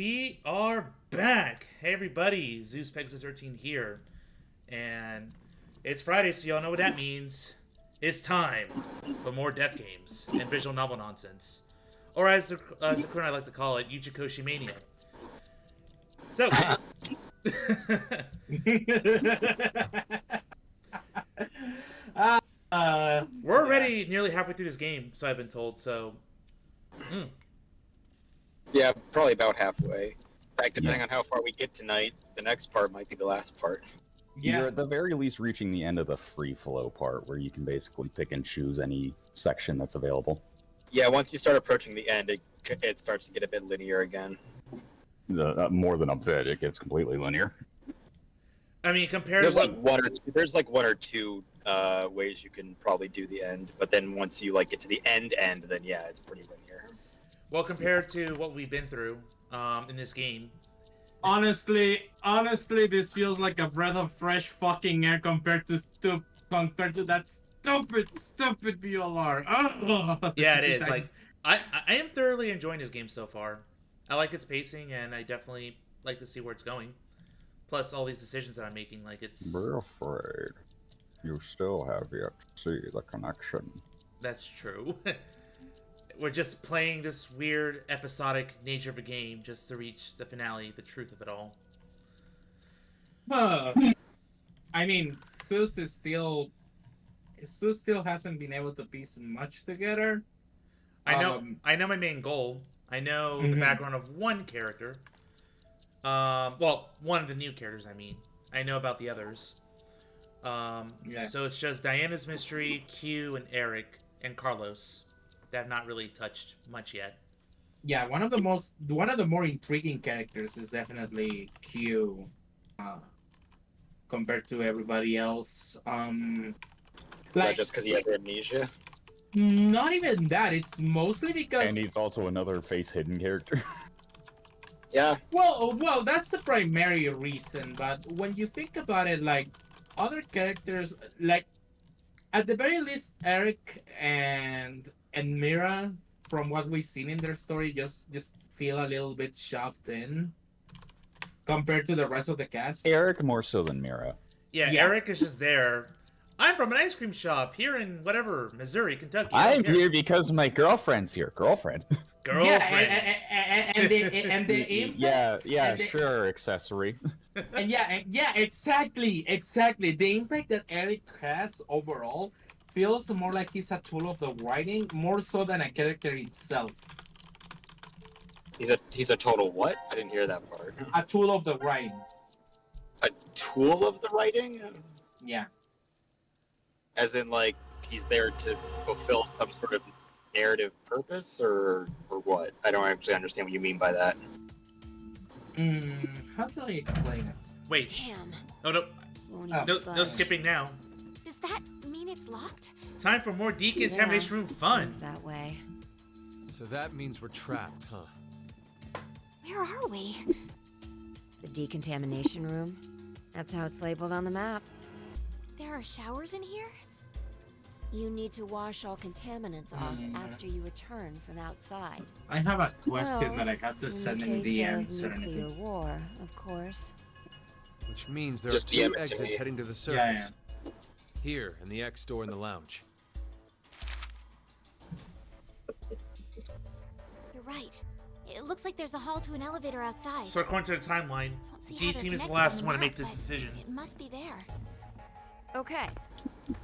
we are back. Hey everybody, ZeusPegasus13 here. And it's Friday, so y'all know what that means. It's time for more death games and visual novel nonsense. Or as the current I like to call it, Uchikoshi Mania. So... we're already nearly halfway through this game, so I've been told, so... Yeah, probably about halfway. In fact, depending on how far we get tonight, the next part might be the last part. Yeah. You're at the very least reaching the end of the free flow part where you can basically pick and choose any section that's available. Yeah, once you start approaching the end, it starts to get a bit linear again. More than a bit, it gets completely linear. I mean, compared There's to like one or two ways you can probably do the end, but then once you like get to the end, then yeah, it's pretty linear. well, compared to what we've been through in this game. Honestly, this feels like a breath of fresh fucking air compared to that stupid VLR. Oh, Yeah, it is. Like, I am thoroughly enjoying this game so far. I like its pacing, and I definitely like to see where it's going. Plus, all these decisions that I'm making, like, it's... Be afraid. You still have yet to see the connection. That's true. We're just playing this weird, episodic nature of a game just to reach the finale, the truth of it all. I mean, Zeus still hasn't been able to piece much together. I know my main goal. I know the background of one character. Well, one of the new characters, I mean. I know about the others. Yeah. So it's just Diana's Mystery, Q, and Eric, and Carlos. That have not really touched much yet. Yeah, one of the more intriguing characters is definitely Q, compared to everybody else. Like, just because he has amnesia? Not even that. It's mostly because. And he's also another face-hidden character. Yeah. Well, that's the primary reason. But when you think about it, like other characters, like at the very least, Eric and Mira, from what we've seen in their story, just feel a little bit shoved in compared to the rest of the cast. Eric more so than Mira. Yeah, Eric is just there. I'm from an ice cream shop here in whatever, Missouri, Kentucky. I'm here because my girlfriend's here. Girlfriend. Girlfriend. And the impact. Yeah, sure, accessory. Yeah, exactly. The impact that Eric has overall feels more like he's a tool of the writing, more so than a character itself. He's a total what? I didn't hear that part. A tool of the writing. A tool of the writing? Yeah. As in, like, he's there to fulfill some sort of narrative purpose, or what? I don't actually understand what you mean by that. How do I explain it? Wait. Damn. Oh, no. No skipping now. Does that mean it's locked? Time for more decontamination room fun. Seems that way. So that means we're trapped, huh? Where are we? The decontamination room. That's how it's labeled on the map. There are showers in here? You need to wash all contaminants off after you return from outside. I have a question that I have to send in the case of answer. nuclear war, of course. Which means there Just are two DM it to exits me. heading to the surface. Here, and the X door in the lounge. You're right. It looks like there's a hall to an elevator outside. So according to the timeline, Don't see how D they're team is the connected last on the one to make map, this but decision. It must be there. Okay,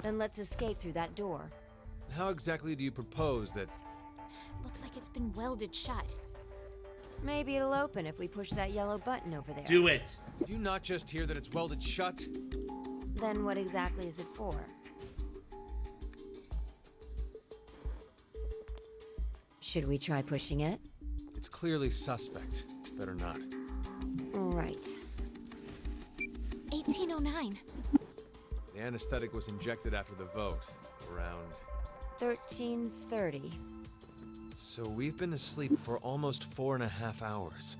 then let's escape through that door. How exactly do you propose that... Looks like it's been welded shut. Maybe it'll open if we push that yellow button over there. Do it. Did you not just hear that it's welded shut? Then what exactly is it for? Should we try pushing it? It's clearly suspect. Better not. Right. 1809. The anesthetic was injected after the vote, around... 1330. So we've been asleep for almost 4.5 hours.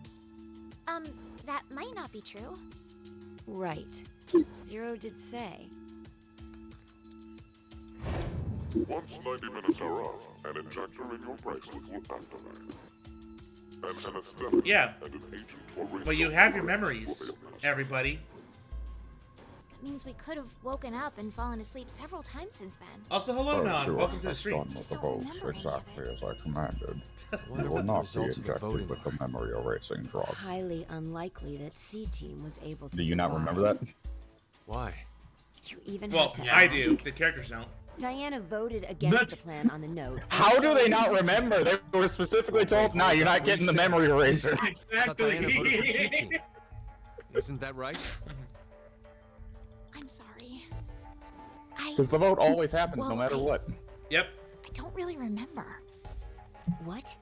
That might not be true. Right. Zero did say. Once 90 minutes are up, an injector in your bracelet will activate. Yeah. But you have your memories, everybody. That means we could have woken up and fallen asleep several times since then. Also, hello, Melon. Welcome to the stream. Done with the votes exactly as I commanded. I They wonder will what the not be results of the voting injected with the are. memory erasing drug. It's highly unlikely that C-Team was able to Do you not survive. remember that? Why? You even Well, have to I ask. do. The characters don't. Diana voted against But- the plan on the note. How do they not remember? They were specifically told, "No, you're not getting the memory eraser." I thought Diana voted for Exactly. cheating. Isn't that right? I'm sorry. Because the vote always happens, no Well, matter what. Yep. I don't really remember. What?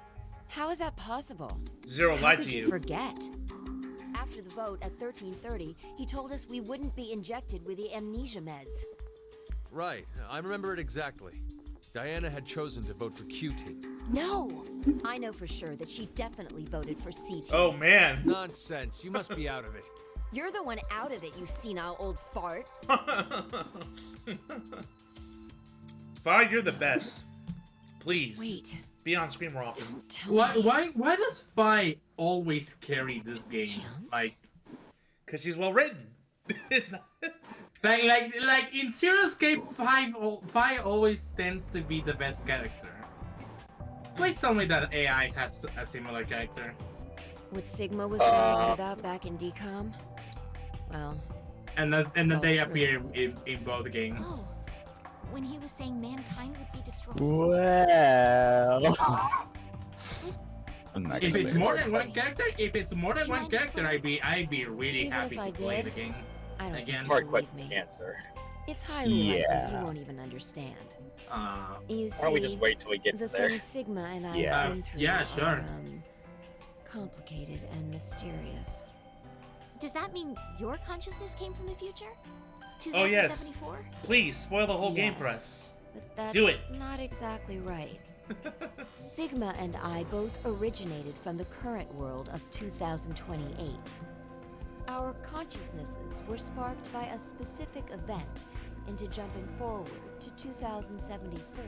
How is that possible? Zero How lied could to you you. forget? After the vote at 13:30, he told us we wouldn't be injected with the amnesia meds. Right. I remember it exactly. Diana had chosen to vote for Q-Team. No! I know for sure that she definitely voted for C-Team. Oh, man. Nonsense. You must be out of it. You're the one out of it, you senile old fart. Fi, you're the best. Please. Wait, Be on screen more often. don't tell me. Why does Fi always carry this game? Jumped? Like Because she's well written. It's not. like in Zero Escape 5 always tends to be the best character. Please tell me that AI has a similar character. What Sigma was bragging about back in DCOM? Well, And then It's all they true. appear in both games. Oh, when he was saying mankind would be destroyed. Well. If it's more than one Wait. character, I'd be really Even happy if I to play did, the game. I don't Again. think Hard you question believe to me. answer. It's highly likely Yeah. you won't even understand. Uh, You Why don't we see, just wait till we get the there? things Sigma and I Yeah. have been through Yeah, are, sure. complicated and mysterious. Does that mean your consciousness came from the future? Oh, yes. 2074? Please, spoil the whole game for Yes. us. But that's Do it. not exactly right. Sigma and I both originated from the current world of 2028. Our consciousnesses were sparked by a specific event into jumping forward to 2074.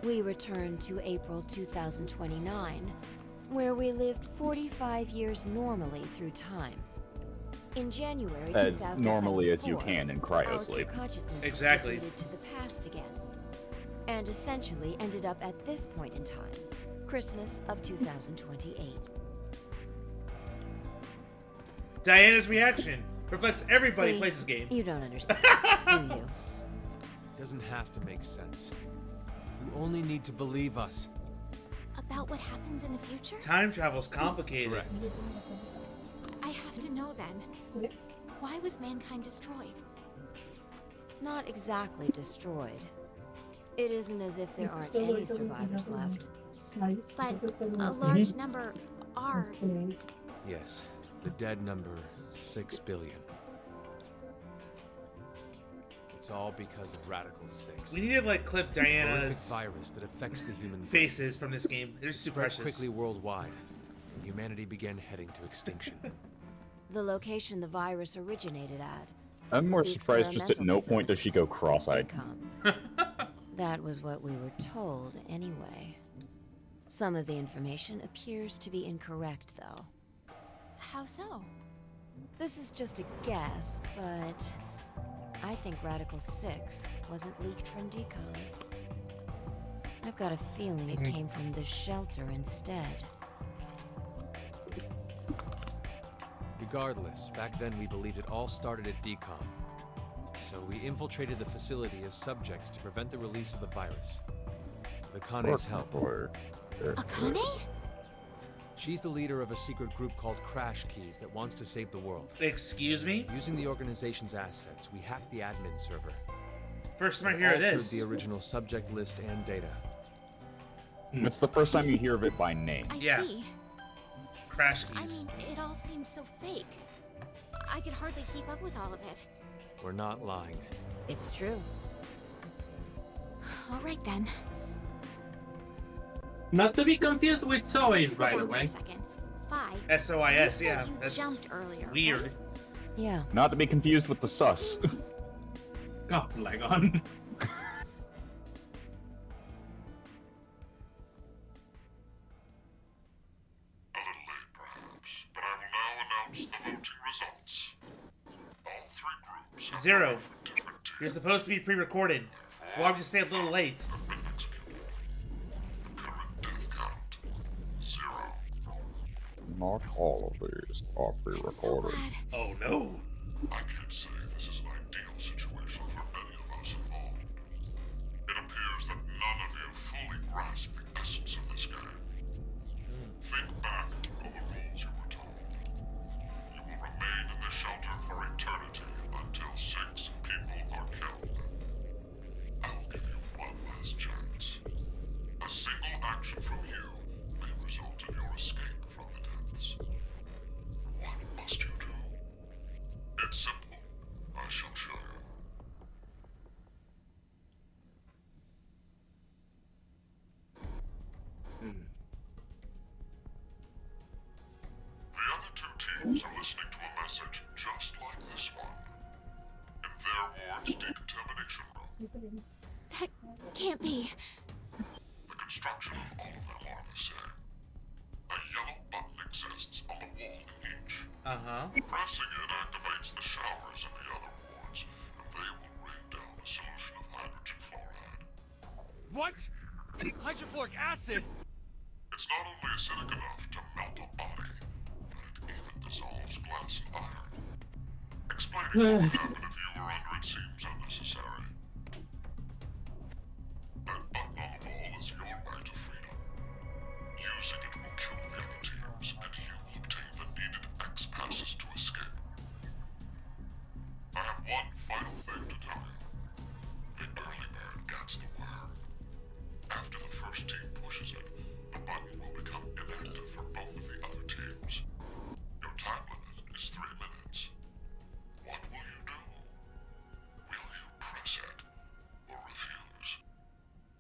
We returned to April 2029, where we lived 45 years normally through time. In January As 2074, normally as you can in our two cryosleep. consciousnesses Exactly. rebooted to the past again, and essentially ended up at this point in time, Christmas of 2028. Diana's reaction reflects everybody See, plays this game. You don't understand, do you? Doesn't have to make sense. You only need to believe us. About what happens in the future? Time travel's complicated. Correct. I have to know then. Why was mankind destroyed? It's not exactly destroyed. It isn't as if there aren't any survivors left. But a large number are. Yes. The dead number 6 billion. It's all because of Radical 6. We need to like clip A horrific Diana's virus that affects the human brain. faces from this game. They're super Spread precious. quickly worldwide, and humanity began heading to extinction. The location the virus originated at. I'm more was the surprised just at no experimental point does she go cross-eyed. DCOM. That was what we were told, anyway. Some of the information appears to be incorrect, though. How so? This is just a guess, but I think Radical 6 wasn't leaked from DCOM. I've got a feeling it came from this shelter instead. Regardless, back then we believed it all started at DCOM. So we infiltrated the facility as subjects to prevent the release of the virus. With Akane's help. Akane? She's the leader of a secret group called Crash Keys that wants to save the world. Excuse me? Using the organization's assets, we hacked the admin server. First time I hear of Altered this. the original subject list and data. It's the first time you hear of it by name. I Yeah. see. Crash I keys. mean, it all seems so fake. I could hardly keep up with all of it. We're not lying. It's true. All right then. Not to be confused with Zoe, Hold by on the for way. a second. Fi. SOIS, you yeah. said you That's jumped earlier. weird. right? Yeah, Not to be confused with the sus. Oh, lag on. Counting results. All three groups have Zero. voted for different teams. You're supposed to be pre-recorded. Why would you say a little late? Have been executed. The current death count, 0. Not all of these are I'm so pre-recorded. glad. Oh no. I can't say this is an ideal situation for any of us involved. It appears that none of you fully grasp the essence of this game. Think back on the rules you were told. You will remain in the shelter for eternity until 6 people are killed. I will give you one last chance. A single action from you may result in your escape from the depths. What must you do? It's simple. I shall show you. The other 2 teams are listening to a message just like this one. In their ward's decontamination room. That can't be. The construction of all of them are the same. A yellow button exists on the wall in each. Uh-huh. Pressing it activates the showers in the other wards, and they will rain down a solution of hydrogen fluoride. What? Hydrofluoric acid? It's not only acidic enough to melt a body, but it even dissolves glass and iron. Explaining what would happen if you were under it seems unnecessary. That button on the wall is your way to freedom. Using it will kill the other teams, and you will obtain the needed X passes to escape. I have one final thing to tell you. The early bird gets the worm. After the first team pushes it, the button will become inactive for both of the other teams. Your time limit is 3 minutes. What will you do? Will you press it or refuse?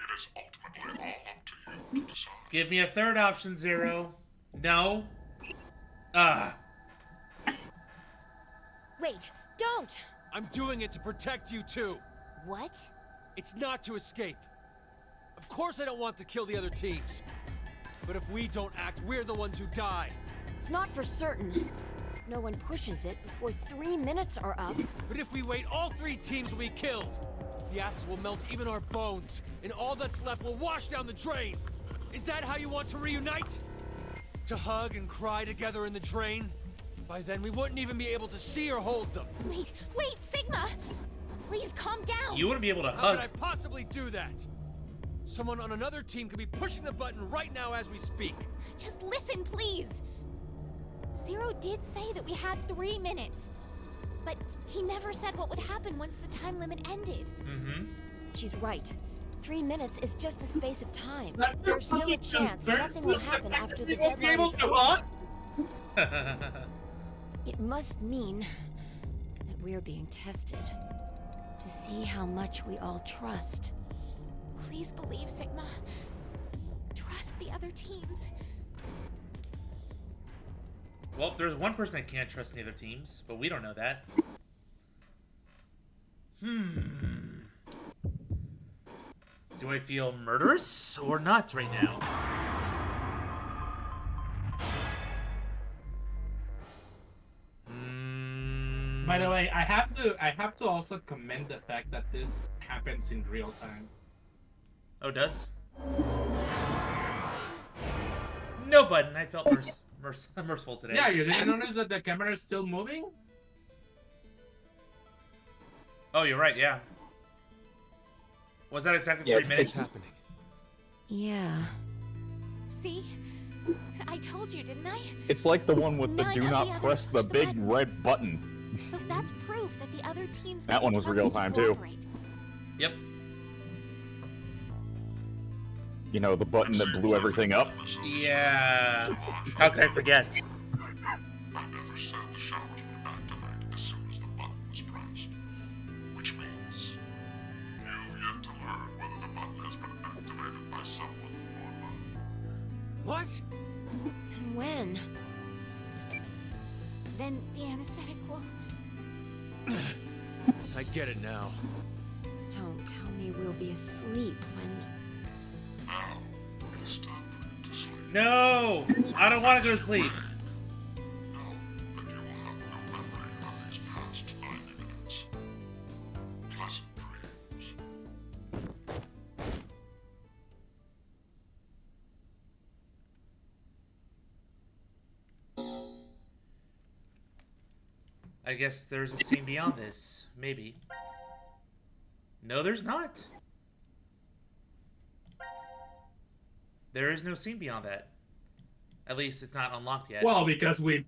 It is ultimately all up to you to decide. Give me a third option, Zero. No. Wait, don't! I'm doing it to protect you too. What? It's not to escape. Of course I don't want to kill the other teams. But if we don't act, we're the ones who die. It's not for certain. No one pushes it before 3 minutes are up. But if we wait, all 3 teams will be killed. The acid will melt even our bones, and all that's left will wash down the drain. Is that how you want to reunite? To hug and cry together in the drain? By then, we wouldn't even be able to see or hold them. Wait, Sigma! Please calm down! You wouldn't be able to How hug. could I possibly do that? Someone on another team could be pushing the button right now as we speak. Just listen, please! Zero did say that we had 3 minutes. But he never said what would happen once the time limit ended. Mm-hmm. She's right. 3 minutes is just a space of time. That's There's still a fucking chance concern. nothing will happen after the You won't be deadline able is to over. hug? It must mean that we're being tested to see how much we all trust. Please believe, Sigma. Trust the other teams. Well, there's one person that can't trust the other teams, but we don't know that. Do I feel murderous or not right now? By the way, I have to also commend the fact that this happens in real time. Oh, it does? No button. I felt merciful today. Yeah, you didn't notice that the camera is still moving? Oh, you're right. Yeah. Was that exactly Yeah, 3 minutes? What's happening? Yeah. See? I told you, didn't I? It's like the one with the None do of not the others press the pushed the big button. red button. So that's proof that the other teams That can one be was trusted real to time, too. cooperate. Yep. You know, the button that blew everything up. Yeah. How could I forget? I never said the showers would activate as soon as the button was pressed. Which means you've yet to learn whether the button has been activated by someone or not. What? And when? Then the anesthetic will... I get it now. Don't tell me we'll be asleep when... Now, it is time for you to sleep. No! I don't want to go to sleep. Know that you will have no I guess there's a scene beyond this. Maybe. No, there's not. There is no scene beyond that. At least it's not unlocked yet. Well, because we,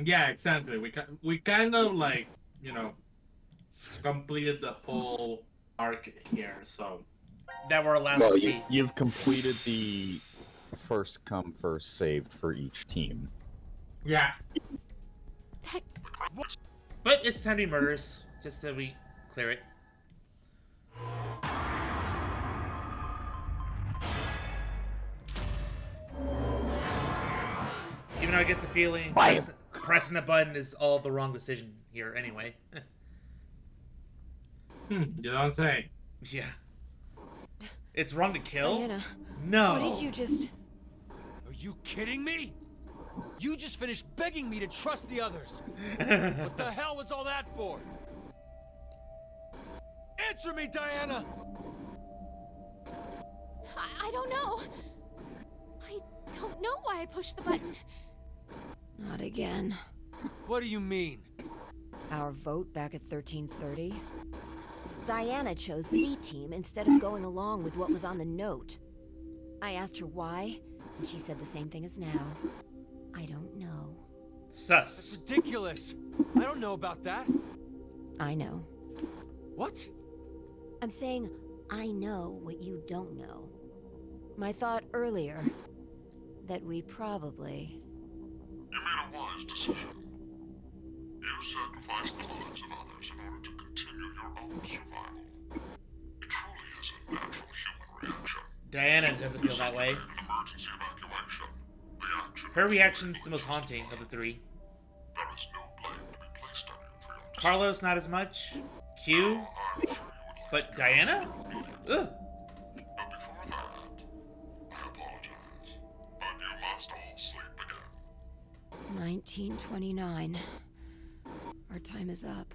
yeah, exactly. We kind of like, you know, completed the whole arc here, so. That we're allowed Well, to you- see. You've completed the first come, first saved for each team. Yeah. But it's time to be murderous, just so we clear it. Even though I get the feeling pressing the button is all the wrong decision here anyway. You don't say. Yeah. It's wrong to kill? Diana, No. what did you just... Are you kidding me? You just finished begging me to trust the others. What the hell was all that for? Answer me, Diana! I don't know. I don't know why I pushed the button. Not again. What do you mean? Our vote back at 1330? Diana chose C-Team instead of going along with what was on the note. I asked her why, and she said the same thing as now. I don't know. Sus. Ridiculous. I don't know about that. I know. What? I'm saying I know what you don't know. My thought earlier, that we probably... You made a wise decision. You sacrificed the lives of others in order to continue your own survival. It truly is a natural human reaction. Diana doesn't feel that way. An emergency evacuation. The action Her reaction's the most haunting of the three. There is no blame to be placed on you for your decision. Carlos, not as much. Q, I'm sure you would like but Diana? Ugh. But before that, I apologize. But you must all sleep again. 1929. Our time is up.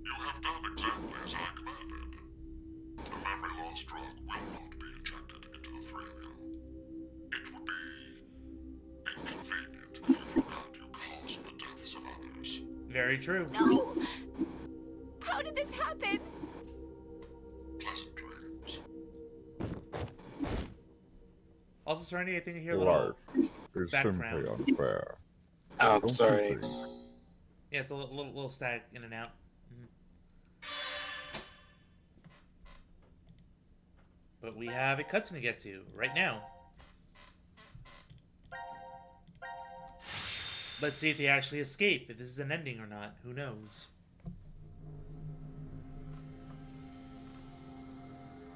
You have done exactly as I commanded. The memory loss drug will not be injected into the three of you. It would be inconvenient if you forgot you caused the deaths of others. Very true. No! How did this happen? Pleasant dreams. Also, Serenity, I think I hear a little... is background. unfair. Oh, I'm sorry. Yeah, it's a little static in and out. But we have a cutscene to get to right now. Let's see if they actually escape. If this is an ending or not. Who knows?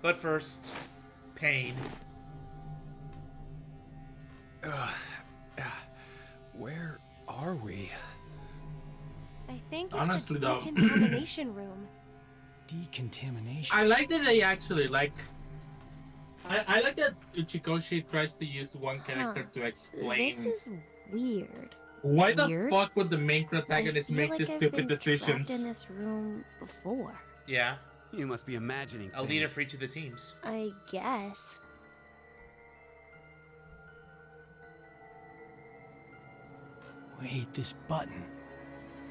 But first, pain. Where are we? I think it's Honestly, the though. decontamination room. Decontamination. I like that they actually, like... I like that Uchikoshi tries to use one character to explain... This is weird. Why the weird. fuck would the main protagonist I feel make like these I've stupid been decisions? trapped in this room before. Yeah, You must be imagining a leader for each of the teams. I guess. Wait, this button.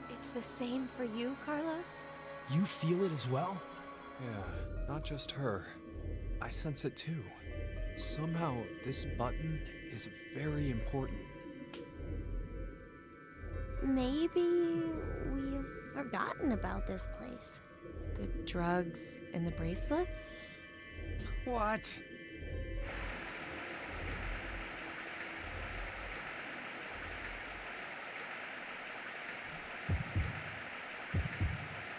It's the same for you, Carlos? You feel it as well? Yeah, not just her. I sense it too. Somehow, this button is very important. Maybe we've forgotten about this place. The drugs and the bracelets? What?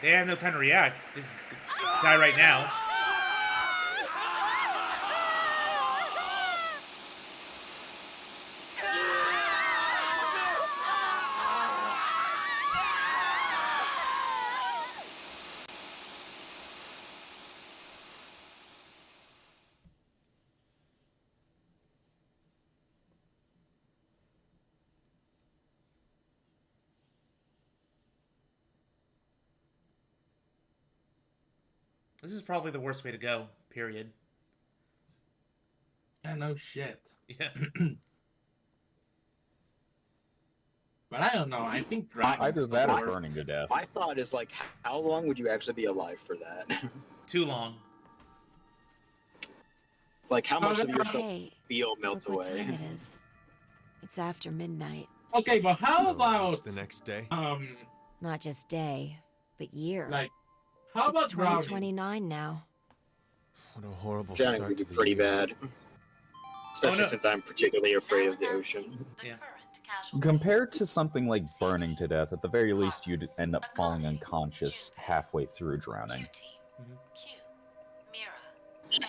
They have no time to react. Just die right now. This is probably the worst way to go, period. Yeah, no shit. Yeah. But I don't know. I think drowning. Either that or burning to death. My thought is like, how long would you actually be alive for that? Too long. It's like how much of yourself Hey, feel melt look what away. time it is. It's after midnight. Okay, but how So about it's the next day? Not just day, but year. like, how it's about drowning? 2029 now. What a horrible Drowning start would be to the pretty year. bad. Especially since I'm particularly afraid of the ocean. Yeah. Compared to something like burning to death, at the very least you'd end up falling unconscious halfway through drowning. Q, Mira,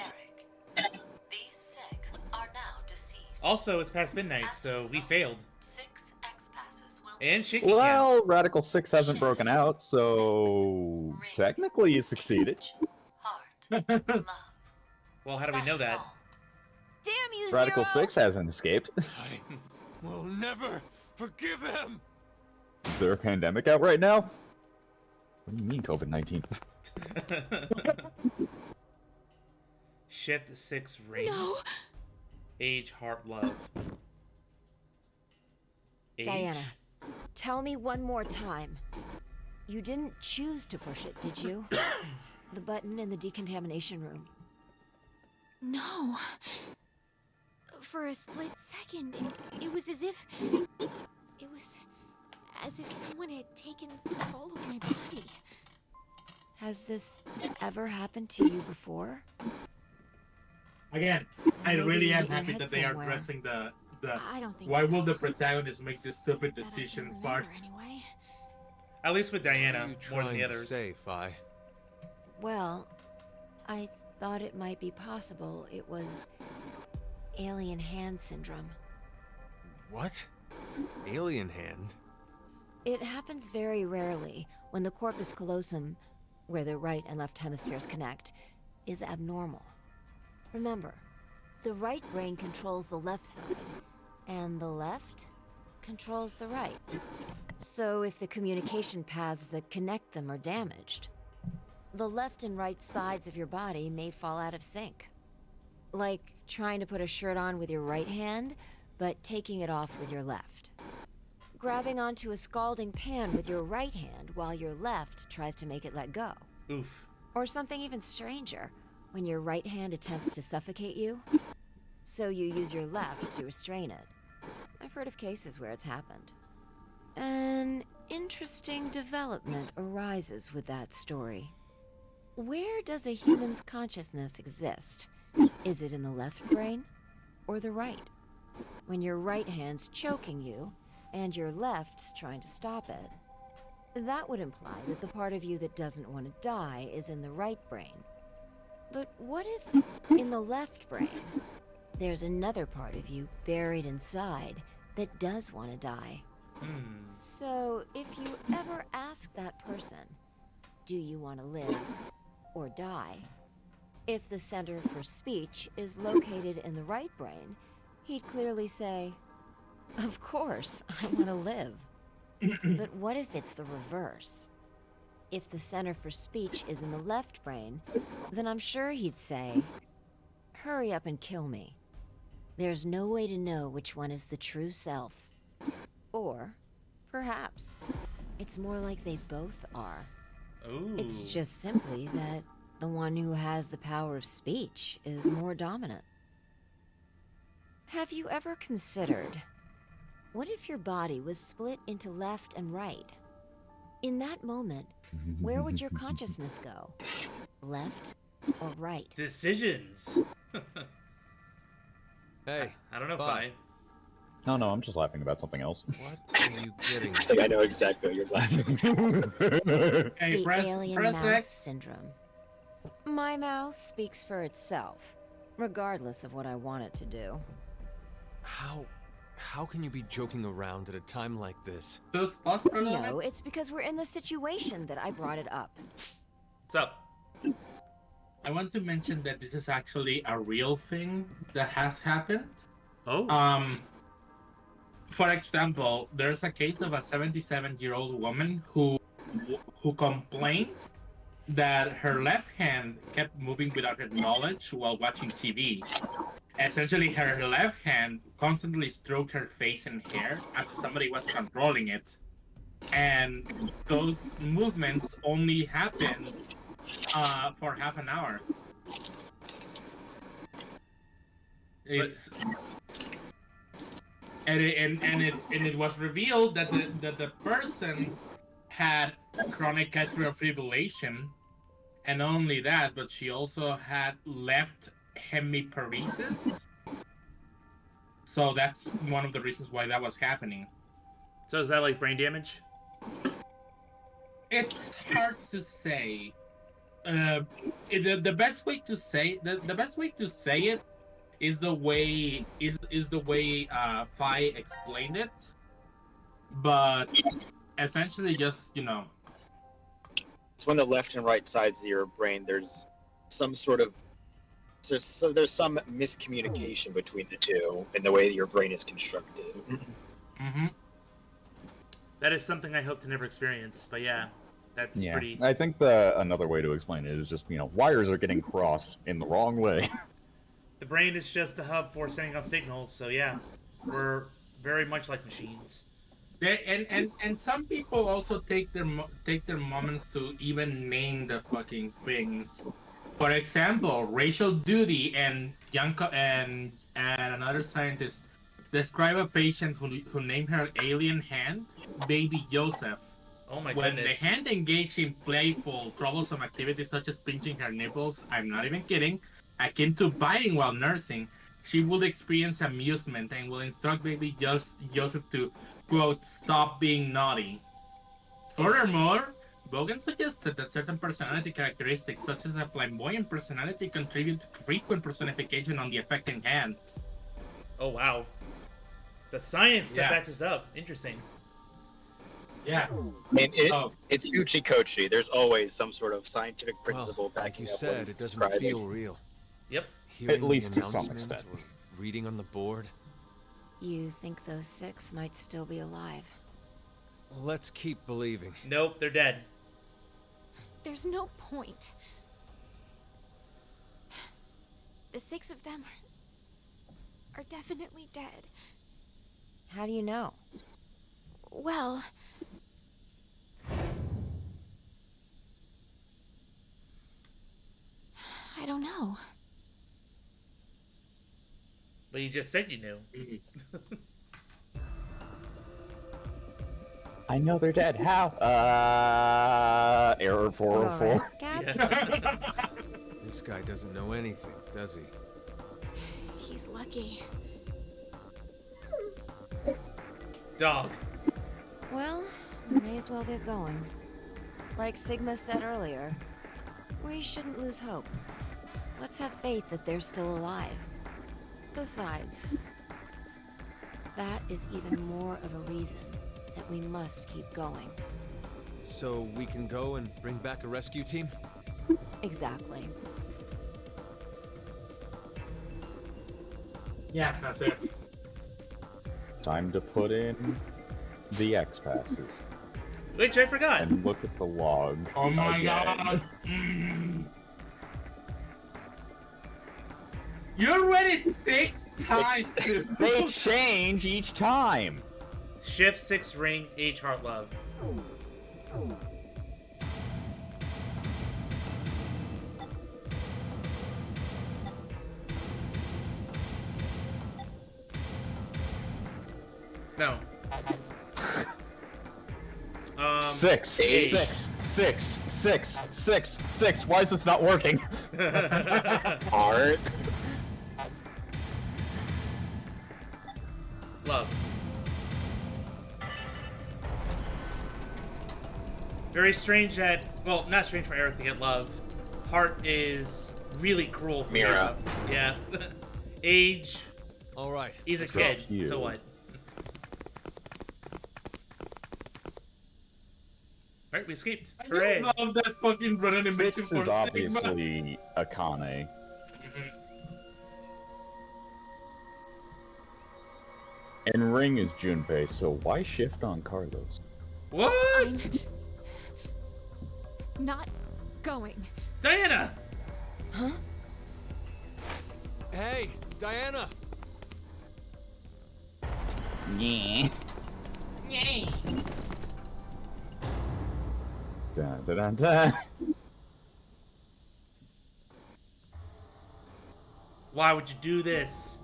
Eric. These 6 are now deceased. Also, it's past midnight, so we failed. 6 X-passes will And Shaky Well, Radical 6 hasn't broken out, so technically you succeeded. heart, love. Well, how do we know that? Damn you, Radical Zero! 6 hasn't escaped. I will never forgive him! Is there a pandemic out right now? What do you mean COVID-19? Shift 6 ring. No! Age, heart, love. Age? Diana, tell me one more time. You didn't choose to push it, did you? The button in the decontamination room. No. For a split second, it was as if... It was as if someone had taken control of my body. Has this ever happened to you before? Again, I Maybe really you am hit your happy head that they are somewhere. addressing the I don't think why so. will the protagonist make this stupid That I can decisions remember part. Anyway. At least with What Diana, are you more than trying the to others. say, Fi? Well, I thought it might be possible it was alien hand syndrome. What? Alien hand? It happens very rarely when the corpus callosum, where the right and left hemispheres connect, is abnormal. Remember, the right brain controls the left side, and the left controls the right. So if the communication paths that connect them are damaged, the left and right sides of your body may fall out of sync. Like trying to put a shirt on with your right hand, but taking it off with your left. Grabbing onto a scalding pan with your right hand while your left tries to make it let go. Oof. Or something even stranger, when your right hand attempts to suffocate you, so you use your left to restrain it. I've heard of cases where it's happened. An interesting development arises with that story. Where does a human's consciousness exist? Is it in the left brain or the right? When your right hand's choking you and your left's trying to stop it, that would imply that the part of you that doesn't want to die is in the right brain. But what if, in the left brain, there's another part of you buried inside that does want to die? So, if you ever ask that person, do you want to live or die? If the center for speech is located in the right brain, he'd clearly say, of course, I want to live. But what if it's the reverse? If the center for speech is in the left brain, then I'm sure he'd say, hurry up and kill me. There's no way to know which one is the true self. Or, perhaps, it's more like they both are. Ooh. It's just simply that the one who has the power of speech is more dominant. Have you ever considered, what if your body was split into left and right? In that moment, where would your consciousness go? Left or right? Decisions. Hey, I don't know, Fi. Fi. No, I'm just laughing about something else. What are you getting? I think I know exactly what you're laughing. Hey, The alien press mouth X. syndrome. My mouth speaks for itself, regardless of what I want it to do. How can you be joking around at a time like this? Just pause for a No, moment. it's because we're in the situation that I brought it up. What's up? I want to mention that this is actually a real thing that has happened. Oh. For example, there's a case of a 77-year-old woman who complained that her left hand kept moving without her knowledge while watching TV. essentially her left hand constantly stroked her face and hair as if somebody was controlling it. And those movements only happened for half an hour. It's and it was revealed that the person had chronic atrial fibrillation, and not only that, but she also had left hemiparesis. So that's one of the reasons why that was happening. So is that like brain damage? It's hard to say. The best way to say it is the way Fi explained it, but essentially just It's when the left and right sides of your brain, there's some sort of there's some miscommunication between the two in the way that your brain is constructed. Mm-hmm. That is something I hope to never experience, but yeah, that's pretty... I think another way to explain it is just, wires are getting crossed in the wrong way. The brain is just the hub for sending out signals, so yeah, we're very much like machines. And some people also take their moments to even name the fucking things. For example, Rachel Duty and another scientist describe a patient who named her alien hand Baby Joseph. Oh my When goodness. the hand engaged in playful, troublesome activities such as pinching her nipples, I'm not even kidding, akin to biting while nursing, she would experience amusement and will instruct baby Joseph to, quote, stop being naughty. Furthermore, Bogan suggested that certain personality characteristics, such as a flamboyant personality, contribute to frequent personification on the affecting hand. Oh, wow. The science that backs us up. Interesting. Yeah. I mean, it's Uchi-Kochi. There's always some sort of scientific principle backing like you up what said, he's it doesn't describing. feel real. Yep. Hearing At least the to some announcement extent. or reading on the board. You think those 6 might still be alive? Let's keep believing. Nope, they're dead. There's no point. The 6 of them are definitely dead. How do you know? Well, I don't know. But you just said you knew. I know they're dead. How? Error 404. Yeah. This guy doesn't know anything, does he? He's lucky. Dog. Well, we may as well get going. Like Sigma said earlier, we shouldn't lose hope. Let's have faith that they're still alive. Besides, that is even more of a reason that we must keep going. So we can go and bring back a rescue team? Exactly. Yeah, that's it. Time to put in the X passes Which I forgot. and look at the log. Oh my again. god! You read it 6 times! They change each time. Shift 6 ring H heart love. No. 6, H. 6, 6, 6, 6, 6. Why is this not working? Heart. Love. Very strange that, well, not strange for Eric to get love. Heart is really cruel for Mira. Yeah. Age. All right. He's a let's go. kid. You. So what? Alright, we escaped. Hooray. I love that fucking run animation 6 for is Sigma. obviously Akane. And Ring is Junpei, so why shift on Carlos? What? I'm not going. Diana! Huh? Hey, Diana! Yeah. Yay! Dun, dun, dun, dun. Why would you do this?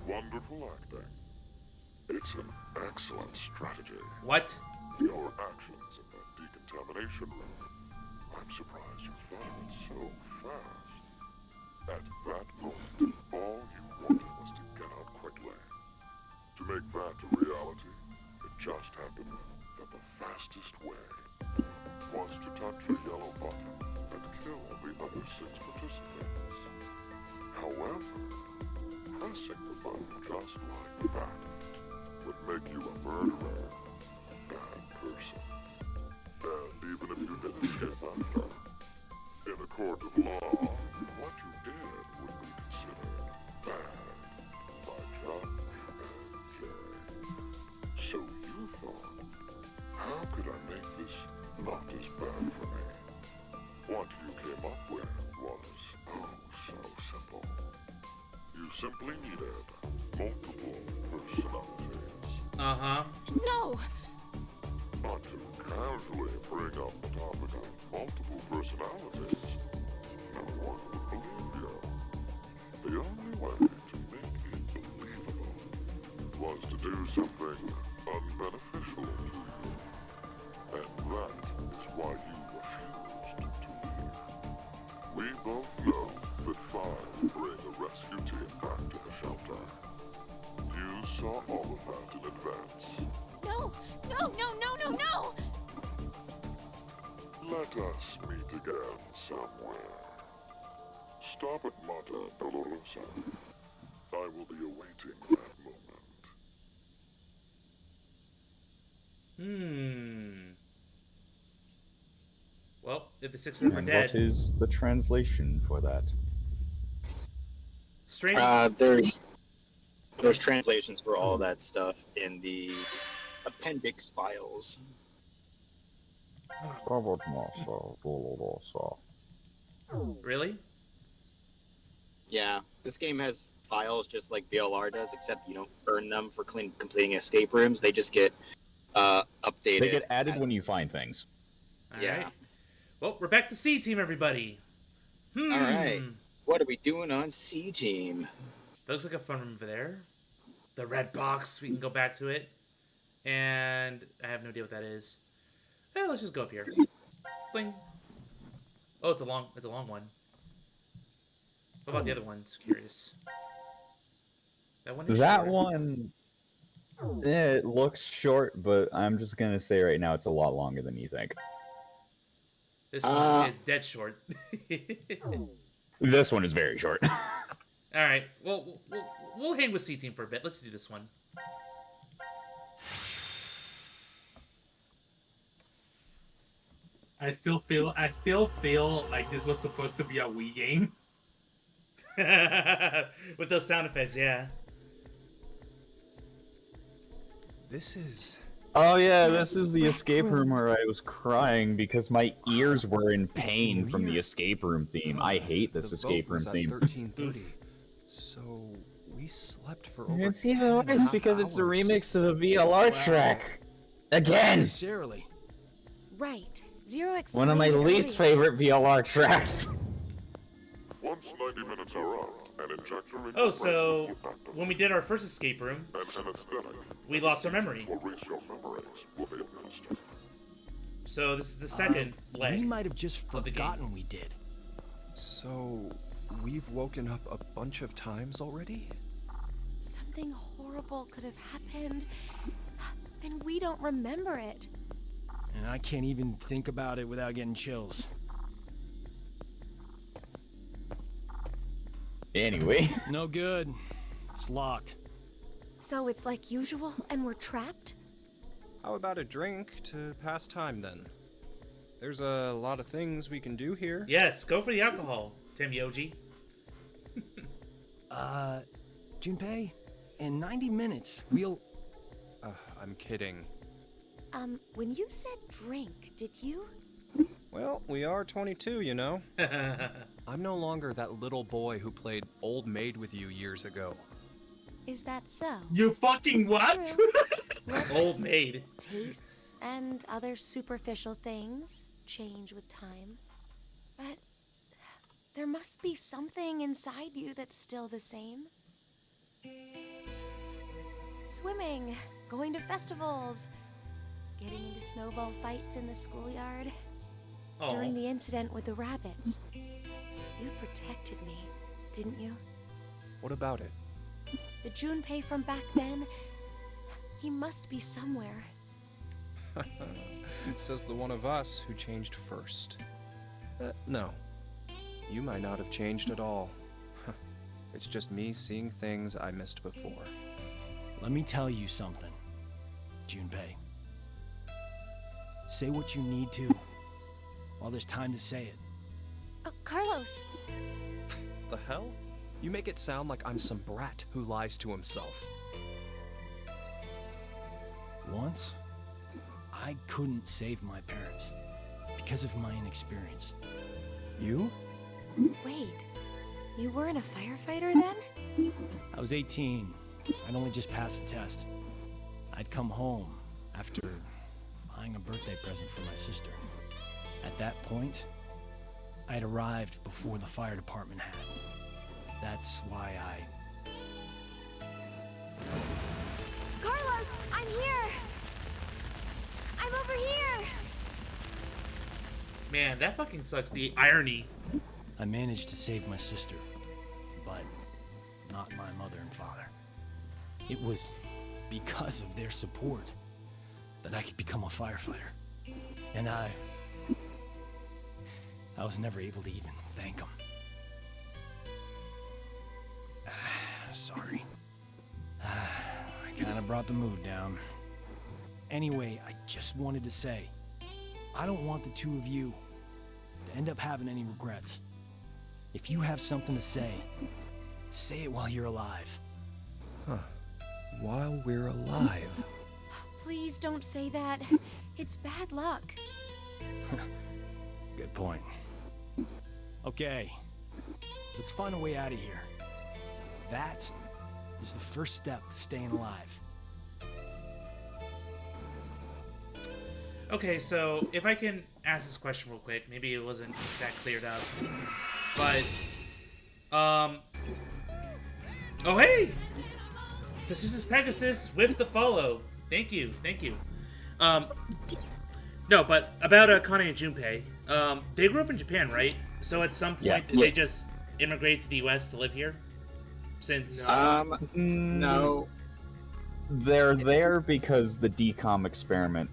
Wonderful acting. It's an excellent strategy. What? Your actions in that decontamination room. I'm surprised you thought of it so fast. At that moment, all you wanted was to get out quickly. To make that a reality, it just happened that the fastest way was to touch a yellow button and kill the other 6 participants. However, pressing the button just like that would make you a murderer, a bad person. And even if you didn't get that far, in a court of law, what you did would be considered bad by judge and jury. So you thought, how could I make this not as bad for me? What you came up with was, oh, so simple. You simply needed multiple personalities. Uh-huh. No! Not to casually bring up the topic of multiple personalities. No one would believe you. The only way to make it believable was to do something unbeneficial to you. And that is why you refused to leave. We both know that 5 bring a rescue team back to the shelter. You saw all of that in advance. No! No, no, no, no, no! Let us meet again somewhere. Stop at Mata Dolorosa. I will be awaiting that moment. Well, if the 6 of them are And dead. what is the translation for that? Strange. There's translations for all that stuff in the appendix files. Really? Yeah, this game has files just like VLR does, except you don't earn them for completing escape rooms. They just get updated. They get added when you find things. Yeah. Alright. Well, we're back to C Team, everybody. All right. What are we doing on C Team? That looks like a fun room over there. The red box, we can go back to it. And I have no idea what that is. Eh, let's just go up here. Bling. Oh, it's a long one. What about the other ones? Curious. That one is That short. one, it looks short, but I'm just gonna say right now it's a lot longer than you think. This one is dead short. This one is very short. All right. Well, we'll hang with C Team for a bit. Let's do this one. I still feel like this was supposed to be a Wii game. With those sound effects, yeah. This is... Oh yeah, this is the escape room where I was crying because my ears were in pain from the escape room theme. I hate this escape room theme. 13:30. So we slept for over It's 10 even and a worse half because it's the hours. remix of the VLR track. Again! Necessarily. Right. Zero One of my explained least earlier. favorite VLR tracks. Once 90 minutes are up, an injector in Oh, your so brain will activate when we did our first escape room, an anesthetic we lost our memory. will erase your memories will be administered. So this is the second leg. We might have just of the game. forgotten we did. So we've woken up a bunch of times already? Something horrible could have happened, and we don't remember it. And I can't even think about it without getting chills. Anyway. No good. It's locked. So it's like usual, and we're trapped? How about a drink to pass time then? There's a lot of things we can do here. Yes, go for the alcohol, Tim Yoji. Junpei? In 90 minutes, we'll... I'm kidding. When you said drink, did you? Well, we are 22, you know. I'm no longer that little boy who played Old Maid with you years ago. Is that so? You fucking what? Old Maid. Tastes and other superficial things change with time. But there must be something inside you that's still the same. Swimming, going to festivals, getting into snowball fights in the schoolyard. Aw. During the incident with the rabbits, you protected me, didn't you? What about it? The Junpei from back then, he must be somewhere. Says the one of us who changed first. No. You might not have changed at all. It's just me seeing things I missed before. Let me tell you something, Junpei. Say what you need to, while there's time to say it. Carlos! The hell? You make it sound like I'm some brat who lies to himself. Once, I couldn't save my parents because of my inexperience. You? Wait, you weren't a firefighter then? I was 18. I'd only just passed the test. I'd come home after buying a birthday present for my sister. At that point, I had arrived before the fire department had. That's why Carlos, I'm here! I'm over here! Man, that fucking sucks. The irony. I managed to save my sister, but not my mother and father. It was because of their support that I could become a firefighter. And I was never able to even thank them. Sorry. I kind of brought the mood down. Anyway, I just wanted to say, I don't want the two of you to end up having any regrets. If you have something to say it while you're alive. Huh. While we're alive. Please don't say that. It's bad luck. Good point. Okay, let's find a way out of here. That is the first step to staying alive. Okay, so if I can ask this question real quick, maybe it wasn't that cleared up, but oh hey, ZeusPegasus with the follow. Thank you. No, but about Akane and Junpei, they grew up in Japan, right? So at some point they just immigrate to the U.S. to live here. Since no, they're there because the decom experiment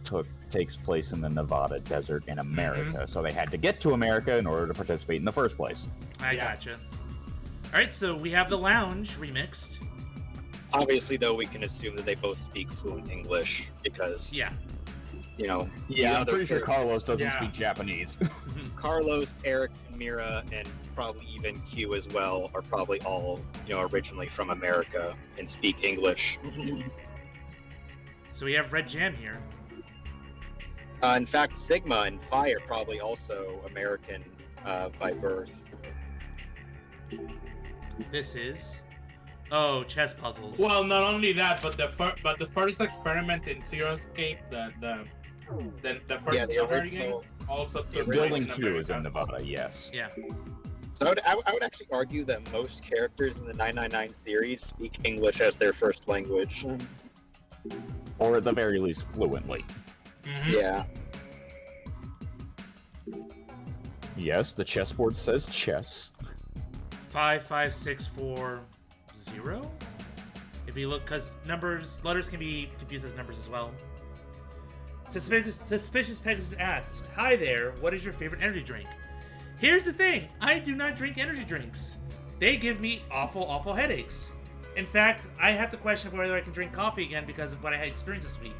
takes place in the Nevada desert in America, so they had to get to America in order to participate in the first place. I gotcha. All right, so we have the lounge remixed. Obviously, though, we can assume that they both speak fluent English because, you know. Yeah, I'm pretty sure Carlos doesn't speak Japanese. Carlos, Eric, Mira, and probably even Q as well are probably all, originally from America and speak English. So we have Red Jam here. In fact, Sigma and Fire probably also American by birth. This is chess puzzles. Well, not only that, but the first experiment in Zero Escape, the first the original, game, also took place Building in 2 America. is in Nevada, yes. Yeah. So I would actually argue that most characters in the 999 series speak English as their first language. Or at the very least, fluently. Yeah. Yes, the chessboard says chess. 55640. If you look, because letters can be confused as numbers as well. Suspicious Pegasus asks, "Hi there, what is your favorite energy drink?" Here's the thing, I do not drink energy drinks. They give me awful headaches. In fact, I have to question whether I can drink coffee again because of what I had experienced this week.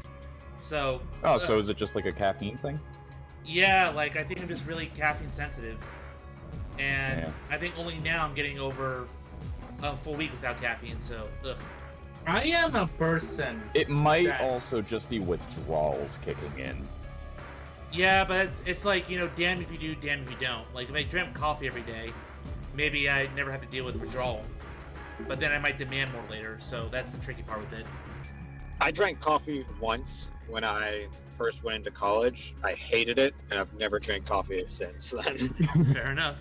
So. Oh, so is it just like a caffeine thing? Yeah, like I think I'm just really caffeine sensitive, and I think only now I'm getting over a full week without caffeine. So, ugh. I am a person. It might that- also just be withdrawals kicking in. Yeah, but it's like, you know, damn if you do, damn if you don't. Like, if I drank coffee every day, maybe I'd never have to deal with withdrawal. But then I might demand more later, so that's the tricky part with it. I drank coffee once when I first went into college. I hated it, and I've never drank coffee since then. Fair enough.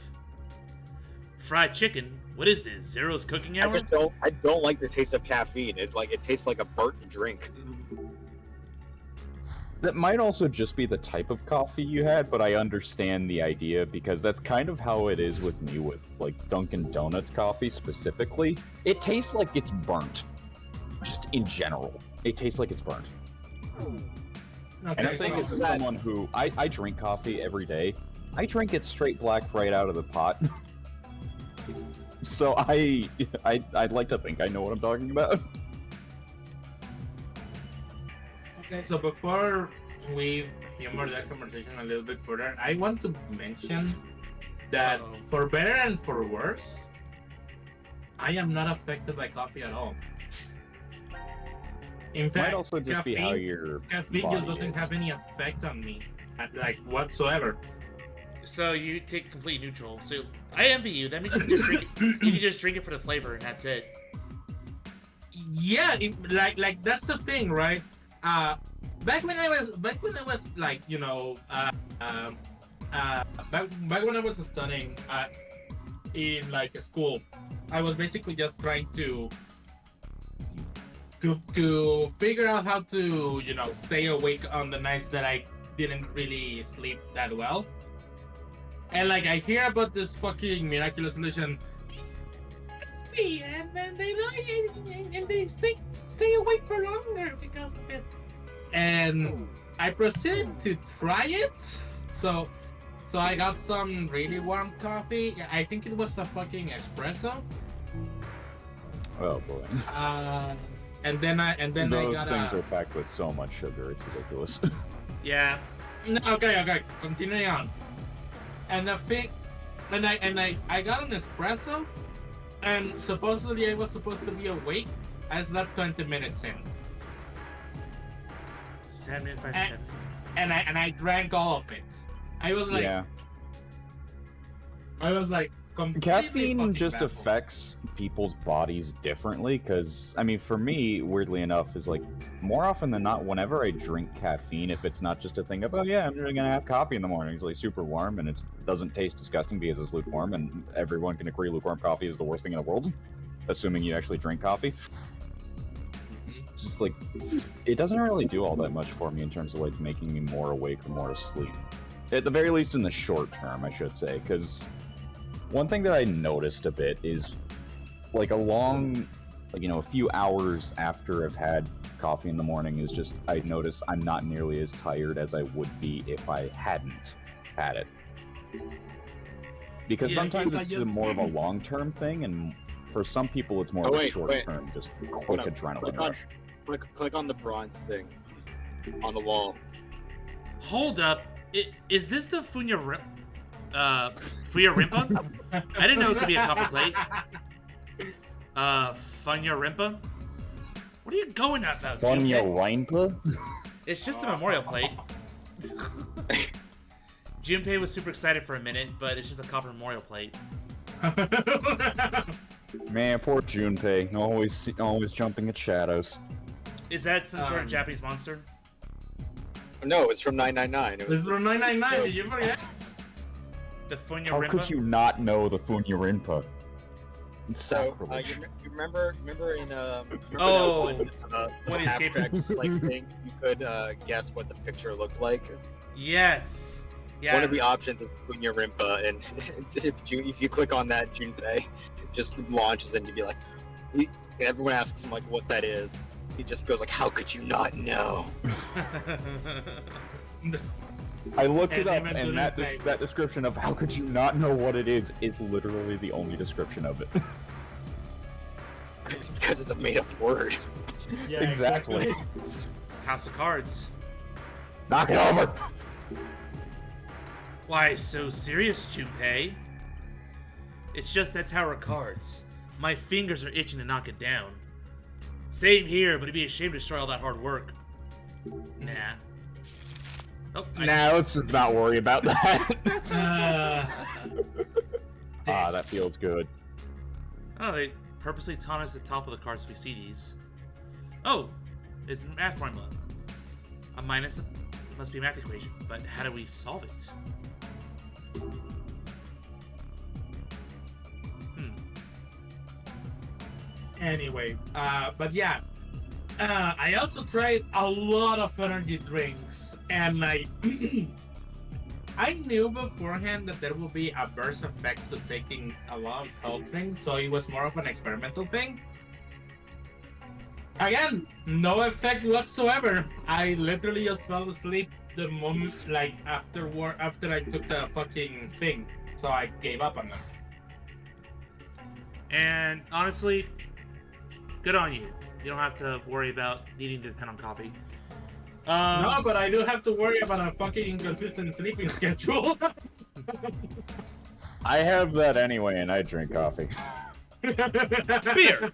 Fried chicken? What is this? Zero's cooking hour? I don't like the taste of caffeine. It tastes like a burnt drink. That might also just be the type of coffee you had, but I understand the idea because that's kind of how it is with me with like Dunkin' Donuts coffee specifically. It tastes like it's burnt. Just in general. It tastes like it's burnt. Okay, And I'm saying this as someone who I drink coffee every day. I drink it straight black right out of the pot. So I'd like to think I know what I'm talking about. Okay, so before we humor that conversation a little bit further, I want to mention that for better and for worse, I am not affected by coffee at all. In fact, Might also just be how your caffeine body just doesn't is. have any effect on me, like whatsoever. So you take complete neutral. So I envy you. That means you can just drink it. You can just drink it for the flavor, and that's it. Yeah, like that's the thing, right? Back when I was like, you know, back when I was studying in like a school, I was basically just trying to figure out how to, you know, stay awake on the nights that I didn't really sleep that well. And like I hear about this fucking miraculous solution, and then they stay awake for longer because of it. And I proceeded to try it. So I got some really warm coffee. I think it was a fucking espresso. Oh boy. And then Those I got things are packed with so much sugar, it's ridiculous. Yeah. Okay. Continuing on. And the thing, and I got an espresso, and supposedly I was supposed to be awake. I slept 20 minutes in. 7 minutes, 5 And- 7. And I drank all of it. I was like, Yeah. I was like, completely Caffeine fucking just baffled. affects people's bodies differently, because, I mean, for me, weirdly enough, is like, more often than not, whenever I drink caffeine, if it's not just a thing of, oh yeah, I'm really gonna have coffee in the morning, it's like super warm, and it doesn't taste disgusting because it's lukewarm, and everyone can agree lukewarm coffee is the worst thing in the world, assuming you actually drink coffee. It's just like, it doesn't really do all that much for me in terms of like making me more awake or more asleep. At the very least in the short term, I should say, because one thing that I noticed a bit is like a few hours after I've had coffee in the morning is just, I notice I'm not nearly as tired as I would be if I hadn't had it. Because Yeah, sometimes I it's just- more of a long-term thing, and for some people it's more of a short-term, just quick Hold on. adrenaline rush. Click on the bronze thing on the wall. Hold up. Is this the Funya Rimpa? I didn't know it could be a copper plate. Funya Rimpa? What are you going at about, Funya Junpei? Rimpa? It's just a memorial plate. Junpei was super excited for a minute, but it's just a copper memorial plate. Man, poor Junpei, always jumping at shadows. Is that some sort of Japanese monster? No, it's from 999. It This was is from 999. Did you forget? The Funya How Rimpa? could you not know the Funya Rimpa? It's so. sacrilege. You remember in Oh, that one, when he escaped. abstract like thing, you could guess what the picture looked like. Yes. Yeah. One of the options is Punya Rimpa, and if you click on that, Junpei it just launches and you'd be like, everyone asks him like what that is. He just goes like, "How could you not know?" I looked it And up, even to and this day- that description of how could you not know what it is literally the only description of it. It's because it's a made-up word. Yeah, Exactly. House of Cards. Knock it over! Why so serious, Junpei? It's just that Tower of Cards. My fingers are itching to knock it down. Same here, but it'd be a shame to destroy all that hard work. Nah. Oh, Nah, let's just not worry about that. That feels good. Oh, they purposely taunt us at the top of the card so we see these. Oh, it's a math formula. A minus must be a math equation, but how do we solve it? Anyway, but yeah, I also tried a lot of energy drinks, and like, I knew beforehand that there would be adverse effects to taking a lot of health drinks, so it was more of an experimental thing. Again, no effect whatsoever. I literally just fell asleep the moment, like, after I took the fucking thing, so I gave up on them. And honestly, good on you. You don't have to worry about needing to depend on coffee. No, but I do have to worry about a fucking inconsistent sleeping schedule. I have that anyway, and I drink coffee. Beer!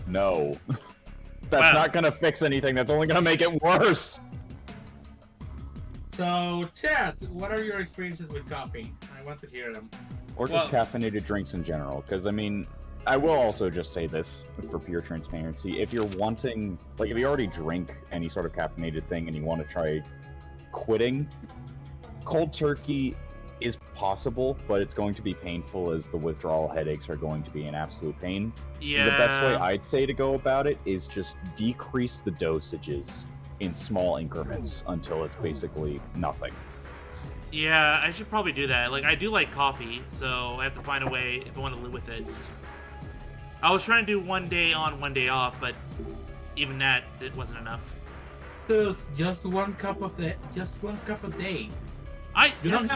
No. That's not gonna fix anything, that's only gonna make it worse! So, chat, what are your experiences with coffee? I want to hear them. Or just caffeinated drinks in general, because I mean, I will also just say this for pure transparency. If you're wanting, like, if you already drink any sort of caffeinated thing and you want to try quitting, cold turkey is possible, but it's going to be painful as the withdrawal headaches are going to be an absolute pain. Yeah. The best way I'd say to go about it is just decrease the dosages in small increments until it's basically nothing. Yeah, I should probably do that. Like, I do like coffee, so I have to find a way if I want to live with it. I was trying to do 1 day on, 1 day off, but even that, it wasn't enough. Just one cup a day. You don't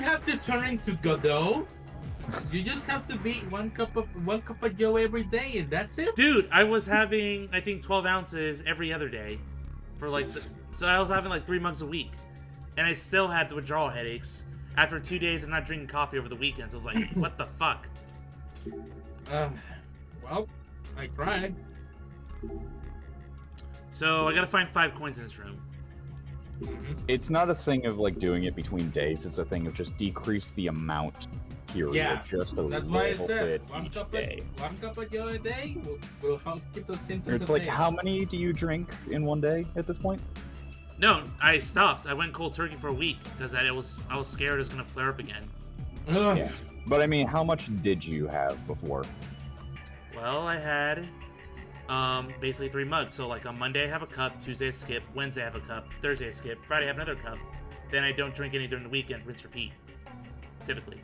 have to turn into Godot. You just have to be one cup of Joe every day, and that's it. Dude, I was having, I think, 12 ounces every other day for like, so I was having like 3 months a week, and I still had the withdrawal headaches after 2 days of not drinking coffee over the weekends. I was like, what the fuck? Well, I tried. So I gotta find 5 coins in this room. It's not a thing of like doing it between days, it's a thing of just decrease the amount period, just a that's why I little said bit one each cup day. of Joe a day will help keep those symptoms. It's like, at bay. how many do you drink in 1 day at this point? No, I stopped. I went cold turkey for a week because I was scared it was gonna flare up again. Yeah. But I mean, how much did you have before? Well, I had basically 3 mugs. So like on Monday I have a cup, Tuesday I skip, Wednesday I have a cup, Thursday I skip, Friday I have another cup. Then I don't drink any during the weekend, rinse repeat. Typically.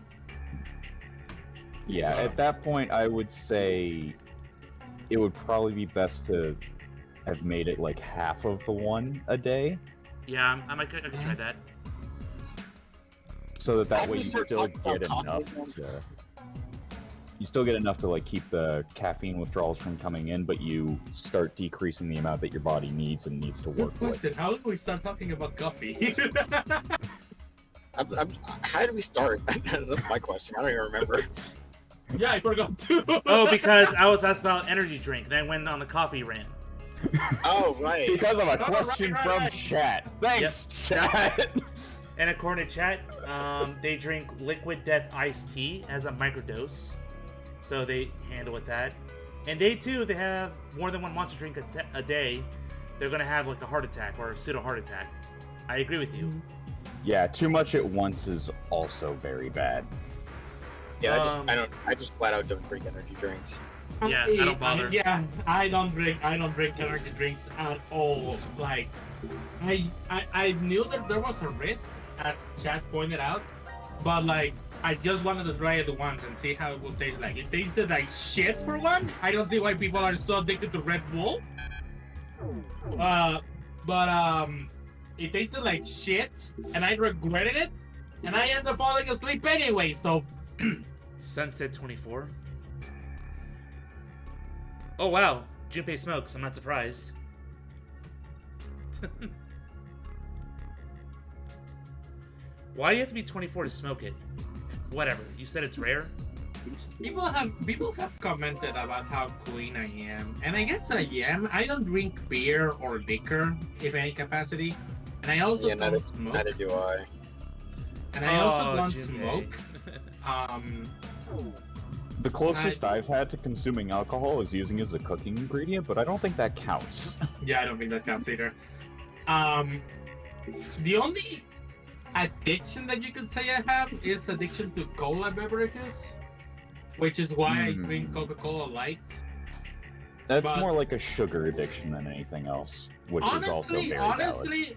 Yeah, at that point I would say it would probably be best to have made it like half of the one a day. Yeah, I could try that. So that way you still get enough to like keep the caffeine withdrawals from coming in, but you start decreasing the amount that your body needs and needs to work Good question. with. How do we start talking about coffee? How did we start? That's my question. I don't even remember. Yeah, I forgot too. Oh, because I was asked about energy drink, then I went on the coffee rant. Oh, right. Because of a question from chat. Thanks, chat. And according to chat, they drink liquid death iced tea as a microdose. So they handle with that. And day 2, they have more than one monster drink a day. They're going to have like a heart attack or a pseudo heart attack. I agree with you. Yeah, too much at once is also very bad. Yeah, I just flat out don't drink energy drinks. Yeah, I don't bother. I don't drink energy drinks at all. Like, I knew that there was a risk, as Chad pointed out, but like, I just wanted to try it once and see how it would taste like. It tasted like shit for once. I don't see why people are so addicted to Red Bull. It tasted like shit, and I regretted it, and I ended up falling asleep anyway, so... Sunset 24. Oh wow, Junpei smokes, I'm not surprised. Why do you have to be 24 to smoke it? Whatever, you said it's rare? People have commented about how clean I am, and I guess I am. I don't drink beer or liquor, if any capacity, and I also don't smoke. Neither do I. And I also don't Jimmy. smoke. The closest I've had to consuming alcohol is using it as a cooking ingredient, but I don't think that counts. Yeah, I don't think that counts either. The only addiction that you could say I have is addiction to cola beverages, which is why I drink Coca-Cola Light. That's But- more like a sugar addiction than anything else, which is also very valid.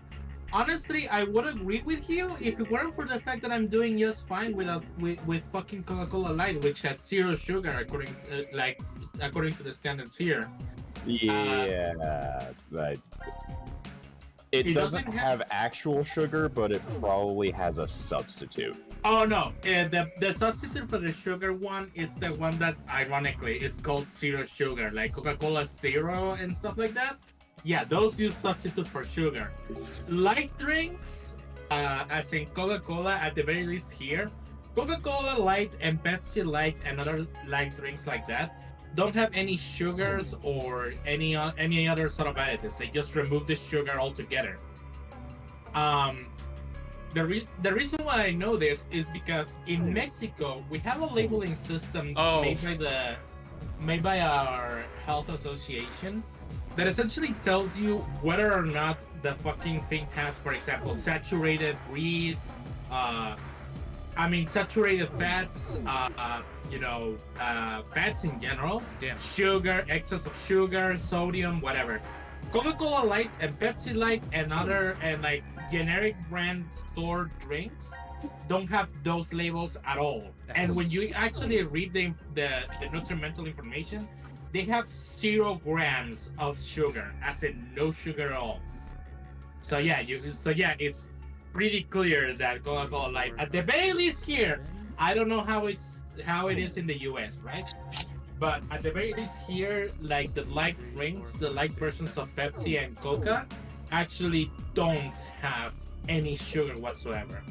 Honestly, I would agree with you if it weren't for the fact that I'm doing just fine with fucking Coca-Cola Light, which has 0 sugar according to the standards here. Yeah, but it doesn't have actual sugar, but it probably has a substitute. Oh no, the substitute for the sugar one is the one that ironically is called 0 sugar, like Coca-Cola Zero and stuff like that. Yeah, those use substitute for sugar. Light drinks, as in Coca-Cola at the very least here, Coca-Cola Light and Pepsi Light and other light drinks like that don't have any sugars or any other sort of additives. They just remove the sugar altogether. The reason why I know this is because in Mexico we have a labeling system made by our health association that essentially tells you whether or not the fucking thing has, for example, saturated grease, saturated fats, fats in general, sugar, excess of sugar, sodium, whatever. Coca-Cola Light and Pepsi Light and like generic brand store drinks don't have those labels at all. And when you actually read the nutrimental information, they have 0 grams of sugar, as in no sugar at all. So yeah, it's pretty clear that Coca-Cola Light, at the very least here, I don't know how it is in the US, right? But at the very least here, like the light drinks, the light versions of Pepsi and Coca, actually don't have any sugar whatsoever.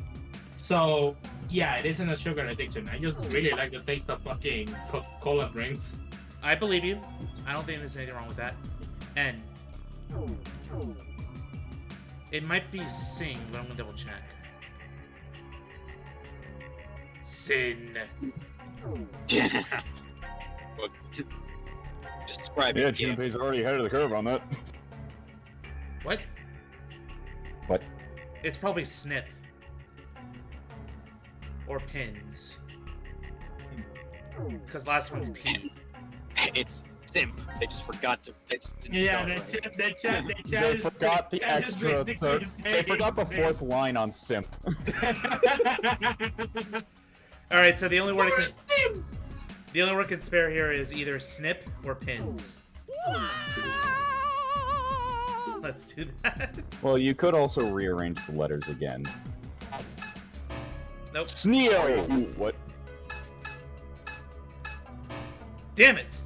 So yeah, it isn't a sugar addiction. I just really like the taste of fucking Coca-Cola drinks. I believe you. I don't think there's anything wrong with that. And it might be Sing, but I'm gonna double check. Sin. Well, just describe Yeah, it. Junpei's already ahead of the curve on that. What? What? It's probably Snip. Or Pins. Because last one's P. It's simp. They just forgot to. They just didn't Yeah, They forgot the extra third. They forgot the 4th line on simp. All right, so the only word I can spare here is either Snip or Pins. So let's do that. Well, you could also rearrange the letters again. Nope. Sneo! What? Damn it!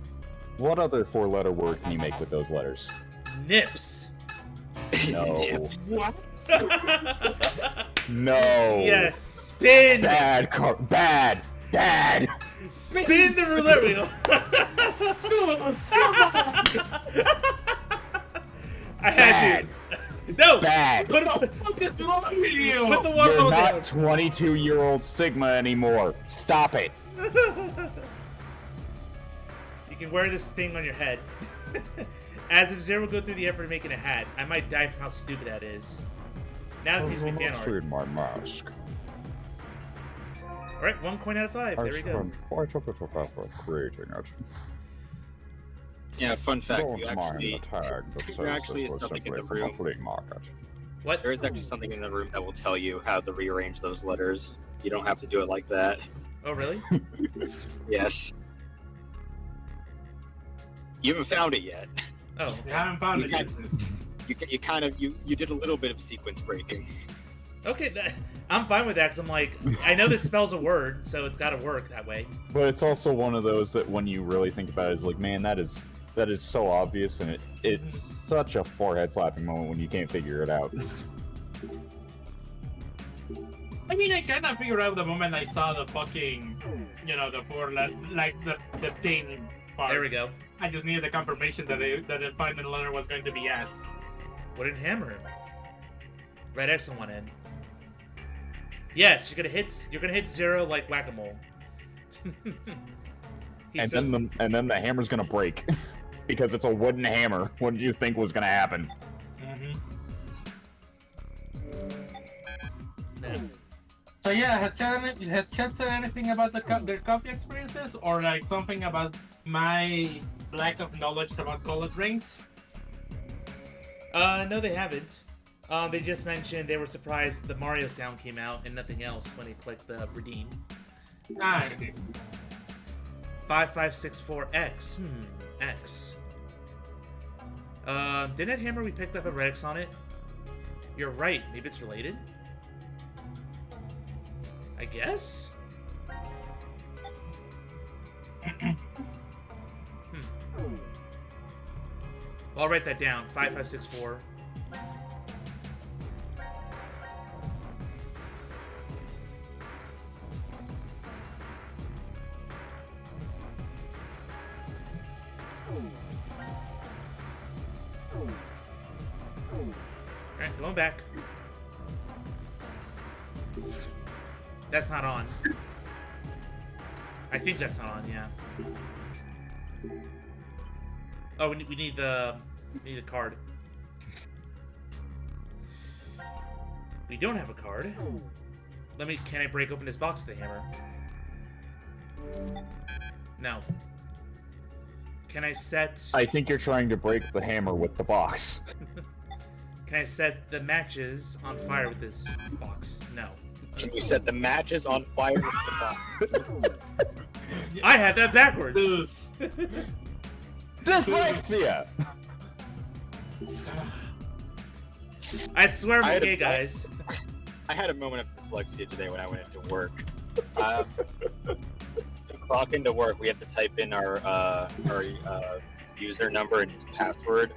What other 4-letter word can you make with those letters? Nips. No. What? No. Yes, spin. Bad. Dad. Spin the roulette wheel. I had to. No. Bad. Put What's wrong with you? the one You're roll not down. 22-year-old Sigma anymore. Stop it. You can wear this thing on your head. As if Zero would go through the effort of making a hat, I might die from how stupid that is. Now that he's me fan art. My mask. Alright, 1 coin out of 5. There we go. Quite a bit of effort creating it. Yeah, fun fact. Don't mind the tag that there says actually this is was something in simply the from a room. flea market. What? There is actually something in the room that will tell you how to rearrange those letters. You don't have to do it like that. Oh, really? Yes. You haven't found it yet. Oh, I haven't found it yet. You did a little bit of sequence breaking. okay. I'm fine with that because I'm like, I know this spells a word, so it's got to work that way. But it's also one of those that when you really think about it, is like, man, that is so obvious, and it's such a forehead slapping moment when you can't figure it out. I mean, I kind of figured out the moment I saw the fucking, you know, the four like the thing part. There we go. I just needed the confirmation that the final letter was going to be S. Wooden hammer. Red X on one end. Yes, you're gonna hit 0 like whack-a-mole. And then the hammer's gonna break because it's a wooden hammer. What did you think was gonna happen? So yeah, has Chet said anything about their coffee experiences, or like something about my lack of knowledge about colored rings? No, they haven't. They just mentioned they were surprised the Mario sound came out and nothing else when they clicked the redeem. 5564X. X. Didn't that hammer we picked up a red X on it? You're right. Maybe it's related? I guess? Well, I'll write that down. 5564. Alright, going back. That's not on. I think that's not on, yeah. Oh, we need the card. We don't have a card. Can I break open this box with the hammer? No. Can I set... I think you're trying to break the hammer with the box. Can I set the matches on fire with this box? No. Can you set the matches on fire with the box? I had that backwards. Dyslexia! I swear I'm okay, guys. I had a moment of dyslexia today when I went into work. To clock into work, we have to type in our user number and password.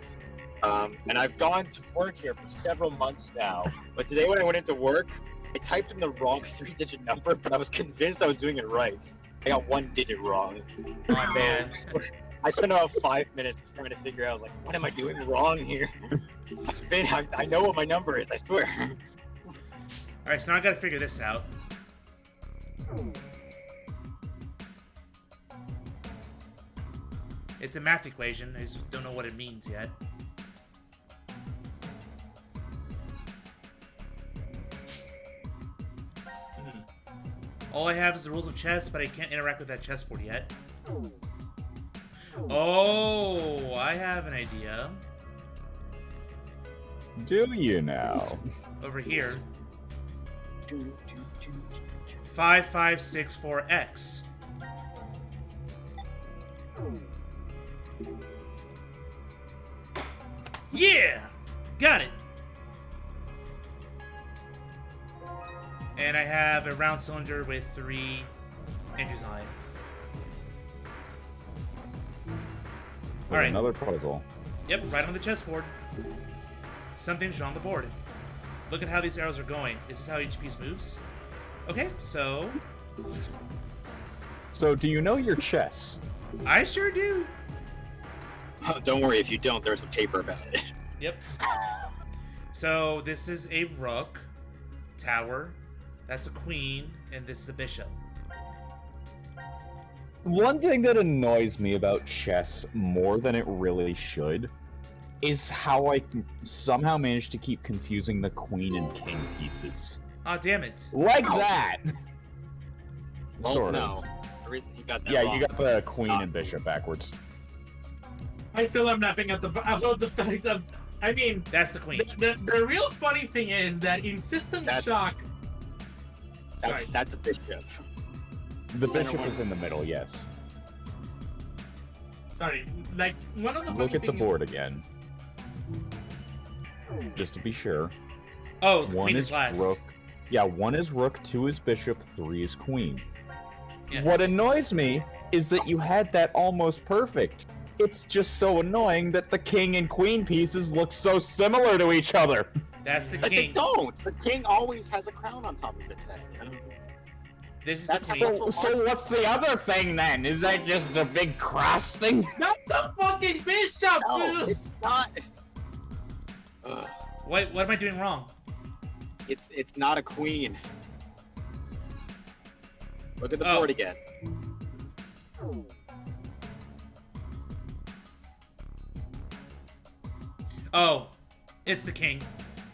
And I've gone to work here for several months now. But today when I went into work, I typed in the wrong 3-digit number, but I was convinced I was doing it right. I got 1 digit wrong. Oh, man. I spent about 5 minutes trying to figure out, like, what am I doing wrong here? I know what my number is, I swear. Alright, so now I gotta figure this out. It's a math equation, I just don't know what it means yet. All I have is the rules of chess, but I can't interact with that chessboard yet. Oh, I have an idea. Do you now? Over here. 5564X. Yeah! Got it! And I have a round cylinder with 3 inches on it. Alright. Another puzzle. Yep, right on the chessboard. Something's on the board. Look at how these arrows are going. Is this how each piece moves? Okay, so... So, do you know your chess? I sure do. Oh, don't worry, if you don't, there's a paper about it. Yep. So, this is a rook, tower, that's a queen, and this is a bishop. One thing that annoys me about chess more than it really should is how I somehow managed to keep confusing the queen and king pieces. Aw, damn it. Like that! Well, sort no. of. The reason you got that Yeah, wrong. you got the queen and bishop backwards. I still am laughing at about the fact that, I mean... That's the queen. The real funny thing is that in System Shock... That's a bishop. The bishop is in the middle, yes. Sorry, like, one of the Look funny at the thing board again. Just to be sure. Oh, the one queen is last. rook. Yeah, 1 is rook, 2 is bishop, 3 is queen. Yes. What annoys me is that you had that almost perfect. It's just so annoying that the king and queen pieces look so similar to each other. That's the But they king. don't. The king always has a crown on top of its head. You know? This is That's the queen. So what's the other thing then? Is that just a big cross thing? That's a fucking bishop, No, Zeus! it's not. What am I doing wrong? It's not a queen. Look at the Oh. board again. Oh, it's the king.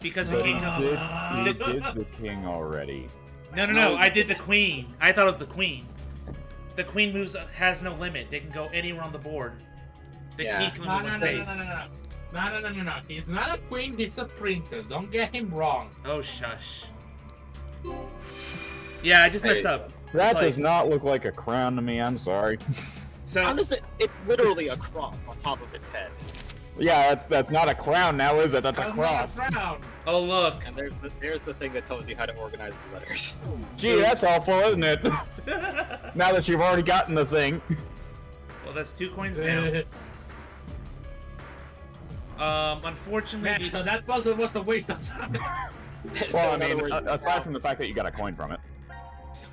Because the king... You did the king already. No, I did the queen. I thought it was the queen. The queen moves has no limit. They can go anywhere on the board. The king can No, only no, one no, space. no. He's not a queen, he's a princess. Don't get him wrong. Oh, shush. Yeah, I just messed up. That It's does like- not look like a crown to me. I'm sorry. So Honestly, it's literally a cross on top of its head. Yeah, that's not a crown now, is it? That's a That's cross. not a crown. Oh, look. And there's the thing that tells you how to organize the letters. Gee, that's helpful, isn't it? Now that you've already gotten the thing. Well, that's 2 coins down. Unfortunately... Man, so that puzzle was a waste of time. Well, I in other mean, words, aside from the fact that you got a coin from it.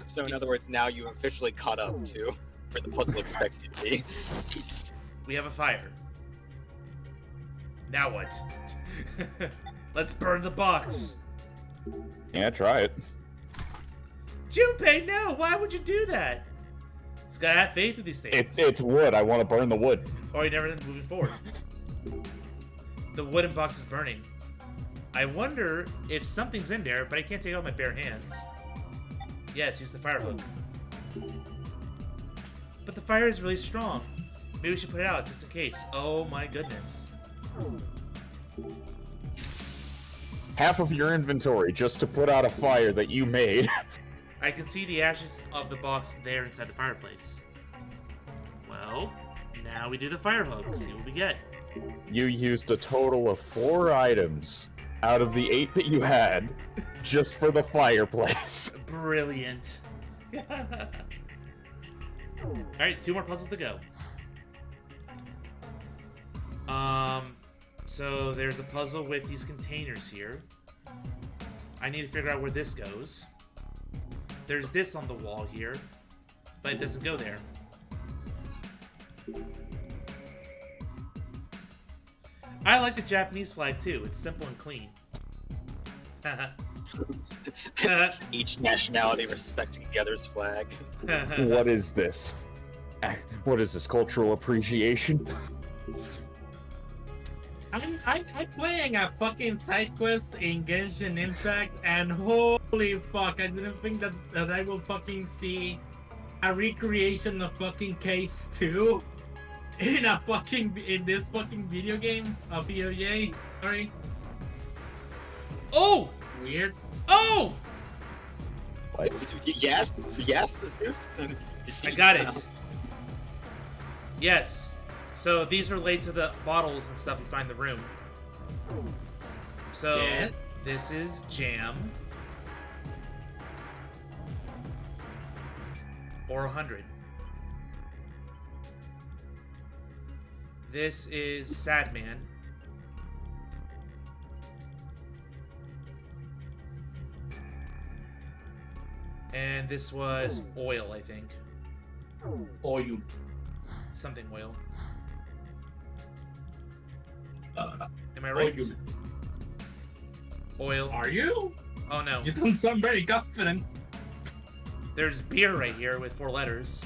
So in other words, now you officially caught up to where the puzzle expects you to be. We have a fire. Now what? Let's burn the box. Yeah, try it. Junpei, no! Why would you do that? Just gotta have faith in these things. It's wood. I want to burn the wood. Or you never moving forward. The wooden box is burning. I wonder if something's in there, but I can't take it out with my bare hands. Yes, use the fire hook. But the fire is really strong. Maybe we should put it out just in case. Oh my goodness. Half of your inventory just to put out a fire that you made. I can see the ashes of the box there inside the fireplace. Well, now we do the fire hook. See what we get. You used a total of 4 items out of the 8 that you had just for the fireplace. Brilliant. Alright, 2 more puzzles to go. So there's a puzzle with these containers here. I need to figure out where this goes. There's this on the wall here, but it doesn't go there. I like the Japanese flag too. It's simple and clean. Each nationality respecting the other's flag. What is this? What is this, cultural appreciation? I'm playing a fucking side quest in Genshin Impact, and holy fuck, I didn't think that I will fucking see a recreation of fucking Case 2 in this fucking video game of EOJ. Sorry. Oh! Weird. Oh! What? Yes, Zeus. I got it. Yes. So these relate to the bottles and stuff you find in the room. So Yes. this is jam. Or 100. This is Sad Man. And this was oil, I think. Oil. Something oil. Am I right? Oil. Are you? Oh no. You don't sound very confident. There's beer right here with 4 letters.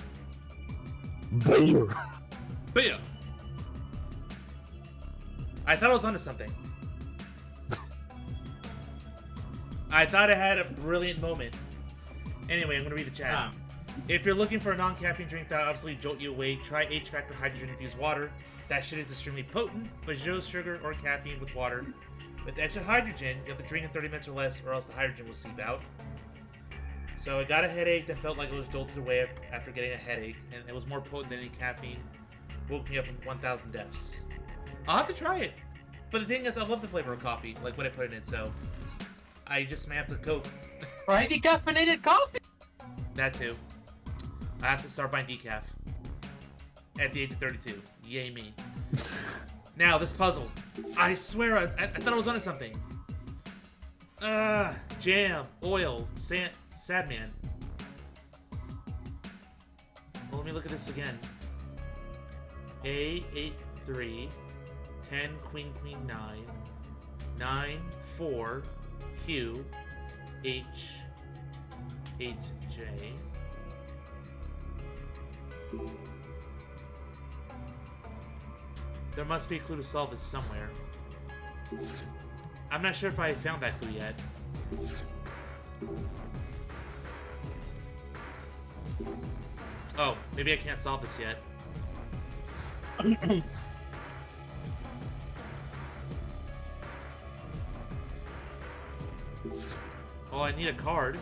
Beer. Beer. I thought I was onto something. I thought I had a brilliant moment. Anyway, I'm gonna read the chat. If you're looking for a non-caffeine drink that obviously jolt you awake, try H-Factor hydrogen-infused water. That shit is extremely potent, but zero sugar or caffeine with water. With extra hydrogen, you have to drink in 30 minutes or less, or else the hydrogen will seep out. So I got a headache that felt like it was jolted away after getting a headache, and it was more potent than any caffeine. Woke me up from 1,000 deaths. I'll have to try it. But the thing is, I love the flavor of coffee, like when I put it in, so I just may have to cope. Try decaffeinated coffee. That too. I have to start buying decaf. At the age of 32. Yay me. Now, this puzzle. I swear I thought I was onto something. Jam, oil, sad man. me look at this again. A 8 3, 10 queen queen 9, 9 4 Q H 8 J. There must be a clue to solve this somewhere. I'm not sure if I found that clue yet. Oh, maybe I can't solve this yet. Oh, I need a card.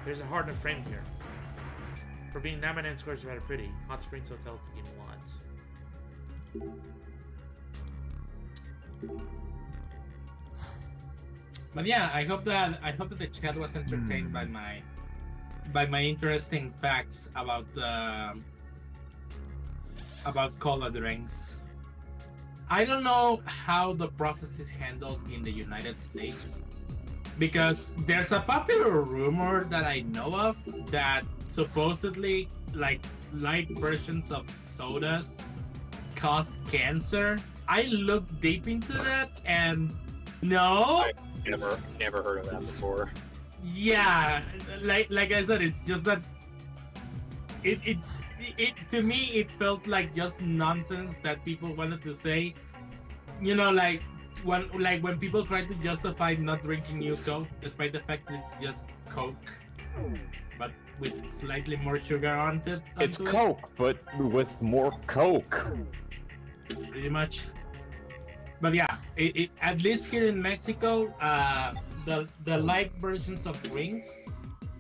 There's a heart in a frame here. For being 99 squares rather pretty. Hot Springs Hotel to give me a lot. But yeah, I hope that the chat was entertained by my interesting facts about cola drinks. I don't know how the process is handled in the United States, because there's a popular rumor that I know of that supposedly like light versions of sodas cause cancer. I looked deep into that and no. I've never heard of that before. Yeah, like I said, it's just that it to me it felt like just nonsense that people wanted to say. You know, like when people try to justify not drinking new Coke despite the fact that it's just Coke, but with slightly more sugar on it. It's Coke, but with more Coke. Pretty much. But yeah, at least here in Mexico, the light versions of drinks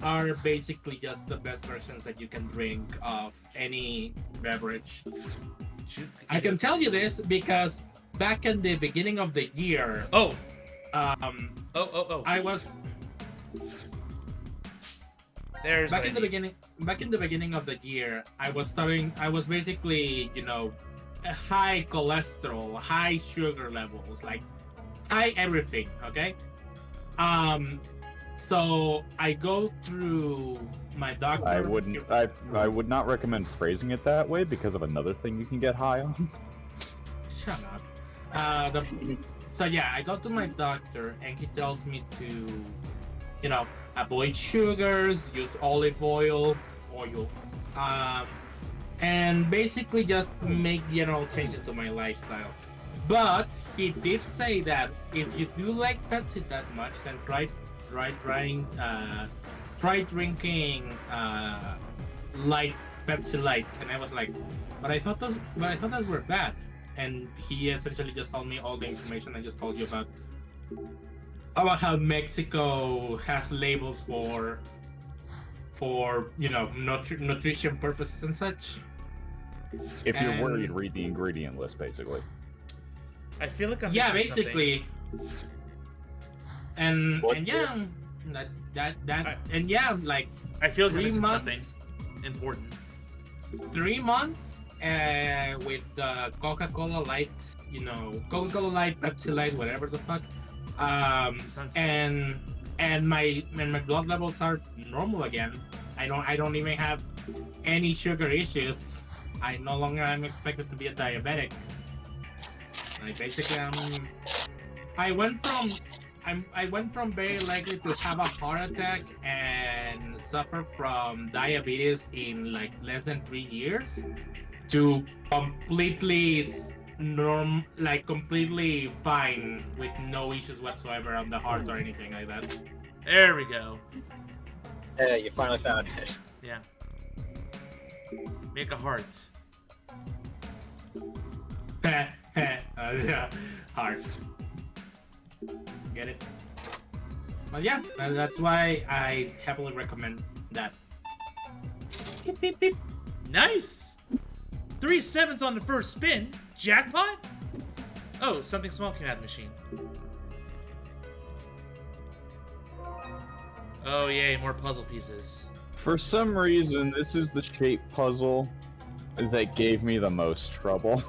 are basically just the best versions that you can drink of any beverage. I can tell you this because back in the beginning of the year, I was back in the beginning of the year, I was basically, you know, high cholesterol, high sugar levels, like high everything, okay? So I go through my doctor. I would not recommend phrasing it that way because of another thing you can get high on. Shut up. So yeah, I go to my doctor and he tells me to, you know, avoid sugars, use olive oil, and basically just make general changes to my lifestyle. But he did say that if you do like Pepsi that much, then try drinking light Pepsi Light. And I was like, but I thought those were bad. And he essentially just told me all the information I just told you about how Mexico has labels for you know, nutrition purposes and such. If you're worried, read the ingredient list, basically. I feel like I'm basically. And yeah, like I feel like I'm 3 missing months, something important. 3 months with the Coca-Cola Light, you know, Coca-Cola Light, Pepsi Light, whatever the fuck. And my blood levels are normal again. I don't even have any sugar issues. I no longer am expected to be a diabetic. Like basically, I went from very likely to have a heart attack and suffer from diabetes in like less than 3 years to completely completely fine with no issues whatsoever on the heart or anything like that. There we go. Hey, you finally found it. Yeah. Make a heart. Yeah, heart. Get it? But yeah, that's why I heavily recommend that. Beep, beep, beep. Nice! 3 7s on the first spin. Jackpot? Oh, something small came out of the machine. Oh yay, more puzzle pieces. For some reason, this is the shape puzzle that gave me the most trouble.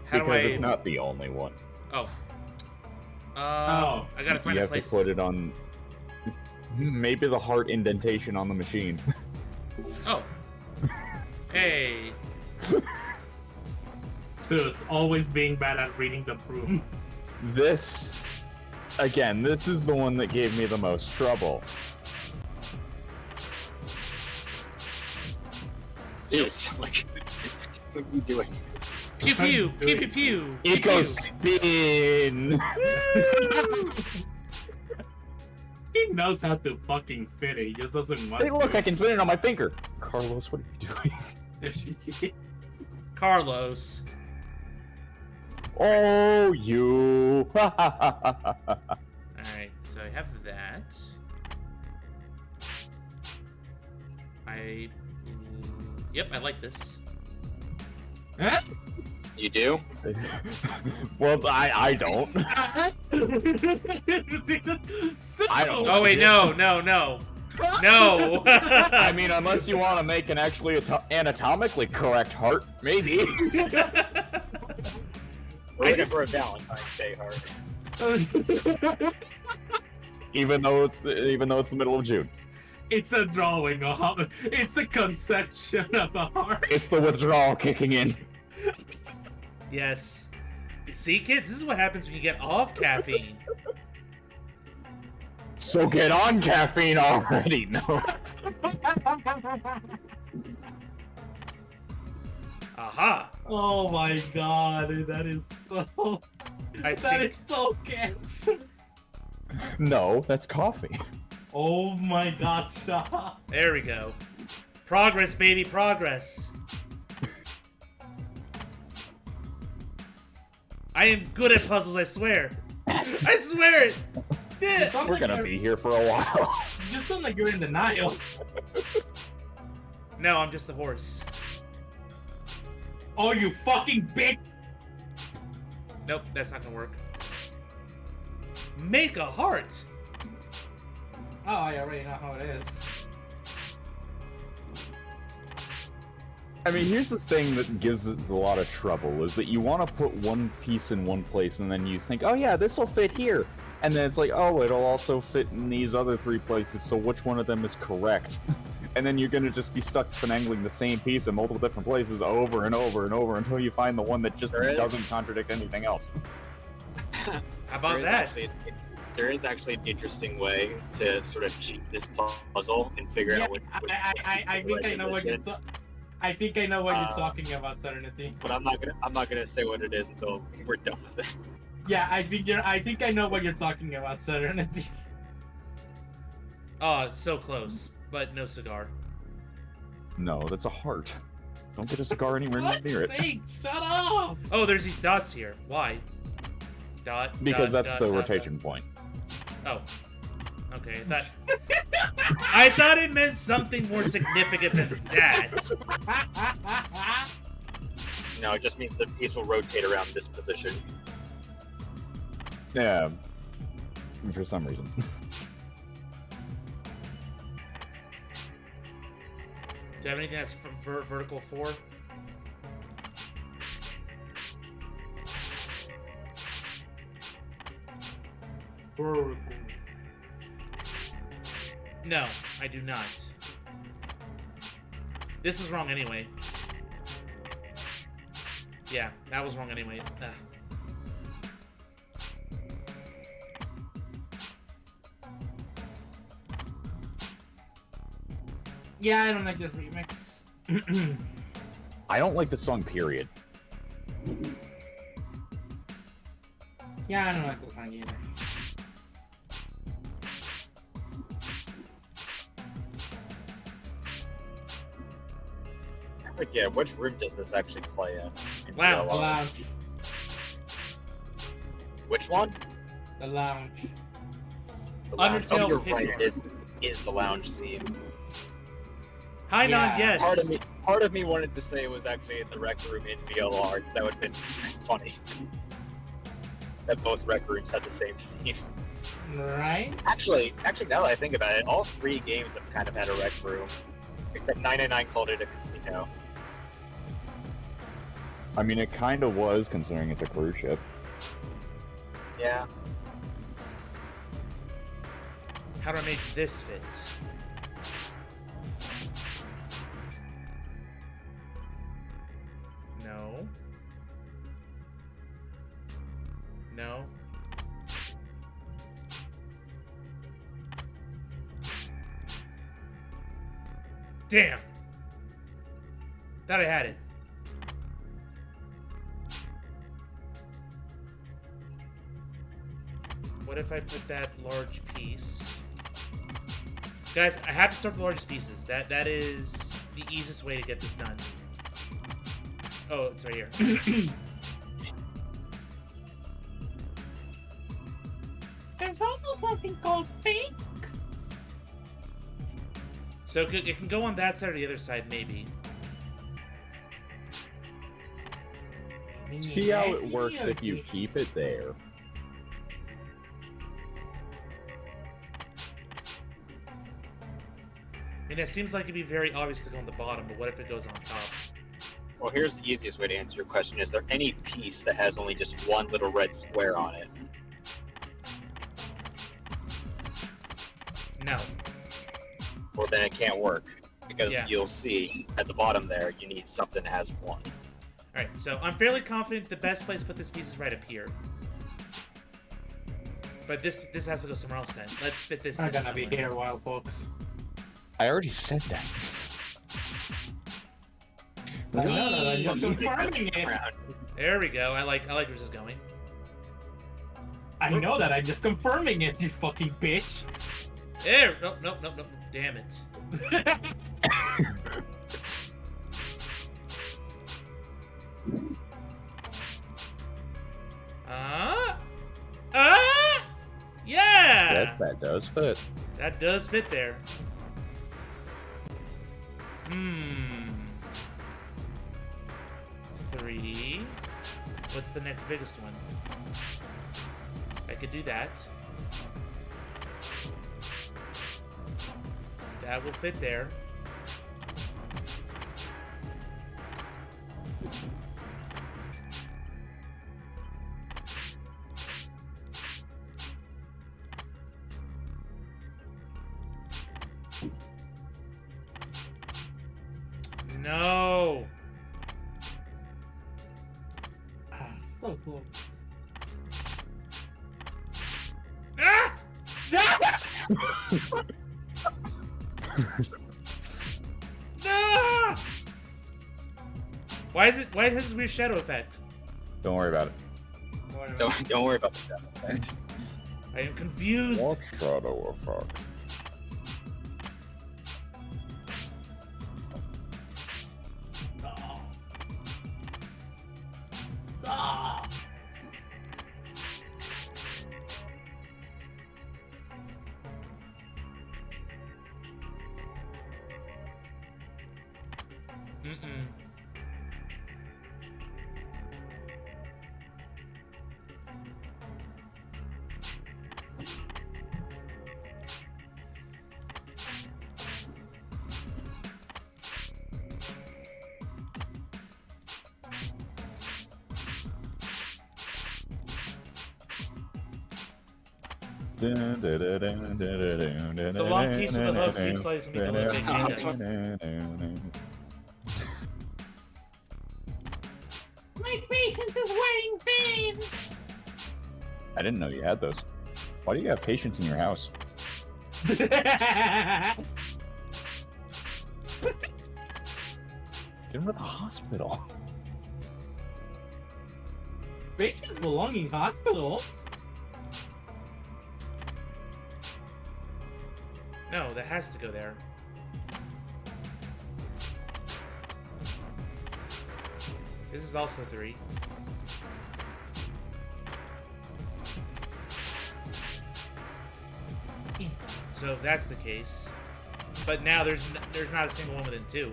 Because it's not the only one. Oh. I gotta find you a have place. to put it on. Maybe the heart indentation on the machine. Oh. Hey. Zeus, always being bad at reading the room. This, again, this is the one that gave me the most trouble. Zeus, like, what are you doing? Pew pew, pew pew pew. Eco spin. He knows how to fucking fit it. He just doesn't want Hey, look, I can spin it on my finger. Carlos, what are you doing? Carlos. Oh, you. Alright, so I have that. Yep, I like this. Huh? You do? Well, I don't. I don't. Oh wait, no. No. I mean, unless you want to make an actually anatomically correct heart, maybe. We're looking for a Valentine's Day heart. even though it's the middle of June. It's a drawing of. It's a conception of a heart. It's the withdrawal kicking in. Yes. See, kids, this is what happens when you get off caffeine. So get on caffeine already. No. Aha. Oh my god, that is so. That is so cancer. No, that's coffee. Oh my god, stop. There we go. Progress, baby, progress. I am good at puzzles, I swear. I swear it. Yeah. We're gonna be here for a while. You just sound like you're in denial. No, I'm just a horse. Oh, you fucking bitch! Nope, that's not gonna work. Make a heart. Oh, I already know how it is. I mean, here's the thing that gives us a lot of trouble, is that you want to put one piece in one place, and then you think, oh yeah, this will fit here. And then it's like, oh, it'll also fit in these other 3 places, so which one of them is correct? And then you're going to just be stuck finagling the same piece in multiple different places over and over and over until you find the one that just doesn't contradict anything else. How about that? There is actually an interesting way to sort of cheat this puzzle and figure out what. I think I know what you're I think I know what you're talking about, Serenity. But I'm not gonna say what it is until we're done with it. Yeah, I think I know what you're talking about, Serenity. Oh, it's so close, but no cigar. No, that's a heart. Don't get a cigar anywhere near it. Sake, shut up! Oh, there's these dots here. Why? Dot. Because dot, that's dot, the dot, rotation point. Oh. Okay, I thought it meant something more significant than that. No, it just means the piece will rotate around this position. Yeah. For some reason. Do you have anything that's vertical 4? Vertical. No, I do not. This was wrong anyway. Yeah, that was wrong anyway. Yeah, I don't like this remix. I don't like the song, period. Yeah, I don't like this song either. But yeah, which room does this actually play in? Lounge. Lounge. Which one? The lounge. The lounge. Undertale Oh, you're Pixar. right. It is the lounge theme. Hi, Yeah. Non, yes. Part of me wanted to say it was actually in the rec room in VLR, because that would have been funny. That both rec rooms had the same theme. Right? Actually, now that I think about it, all 3 games have kind of had a rec room, except 999 called it a casino. I mean, it kind of was, considering it's a cruise ship. Yeah. How do I make this fit? No. No. Damn! Thought I had it. What if I put that large piece? Guys, I have to start the largest pieces. That is the easiest way to get this done. Oh, it's right here. There's also something called fake. So it can go on that side or the other side, maybe. See how it works if you keep it there. I mean, it seems like it'd be very obvious to go on the bottom, but what if it goes on top? Well, here's the easiest way to answer your question. Is there any piece that has only just one little red square on it? No. Well, then it can't work. Because you'll see at the bottom there, you need something that has one. Alright, so I'm fairly confident the best place to put this piece is right up here. But this has to go somewhere else then. Let's fit this I'm in gonna be somewhere. here a while, folks. I already said that. I know that, I'm just confirming it. There we go. I like where this is going. I know that, I'm just confirming it, you fucking bitch. There! Nope. Damn it. Yeah! Yes, that does fit. That does fit there. Three. What's the next biggest one? I could do that. That will fit there. No. So close. Ah! No! Why has this weird shadow effect? Don't worry about it. Don't worry about the shadow effect. I am confused. What shadow effect? The long piece of the hook seems like it's gonna be a little bit My patience is wearing thin. I didn't know you had those. Why do you have patients in your house? Get him to the hospital. Patients belong in hospitals. No, that has to go there. This is also 3. So if that's the case, but now there's not a single one within 2.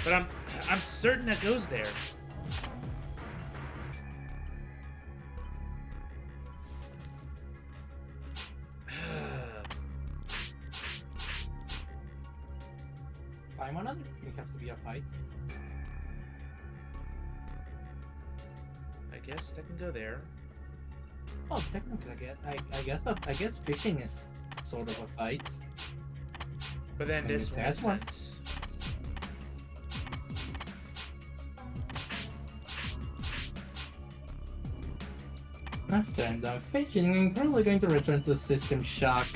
But I'm certain that goes there. Climb on it? It has to be a fight. I guess that can go there. Oh, technically, I guess fishing is sort of a fight. But then And this if makes that's one- sense. After I'm done fishing, I'm probably going to return to System Shock.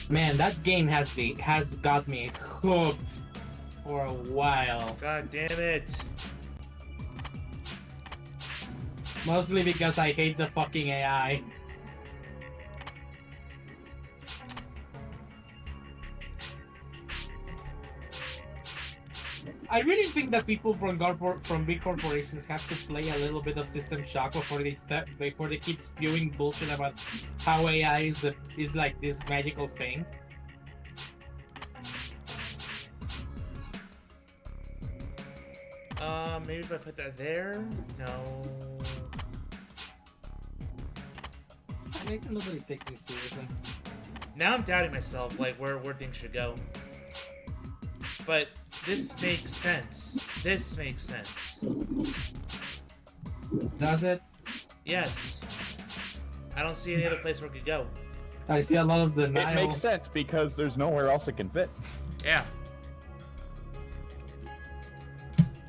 Man, that game has got me hooked for a while. God damn it. Mostly because I hate the fucking AI. I really think that people from big corporations have to play a little bit of System Shock before they keep spewing bullshit about how AI is like this magical thing. Maybe if I put that there? No. I think nobody takes me seriously. Now I'm doubting myself, like where things should go. But this makes sense. This makes sense. Does it? Yes. I don't see any other place where it could go. I see a lot of denial. It makes sense because there's nowhere else it can fit. Yeah.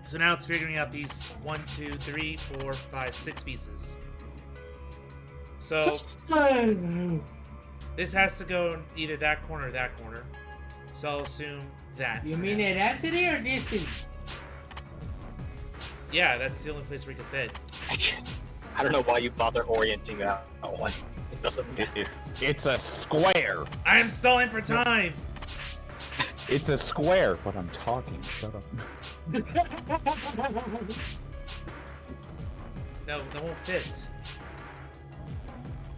So now it's figuring out these 1, 2, 3, 4, 5, 6 pieces. So this has to go in either that corner or that corner. So I'll assume that. You mean it acid or this? Yeah, that's the only place where you can fit. I don't know why you bother orienting that one. It doesn't matter. It's a square. I am stalling for time. It's a square, but I'm talking. Shut up. No, that won't fit.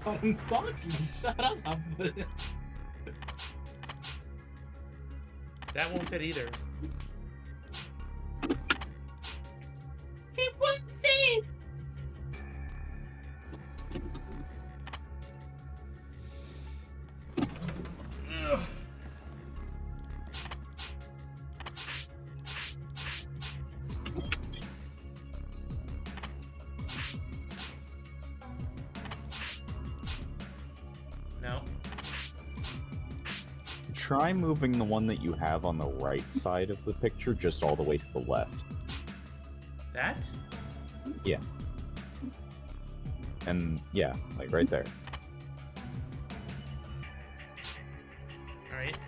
I'm talking. Shut up. That won't fit either. It won't fit. No. Try moving the one that you have on the right side of the picture just all the way to the left. That? Yeah. And yeah, like right there. Alright.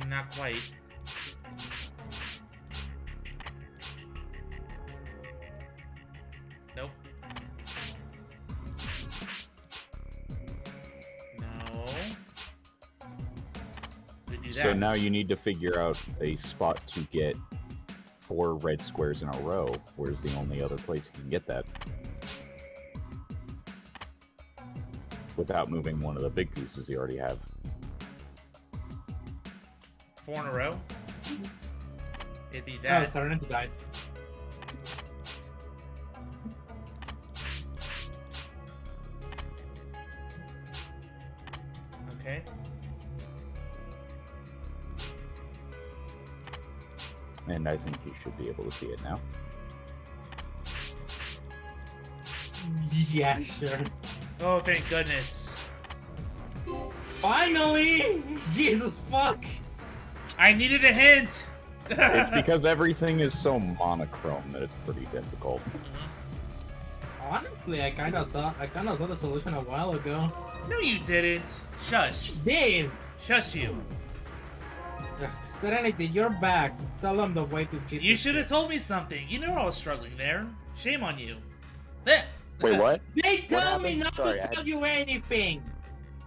Not quite. Nope. No. We do that. So now you need to figure out a spot to get 4 red squares in a row. Where's the only other place you can get that? Without moving one of the big pieces you already have. 4 in a row. It'd be Oh, that. it's starting to die. Okay. And I think you should be able to see it now. Yeah, sure. Oh, thank goodness. Finally! Jesus fuck! I needed a hint! It's because everything is so monochrome that it's pretty difficult. Honestly, I kind of saw the solution a while ago. No, you didn't. Shush. Dave! Shush you. Serenity, you're back. Tell them the way to cheat. You should have told me something. You know I was struggling there. Shame on you. There. Wait, what? They tell me happened? not Sorry, to I- tell you anything.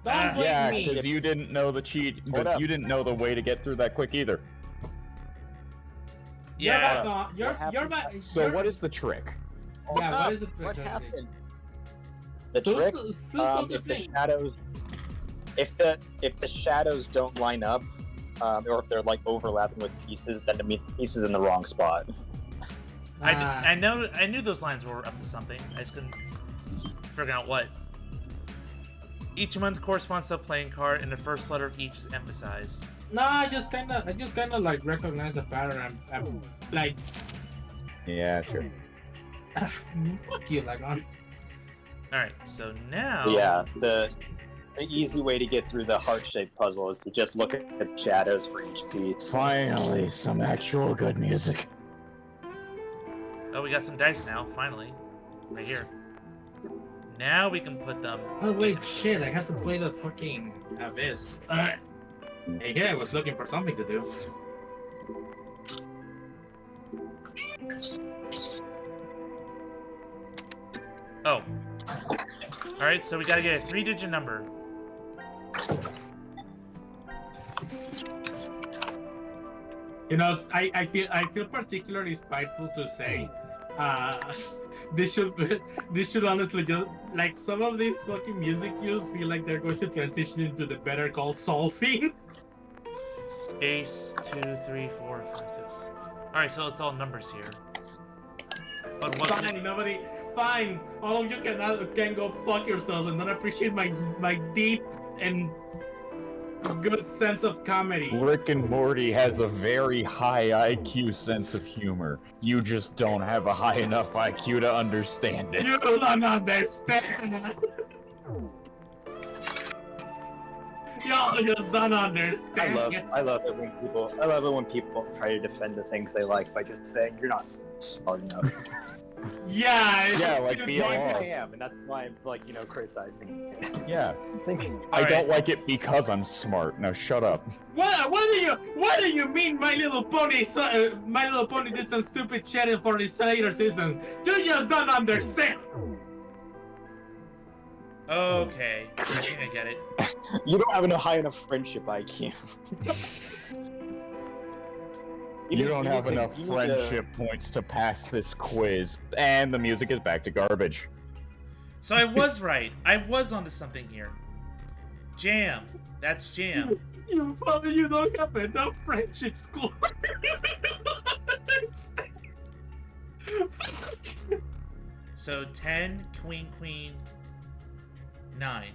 Don't blame Yeah, me. because you didn't know the cheat, Hold but up. you didn't know the way to get through that quick either. You're Yeah. back on. You're happened? back. So you're- what is the trick? Yeah, Hold what up. is the trick? What Serenity? happened? The So- trick, so- so the if the thing. shadows, if the shadows don't line up, or if they're like overlapping with pieces, then it means the piece is in the wrong spot. I knew those lines were up to something. I just couldn't figure out what. Each month corresponds to a playing card, and the first letter of each is emphasized. No, I just kind of like recognize the pattern. I'm like, Yeah, sure. fuck you, Lagon. All right, so now. Yeah, the easy way to get through the heart-shaped puzzle is to just look at the shadows for each piece. Finally, some actual good music. Oh, we got some dice now. Finally, right here. Now we can put them. Oh wait, shit! I have to play the fucking abyss. Hey, yeah, I was looking for something to do. Oh. Alright, so we gotta get a 3-digit number. You know, I feel particularly spiteful to say, this should honestly just like some of these fucking music cues feel like they're going to transition into the Better Call Saul theme. Ace, 2, 3, 4, 5, 6. Alright, so it's all numbers here. But what? Fine, nobody. Fine, all of you can go fuck yourselves and don't appreciate my deep and good sense of comedy. Rick and Morty has a very high IQ sense of humor. You just don't have a high enough IQ to understand it. You don't understand. Y'all just don't understand. I love it when people try to defend the things they like by just saying you're not smart enough. Yeah, like I BLR. am, and that's why I'm like, criticizing. Yeah. I Alright. don't like it because I'm smart. Now shut up. What do you mean My Little Pony My Little Pony did some stupid shit for its later seasons? You just don't understand. Okay, I think I get it. You don't have a high enough friendship IQ. You don't have need to- enough you need to- friendship points to pass this quiz, and the music is back to garbage. So I was right. I was onto something here. Jam. That's jam. You don't have enough friendship score. So 10, queen, queen, 9.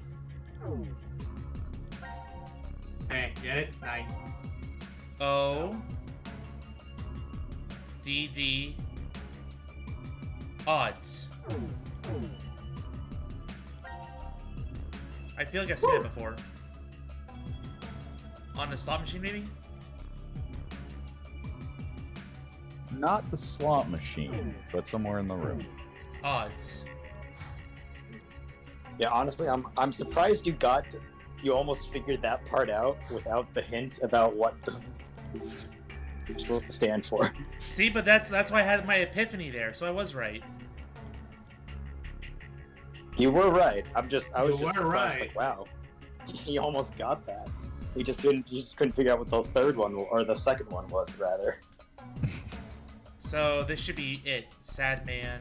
Hey, get it? 9. O, D, D, odds. I feel like I've seen it before. On the slot machine, maybe? Not the slot machine, but somewhere in the room. Odds. Yeah, honestly, I'm surprised you almost figured that part out without the hint about what it's supposed to stand for. See, but that's why I had my epiphany there, so I was right. You were right. I was just were surprised, right. like, wow, he almost got that. You just couldn't figure out what the third one or the second one was, rather. So this should be it. Sad Man.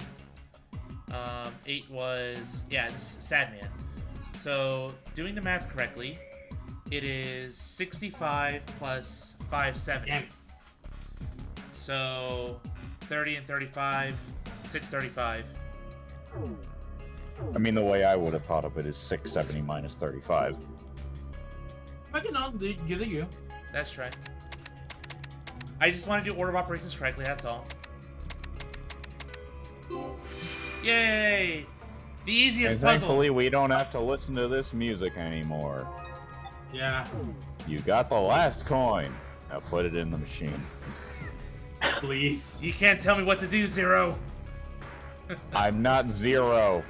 8 was... Yeah, this is Sad Man. So, doing the math correctly, it is 65 plus 570. Yeah. So, 30 and 35, 635. I mean, the way I would have thought of it is 670 minus 35. But you know, you do you. That's right. I just want to do order of operations correctly, that's all. Yay! The easiest And puzzle. thankfully, we don't have to listen to this music anymore. Yeah. You got the last coin. Now put it in the machine. Please. You can't tell me what to do, Zero. I'm not Zero.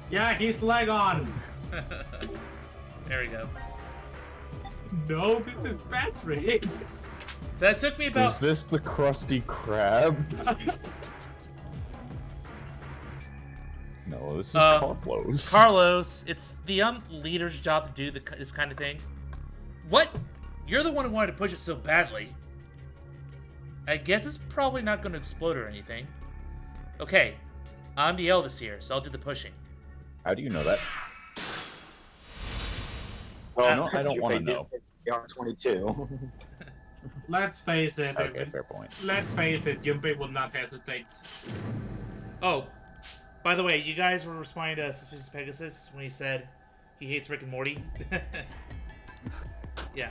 Yeah, he's leg on. There we go. No, this is Patrick. So that took me about... Is this the Krusty Krab? No, this is Carlos. Carlos, it's the leader's job to do this kind of thing. What? You're the one who wanted to push it so badly. I guess it's probably not going to explode or anything. Okay, I'm the eldest here, so I'll do the pushing. How do you know that? Well, no, I don't want to know. R22. Let's face it. Okay, fair point. Let's face it, Junpei will not hesitate. Oh, by the way, you guys were responding to Suspicious Pegasus when he said, He hates Rick and Morty. Yeah.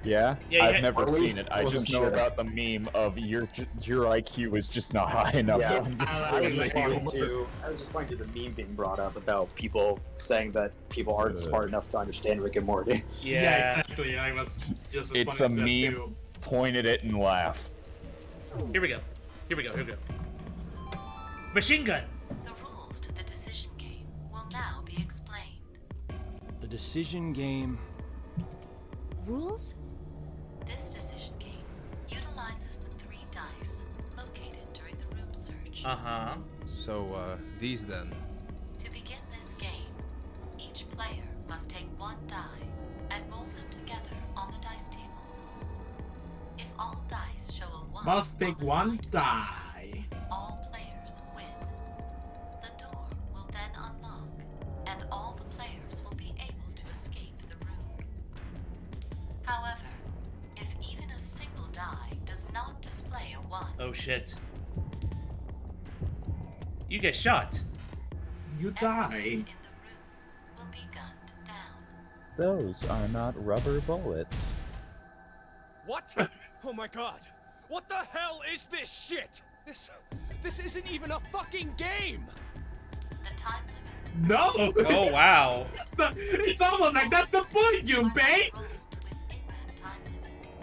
Yeah? Yeah, I've yeah. never Really? seen it. I Wasn't just know sure. about the meme of your IQ is just not high enough Yeah, to I was understand responding the humor. to the meme being brought up about people saying that people aren't smart enough to understand Rick and Morty. Yeah. exactly. I was just It's a responding to that meme. too. Point at it and laugh. Here we go. Here we go. Here we go. Machine gun. The rules to the decision game will now be explained. The decision game. Rules? This decision game utilizes the 3 dice located during the room search. Uh-huh. So, these then. To begin this game, each player must take 1 die and roll them together on the dice table. If all dice show a 1, Must take on the 1 side die. all players win. The door will then unlock, and all the players will be able to escape the room. However, if even a single die does not display a 1, Oh, shit. You get shot. You everyone die. in the room will be gunned down. Those are not rubber bullets. What? Oh my god. What the hell is this shit? This isn't even a fucking game. The time limit. No! Oh, wow. It's almost like that's the point, Junpei! Within that time limit.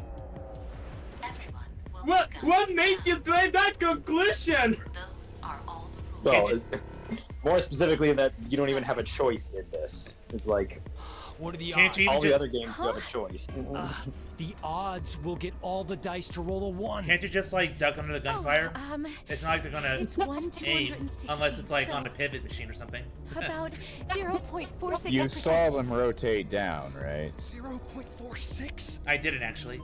Everyone will What be gunned made you down. draw that conclusion? Those are all the rules. Well, Can't more specifically, that you don't even have a choice in this. It's like What are the Can't odds? you all the just, other games you have a choice. The odds will get all the dice to roll a 1. can't you just, like, duck under the gunfire? Oh, It's not like they're gonna it's 1 aim 216. unless it's, like, so on a pivot machine or something. about 0.46%. You saw them rotate down, right? 0.46? I didn't, actually.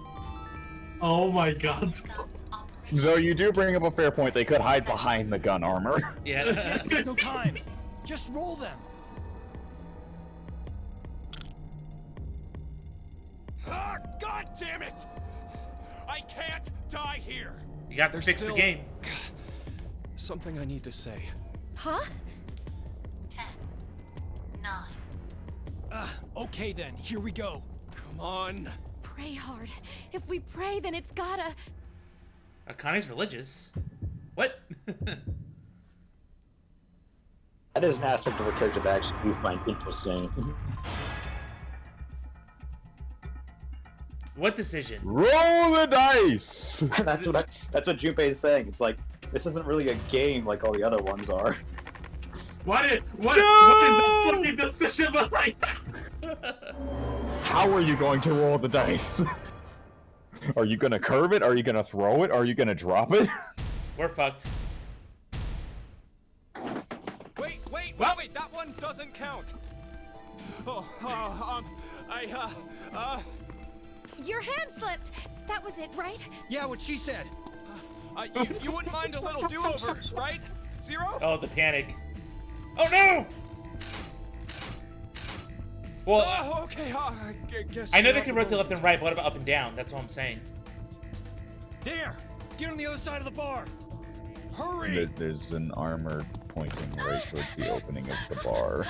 Oh my god. Guns operate. Though you do bring up a fair point, they could hide behind the gun armor. Yeah. There's no time. Just roll them. Ah, god damn it! I can't die here. You got to There's fix still- the game. Something I need to say. Huh? 10, 9. Okay then, here we go. Come on. Pray hard. If we pray, then it's gotta. Akane's religious. What? That is an aspect of a character that I actually do find interesting. What decision? Roll the dice! that's what Junpei is saying. It's like this isn't really a game like all the other ones are. What is the fucking decision behind that? How are you going to roll the dice? Are you gonna curve it? Are you gonna throw it? Are you gonna drop it? We're fucked. Wait, that one doesn't count. Your hand slipped. That was it, right? Yeah, what she said. You wouldn't mind a little do-over, right? 0? Oh, the panic. Oh no! Well, Oh, okay. I guess. I know you they have can to rotate go. left and right, but what about up and down? That's what I'm saying. There! Get on the other side of the bar! Hurry! There's an armor pointing right towards the opening of the bar.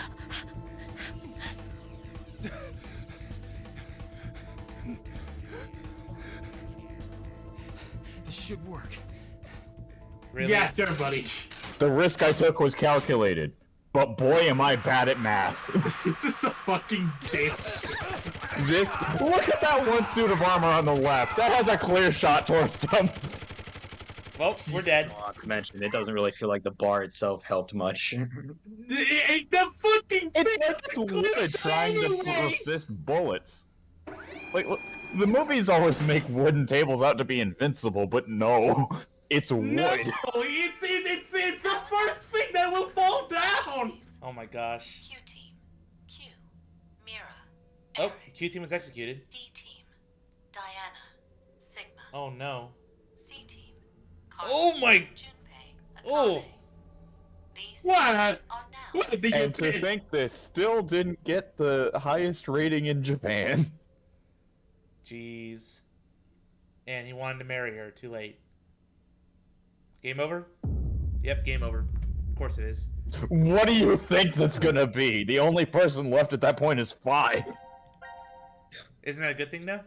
This should work. Really? Yeah, sure, buddy. The risk I took was calculated, but boy am I bad at math. This is a fucking damn. Look at that one suit of armor on the left. That has a clear shot towards them. Well, we're dead. Not to mention, it doesn't really feel like the bar itself helped much. The fucking It's like it's wood trying to resist bullets. Like, look, the movies always make wooden tables out to be invincible, but no, it's wood. No, it's the first thing that will fall down. Oh my gosh. Q team. Q. Mira. Oh, Eric. Q team was executed. D team. Diana. Sigma. Oh no. C team. Oh my. Junpei. Oh. Akane. These What? are now What did you And to say? think this still didn't get the highest rating in Japan. Jeez. And he wanted to marry her. Too late. Game over? Yep, game over. course it is. What do you think that's gonna be? The only person left at that point is 5. Isn't that a good thing now?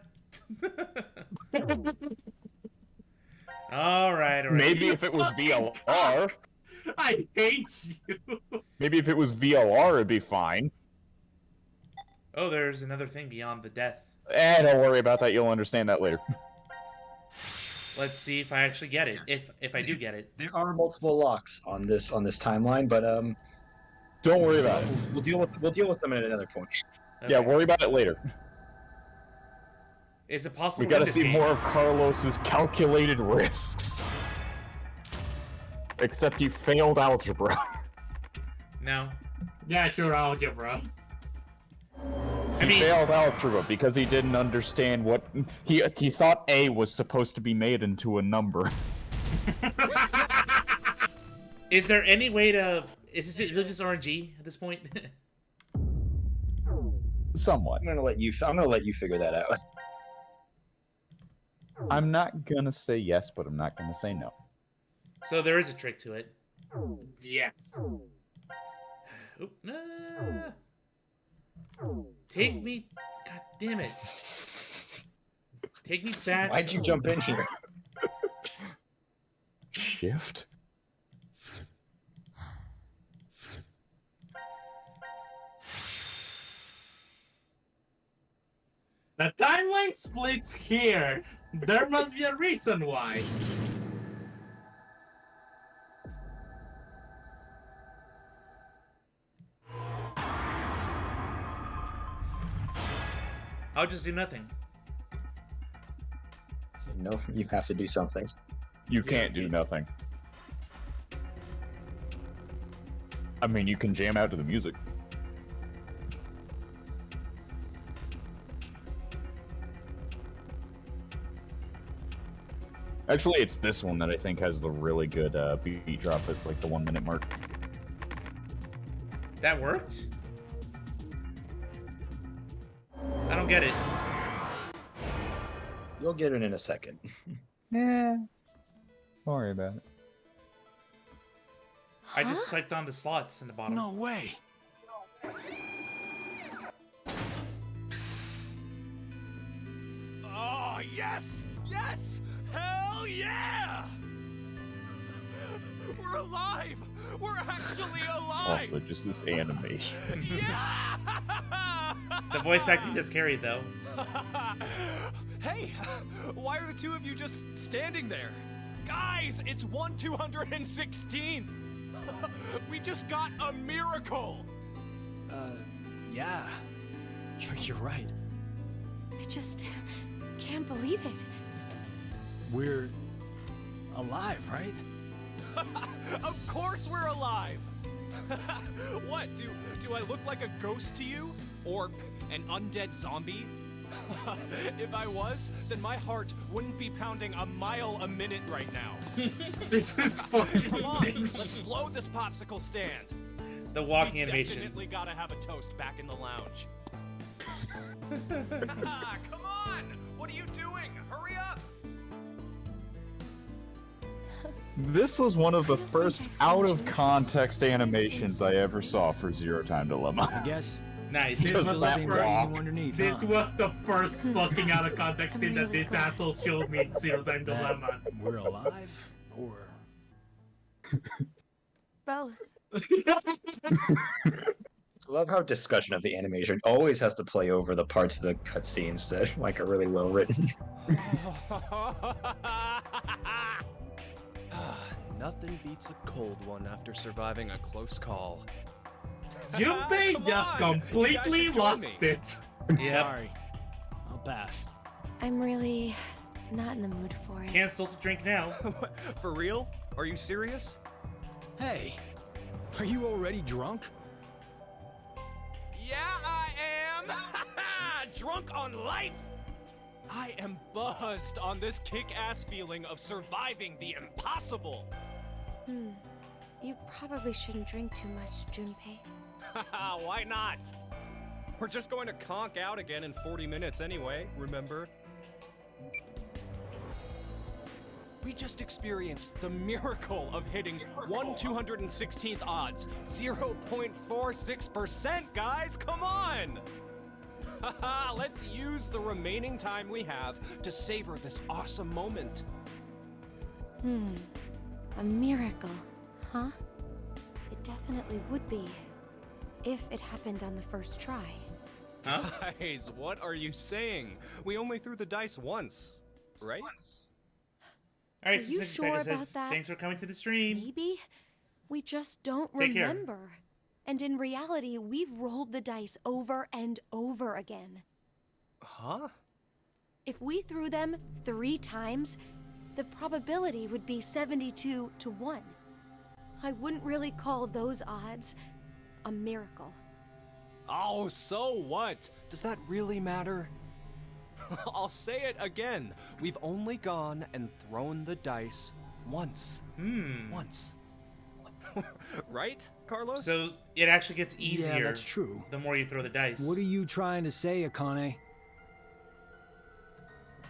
All right. Maybe if it was VLR. I hate you. Maybe if it was VLR, it'd be fine. Oh, there's another thing beyond the death. Don't worry about that. You'll understand that later. Let's see if I actually get it. Yes. If I do get it. There are multiple locks on this timeline, but don't worry about it. We'll deal with them at another point. Okay. Yeah, worry about it later. Is it possible? We gotta see more of Carlos's calculated risks. Except you failed algebra. No. Yeah, sure, algebra. He failed algebra because he didn't understand what he thought A was supposed to be made into a number. Is there any way to? Is it just RNG at this point? Somewhat. I'm gonna let you figure that out. I'm not gonna say yes, but I'm not gonna say no. So there is a trick to it. Yes. Oop, nah. Take me. God damn it. Take me back. Why'd you jump in here? Shift? The timeline splits here. There must be a reason why. I'll just do nothing. No, you have to do something. You can't do nothing. I mean, you can jam out to the music. Actually, it's this one that I think has the really good beat drop at like the 1 minute mark. That worked? I don't get it. You'll get it in a second. Yeah. Don't worry about it. I just clicked on the slots in the bottom. No way. Oh, yes! Yes! Hell yeah! We're alive! We're actually alive! Also, just this animation. Yeah! The voice acting is carried though. Hey, why are the two of you just standing there? Guys, it's 1/216! We just got a miracle! Yeah. You're right. I just can't believe it. We're alive, right? Of course we're alive! What, do I look like a ghost to you? Or an undead zombie? If I was, then my heart wouldn't be pounding a mile a minute right now. This is fucking Come on, let's blow this popsicle stand. The walking We animation. definitely gotta have a toast back in the lounge. Come on! What are you doing? Hurry up! This was one of the first out-of-context animations I ever saw for Zero Time Dilemma. I guess. Nice. This was, Just the that first, walk. Underneath, this huh? was the first fucking out of context thing that this asshole showed me in Zero Time Dilemma. We're alive, or Both. I love how discussion of the animation always has to play over the parts of the cutscenes that like are really well written. Nothing beats a cold one after surviving a close call. Junpei Come just on, completely you guys should join lost me. it. Yep. sorry. I'll pass. I'm really not in the mood for it. Can't still drink now. For real? Are you serious? Hey, are you already drunk? Yeah, I am! Drunk on life! I am buzzed on this kick-ass feeling of surviving the impossible! You probably shouldn't drink too much, Junpei. Why not? We're just going to conk out again in 40 minutes anyway, remember? We just experienced the miracle of hitting 1/216th odds. 0.46%, guys, come on! Haha, let's use the remaining time we have to savor this awesome moment. A miracle, huh? It definitely would be. If it happened on the first try. Huh? Guys, what are you saying? We only threw the dice once, right? All right, Are you ZeusPegasus13, sure about that? thanks for coming to the stream. Maybe we just don't Take care. remember. And in reality, we've rolled the dice over and over again. Huh? If we threw them 3 times, the probability would be 72 to 1. I wouldn't really call those odds a miracle. Oh, so what? Does that really matter? I'll say it again. We've only gone and thrown the dice once. Once. Right, Carlos? So it actually gets easier. Yeah, that's true. The more you throw the dice. What are you trying to say, Akane?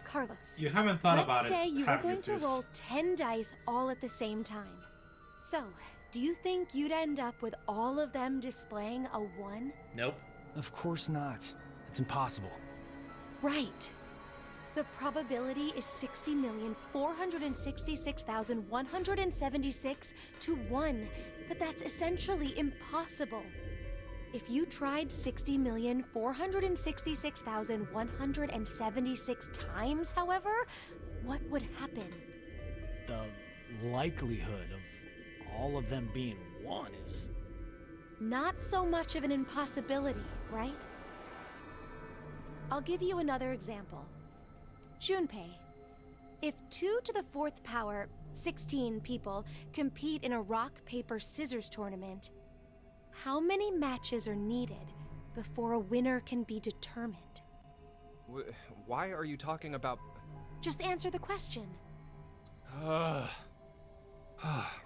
Carlos, You haven't thought about let's it. say you were have going to Zeus? roll 10 dice all at the same time. So, do you think you'd end up with all of them displaying a 1? Nope. Of course not. It's impossible. Right. The probability is 60,466,176 to 1, but that's essentially impossible. If you tried 60,466,176 times, however, what would happen? The likelihood of all of them being 1 is... Not so much of an impossibility, right? I'll give you another example. Junpei, if 2 to the 4th power, 16 people, compete in a rock, paper, scissors tournament, how many matches are needed before a winner can be determined? Why are you talking about... Just answer the question.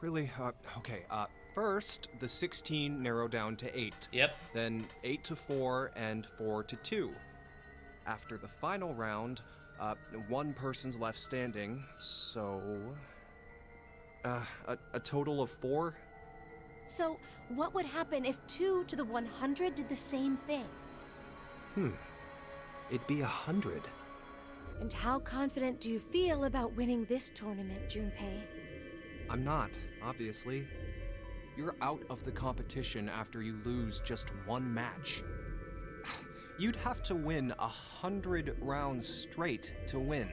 Really? Okay, first, the 16 narrow down to 8. Yep. Then 8 to 4 and 4 to 2. After the final round, 1 person's left standing, so... a total of 4? So, what would happen if 2 to the 100 did the same thing? It'd be 100. And how confident do you feel about winning this tournament, Junpei? I'm not, obviously. You're out of the competition after you lose just 1 match. You'd have to win 100 rounds straight to win.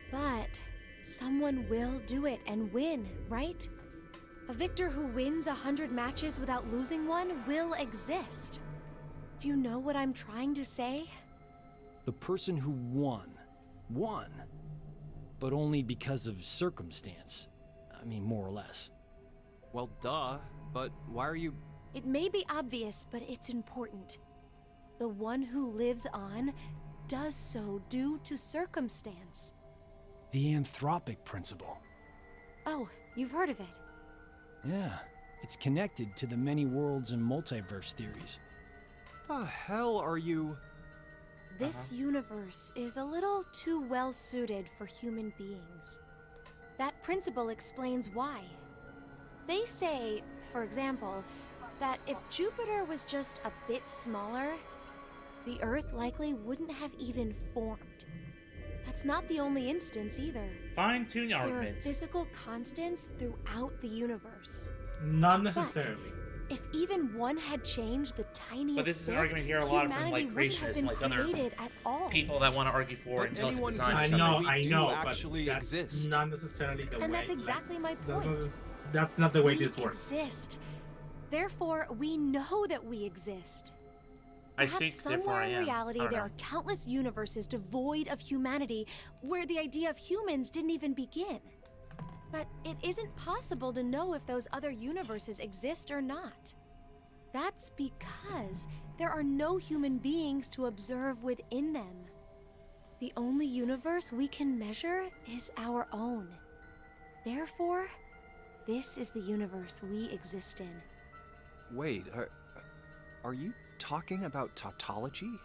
But someone will do it and win, right? A victor who wins 100 matches without losing one will exist. Do you know what I'm trying to say? The person who won, but only because of circumstance. I mean, more or less. Well, duh, but why are you... It may be obvious, but it's important. The one who lives on does so due to circumstance. The anthropic principle. Oh, you've heard of it. Yeah, it's connected to the many worlds and multiverse theories. The hell are you... This universe is a little too well suited for human beings. That principle explains why. They say, for example, that if Jupiter was just a bit smaller, the Earth likely wouldn't have even formed. That's not the only instance either. Fine-tune your There are argument. physical constants throughout the universe. Not necessarily. If even one had changed the tiniest But this is an bit, argument here a lot from humanity like wouldn't have creationists been and like other created at all. people that want to argue for But intelligent anyone design. can I see know, we I do know, actually but that's exist. not necessarily the way. And that's like, exactly my point. that's not the way We this works. exist. Therefore, we know that we exist. I Perhaps think somewhere therefore I in am. reality I don't there know. are countless universes devoid of humanity where the idea of humans didn't even begin. But it isn't possible to know if those other universes exist or not. That's because there are no human beings to observe within them. The only universe we can measure is our own. Therefore, this is the universe we exist in. Wait, are you talking about tautology?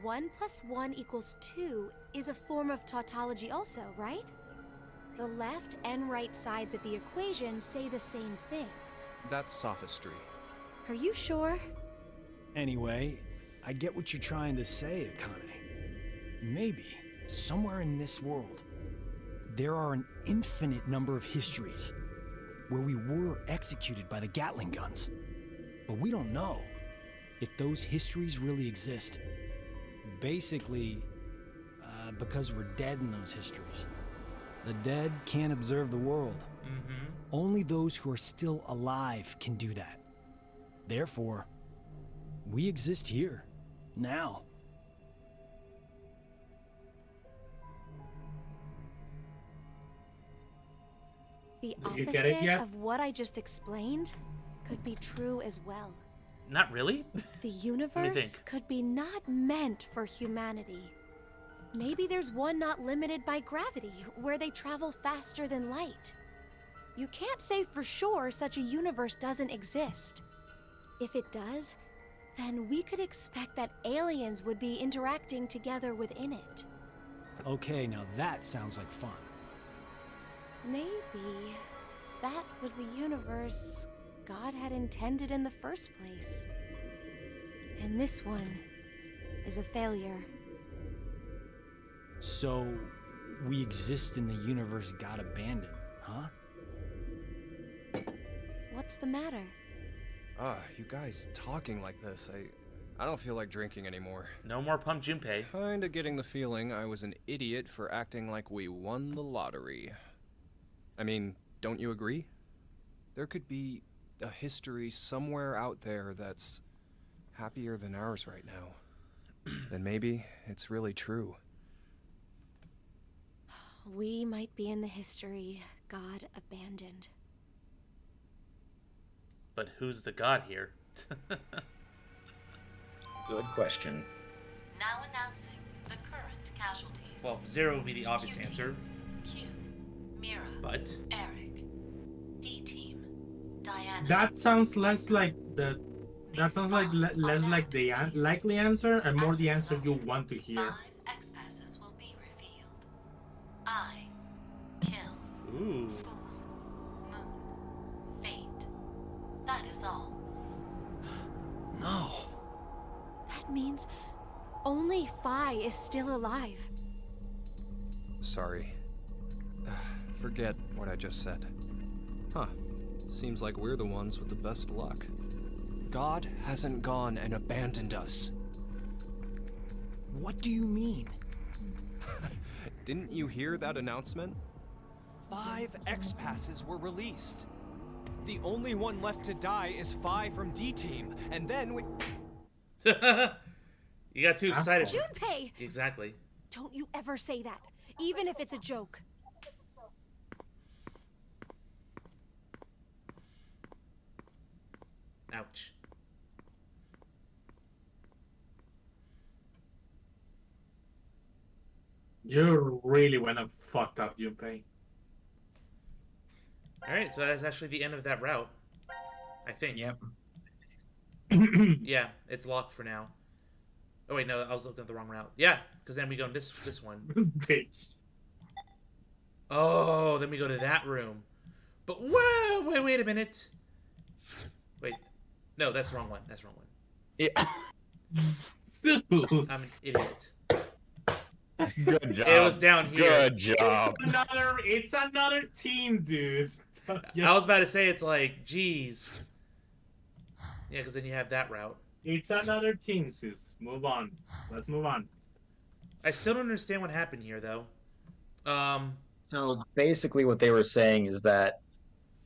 1 + 1 = 2 is a form of tautology also, right? The left and right sides of the equation say the same thing. That's sophistry. Are you sure? Anyway, I get what you're trying to say, Akane. Maybe, somewhere in this world, there are an infinite number of histories where we were executed by the Gatling guns. But we don't know if those histories really exist. Basically, because we're dead in those histories. The dead can't observe the world. Only those who are still alive can do that. Therefore, we exist here, now. The You get it opposite yet? of what I just explained could be true as well. Not really. The me universe think. could be not meant for humanity. Maybe there's one not limited by gravity, where they travel faster than light. You can't say for sure such a universe doesn't exist. If it does, then we could expect that aliens would be interacting together within it. Okay, now that sounds like fun. Maybe that was the universe God had intended in the first place. And this one is a failure. So, we exist in the universe God abandoned, huh? What's the matter? You guys talking like this, I don't feel like drinking anymore. No more Pump Junpei. Kinda getting the feeling I was an idiot for acting like we won the lottery. I mean, don't you agree? There could be a history somewhere out there that's happier than ours right now. Then maybe it's really true. We might be in the history God abandoned. But who's the god here? Good question. Now announcing the current casualties. Well, Zero would be the obvious answer. Q, Mira, But Eric, D Team, Diana. That sounds less like the. That sounds like less like the likely answer and more the answer you want to hear. 5 X-passes will be revealed. I kill. Ooh. Fool, Moon, Fate. That is all. No. That means only Phi is still alive. Sorry. Forget what I just said. Huh. Seems like we're the ones with the best luck. God hasn't gone and abandoned us. What do you mean? Didn't you hear that announcement? 5 X-passes were released. The only one left to die is Phi from D-Team, and then we... You got too excited. Junpei! Exactly. Don't you ever say that, even if it's a joke. Ouch. You really went and fucked up, Junpei. Alright, so that's actually the end of that route. I think. Yep. Yeah, it's locked for now. Oh wait, no, I was looking at the wrong route. Yeah, because then we go in this one. Bitch. Oh, then we go to that room. But whoa, wait a minute. Wait, no, that's the wrong one. That's the wrong one. Zeus. I'm an idiot. Good job. It was down here. Good job. It's another team, dude. I was about to say it's like, geez. Yeah, because then you have that route. It's another team, Zeus. Move on. Let's move on. I still don't understand what happened here, though. So basically, what they were saying is that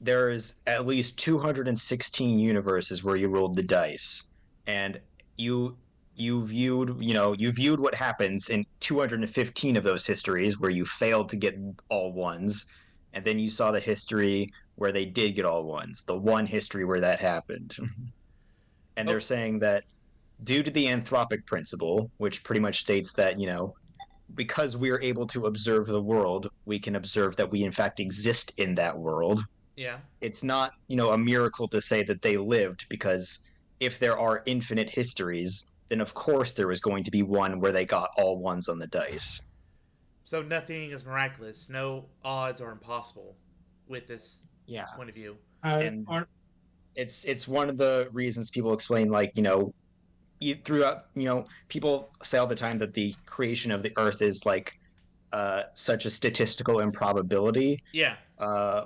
there's at least 216 universes where you rolled the dice, and you viewed what happens in 215 of those histories where you failed to get all ones, and then you saw the history where they did get all ones, the one history where that happened. And they're saying that due to the anthropic principle, which pretty much states that, because we are able to observe the world, we can observe that we in fact exist in that world. Yeah. It's not, a miracle to say that they lived, because if there are infinite histories, then of course there was going to be one where they got all ones on the dice. So nothing is miraculous. No odds are impossible with this Yeah, point of view. and it's one of the reasons people explain, like, you know, throughout, you know, people say all the time that the creation of the Earth is like such a statistical improbability. Yeah.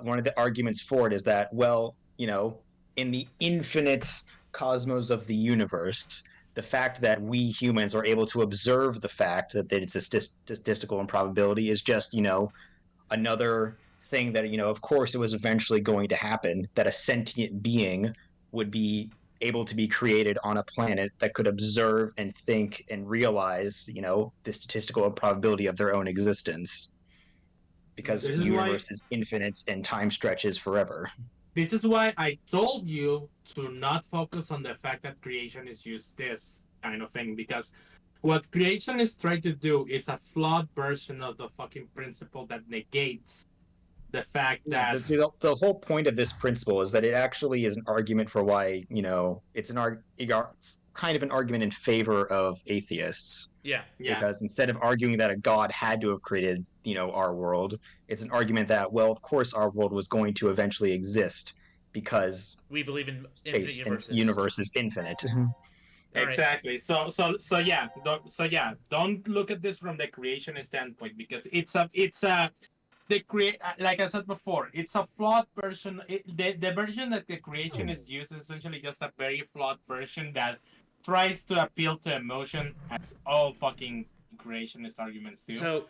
One of the arguments for it is that, well, you know, in the infinite cosmos of the universe, the fact that we humans are able to observe the fact that it's a statistical improbability is just, you know, another thing that, you know, of course it was eventually going to happen, that a sentient being would be able to be created on a planet that could observe and think and realize, you know, the statistical improbability of their own existence, because This the is why universe is infinite and time stretches forever. this is why I told you to not focus on the fact that creation is just this kind of thing, because what creation is trying to do is a flawed version of the fucking principle that negates the fact Yeah, that the whole point of this principle is that it actually is an argument for why, you know, it's kind of an argument in favor of atheists. Yeah. Because instead of arguing that a god had to have created, you know, our world, it's an argument that, well, of course our world was going to eventually exist because We believe in infinite space and universes. universe is infinite. exactly. So yeah, don't look at this from the creationist standpoint, because it's a the create like I said before, it's a flawed version. The version that the creationist uses is essentially just a very flawed version that tries to appeal to emotion, as all fucking creationist arguments do. So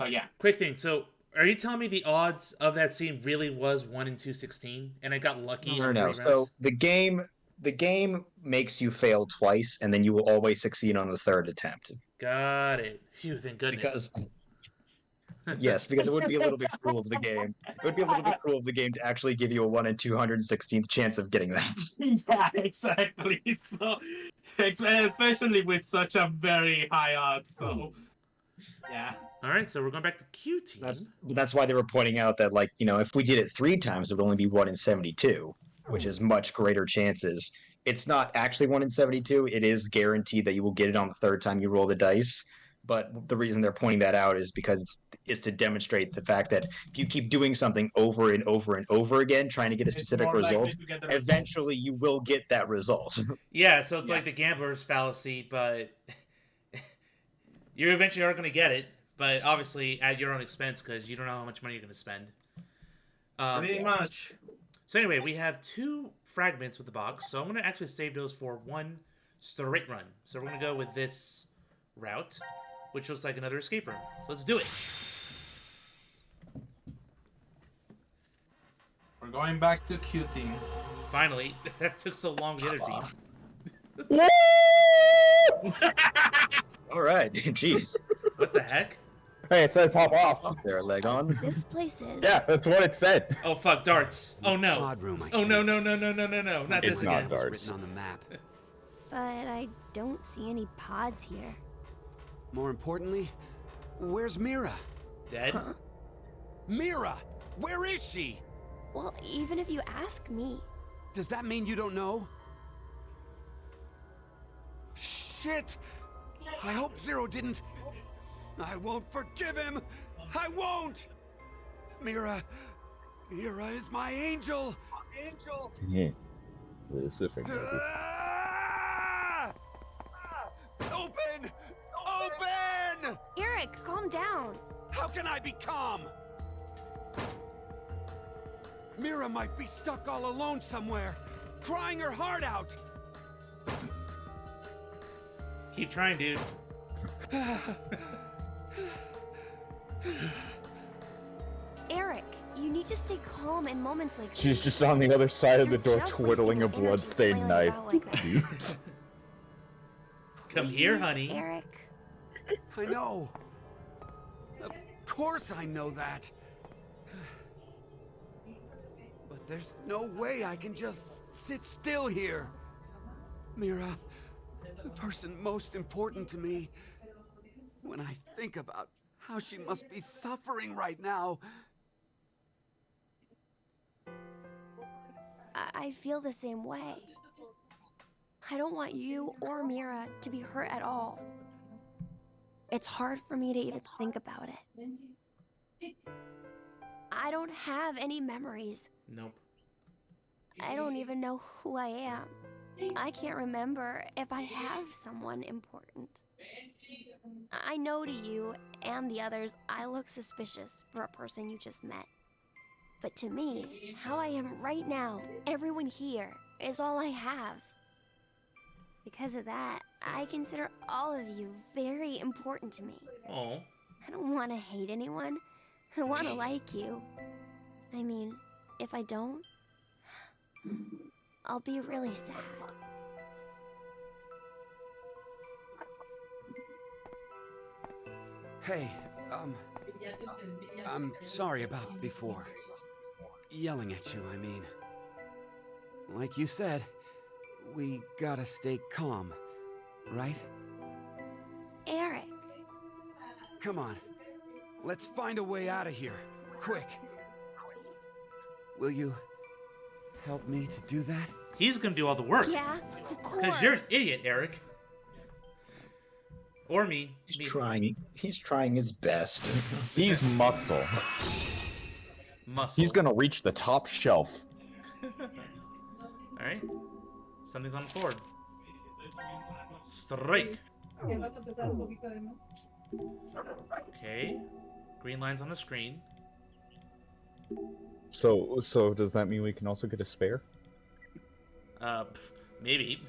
yeah. Quick thing. So are you telling me the odds of that scene really was 1 in 216, and I got lucky No, on no, no. 3 rounds? So the game makes you fail twice, and then you will always succeed on the third attempt. Got it. Phew, thank goodness. Because yes, because it would be a little bit cruel of the game. It would be a little bit cruel of the game to actually give you a 1 in 216th chance of getting that. Yeah, exactly. So, especially with such a very high odds. So, yeah. All right, so we're going back to Q team. That's why they were pointing out that, like, you know, if we did it 3 times, it would only be 1 in 72, which is much greater chances. It's not actually 1 in 72. It is guaranteed that you will get it on the third time you roll the dice. But the reason they're pointing that out is because it's to demonstrate the fact that if you keep doing something over and over and over again, trying to get a specific result, eventually you will get that result. Yeah, so it's like the gambler's fallacy, but you eventually are going to get it, but obviously at your own expense because you don't know how much money you're going to spend. Pretty much. So anyway, we have 2 fragments with the box, so I'm going to actually save those for 1 straight run. So we're going to go with this route, which looks like another escape room. So let's do it. We're going back to Q team. Finally, that took so long to get a team. All right, jeez. What the heck? Hey, it said pop off. Is there a leg on? This place is. Yeah, that's what it said. Oh fuck, darts. Oh no. Pod room, Oh no, no, no, no, no, no, no. Not It's this not again. darts. written on the map. But I don't see any pods here. More importantly, where's Mira? Dead? Huh? Mira! Where is she? Well, even if you ask me. Does that mean you don't know? Shit! I hope Zero didn't... I won't forgive him! I won't! Mira is my angel! Angel! Yeah. Specific. Ah! Open! Open! Eric, calm down. How can I be calm? Mira might be stuck all alone somewhere, crying her heart out. Keep trying, dude. Eric, you need to stay calm in moments like this. She's just on the other side of the door, You're just twiddling a wasting energy bloodstained flailing knife. about like that. Come here, Please, honey. Eric. I know. Of course I know that. But there's no way I can just sit still here. Mira, the person most important to me. When I think about how she must be suffering right now. I feel the same way. I don't want you or Mira to be hurt at all. It's hard for me to even think about it. I don't have any memories. Nope. I don't even know who I am. I can't remember if I have someone important. I know to you and the others, I look suspicious for a person you just met. But to me, how I am right now, everyone here, is all I have. Because of that, I consider all of you very important to me. Oh. I don't want to hate anyone. I want to like you. I mean, if I don't, I'll be really sad. Hey, I'm sorry about before. Yelling at you, I mean. Like you said, we gotta stay calm, right? Eric. Come on, let's find a way out of here, quick. Will you help me to do that? He's gonna do all the work. Yeah, of course. Because you're an idiot, Eric. Or me. He's trying. He's trying his best. He's muscle. Muscle. He's gonna reach the top shelf. Alright. Something's on the board. Strike. Okay. Green line's on the screen. So does that mean we can also get a spare? Maybe.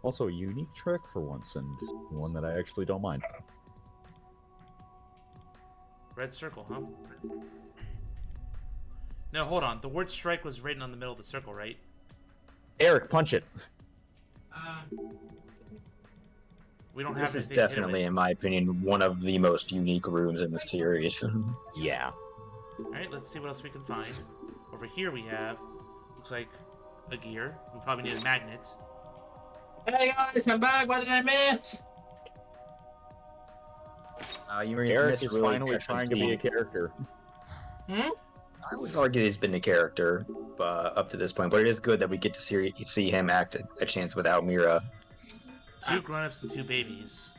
Also, a unique trick for once, and one that I actually don't mind. Red circle, huh? No, hold on. The word strike was written on the middle of the circle, right? Eric, punch it. We don't have This is anything to hit definitely, with. in my opinion, one of the most unique rooms in the series. Yeah. Alright, let's see what else we can find. Over here we have, looks like a gear. We probably need a magnet. Hey guys, I'm back. What did I miss? Eric is finally trying to be a character. Hmm? I would argue he's been a character up to this point, but it is good that we get to see him act a chance without Mira. 2 grown-ups and 2 babies.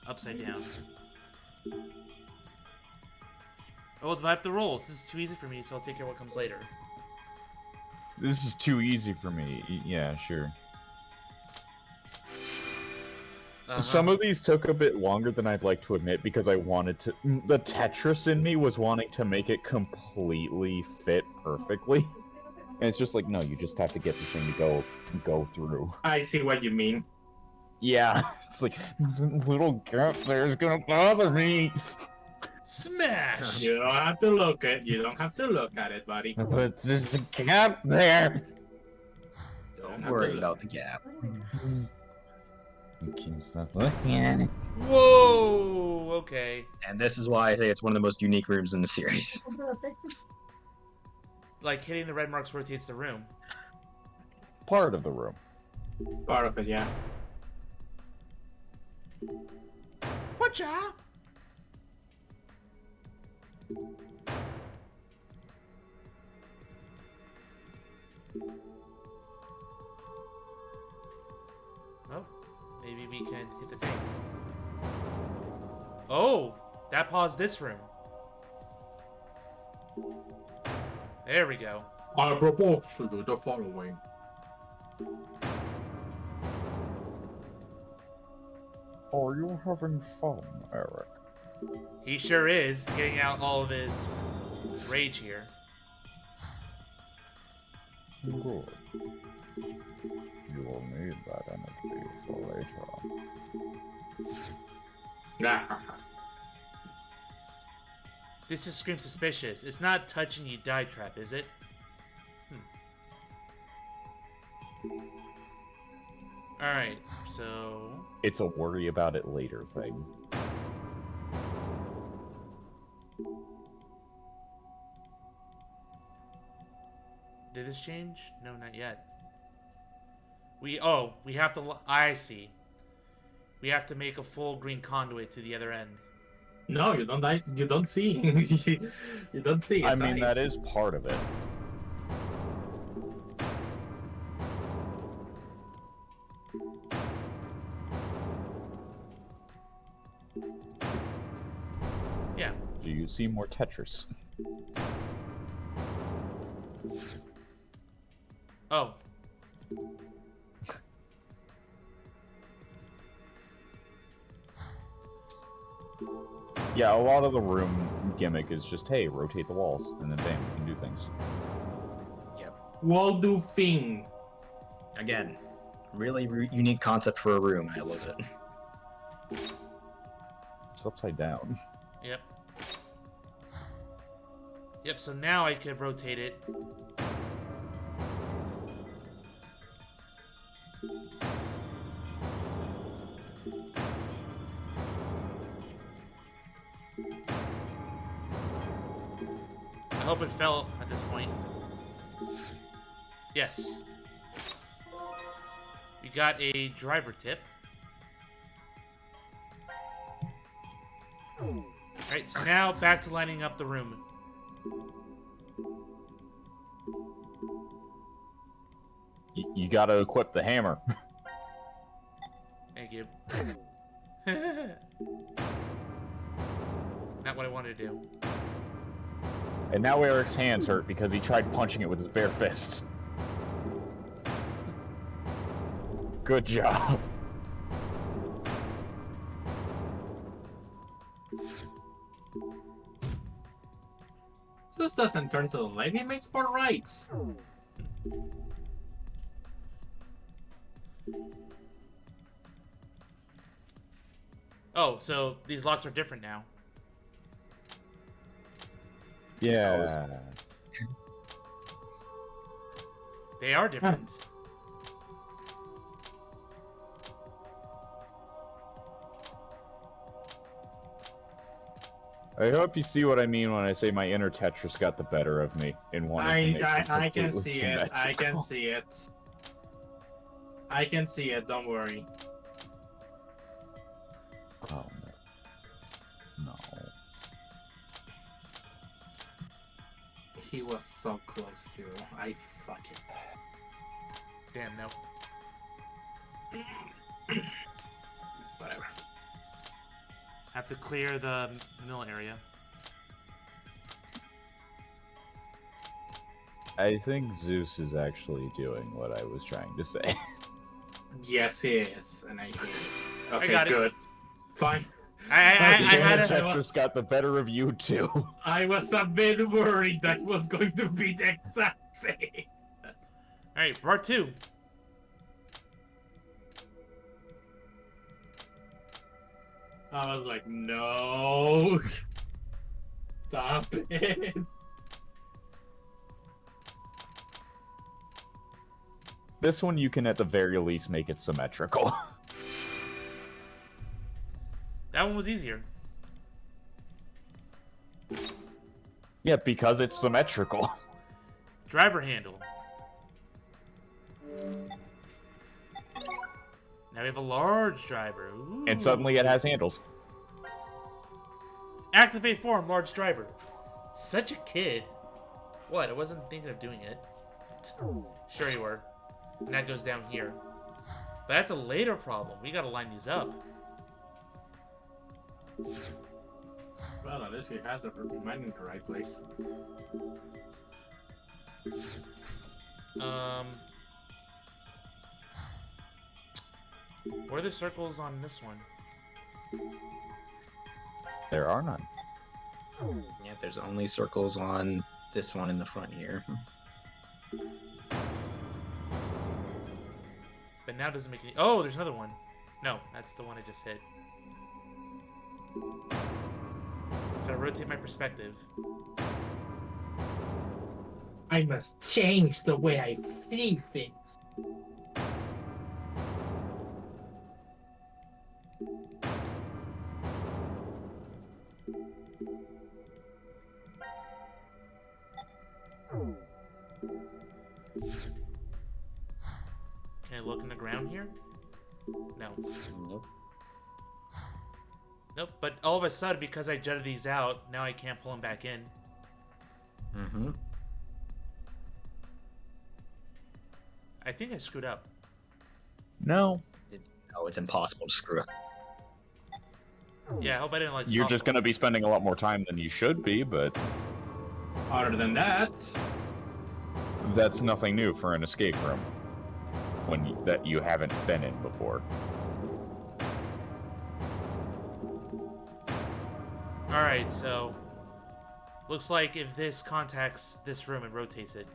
Upside down. Oh, let's vibe the rolls. This is too easy for me, so I'll take care of what comes later. This is too easy for me. Yeah, sure. Some of these took a bit longer than I'd like to admit because I wanted to... The Tetris in me was wanting to make it completely fit perfectly. And it's just like, no, you just have to get the thing to go through. I see what you mean. Yeah, it's like, little gap there is gonna bother me. Smash! You don't have to look at it. You don't have to look at it, buddy. But there's a gap there. Don't worry about the gap. You can't stop looking at it. Whoa! Okay. And this is why I say it's one of the most unique rooms in the series. Like, hitting the red marks rotates the room. Part of the room. Part of it, yeah. Watcha! Oh, maybe we can hit the thing. Oh, that paused this room. There we go. I propose to do the following. Are you having fun, Eric? He sure is, getting out all of his rage here. Good. You will need that energy for later. This just screams suspicious. It's not touching you die trap, is it? Alright, so... It's a worry about it later thing. Did this change? No, not yet. We have to... I see. We have to make a full green conduit to the other end. No, you don't. You don't see. You don't see. I mean, that is part of it. Do you see more Tetris? Oh. Yeah, a lot of the room gimmick is just, hey, rotate the walls, and then bam, you can do things. Yep. Wall do thing. Again, really unique concept for a room. I love it. It's upside down. Yep. Yep, so now I could rotate it. I hope it fell at this point. Yes. We got a driver tip. Alright, so now back to lining up the room. You gotta equip the hammer. Thank you. Not what I wanted to do. And now Eric's hands hurt because he tried punching it with his bare fists. Good job. Zeus doesn't turn to the left, he makes for rights. Oh, so these locks are different now. Yeah. They are different. I hope you see what I mean when I say my inner Tetris got the better of me in wanting to make it I can completely see it. I can symmetrical. see it. I can see it, don't worry. Oh, no. No. He was so close to. I fucking. Damn, no. Whatever. Have to clear the middle area. I think Zeus is actually doing what I was trying to say. Yes, he is, and I hate it. Okay, got it. good. Fine. I had Tetris got the better of you too. I was a bit worried that was going to be the exact same. Alright, part 2. I was like, no. Stop it. This one you can at the very least make it symmetrical. That one was easier. Yeah, because it's symmetrical. Driver handle. Now we have a large driver. Ooh. And suddenly it has handles. Activate form, large driver. Such a kid. What? I wasn't thinking of doing it. Sure you were. And that goes down here. But that's a later problem. We gotta line these up. Well, at least he has the mine in the right place. Where are the circles on this one? There are none. Yeah, there's only circles on this one in the front here. But now it doesn't make any... Oh, there's another one. No, that's the one I just hit. Gotta rotate my perspective. I must change the way I see things. Can I look in the ground here? No. Nope. Nope, but all of a sudden, because I jutted these out, now I can't pull them back in. Mm-hmm. I think I screwed up. No. No, it's impossible to screw up. Yeah, I hope I didn't like. You're just gonna be spending a lot more time than you should be, but Other than that, that's nothing new for an escape room that you haven't been in before. All right, so looks like if this contacts this room, it rotates it.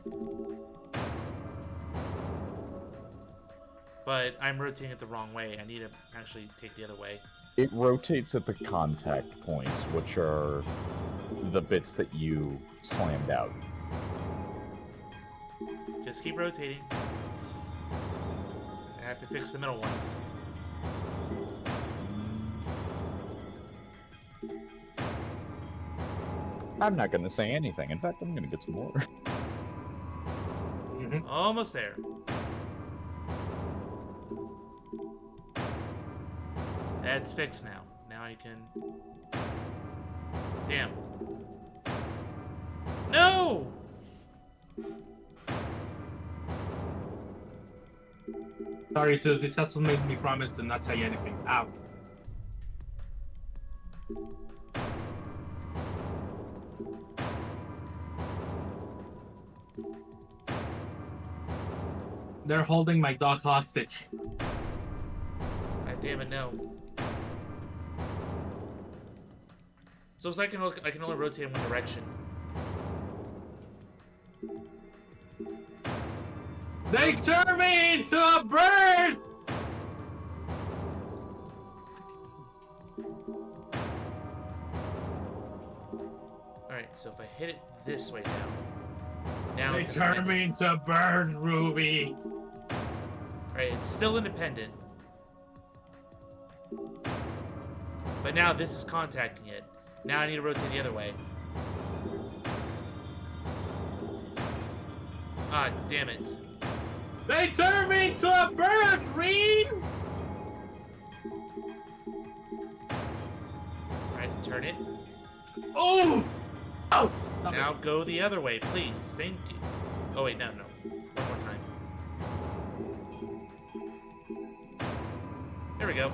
But I'm rotating it the wrong way. I need to actually take the other way. It rotates at the contact points, which are the bits that you slammed out. Just keep rotating. I have to fix the middle one. I'm not gonna say anything. In fact, I'm gonna get some water. Almost there. That's fixed now. Now I can... Damn. No! sorry, Zeus, this has made me promise to not say anything. Ow. They're holding my dog hostage. God damn it, no. So it's like I can only rotate in one direction. They turned me into a bird! Alright, so if I hit it this way now They it's turned me into a bird, Ruby. Alright, it's still independent. But now this is contacting it. Now I need to rotate the other way. Ah, damn it. They turned me into a bird, Reed! Alright, turn it. Oh! Oh! Now go the other way, please. Thank you. Oh, wait, no. One more time. There we go.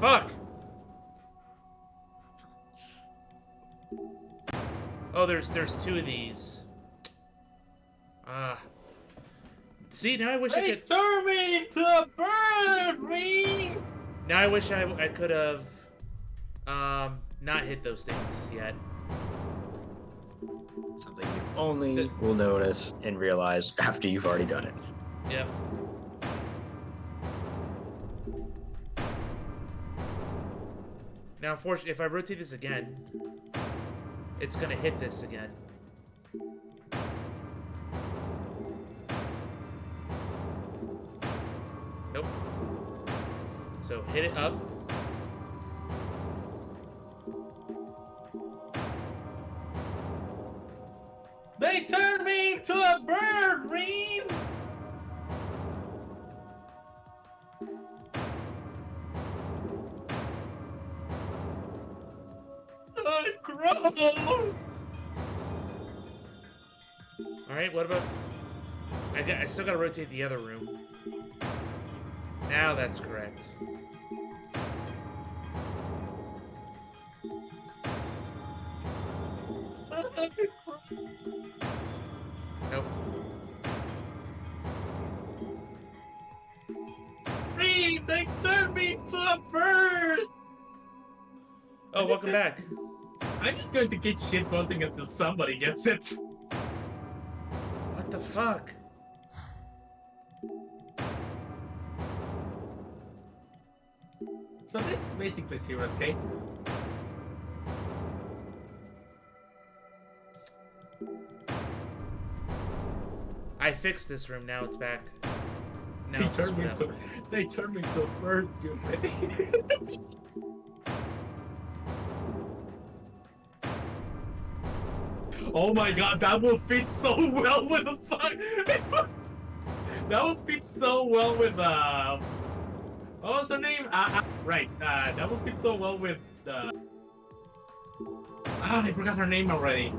Fuck! Oh, there's two of these. See, now I wish I could... They turned me into a bird, Reed! Now I wish I could have not hit those things yet. Something you only will notice and realize after you've already done it. Yep. Now, unfortunately, if I rotate this again, it's gonna hit this again. Nope. So hit it up. They turned me into a bird, Reed! Gross! Alright, what about... I still gotta rotate the other room. Now that's correct. Nope. Reed, they turned me into a bird! Oh, welcome back. I'm just going to keep shitposting until somebody gets it. What the fuck? So this is basically Zero Escape. I fixed this room, now it's back. Now They it's turned me screwed up. into a bird, you idiot. Oh my god, that will fit so well with the fuck. That will fit so well with what was her name? Right. That will fit so well with I forgot her name already.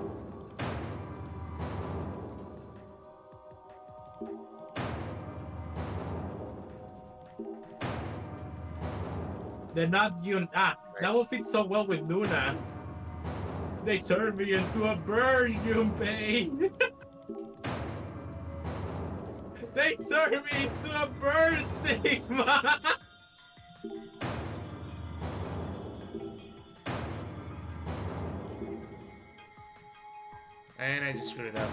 They're not that will fit so well with Luna. They turned me into a bird, Junpei. They turned me into a bird, Sigma. And I just screwed it up.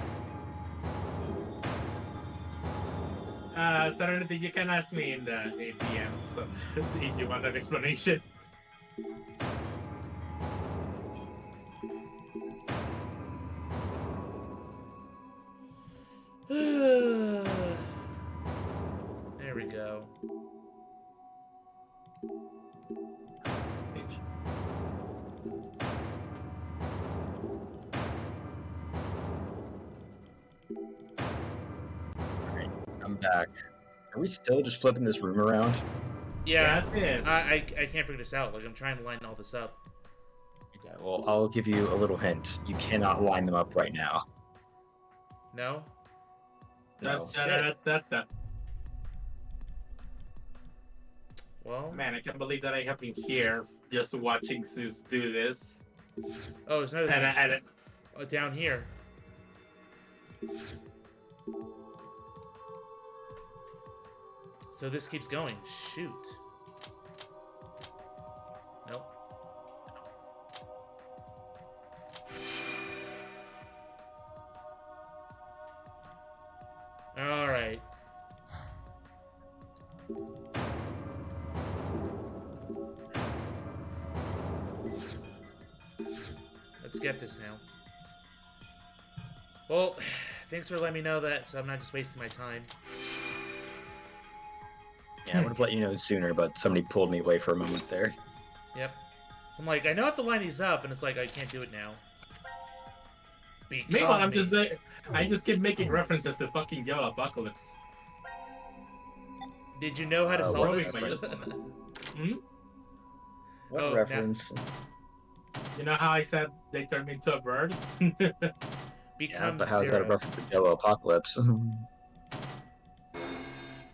Serenity, you can ask me in the APMs so, if you want an explanation. There we go. Alright, I'm back. Are we still just flipping this room around? Yeah, yes. I can't figure this out. Like, I'm trying to line all this up. Okay, well, I'll give you a little hint. You cannot line them up right now. No? No. Well, man, I can't believe that I have been here just watching Zeus do this. Oh, there's another and thing. Down here. So this keeps going. Shoot. Nope. All right. Let's get this now. Well, thanks for letting me know that, so I'm not just wasting my time. Yeah, I would have let you know sooner, but somebody pulled me away for a moment there. Yep. I'm like, I know I have to line these up, and it's like, I can't do it now. Meanwhile, I just keep making references to fucking Yellow Apocalypse. Did you know how to solve this? What reference? You know how I said they turned me into a bird? Yeah, but how's that a reference to Yellow Apocalypse?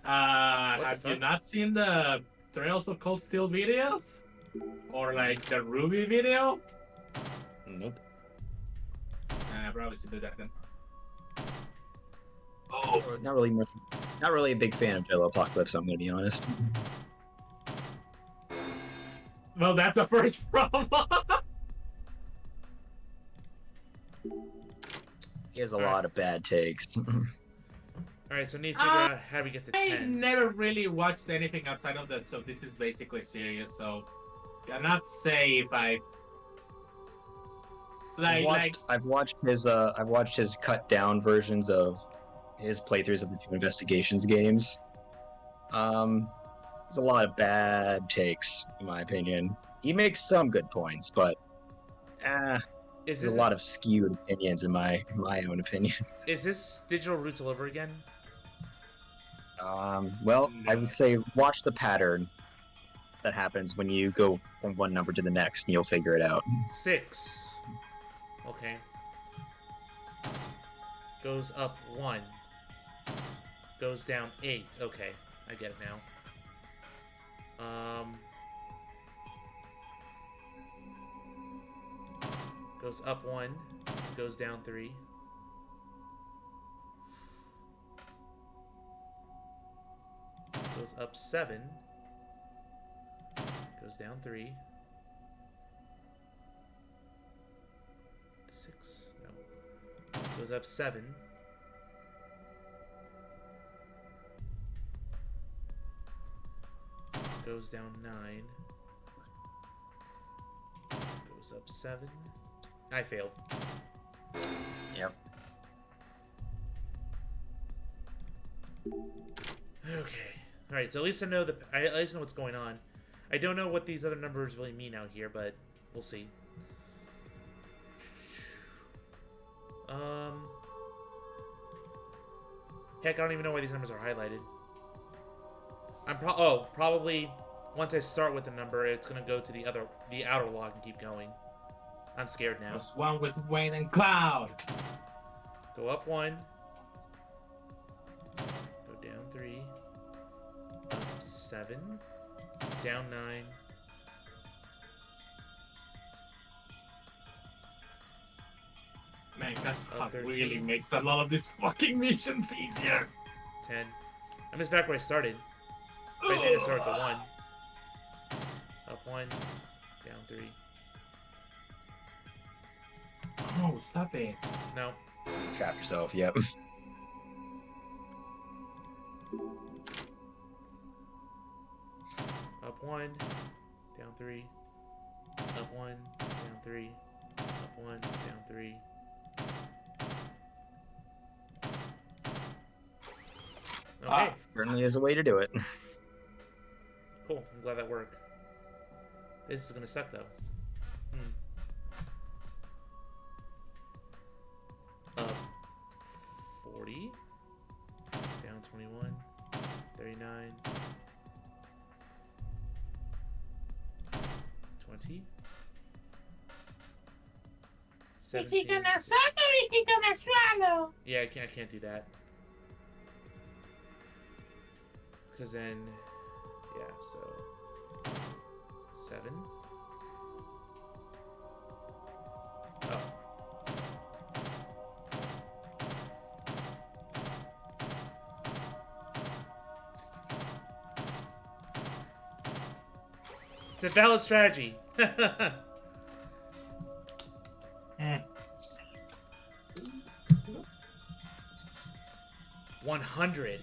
Have you not seen the Trails of Cold Steel videos? Or like the Ruby video? Nope. I probably should do that then. Oh, not really a big fan of Yellow Apocalypse, I'm gonna be honest. Well, that's a first problem. He has a lot of bad takes. Alright, so I need to figure out how we get to 10. I never really watched anything outside of that, so this is basically serious, so cannot say if I I've watched his cut down versions of his playthroughs of the two investigations games. There's a lot of bad takes, in my opinion. He makes some good points, but there's a lot of skewed opinions in my own opinion. Is this Digital Roots all over again? Well, I would say watch the pattern that happens when you go from one number to the next, and you'll figure it out. 6. Okay. Goes up 1. Goes down 8. Okay, I get it now. Goes up 1. Goes down 3. Goes up 7. Goes down 3. 6. No. Goes up 7. Goes down 9. Goes up 7. I failed. Yep. Okay. Alright, so at least I know at least know what's going on. I don't know what these other numbers really mean out here, but we'll see. Heck, I don't even know why these numbers are highlighted. Probably once I start with the number, it's gonna go to the outer log and keep going. I'm scared now. There's one with Wayne and Cloud. Go up 1. Go down 3. Up 7. Down 9. Dang, that's Up really 13. makes a lot of these fucking missions easier. 10. I'm just back where I started. But I didn't start at the 1. Up 1. Down 3. Oh, stop it. No. Trap yourself, yep. Up 1. Down 3. Up 1. Down 3. Up 1. Down 3. Okay. Certainly is a way to do it. Cool. I'm glad that worked. This is gonna suck though. Up 40. Down 21. 39. 20. Is he gonna suck or is he gonna swallow? Yeah, I can't do that. Because then, yeah, so 7. Oh. It's a valid strategy. 100.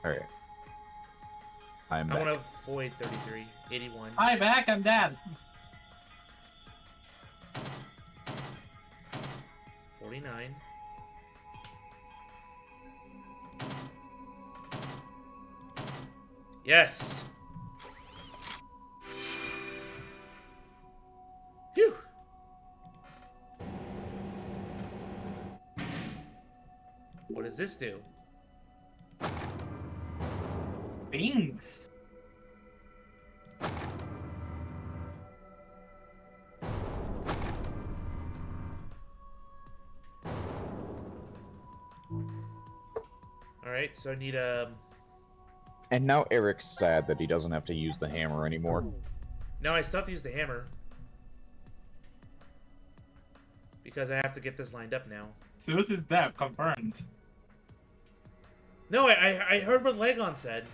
Alright. I'm I back. want to avoid 33. 81. Hi, back. I'm dead. 49. Yes. Phew. What does this do? Bings. Alright, so I need And now Eric's sad that he doesn't have to use the hammer anymore. No, I still have to use the hammer. Because I have to get this lined up now. Zeus is deaf, confirmed. No, I heard what Legon said.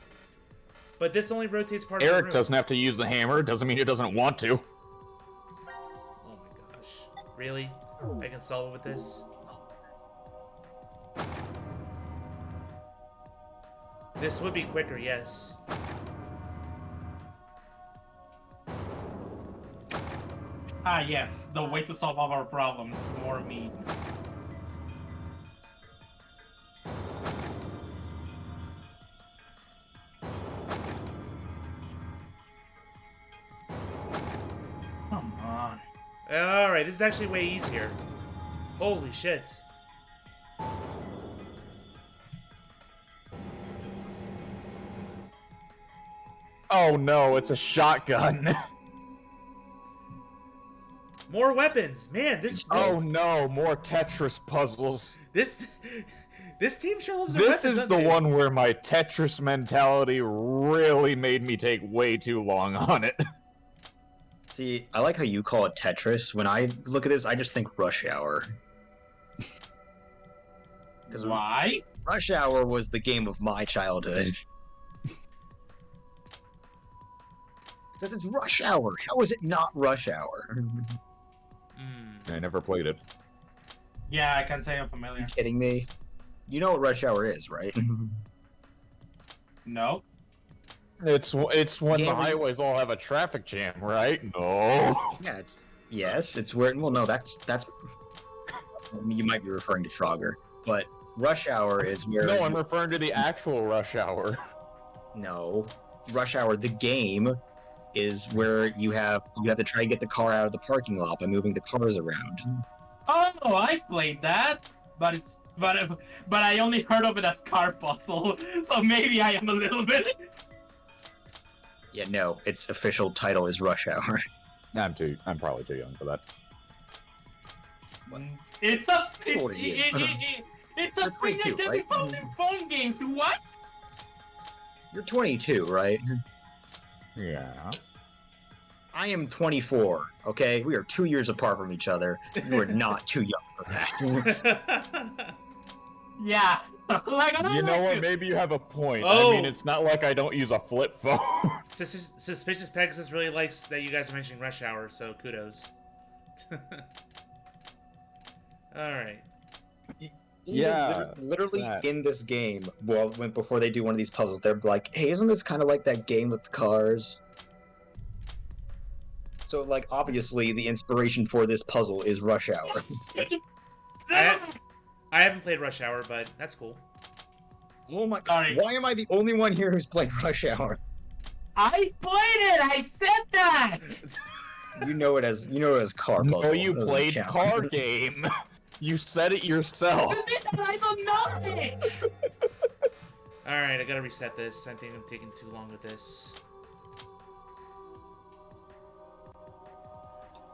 But this only rotates part of the Eric room. doesn't have to use the hammer, doesn't mean he doesn't want to. Oh my gosh. Really? I can solve it with this? This would be quicker, yes. Ah, yes. The way to solve all our problems. More memes. Come on. Alright, this is actually way easier. Holy shit. Oh no, it's a shotgun. More weapons! Man, this... Oh no, more Tetris puzzles. This team sure loves their This weapons, is don't the they? one where my Tetris mentality really made me take way too long on it. See, I like how you call it Tetris. When I look at this, I just think Rush Hour. Why? Rush Hour was the game of my childhood. Because it's Rush Hour. How is it not Rush Hour? I never played it. Yeah, I can say I'm familiar. Are you kidding me? You know what Rush Hour is, right? No. It's when Yeah, the we- highways all have a traffic jam, right? No. Yeah, it's where. Well, no, that's. You might be referring to Frogger, but Rush Hour is where. No, I'm referring to the actual Rush Hour. No, Rush Hour, the game, is where you have to try and get the car out of the parking lot by moving the cars around. Oh, I played that, but I only heard of it as car puzzle, so maybe I am a little bit. Yeah, no, its official title is Rush Hour. I'm probably too young for that. It's a thing that 22, can be right? found in phone games. What? You're 22, right? Yeah. I am 24. Okay, we are 2 years apart from each other. You are not too young for that. Yeah. Like, You know what? Maybe you have a point. Oh. I mean, it's not like I don't use a flip phone. Suspicious Pegasus really likes that you guys are mentioning Rush Hour, so kudos. Alright. Yeah, literally in this game, well, before they do one of these puzzles, they're like, "Hey, isn't this kind of like that game with cars?" So, like, obviously, the inspiration for this puzzle is Rush Hour. I haven't played Rush Hour, but that's cool. Oh my god! Why am I the only one here who's played Rush Hour? I played it. I said that. You know it as car puzzle. No, you played car game. You said it yourself. I don't know it. Alright, I gotta reset this. I think I'm taking too long with this.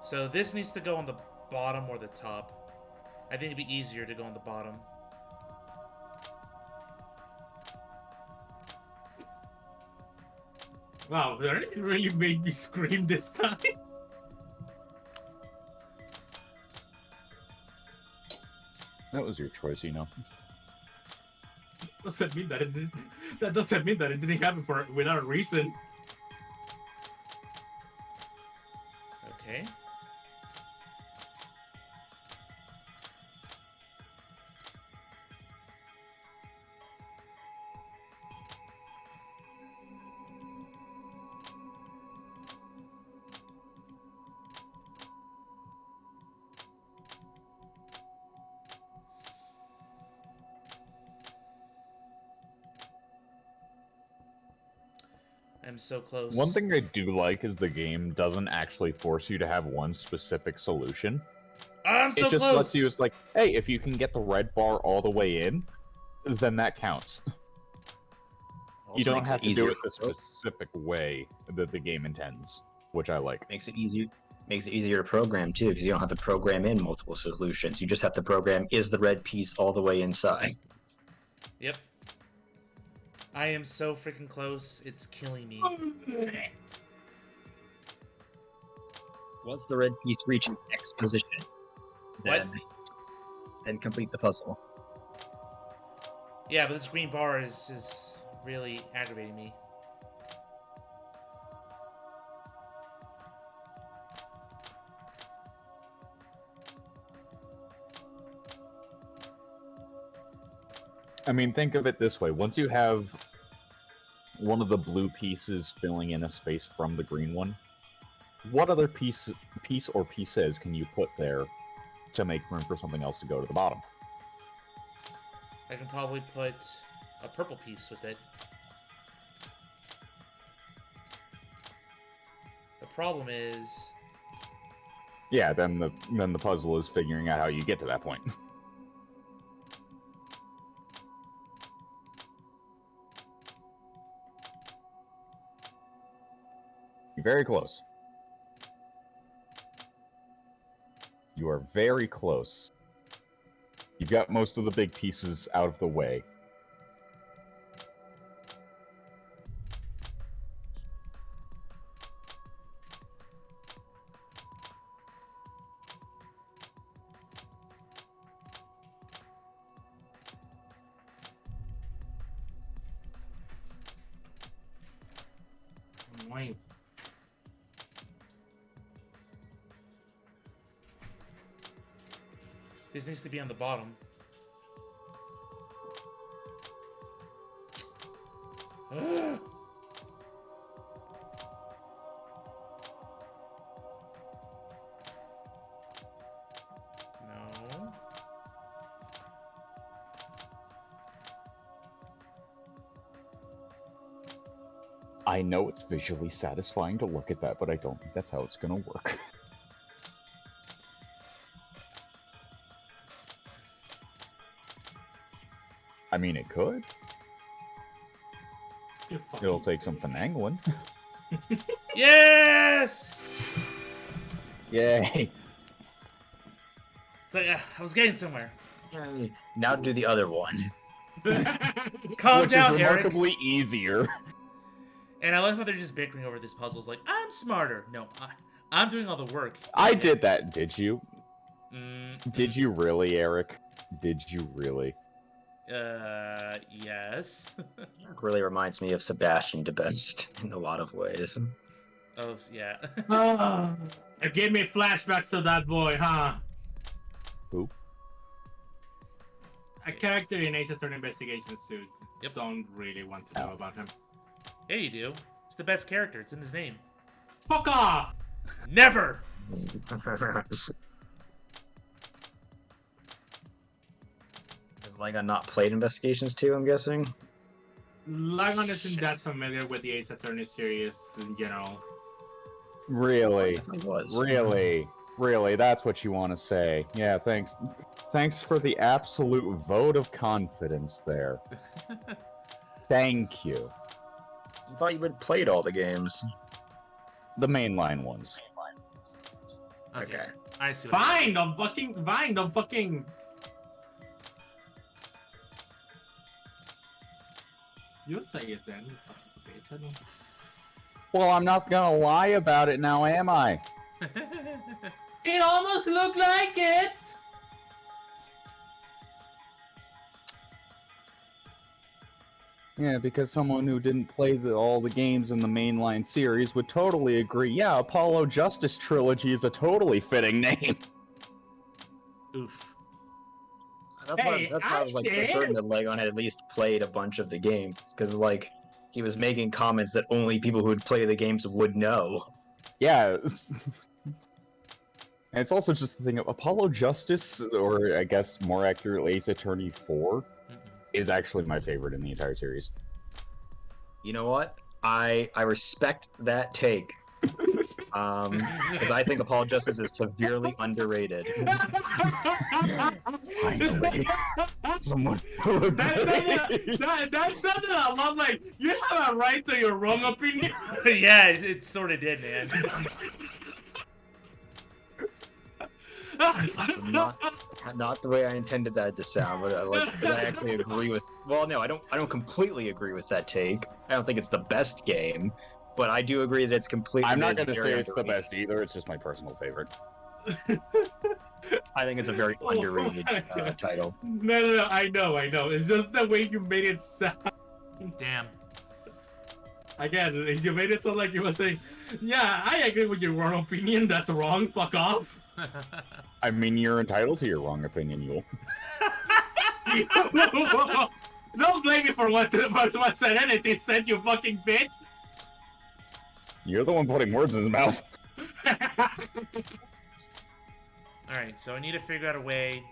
So this needs to go on the bottom or the top. I think it'd be easier to go on the bottom. Wow, that really made me scream this time. That was your choice, you know. Doesn't mean that that doesn't mean that it didn't happen without a reason. Okay. I'm so close. One thing I do like is the game doesn't actually force you to have one specific solution. I'm so it just close. lets you, it's like, hey, if you can get the red bar all the way in, then that counts. You don't have to do it the specific way that the game intends, which I like. Makes it easier to program too, because you don't have to program in multiple solutions. You just have to program, is the red piece all the way inside? Yep. I am so freaking close. It's killing me. Once the red piece reaches X position, then complete the puzzle. Yeah, but this green bar is really aggravating me. I mean, think of it this way. Once you have one of the blue pieces filling in a space from the green one, what other piece or pieces can you put there to make room for something else to go to the bottom? I can probably put a purple piece with it. The problem is... Yeah, then the puzzle is figuring out how you get to that point. You're very close. You are very close. You've got most of the big pieces out of the way. Annoying. This needs to be on the bottom. Ugh. No. I know it's visually satisfying to look at that, but I don't think that's how it's gonna work. I mean, it could. It'll take some finagling. Yes! Yay! It's like, I was getting somewhere. Yay. Now do the other one. Calm Which down, is Eric. remarkably easier. And I love how they're just bickering over this puzzle. It's like, I'm smarter. No, I'm doing all the work. I did that, did you? Mm-hmm. Did you really, Eric? Did you really? Yes. It really reminds me of Sebastian the Best in a lot of ways. Oh, yeah. It gave me flashbacks to that boy, huh? Who? A character in Ace Attorney Investigations, dude. Yep. Don't really want to know about him. Yeah, you do. It's the best character. It's in his name. Fuck off! Never! Has Ligon not played Investigations 2, I'm guessing? Ligon isn't that familiar with the Ace Attorney series in general. Really? It was. Really? That's what you want to say? Yeah, thanks. Thanks for the absolute vote of confidence there. Thank you. I thought you had played all the games. The mainline ones. Okay. I see. Fine, don't fucking. You say it then, you fucking bitch. I don't... Well, I'm not gonna lie about it now, am I? It almost looked like it! Yeah, because someone who didn't play all the games in the mainline series would totally agree. Yeah, Apollo Justice Trilogy is a totally fitting name. Oof. That's why I was like for certain that Legon had at least played a bunch of the games, because like he was making comments that only people who would play the games would know. Yeah. And it's also just the thing of Apollo Justice, or I guess more accurately Ace Attorney 4, is actually my favorite in the entire series. You know what? I respect that take. Because I think Apollo Justice is severely underrated. Finally. Someone That's something I love. Like, you have a right to your wrong opinion. Yeah, it sort of did, man. Not the way I intended that to sound, but I actually agree with. Well, no, I don't completely agree with that take. I don't think it's the best game, but I do agree that it's completely. I'm not going to say it's the best either. It's just my personal favorite. I think it's a very underrated title. No, I know. It's just the way you made it sound. Damn. Again, you made it sound like you were saying, yeah, I agree with your wrong opinion. That's wrong. Fuck off. I mean, you're entitled to your wrong opinion, Yule. Don't blame me for what Serenity said, you fucking bitch. You're the one putting words in his mouth. Alright, so I need to figure out a way.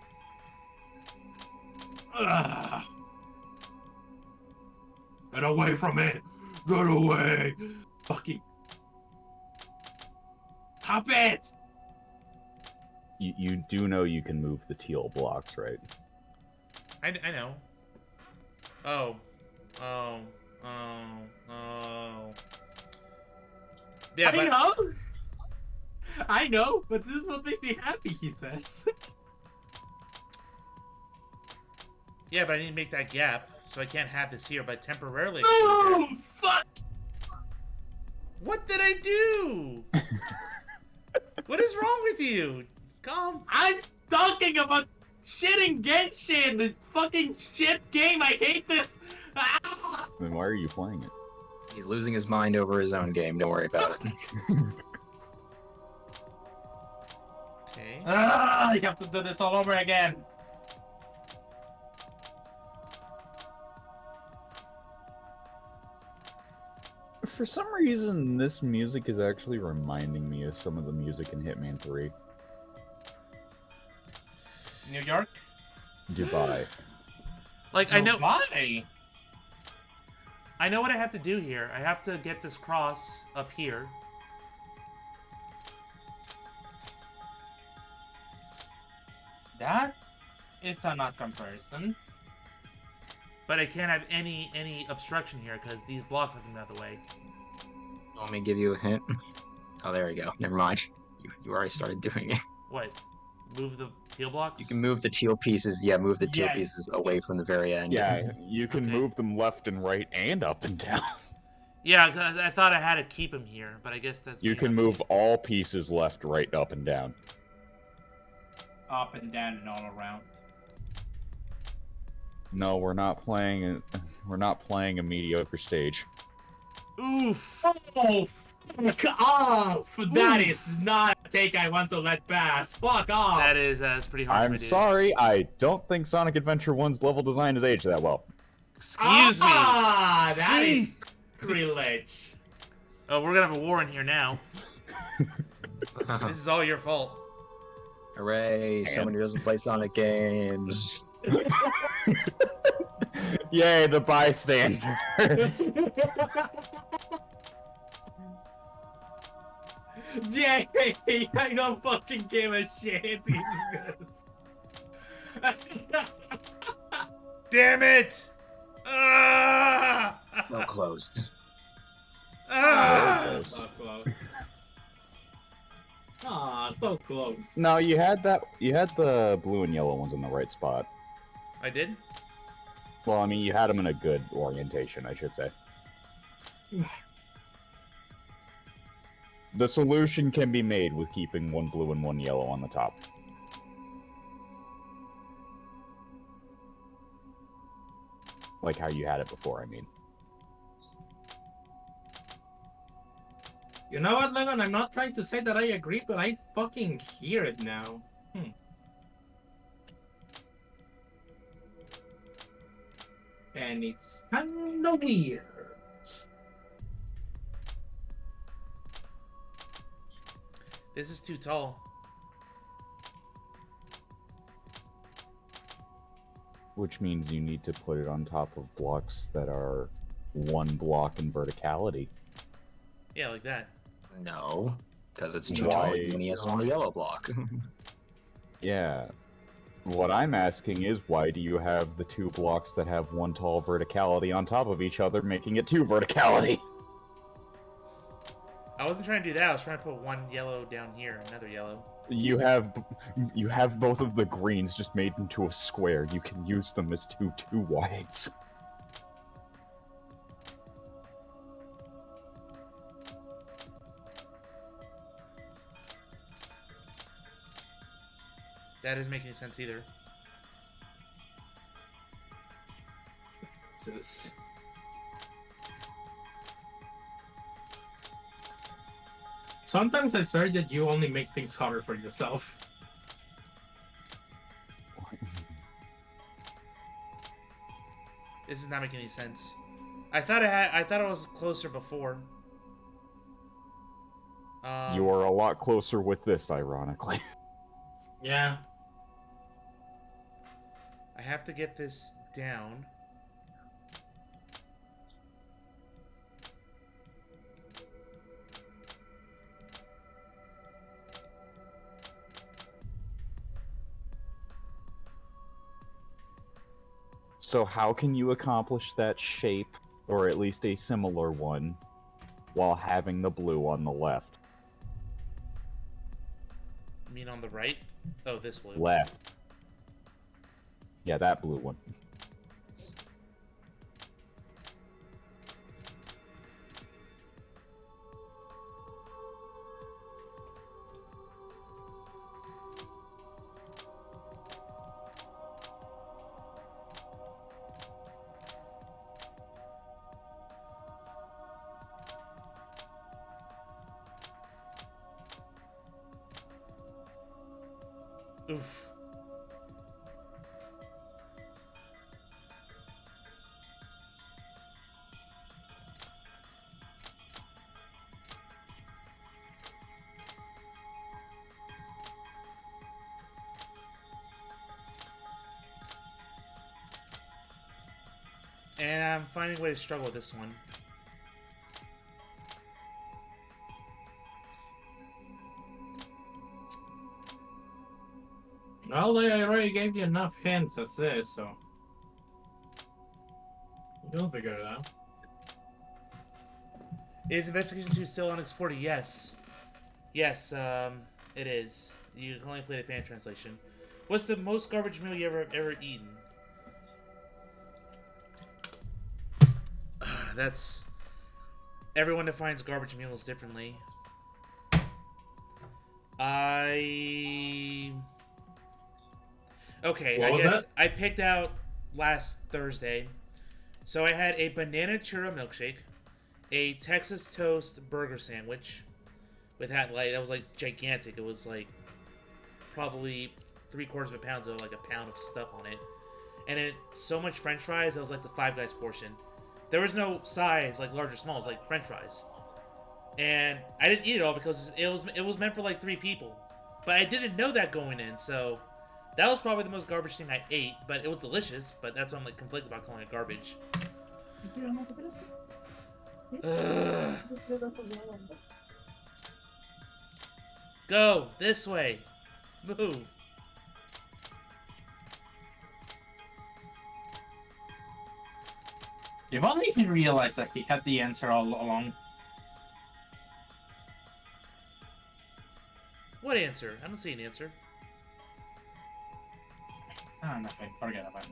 Get away from it! Get away! Fucking. Stop it! You do know you can move the teal blocks, right? I know. Oh. Yeah, I know, but this is what makes me happy, he says. Yeah, but I need to make that gap, so I can't have this here, but temporarily. No, fuck! What did I do? What is wrong with you? Calm. I'm talking about shit in Genshin, this fucking shit game. I hate this. Then why are you playing it? He's losing his mind over his own game. Don't worry about it. Okay. You have to do this all over again. For some reason, this music is actually reminding me of some of the music in Hitman 3. New York? Dubai. Like, Dubai. I know what I have to do here. I have to get this cross up here. That is a not comparison. But I can't have any obstruction here because these blocks have to be out of the way. Want me to give you a hint? Oh, there you go. Never mind. You already started doing it. What? Move the teal blocks? You can move the teal pieces. Yeah, move the teal pieces away from the very end. Yeah, you can move them left and right and up and down. Yeah, 'cause I thought I had to keep him here, but I guess that's... You can move all pieces left, right, up, and down. Up and down and all around. No, we're not playing. We're not playing a mediocre stage. Oof. Oh, fuck off! That is not a take I want to let pass. Fuck off! That is, that's pretty hard. I'm sorry, I don't think Sonic Adventure 1's level design has aged that well. Excuse me. That is sacrilege. Oh, we're gonna have a war in here now. This is all your fault. Hooray! Someone who doesn't play Sonic games. Yay, the bystander. Yay! I don't fucking give a shit. Damn it! Ah! So close. Ah! So close. Ah, so close. No, you had that. You had the blue and yellow ones in the right spot. I did? Well, I mean, you had them in a good orientation, I should say. The solution can be made with keeping one blue and one yellow on the top. Like how you had it before, I mean. You know what, Legon? I'm not trying to say that I agree, but I fucking hear it now. And it's kinda weird. This is too tall. Which means you need to put it on top of blocks that are one block in verticality. Yeah, like that. No, because it's too tall when he has one yellow block. Yeah. What I'm asking is, why do you have the two blocks that have one tall verticality on top of each other, making it two verticality? I wasn't trying to do that. I was trying to put one yellow down here, another yellow. You have both of the greens just made into a square. You can use them as two wides. That doesn't make any sense either. Sometimes I swear that you only make things harder for yourself. This is not making any sense. I thought it was closer before. You are a lot closer with this, ironically. Yeah. I have to get this down. So how can you accomplish that shape, or at least a similar one, while having the blue on the left? You mean on the right? Oh, this blue. Left. Yeah, that blue one. Oof. And I'm finding a way to struggle with this one. Well, I already gave you enough hints as this, so you'll figure it out. Is Investigation 2 still unexported? Yes. Yes, it is. You can only play the fan translation. What's the most garbage meal you ever eaten? Everyone defines garbage meals differently. Okay, I guess I picked out last Thursday. So I had a banana churro milkshake, a Texas toast burger sandwich with that was like gigantic. It was like probably 3/4 of a pound, so like a pound of stuff on it. And then so much French fries, that was like the Five Guys portion. There was no size like large or small. It was like French fries. And I didn't eat it all because it was meant for like 3 people. But I didn't know that going in, so that was probably the most garbage thing I ate. But it was delicious. But that's why I'm like conflicted about calling it garbage. Ugh. Go this way. Move. If only he realized that he had the answer all along. What answer? I don't see an answer. Ah, nothing. Forget about it.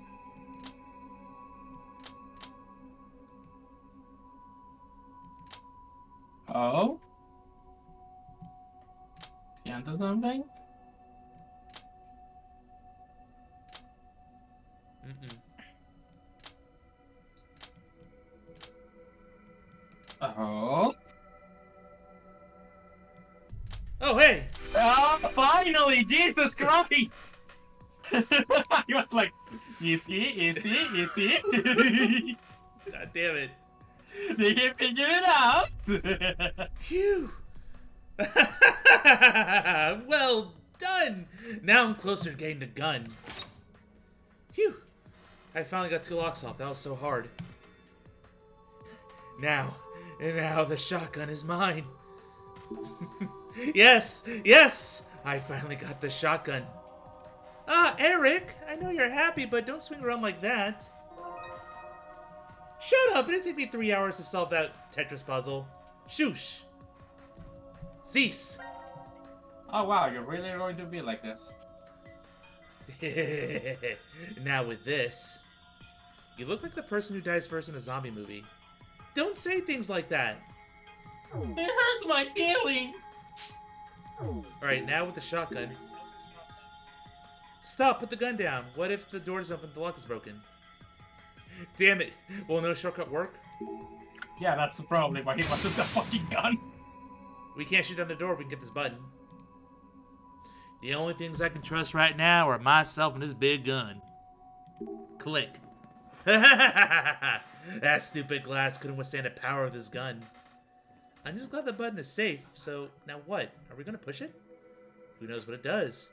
Oh? You onto something? Mm-mm. Oh? Oh, hey! Oh, finally! Jesus Christ! He was like, easy. God damn it. Did you figure it out? Phew! Well done! Now I'm closer to getting the gun. Phew! I finally got 2 locks off. That was so hard. Now the shotgun is mine. Yes! I finally got the shotgun. Ah, Eric! I know you're happy, but don't swing around like that. Shut up! It didn't take me 3 hours to solve that Tetris puzzle. Shoosh! Cease! Oh wow, you're really going to be like this. Now with this, you look like the person who dies first in a zombie movie. Don't say things like that! It hurts my feelings! Alright, now with the shotgun. Stop, put the gun down. What if the door's open, the lock is broken? Damn it, will no shortcut work? Yeah, that's probably why he wanted the fucking gun. We can't shoot down the door, we can get this button. The only things I can trust right now are myself and this big gun. Click. That stupid glass couldn't withstand the power of this gun. I'm just glad the button is safe, so now what? Are we gonna push it? Who knows what it does?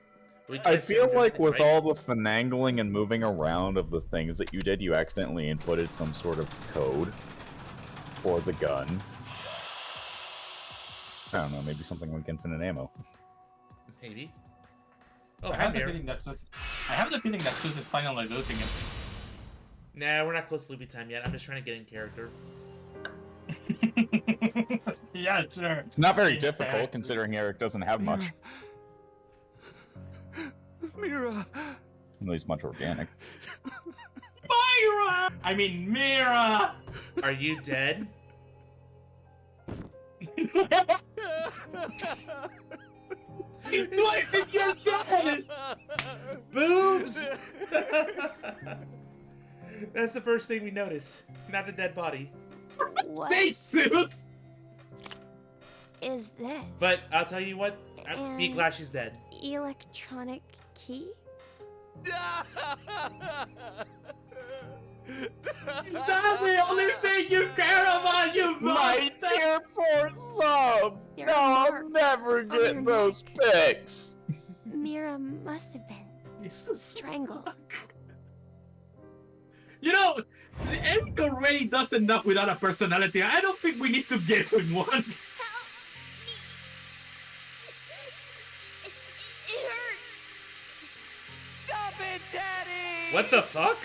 I feel like with all the finagling and moving around of the things that you did, you accidentally inputted some sort of code for the gun. I don't know, maybe something like infinite ammo. Maybe. Oh, I have the feeling that Zeus is finally losing it. Nah, we're not close to loopy time yet. I'm just trying to get in character. Yeah, sure. It's not very difficult, considering Eric doesn't have much. Mira! At least much organic. Myra! I mean, Mira! Are you dead? Twice if you're dead! Boobs! That's the first thing we notice. Not the dead body. What Say, Zeus! is this? But I'll tell you what, be glad she's dead. Electronic key? That's the only thing you care about, you My monster! dear poor sub! There No, are I'll marks never on get your those pics! Mira must have been strangled. You know, Eric already does enough without a personality. I don't think we need to give him one. Stop it, Daddy! What the fuck?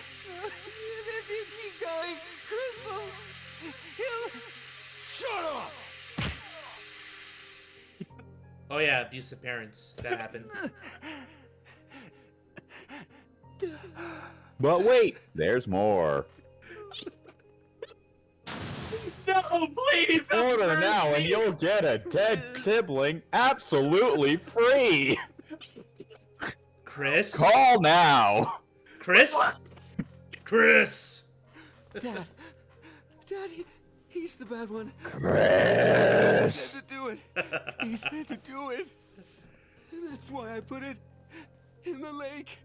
If you keep going, Crystal, he'll... Shut up! Oh yeah, abusive parents. That happened. But wait, there's more. No! No, please. Order now and you'll get a dead sibling absolutely free. Chris? Call now. Chris? Chris! Dad, he's the bad one. Chris! He said to do it. He said to do it. And that's why I put it in the lake.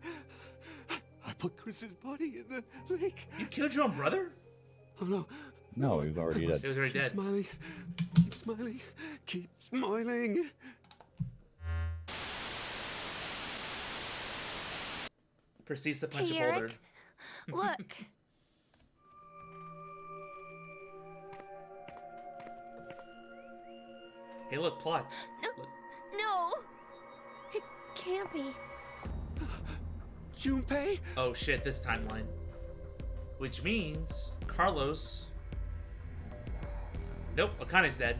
I put Chris's body in the lake. You killed your own brother? Oh no. No, he's already dead. He was already Keep dead. smiling. Keep smiling. Keep smiling. Proceeds to punch Hey, a boulder. Eric. Look. Hey, look, plot. No. It can't be. Junpei? Oh shit, this timeline. Which means Carlos. Nope, Akane's dead.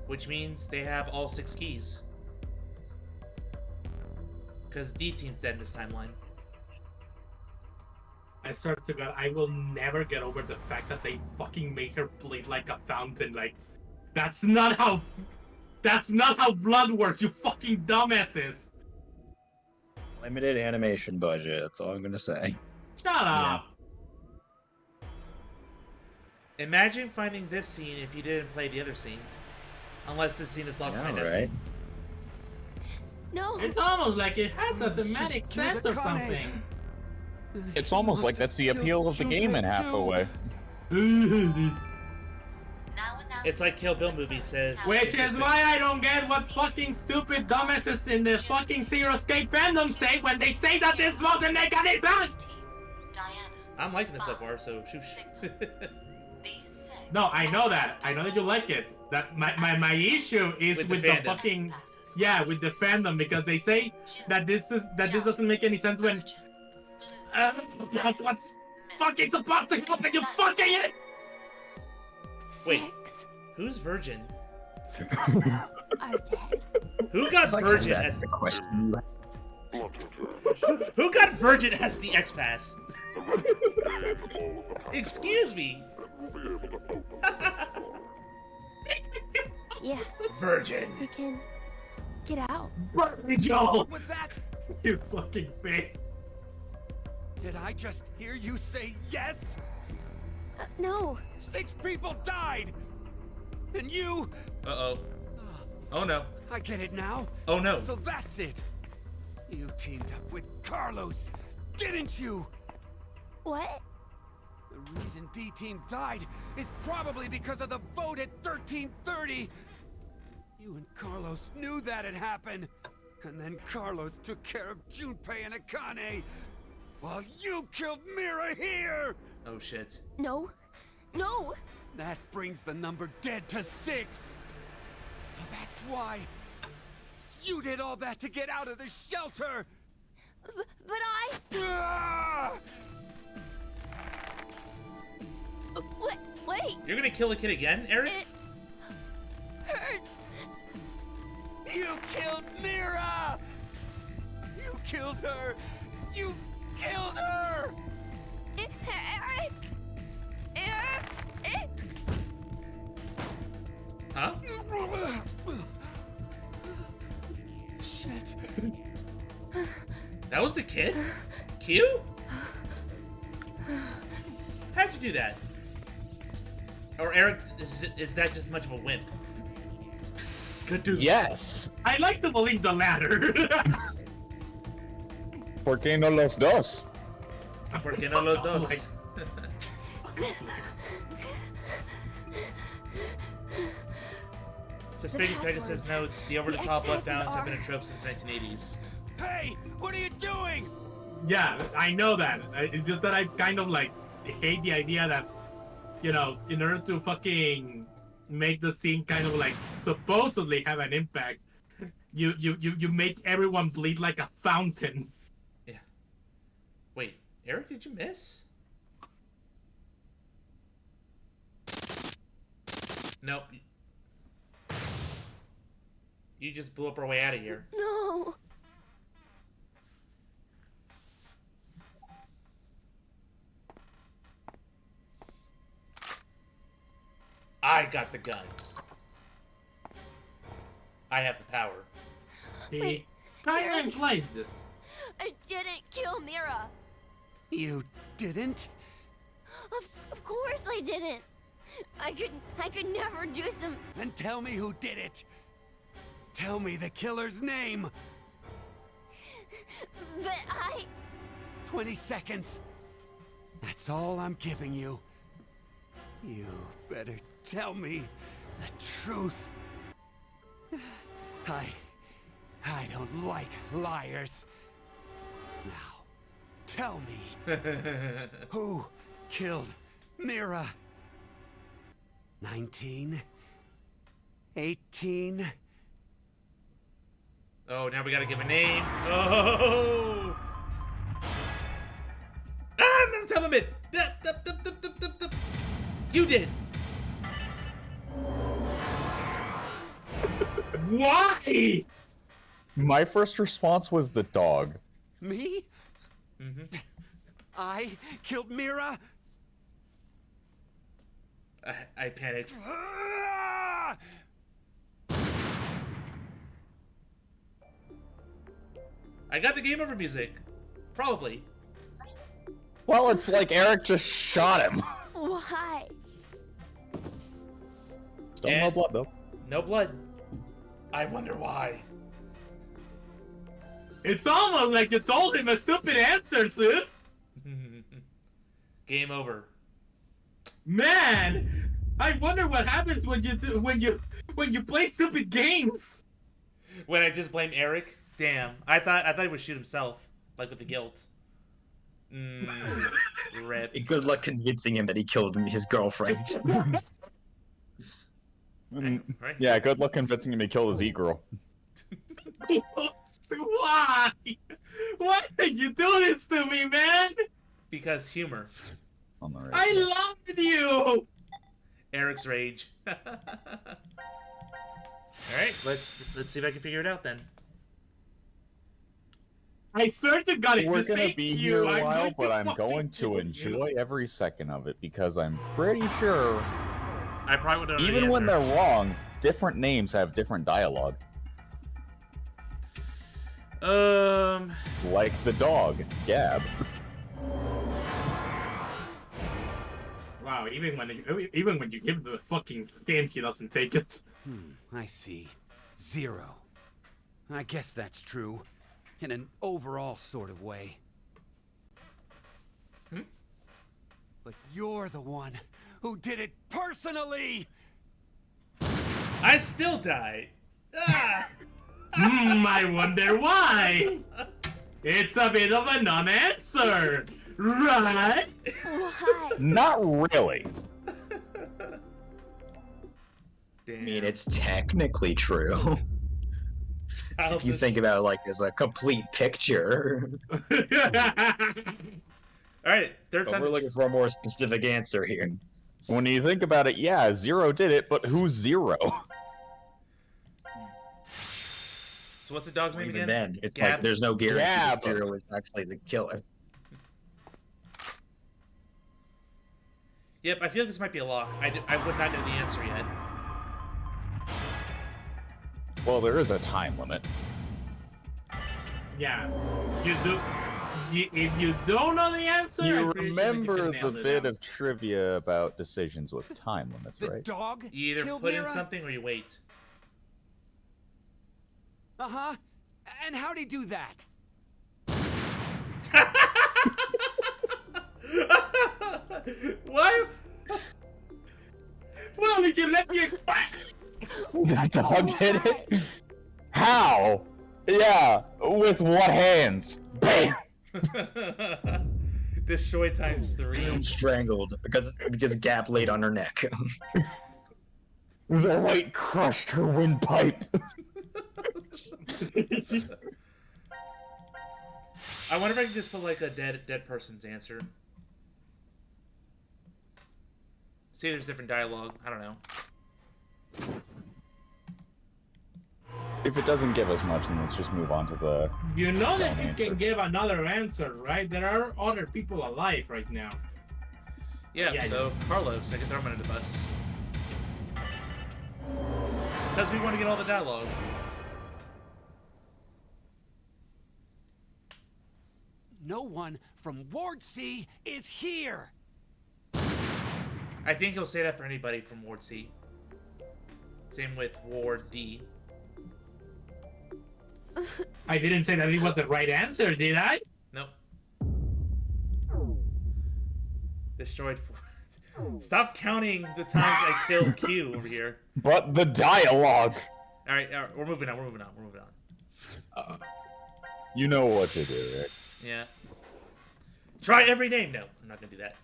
Which means they have all 6 keys. Because D-Team's dead in this timeline. I swear to God, I will never get over the fact that they fucking make her bleed like a fountain. Like, that's not how blood works, you fucking dumbasses. Limited animation budget. That's all I'm gonna say. Shut up. Imagine finding this scene if you didn't play the other scene. Unless this scene is locked behind that right. scene. No. It's almost like it has a thematic Just kill sense the or Kane. something. It's almost like that's the appeal of the game in half a way. It's like Kill Bill movie says. Which is why I don't get what fucking stupid dumbasses in the fucking Zero Escape fandom say when they say that this wasn't mechanism! I'm liking this so far, so shoot. No, I know that. I know that you like it. That my issue is With with the the fandom. fucking with the fandom, because they say that this doesn't make any sense when that's what's fucking supposed to happen, you fucking it. Wait, who's Virgin? Are dead. Who got Virgin as the question? Who got Virgin as the X-Pass? Excuse me. Yeah. Virgin. We can get out. Joel, What was that? you fucking bitch. Did I just hear you say yes? No. 6 people died! And you... Uh-oh. Oh no. I get it now. Oh no. So that's it. You teamed up with Carlos, didn't you? What? The reason D-Team died is probably because of the vote at 1330. You and Carlos knew that had happened. And then Carlos took care of Junpei and Akane. While you killed Mira here! Oh shit. No. No. That brings the number dead to 6. So that's why you did all that to get out of the shelter. But I... Ah! Wait. You're gonna kill a kid again, Eric? It hurts. You killed Mira! You killed her! You killed her! Eric! Eric! Huh? Shit. That was the kid? Q? How'd you do that? Or Eric, is that just much of a wimp? Good dude. Yes. I like to believe the latter. ¿Por qué no los dos? ¿Por qué no los dos? So ZeusPegasus notes, the over-the-top blood fountains have been a trope since 1980s. Hey, what are you doing? Yeah, I know that. It's just that I kind of like hate the idea that, you know, in order to fucking make the scene kind of like supposedly have an impact, you make everyone bleed like a fountain. Yeah. Wait, Eric, did you miss? Nope. You just blew up our way out of here. No. I got the gun. I have the power. He kind of implies this. I didn't kill Mira. You didn't? Of course I didn't. I could never do some. Then tell me who did it. Tell me the killer's name. But 20 seconds. That's all I'm giving you. You better tell me the truth. I don't like liars. Now, tell me who killed Mira? 19? 18? Oh, now we gotta give a name. Oh! Ah, I'm gonna tell him it. You did. Why? My first response was the dog. Me? Mm-hmm. I killed Mira? I panicked. I got the game over music. Probably. Well, it's like Eric just shot him. Why? Still no blood, though. No blood. I wonder why. It's almost like you told him a stupid answer, Zeus. Game over. Man, I wonder what happens when you play stupid games. When I just blame Eric. Damn. I thought he would shoot himself, like with the guilt. Rip. Good luck convincing him that he killed his girlfriend. Right. Yeah, good luck convincing him he killed his e-girl. Why? Why did you do this to me, man? Because humor. I loved you. Eric's rage. All right, let's see if I can figure it out then. I swear to God, if We're you gonna say be Q, here a I'm while, going but to I'm fucking going to kill enjoy you. every second of it because I'm pretty sure. I probably would have. Even when they're wrong, different names have different dialogue. Like the dog, Gab. Wow, even when you give the fucking hint, he doesn't take it. I see. 0. I guess that's true. In an overall sort of way. But you're the one who did it personally! I still died. Ah! I wonder why. It's a bit of a non-answer, right? Why? Not really. I mean, it's technically true. If you think about it like as a complete picture. Alright, third But time. we're looking for a more specific answer here. When you think about it, yeah, 0 did it, but who's 0? So what's the dog's name Even again? then, it's Gab? like there's no guarantee Gab. that 0 is actually the killer. Yep, I feel like this might be a lock. I would not know the answer yet. Well, there is a time limit. Yeah, you do. If you don't know the answer, You I'm pretty sure that you remember could've the nailed it bit down. of trivia about decisions with time limits, The right? dog You either killed put in Mira? something or you wait. Uh-huh. And how'd he do that? Why? Well, if you let me. That dog did it? How? Yeah, with what hands? Bam! Destroy times 3. Strangled because Gap laid on her neck. The weight crushed her windpipe. I wonder if I can just put like a dead person's answer. See, there's different dialogue. I don't know. If it doesn't give us much, then let's just move on to the. You know that wrong you can answer. give another answer, right? There are other people alive right now. Yeah, Yeah, so Carlos, I can throw him under the bus. Because we want to get all the dialogue. No one from Ward C is here! I think he'll say that for anybody from Ward C. Same with Ward D. I didn't say that it was the right answer, did I? Nope. Destroyed. Stop counting the times I killed Q over here. But the dialogue. All right, we're moving on. We're moving on. You know what to do, Rick. Yeah. Try every name. No, I'm not gonna do that.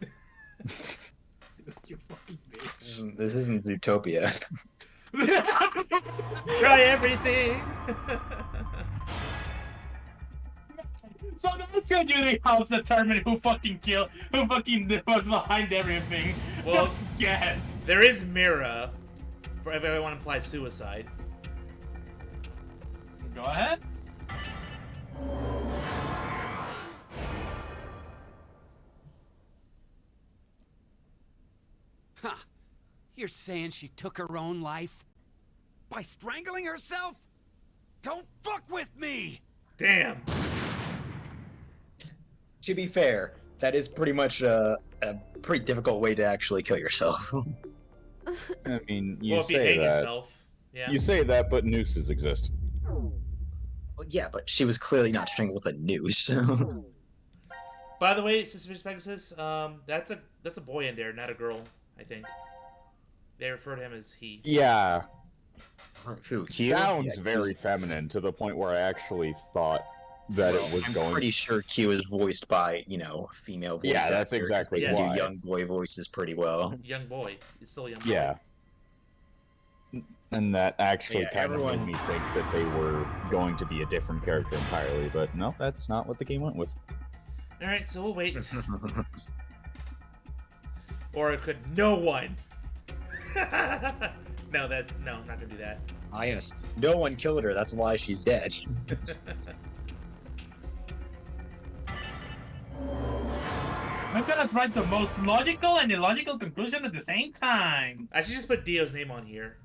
You fucking bitch. This isn't Zootopia. Try everything. So that's gonna really help determine who fucking was behind everything. Well, Just guess. There is Mira, for if everyone implies suicide. Go ahead. Huh. You're saying she took her own life? By strangling herself? Don't fuck with me! Damn. To be fair, that is pretty much a pretty difficult way to actually kill yourself. I mean, you Well, if you say hang that. yourself, yeah. You say that, but nooses exist. Well, yeah, but she was clearly not strangled with a noose. By the way, ZeusPegasus, that's a boy in there, not a girl. I think they refer to him as he. Yeah. Who? Sounds Yeah, very feminine to the point where I actually thought that it was I'm pretty sure Q is voiced by, female voice Yeah, that's actors. exactly They why. do young boy voices pretty well. Young boy. It's still a young boy. Yeah. And that actually Yeah, kind of everyone- made me think that they were going to be a different character entirely, but no, that's not what the game went with. All right, so we'll wait. Or it could no one. No, I'm not gonna do that. Ah, yes. No one killed her. That's why she's dead. I'm gonna try the most logical and illogical conclusion at the same time. I should just put Dio's name on here.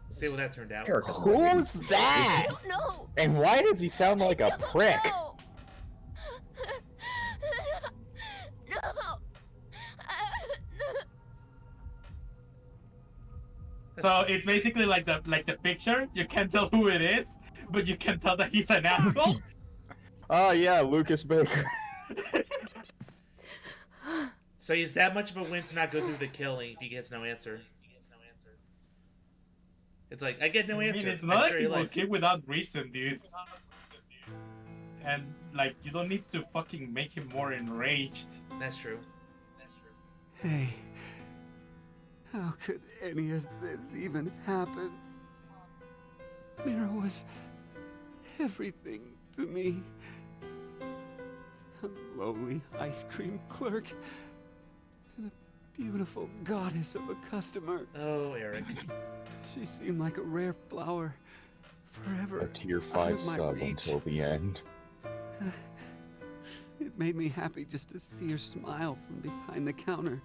See what that turned out. Who's that? I don't know. And why does he sound like a prick? No. No. So it's basically like the picture. You can't tell who it is, but you can tell that he's an asshole. Oh yeah, Lucas Baker. So he's that much of a win to not go through the killing if he gets no answer. It's like, I get no answer. I mean, it's I not like scare your people life. kill without reason, dude. And like, you don't need to fucking make him more enraged. That's true. Hey, how could any of this even happen? Mira was everything to me. A lowly ice cream clerk and a beautiful goddess of a customer. Oh, Eric. She seemed like a rare flower, forever A tier out 5 of my sub reach. until the end. It made me happy just to see her smile from behind the counter.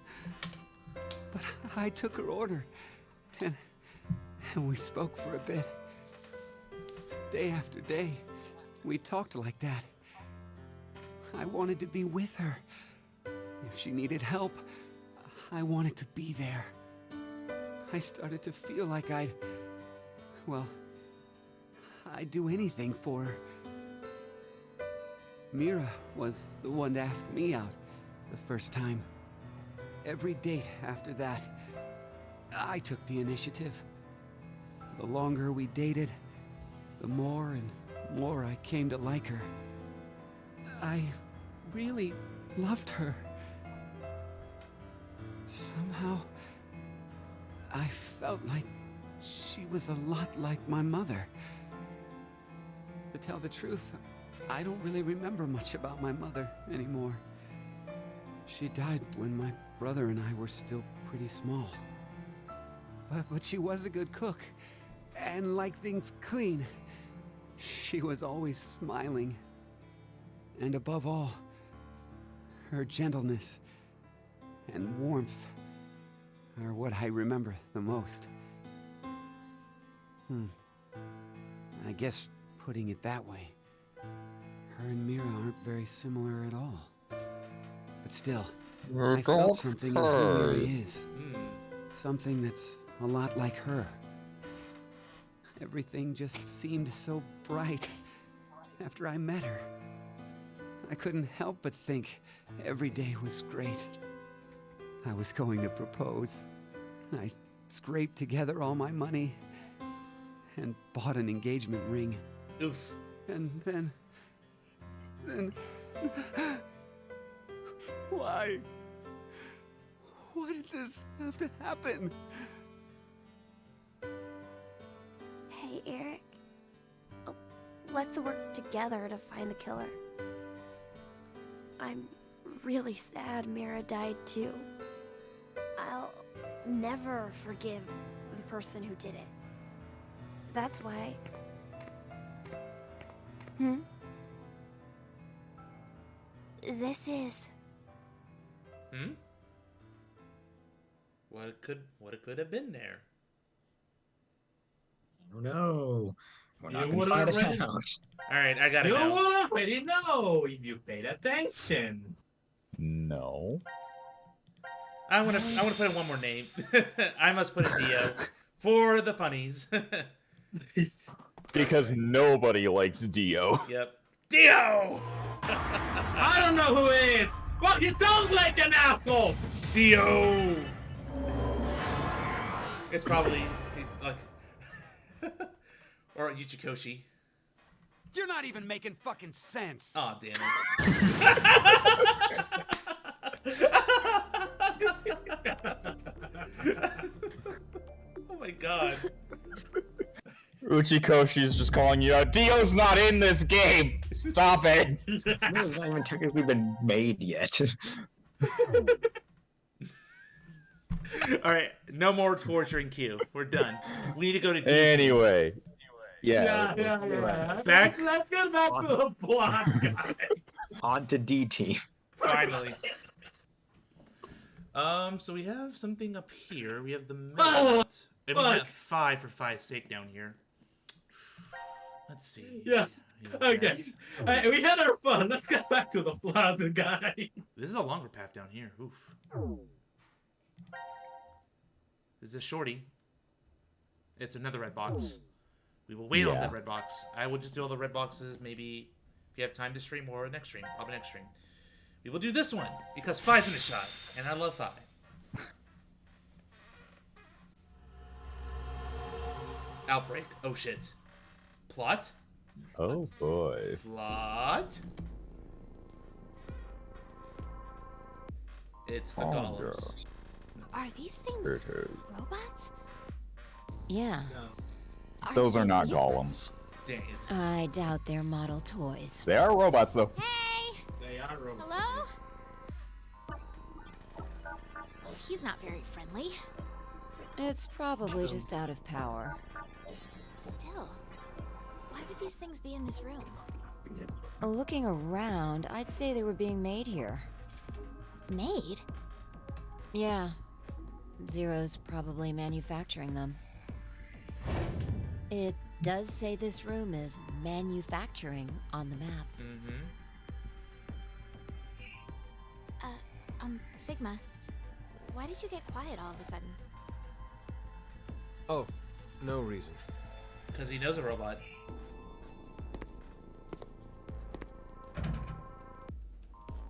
But I took her order, and we spoke for a bit. Day after day, we talked like that. I wanted to be with her. If she needed help, I wanted to be there. I started to feel like I'd do anything for her. Mira was the one to ask me out the first time. Every date after that, I took the initiative. The longer we dated, the more and more I came to like her. I really loved her. Somehow, I felt like she was a lot like my mother. To tell the truth, I don't really remember much about my mother anymore. She died when my brother and I were still pretty small. But she was a good cook, and liked things clean. She was always smiling. And above all, her gentleness and warmth are what I remember the most. I guess putting it that way, her and Mira aren't very similar at all. But still, I felt something in who Mira is. Something that's a lot like her. Everything just seemed so bright after I met her. I couldn't help but think every day was great. I was going to propose. I scraped together all my money and bought an engagement ring. Oof. And then... Why? Why did this have to happen? Hey, Eric. Let's work together to find the killer. I'm really sad Mira died too. I'll never forgive the person who did it. That's why... This is... What it could have been there? Oh no. We're not You gonna would find it already- out. All right, I got it You now. would already know if you paid attention. No. I want to put in one more name. I must put in Dio for the funnies. Because nobody likes Dio. Yep. Dio! I don't know who it is, but it sounds like an asshole. Dio! It's probably like or Yuchikoshi. You're not even making fucking sense. Oh damn it. Oh my god. Uchikoshi's just calling you out. Dio's not in this game! Stop it! It's not even technically been made yet. Alright, no more torturing Q. We're done. We need to go to D2. Anyway. Yeah. Back. Let's get back to the plot, guys. On to D team. Finally. So we have something up here. We have the map. And we have 5 for 5's sake down here. Let's see. Yeah. Okay. We had our fun. Let's get back to the plot, guy. This is a longer path down here. Oof. This is a shorty. It's another red box. We will wait on the red box. I will just do all the red boxes. Maybe if you have time to stream or next stream. Probably next stream. We will do this one because 5's in a shot, and I love 5. Outbreak. Oh shit. Plot? Oh boy. Plot? It's the golems. Are these things robots? Yeah. Those are not golems. Dang it. I doubt they're model toys. They are robots though. Hey! They are robots. Hello? He's not very friendly. It's probably just out of power. Still, why would these things be in this room? Looking around, I'd say they were being made here. Made? Yeah. Zero's probably manufacturing them. It does say this room is manufacturing on the map. Sigma, why did you get quiet all of a sudden? Oh, no reason. Because he knows a robot.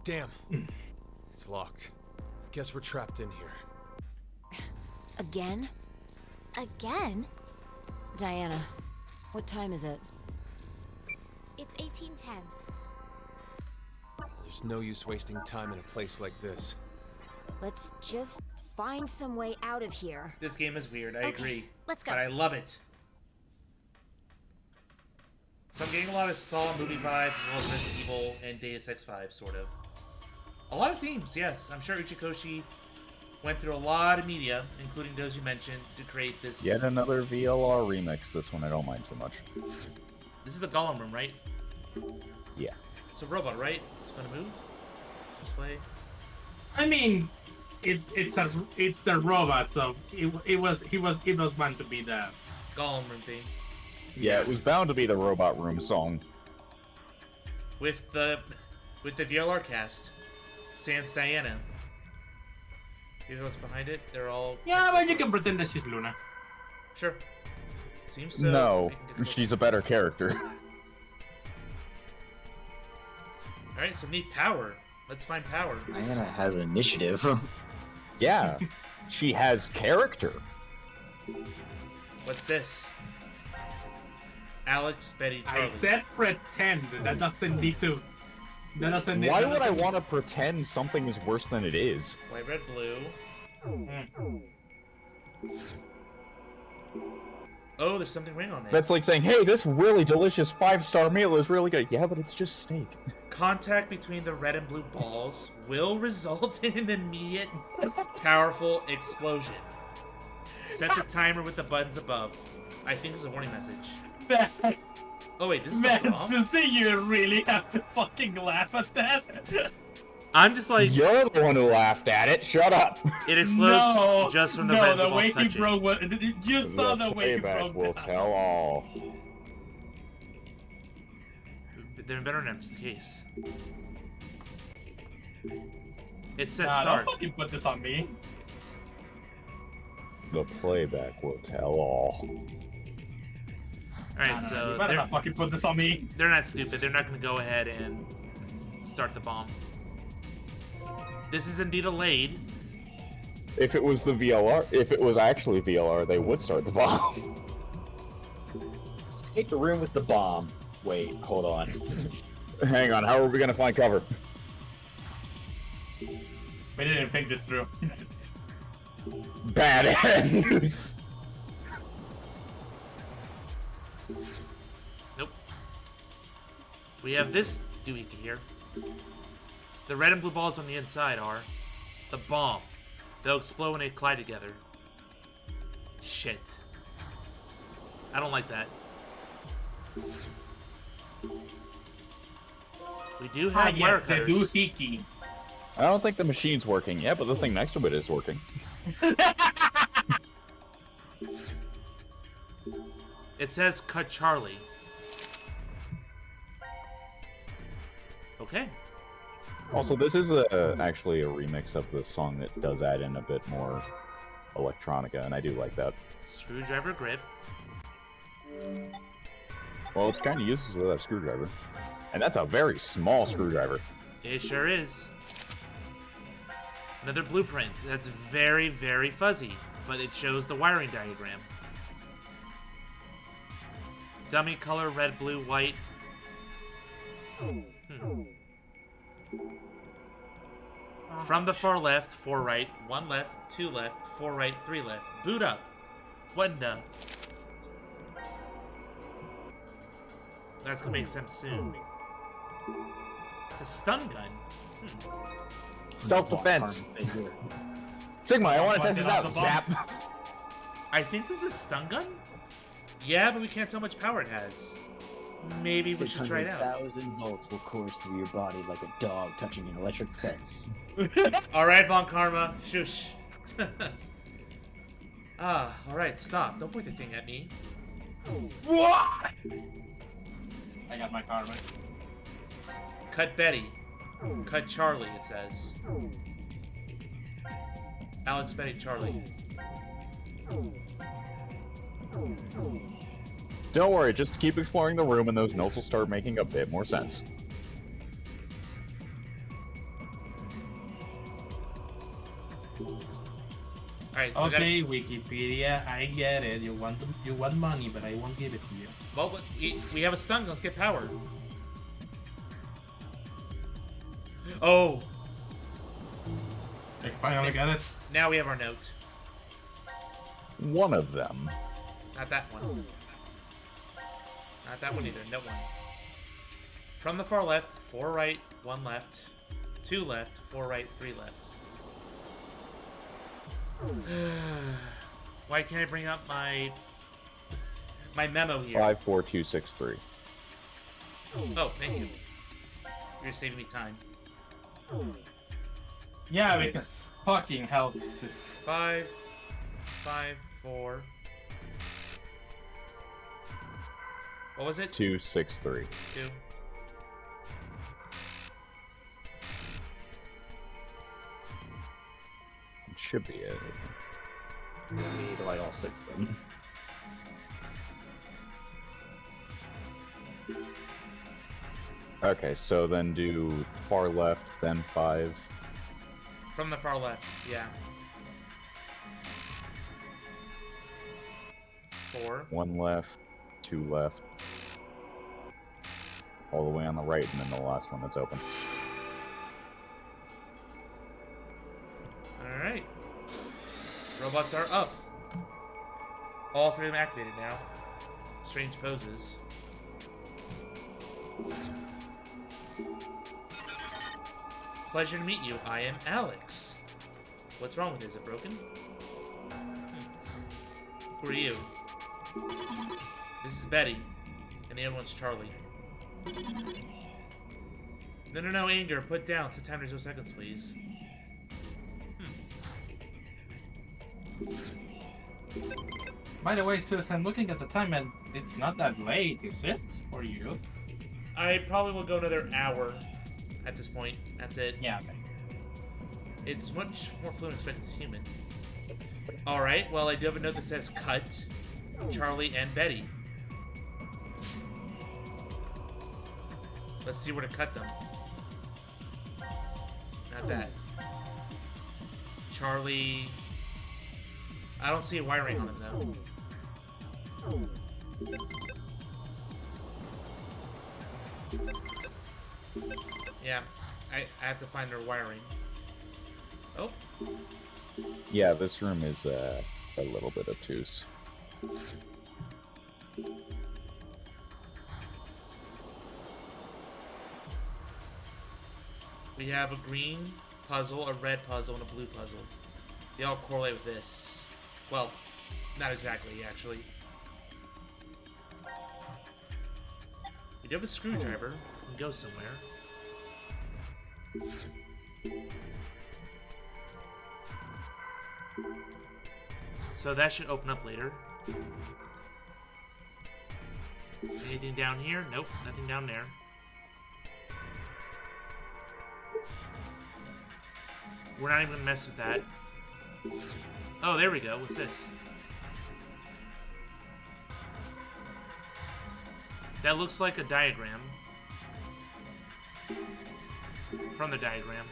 Damn. It's locked. Guess we're trapped in here. Again? Again? Diana, what time is it? It's 1810. There's no use wasting time in a place like this. Let's just find some way out of here. This game is weird, I agree. Let's go. But I love it. So I'm getting a lot of Saw movie vibes, as well as Resident Evil and Deus Ex vibes, sort of. A lot of themes, yes. I'm sure Uchikoshi went through a lot of media, including those you mentioned, to create this. Yet another VLR remix. This one I don't mind too much. This is the Golem room, right? Yeah. It's a robot, right? It's gonna move. Display. I mean, it's the robot, so it was meant to be the Golem room theme. Yeah, it was bound to be the Robot Room song. With the VLR cast. Sans Diana. You know what's behind it? They're all... Yeah, but you can pretend that she's Luna. Sure. Seems so. No, she's a better character. Alright, so need power. Let's find power. Diana has initiative. Yeah, she has character. What's this? Alex, Betty, Charlie. I said pretend. That doesn't need to... That doesn't need... Why would I want to pretend something is worse than it is? White, red, blue. Oh, there's something written on there. That's like saying, hey, this really delicious 5-star meal is really good. Yeah, but it's just steak. Contact between the red and blue balls will result in an immediate, powerful explosion. Set the timer with the buttons above. I think this is a warning message. Oh wait, this is Man, a bomb? Susie, you really have to fucking laugh at that? I'm just like... You're the one who laughed at it. Shut up. It explodes just from the red the balls way he touching. broke what... You saw the way he Playback broke will down. tell all. Then better than that's the case. It says Nah, start. don't fucking put this on me. The playback will tell all. Alright, so you better not fucking put this on me. They're not stupid. They're not going to go ahead and start the bomb. This is indeed a Lade. If it was the VLR, if it was actually VLR, they would start the bomb. Escape the room with the bomb. Wait, hold on. Hang on, how are we gonna find cover? We didn't think this through. Bad end. Nope. We have this doohickey here. The red and blue balls on the inside are the bomb. They'll explode when they collide together. Shit. I don't like that. We do have wire yes, the cutters. doohickey. I don't think the machine's working yet, but the thing next to it is working. It says cut Charlie. Okay. Also, this is actually a remix of the song that does add in a bit more electronica, and I do like that. Screwdriver grip. Well, it's kind of useless without a screwdriver. And that's a very small screwdriver. It sure is. Another blueprint that's very, very fuzzy, but it shows the wiring diagram. Dummy color, red, blue, white. From the far left, 4 right, 1 left, 2 left, 4 right, 3 left. Boot up. What in the... That's gonna make sense soon. It's a stun gun. Self-defense. Sigma, I want to test this out. Zap. I think this is a stun gun? Yeah, but we can't tell how much power it has. Maybe we should try it out. 600,000 volts will course through your body like a dog touching an electric fence. Alright, Von Karma. Shush. Alright, stop. Don't point the thing at me. What? I got my karma. Cut Betty. Cut Charlie, it says. Alex, Betty, Charlie. Don't worry, just keep exploring the room and those notes will start making a bit more sense. Alright, so okay, Wikipedia, I get it. You want money, but I won't give it to you. Well, we have a stun gun. Let's get power. Oh. I finally got it. Now we have our note. One of them. Not that one. Not that one either. No one. From the far left, 4 right, 1 left, 2 left, 4 right, 3 left. Why can't I bring up my memo here? 54263. Oh, thank you. You're saving me time. Yeah, because Fucking hell, this is... 5, 5, 4. What was it? 2, 6, 3. 2. It should be it. We need to light all 6 of them. Okay, so then do far left, then 5. From the far left, yeah. 4. 1 left, 2 left. All the way on the right, and then the last one that's open. Alright. Robots are up. All 3 of them activated now. Strange poses. Pleasure to meet you. I am Alex. What's wrong with it? Is it broken? Who are you? This is Betty. And the other one's Charlie. No, anger. Put down. Set timer 0 seconds, please. By the way, Sus, I'm looking at the time and it's not that late, is it? For you? I probably will go another hour at this point. That's it. Yeah. It's much more fluid than expected as human. Alright, well, I do have a note that says cut Charlie and Betty. Let's see where to cut them. Not that. Charlie... I don't see a wiring on him, though. Yeah, I have to find their wiring. Oh. Yeah, this room is a little bit obtuse. We have a green puzzle, a red puzzle, and a blue puzzle. They all correlate with this. Well, not exactly, actually. We do have a screwdriver. We can go somewhere. So that should open up later. Anything down here? Nope, nothing down there. We're not even gonna mess with that. Oh, there we go. What's this? That looks like a diagram. From the diagram.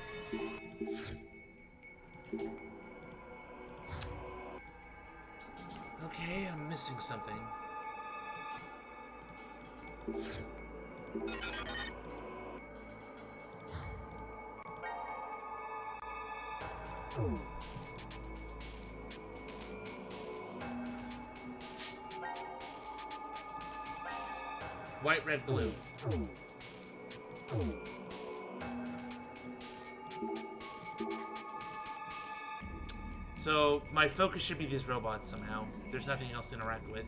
Okay, I'm missing something. White, red, blue. So, my focus should be these robots somehow. There's nothing else to interact with.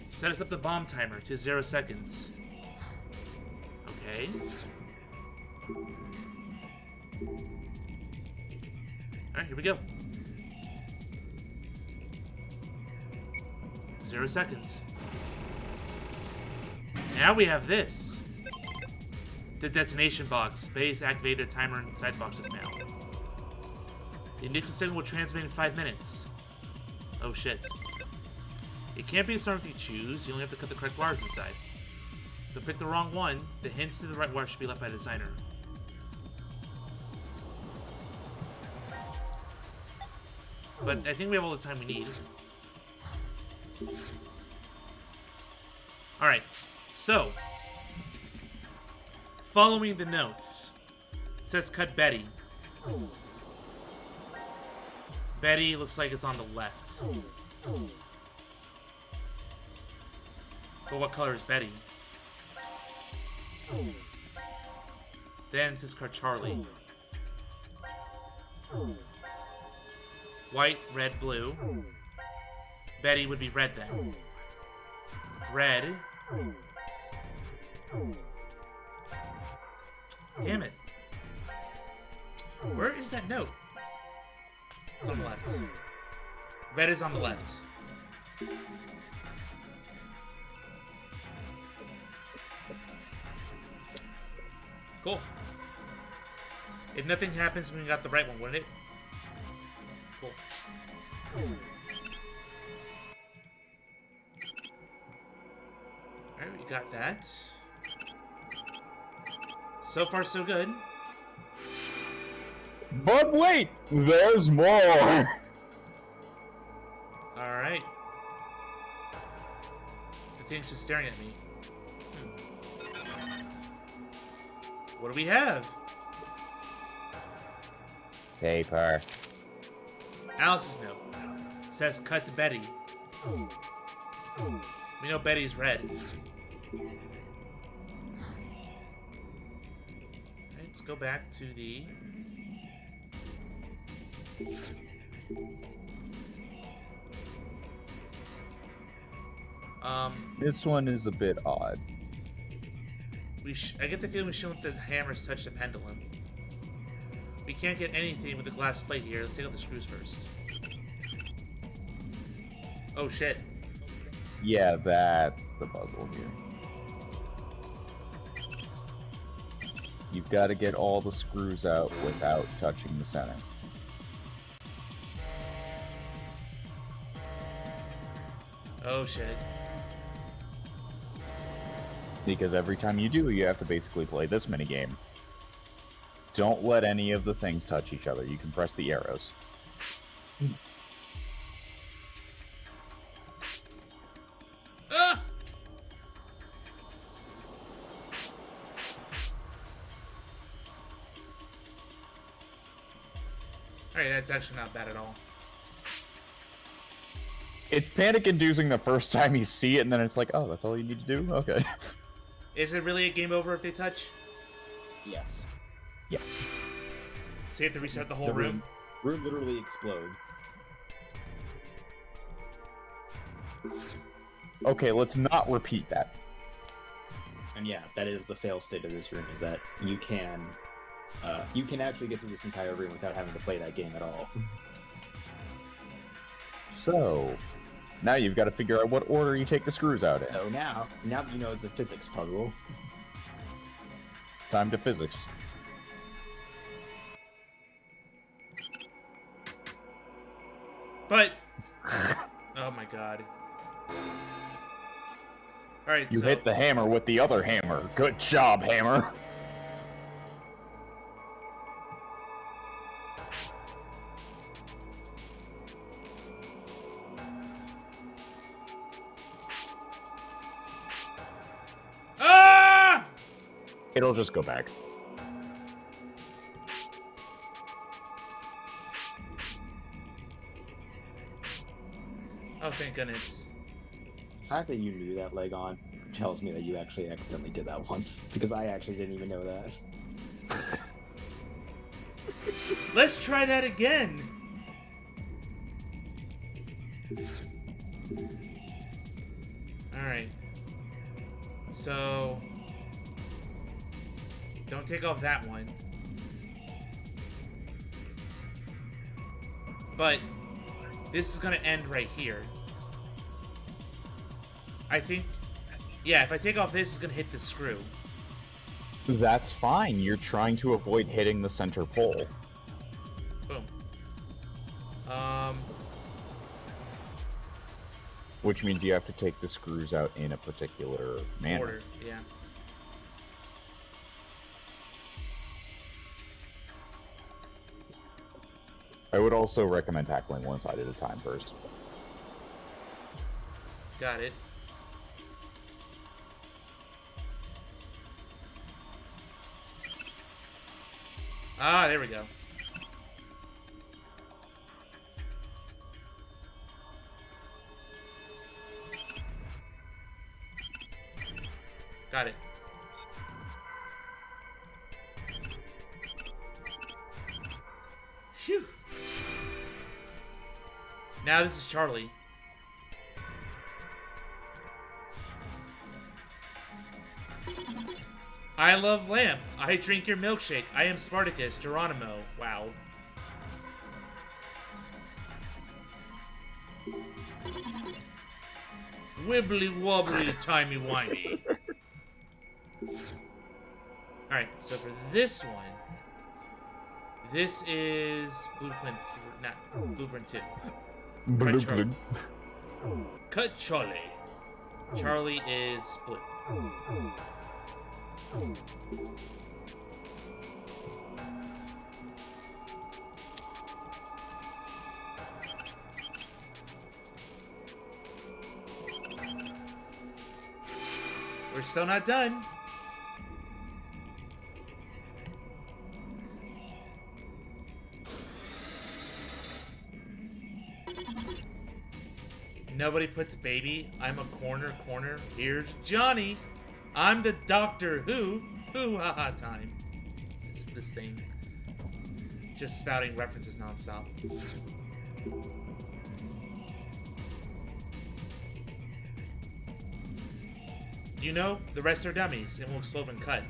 Set us up the bomb timer to 0 seconds. Okay. Alright, here we go. 0 seconds. Now we have this. The detonation box. Base activated a timer inside boxes now. The ignition signal will transmit in 5 minutes. Oh shit. It can't be a storm if you choose. You only have to cut the correct wires inside. If you pick the wrong one, the hints to the right wire should be left by the designer. But I think we have all the time we need. Alright, so following the notes, it says cut Betty. Betty looks like it's on the left. But what color is Betty? Then it says cut Charlie. White, red, blue. Betty would be red then. Red. Damn it. Where is that note? It's on the left. Red is on the left. Cool. If nothing happens when we got the right one, wouldn't it? Cool. Alright, we got that. So far, so good. But wait! There's more! Alright. The thing's just staring at me. What do we have? Paper. Alex's note. It says cut to Betty. We know Betty's red. Let's go back to the... This one is a bit odd. I get the feeling we shouldn't let the hammers touch the pendulum. We can't get anything with the glass plate here. Let's take out the screws first. Oh shit. Yeah, that's the puzzle here. You've got to get all the screws out without touching the center. Oh shit. Because every time you do, you have to basically play this minigame. Don't let any of the things touch each other. You can press the arrows. Ah! Alright, that's actually not bad at all. It's panic-inducing the first time you see it, and then it's like, oh, that's all you need to do? Okay. Is it really a game over if they touch? Yes. Yeah. So you have to reset the whole room? Room literally explodes. Okay, let's not repeat that. And yeah, that is the fail state of this room, is that you can actually get through this entire room without having to play that game at all. So, now you've got to figure out what order you take the screws out in. So now that you know it's a physics puzzle. Time to physics. But... oh my god. Alright, You hit the hammer with the other hammer. Good job, hammer. Ah! It'll just go back. Oh, thank goodness. The fact that you knew that leg on tells me that you actually accidentally did that once, because I actually didn't even know that. Let's try that again. Alright. So... don't take off that one. But... this is gonna end right here. I think... yeah, if I take off this, it's gonna hit the screw. That's fine. You're trying to avoid hitting the center pole. Boom. Which means you have to take the screws out in a particular manner. Order, yeah. I would also recommend tackling one side at a time first. Got it. Ah, there we go. Got it. Phew. Now this is Charlie. I love lamb. I drink your milkshake. I am Spartacus. Geronimo. Wow. Wibbly wobbly, timey wimey. Alright, so for this one, this is Blueprint 3, not Blueprint 2. Blueprint. Cut Charlie. Charlie is blue. We're still not done. Nobody puts baby. I'm a corner. Here's Johnny. I'm the Doctor Who. Haha time. It's this thing. Just spouting references nonstop. You know, the rest are dummies and will explode when cut.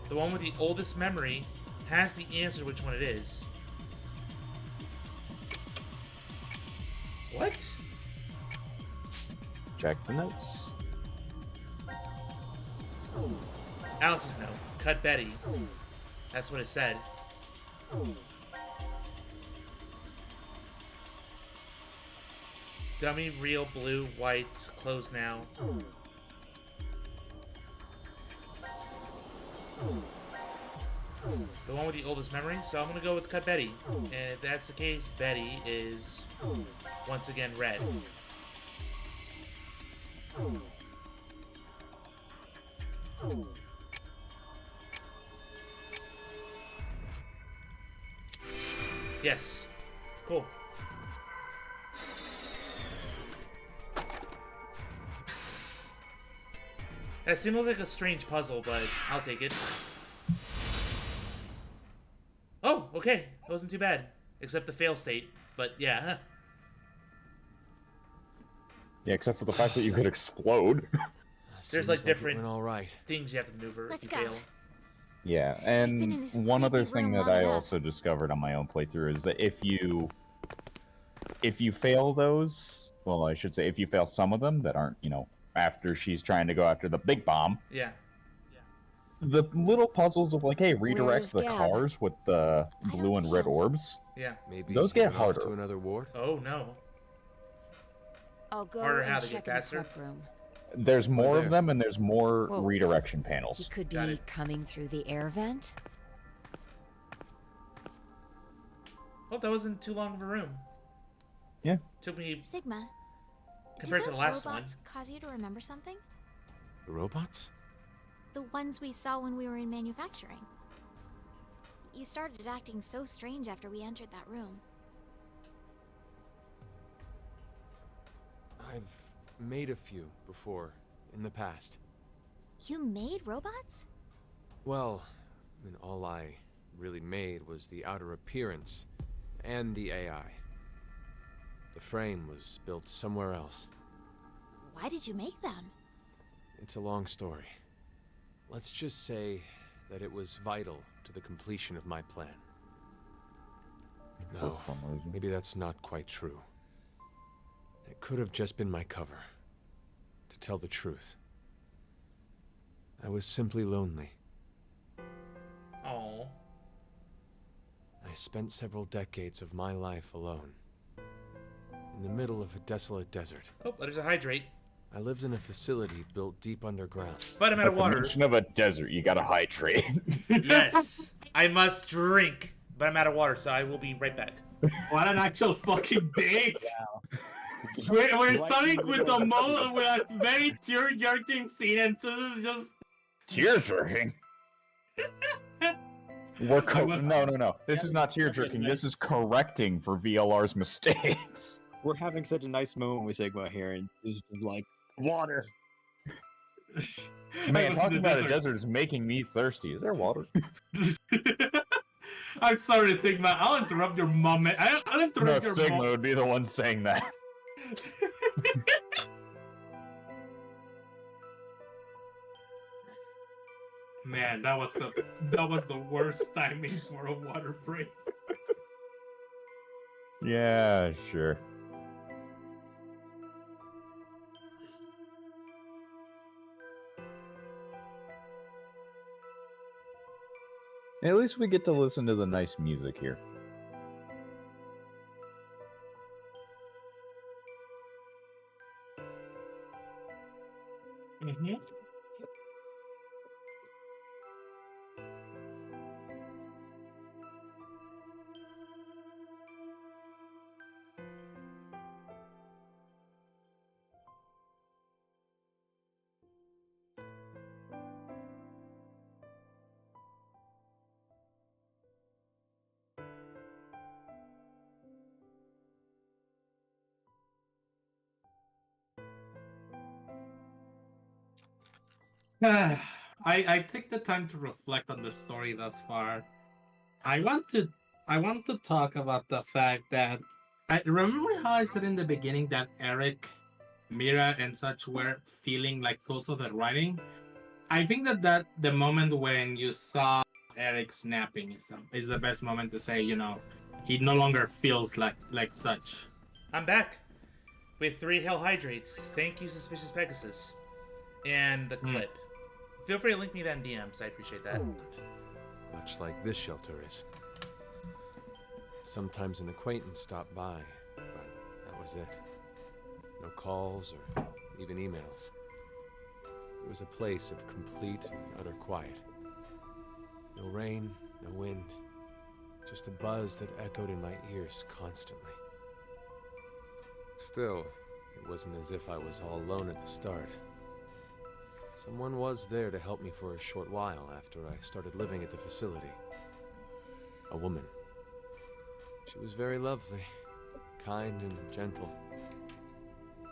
The one with the oldest memory has the answer to which one it is. What? Check the notes. Alex's note. Cut Betty. That's what it said. Dummy, real, blue, white, closed now. The one with the oldest memory, so I'm gonna go with Cut Betty. And if that's the case, Betty is once again red. Yes. Cool. That seemed like a strange puzzle, but I'll take it. Oh, okay. It wasn't too bad. Except the fail state. But yeah. Yeah, except for the fact that you could explode. There's like different all right. things you have to maneuver Let's if you go. fail. Yeah, been in and this one other creepy thing room that long I enough. also discovered on my own playthrough is that if you fail those, well, I should say if you fail some of them that aren't, after she's trying to go after the big bomb, Yeah. the little puzzles of like, hey, redirect Where's the Gab? cars with the blue and see red him. orbs. Yeah. Maybe Those he get went off harder. to another ward. Oh no. I'll go Harder how and to get check in the faster? prep room. There's more there. of them, and there's more Whoa. redirection He panels. could Got be it. coming through the air vent. Well, that wasn't too long of a room. Yeah. Took me Sigma, compared did to those the last robots cause you to remember something? The robots? The ones we saw when we were in manufacturing. You started acting so strange after we entered that room. I've made a few before, in the past. You made robots? Well, I mean, all I really made was the outer appearance and the AI. The frame was built somewhere else. Why did you make them? It's a long story. Let's just say that it was vital to the completion of my plan. No, For some reason. maybe that's not quite true. It could have just been my cover. To tell the truth. I was simply lonely. Oh. I spent several decades of my life alone. In the middle of a desolate desert. Oh, there's a hydrate. I lived in a facility built deep underground. But I'm out of At the water. mention of a desert, you gotta hydrate. Yes. I must drink. But I'm out of water, so I will be right back. What an actual fucking dick! We're starting with with a very tear-jerking scene, and so this is just Tears jerking. No. This is not tear jerking. This is correcting for VLR's mistakes. We're having such a nice moment with Sigma here, and it's just like water. Man, talking about a desert is making me thirsty. Is there water? I'm sorry, Sigma. I'll interrupt your moment. I'll No, interrupt your Sigma moment. would be the one saying that. Man, that was the worst timing for a water break. Yeah, sure. At least we get to listen to the nice music here. Mm-hmm. I take the time to reflect on the story thus far. I want to talk about the fact that I remember how I said in the beginning that Eric, Mira, and such were feeling like souls of the writing. I think that the moment when you saw Eric snapping is the best moment to say, he no longer feels like such. I'm back with 3 Hell Hydrates. Thank you, Suspicious Pegasus. And the clip. Feel free to link me that in DMs. I appreciate that. Much like this shelter is. Sometimes an acquaintance stopped by, but that was it. No calls or even emails. It was a place of complete and utter quiet. No rain, no wind, just a buzz that echoed in my ears constantly. Still, it wasn't as if I was all alone at the start. Someone was there to help me for a short while after I started living at the facility. A woman. She was very lovely, kind and gentle.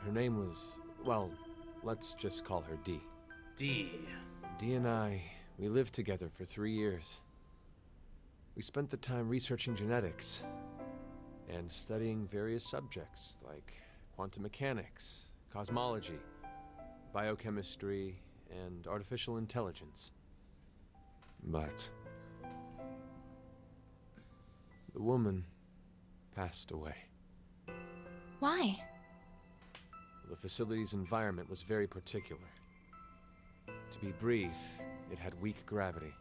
Her name was, well, let's just call her Dee. Dee. Dee and I, we lived together for 3 years. We spent the time researching genetics and studying various subjects like quantum mechanics, cosmology, biochemistry, and artificial intelligence. But the woman passed away. Why? The facility's environment was very particular. To be brief, it had weak gravity.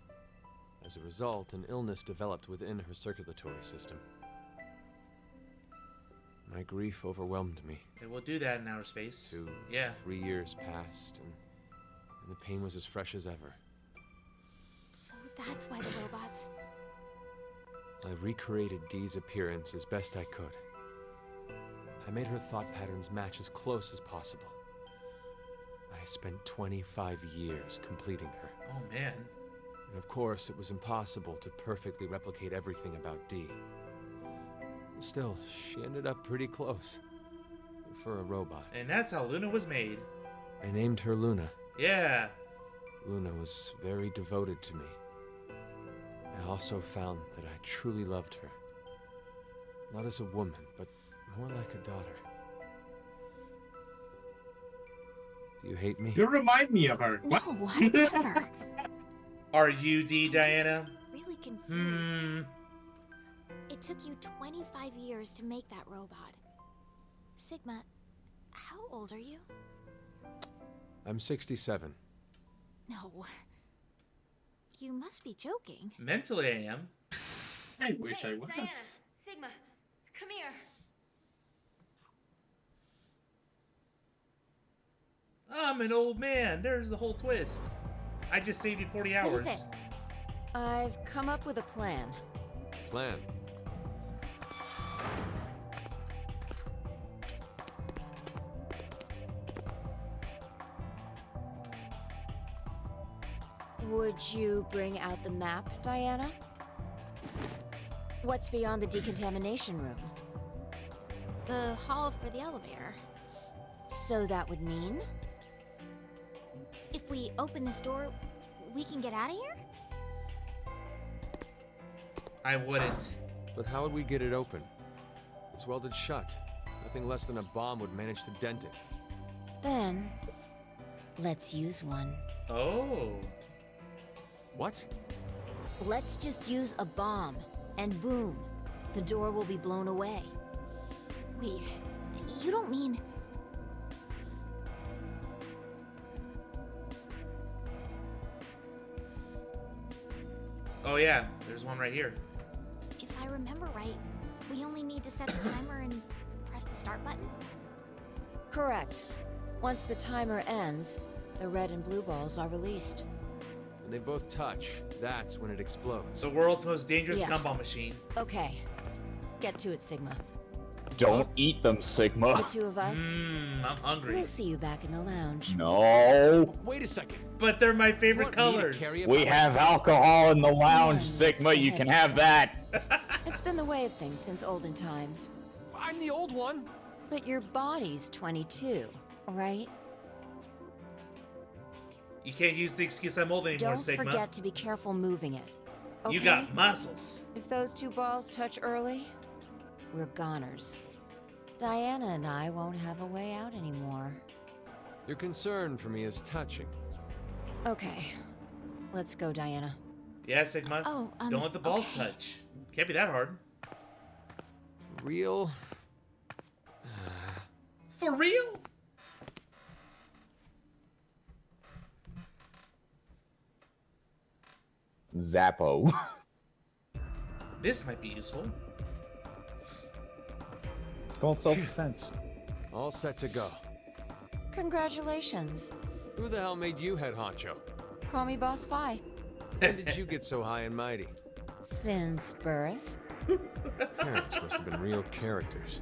As a result, an illness developed within her circulatory system. My grief overwhelmed me. It will do that in outer space. 3 years passed, and the pain was as fresh as ever. So that's why the robots... I recreated Dee's appearance as best I could. I made her thought patterns match as close as possible. I spent 25 years completing her. Oh, man. And of course, it was impossible to perfectly replicate everything about Dee. Still, she ended up pretty close. For a robot. And that's how Luna was made. I named her Luna. Yeah. Luna was very devoted to me. I also found that I truly loved her. Not as a woman, but more like a daughter. Do you hate me? You remind me of her. No, whatever. Are you Dee, Diana? Really confused. It took you 25 years to make that robot. Sigma, how old are you? I'm 67. No. You must be joking. Mentally, I am. I wish I was. Diana, Sigma, come here. I'm an old man. There's the whole twist. I just saved you 40 hours. What is it? I've come up with a plan. Plan? Would you bring out the map, Diana? What's beyond the decontamination room? The hall for the elevator. So that would mean? If we open this door, we can get out of here? I wouldn't. But how would we get it open? It's welded shut. Nothing less than a bomb would manage to dent it. Then, let's use one. Oh. What? Let's just use a bomb, and boom, the door will be blown away. Wait, you don't mean... Oh yeah, there's one right here. If I remember right, we only need to set the timer and press the start button? Correct. Once the timer ends, the red and blue balls are released. When they both touch, that's when it explodes. The world's most dangerous Yeah. gumball machine. Okay. Get to it, Sigma. Don't eat them, Sigma. The two of us. I'm hungry. We'll see you back in the lounge. No. Wait a second. But they're my favorite colors. We have alcohol in the lounge, Sigma. You can have that. It's been the way of things since olden times. I'm the old one. But your body's 22, right? You can't use the excuse I'm old anymore, Don't Sigma. forget to be careful moving it. Okay? You got muscles. If those two balls touch early, we're goners. Diana and I won't have a way out anymore. Your concern for me is touching. Okay. Let's go, Diana. Yeah, Sigma. Oh, Don't let the balls okay. touch. Can't be that hard. For real? For real? Zappo. This might be useful. It's called self-defense. All set to go. Congratulations. Who the hell made you head honcho? Call me Boss Fi. When did you get so high and mighty? Since birth. Parents must have been real characters.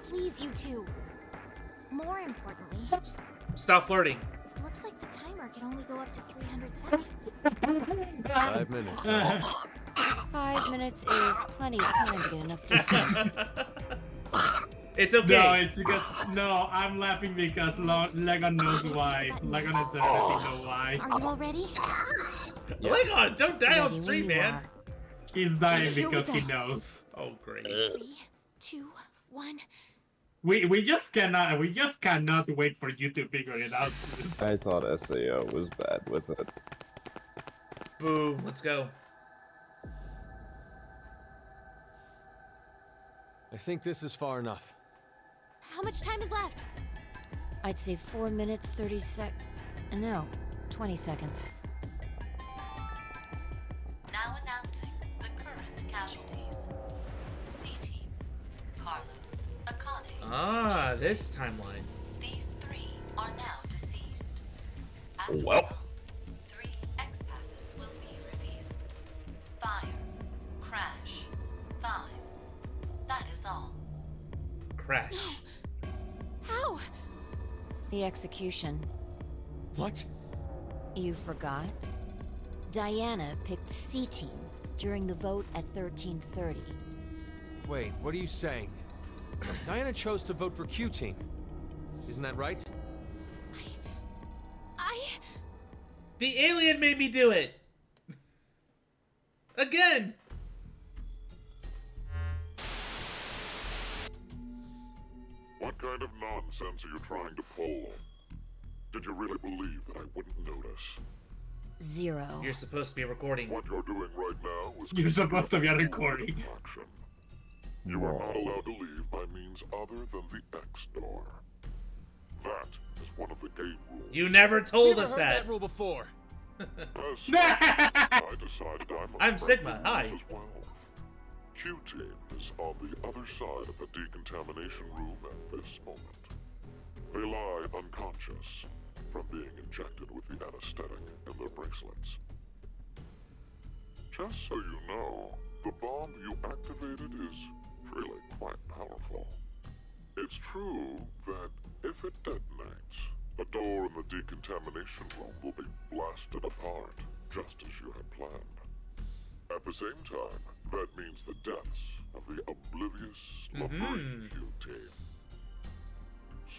Please, you two. More importantly, Stop flirting. looks like the timer can only go up to 300 seconds. 5 minutes. Huh? 5 minutes is plenty of time to get enough distance. It's okay. No, it's because I'm laughing because Legon knows why. Legon has everything know why. Are you all ready? Legon, don't die on stream, man. He's dying Here we because he go. knows. Oh great. 3, 2, 1. We just cannot wait for you to figure it out. I thought SAO was bad with it. Boo. Let's go. I think this is far enough. How much time is left? I'd say 4 minutes, no, 20 seconds. Now announcing the current casualties. C-Team, Carlos, Akane. Ah, this timeline. These 3 are now deceased. As a Well. result, 3 X-passes will be revealed. Fire, crash, 5. That is all. Crash. How? The execution. What? You forgot? Diana picked C-Team during the vote at 1330. Wait, what are you saying? Diana chose to vote for Q Team. Isn't that right? The alien made me do it. Again. What kind of nonsense are you trying to pull? Did you really believe that I wouldn't notice? 0. You're supposed to be recording. What you're doing right now is You're supposed to be recording. action. You are not allowed to leave by means other than the X door. That is one of the game rules. You never told Never us heard that. rule before. As such, I decided I must I'm break Sigma, the hi. rules as well. Q-Team is on the other side of the decontamination room at this moment. They lie unconscious from being injected with the anesthetic in their bracelets. Just so you know, the bomb you activated is really quite powerful. It's true that if it detonates, the door in the decontamination room will be blasted apart, just as you had planned. At the same time, that means the deaths of the oblivious, slumbering Q-Team.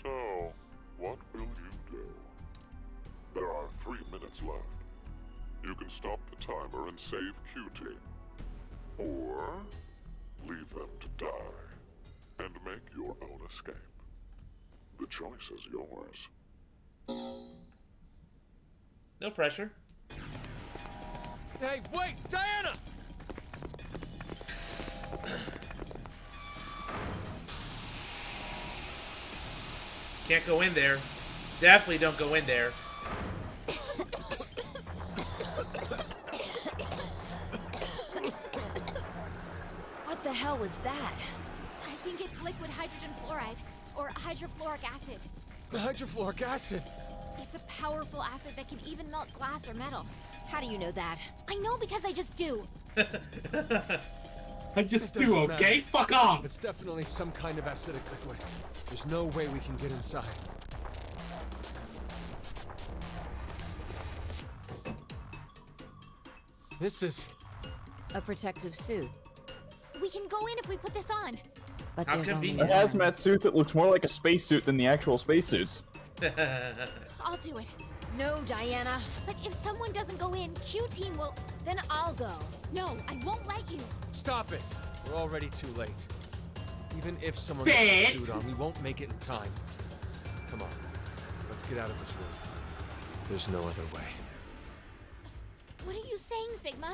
So, what will you do? There are 3 minutes left. You can stop the timer and save Q-Team. Or, leave them to die and make your own escape. The choice is yours. No pressure. Hey, wait, Diana! Can't go in there. Definitely don't go in there. What the hell was that? I think it's liquid hydrogen fluoride, or hydrofluoric acid. The hydrofluoric acid. It's a powerful acid that can even melt glass or metal. How do you know that? I know because I just do. I just It do, doesn't okay? matter. Fuck off! It's definitely some kind of acidic liquid. There's no way we can get inside. This is... A protective suit. We can go in if we put this on. But How there's only convenient. An one. hazmat suit that looks more like a spacesuit than the actual spacesuits. I'll do it. No, Diana. But if someone doesn't go in, Q-Team will... Then I'll go. No, I won't let you. Stop it! We're already too late. Even if someone Bitch! puts a suit on, we won't make it in time. Come on, let's get out of this room. There's no other way. What are you saying, Sigma?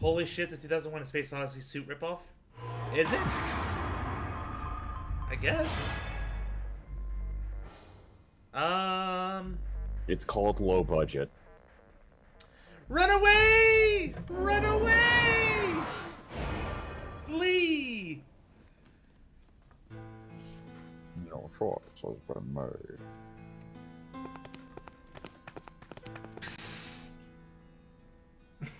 Holy shit, the 2001 A Space Odyssey suit ripoff? Is it? I guess. It's called low budget. Run away! Run away! Flee! No choice has been made.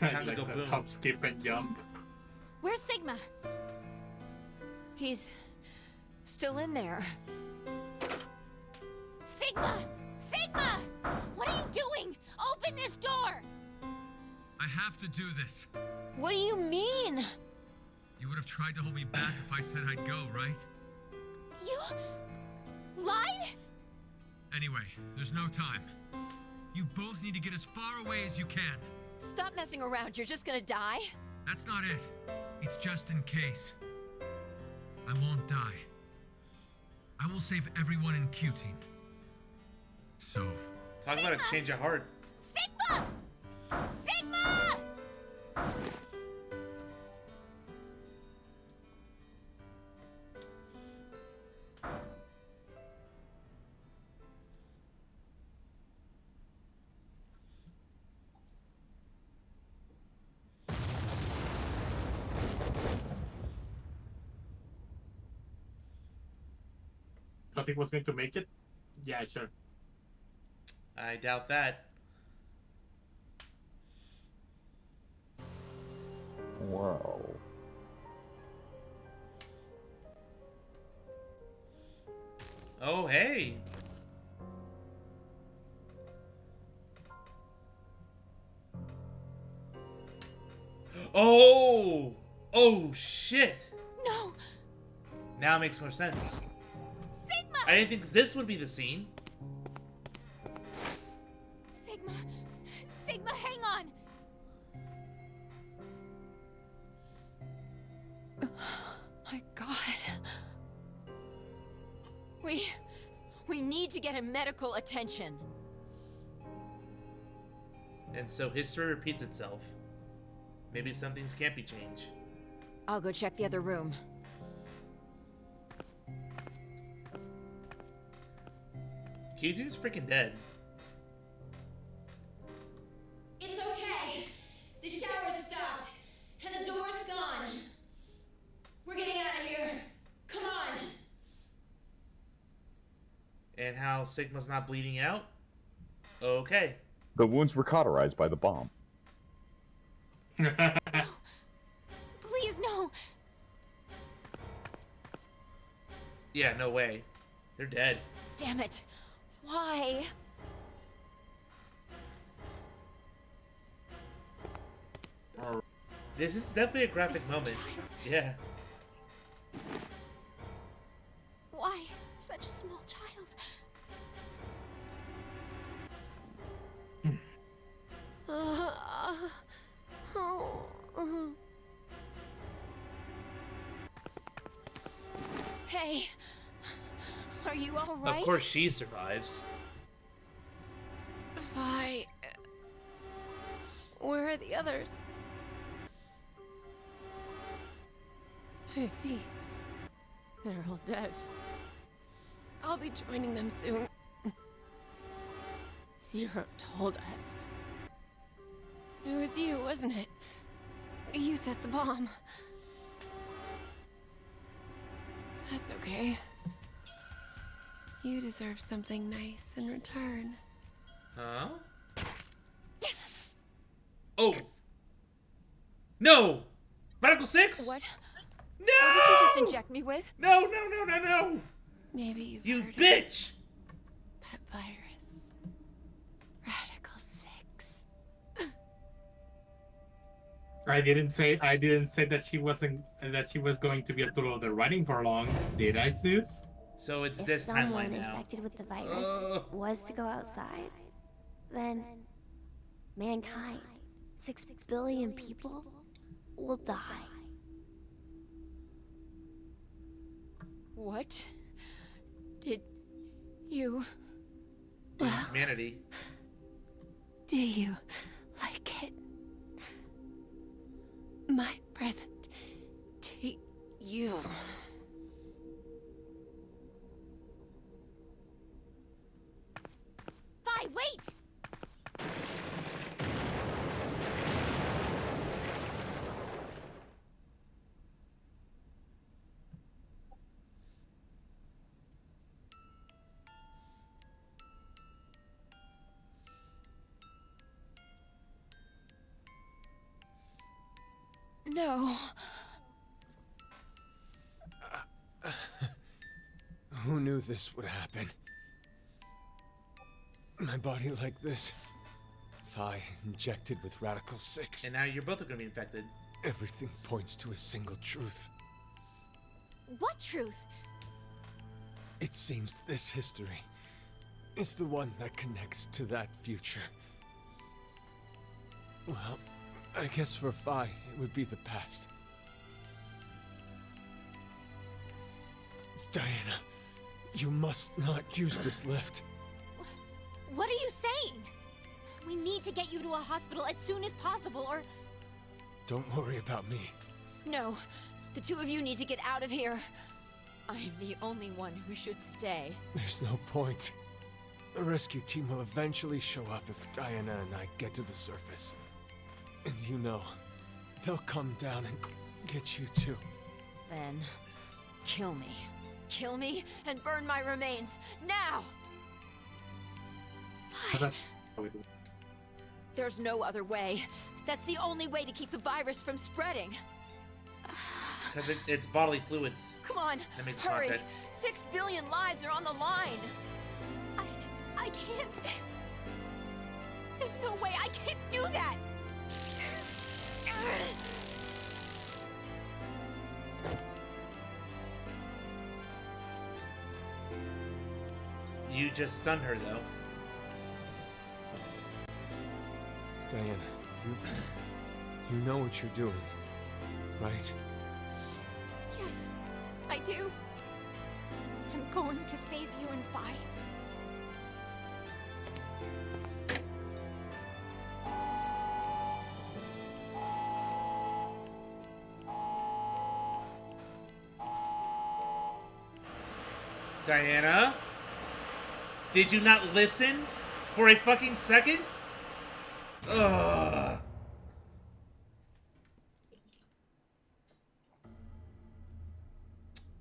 I Time to like go that boom. hop, skip, and jump. Where's Sigma? He's still in there. Sigma! Sigma! What are you doing? Open this door! I have to do this. What do you mean? You would have tried to hold me back if I said I'd go, right? You... lied? Anyway, there's no time. You both need to get as far away as you can. Stop messing around. You're just gonna die. That's not it. It's just in case. I won't die. I will save everyone in Q-Team. So... Talk about a change of heart. Sigma! Sigma! Nothing was going to make it? Yeah, sure. I doubt that. Wow. Oh, hey. Oh! Oh, shit. No! Now it makes more sense. Sigma! I didn't think this would be the scene. Sigma! Sigma, hang on! My God. We need to get him medical attention. And so history repeats itself. Maybe some things can't be changed. I'll go check the other room. Q2's freaking dead. It's okay. The shower's stopped, and the door's gone. We're getting out of here. Come on. And how Sigma's not bleeding out? Okay. The wounds were cauterized by the bomb. Please, no! Yeah, no way. They're dead. Damn it. Why? This is definitely a graphic This moment. child. Yeah. Why such a small child? Hey. Are you all right? Of course she survives. Why? Where are the others? I see. They're all dead. I'll be joining them soon. Zero told us. It was you, wasn't it? You set the bomb. That's okay. You deserve something nice in return. Huh? Oh! No! Radical 6? What? No! What did you just inject me with? No! Maybe You heard bitch! That virus. Radical 6. I didn't say that she was going to be a total of the writing for long, did I, Zeus? So it's If this someone timeline now. infected with the virus was to go outside, then mankind, 6 billion people, will die. What? Did you... Humanity. Do you like it? My present to you. Vi, wait! No. Who knew this would happen? My body like this. Thigh injected with Radical 6. And now you're both gonna be infected. Everything points to a single truth. What truth? It seems this history is the one that connects to that future. Well, I guess for Vi, it would be the past. Diana, you must not use this lift. What are you saying? We need to get you to a hospital as soon as possible, or... Don't worry about me. No. The two of you need to get out of here. I'm the only one who should stay. There's no point. A rescue team will eventually show up if Diana and I get to the surface. And you know, they'll come down and get you too. Then, kill me. Kill me and burn my remains, now! There's no other way. That's the only way to keep the virus from spreading. Because it's bodily fluids. Come on, that make hurry. contact. 6 billion lives are on the line. I can't. There's no way I can't do that. You just stunned her, though. Diana, you know what you're doing, right? Yes, I do. I'm going to save you and Vi. Diana? Did you not listen for a fucking second? Ugh.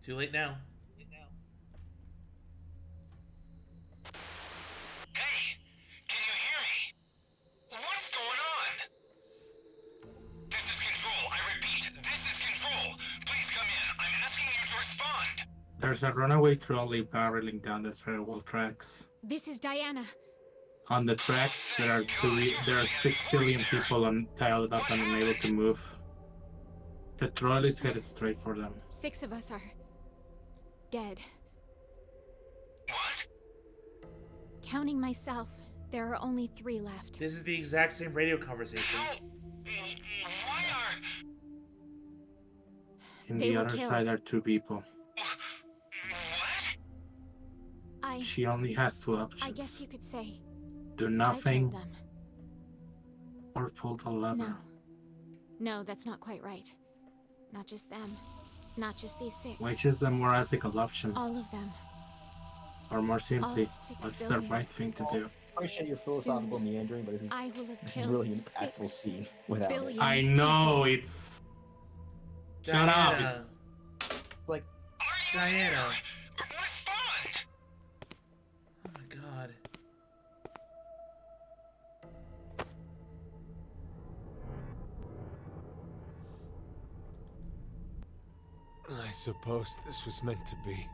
Too late now. There's a runaway trolley barreling down the travel tracks. This is Diana. On the tracks, there are 6 billion people tiled up and unable to move. The trolley's headed straight for them. 6 of us are... dead. What? Counting myself, there are only 3 left. This is the exact same radio conversation. In They the were other killed. side are 2 people. I She only has 2 options. guess you could say do I nothing, killed them. or pull the lever. No. No, that's not quite right. Not just them. Not just these 6. Which is the more ethical option? All of them. Or more simply, All 6 what's the billion. right thing to do? I appreciate your philosophical meandering, but I will have this is really an killed impactful 6 scene without billion I know, people. it's... Shut up, Diana. it's... like... Diana. Oh my god. I suppose this was meant to be.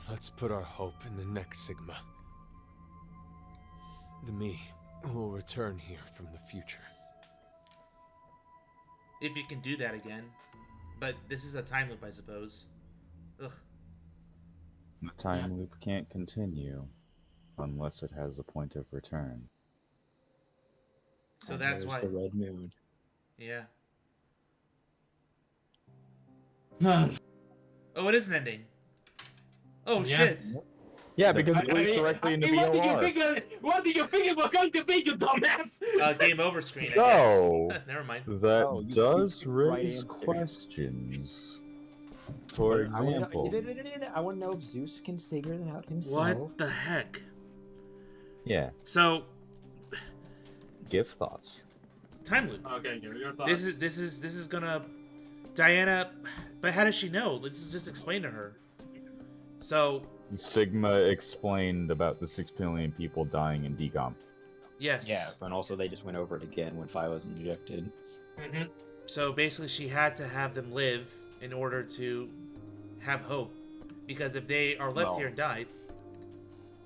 Let's put our hope in the next Sigma. The me will return here from the future. If you can do that again. But this is a time loop, I suppose. Ugh. The time loop can't continue unless it has a point of return. So And that's there's why. the red moon. Yeah. Oh, it is an ending. Oh Yeah. shit. Yeah, because it goes directly into what did you VOR. figure? What did you think it was going to be, you dumbass? Game over screen, I So, guess. Never mind. that Oh, you does right raise answer. questions. For example, I want to know if Zeus can figure it out himself. What the heck? yeah, So, give thoughts. time loop. Okay, give your thoughts. This is gonna Diana, but how does she know? Let's just explain to her. So, Sigma explained about the 6 billion people dying in decom. yes. Yeah, and also they just went over it again when Phi was injected. Mm-hmm. So basically, she had to have them live in order to have hope, because if they are left here and died,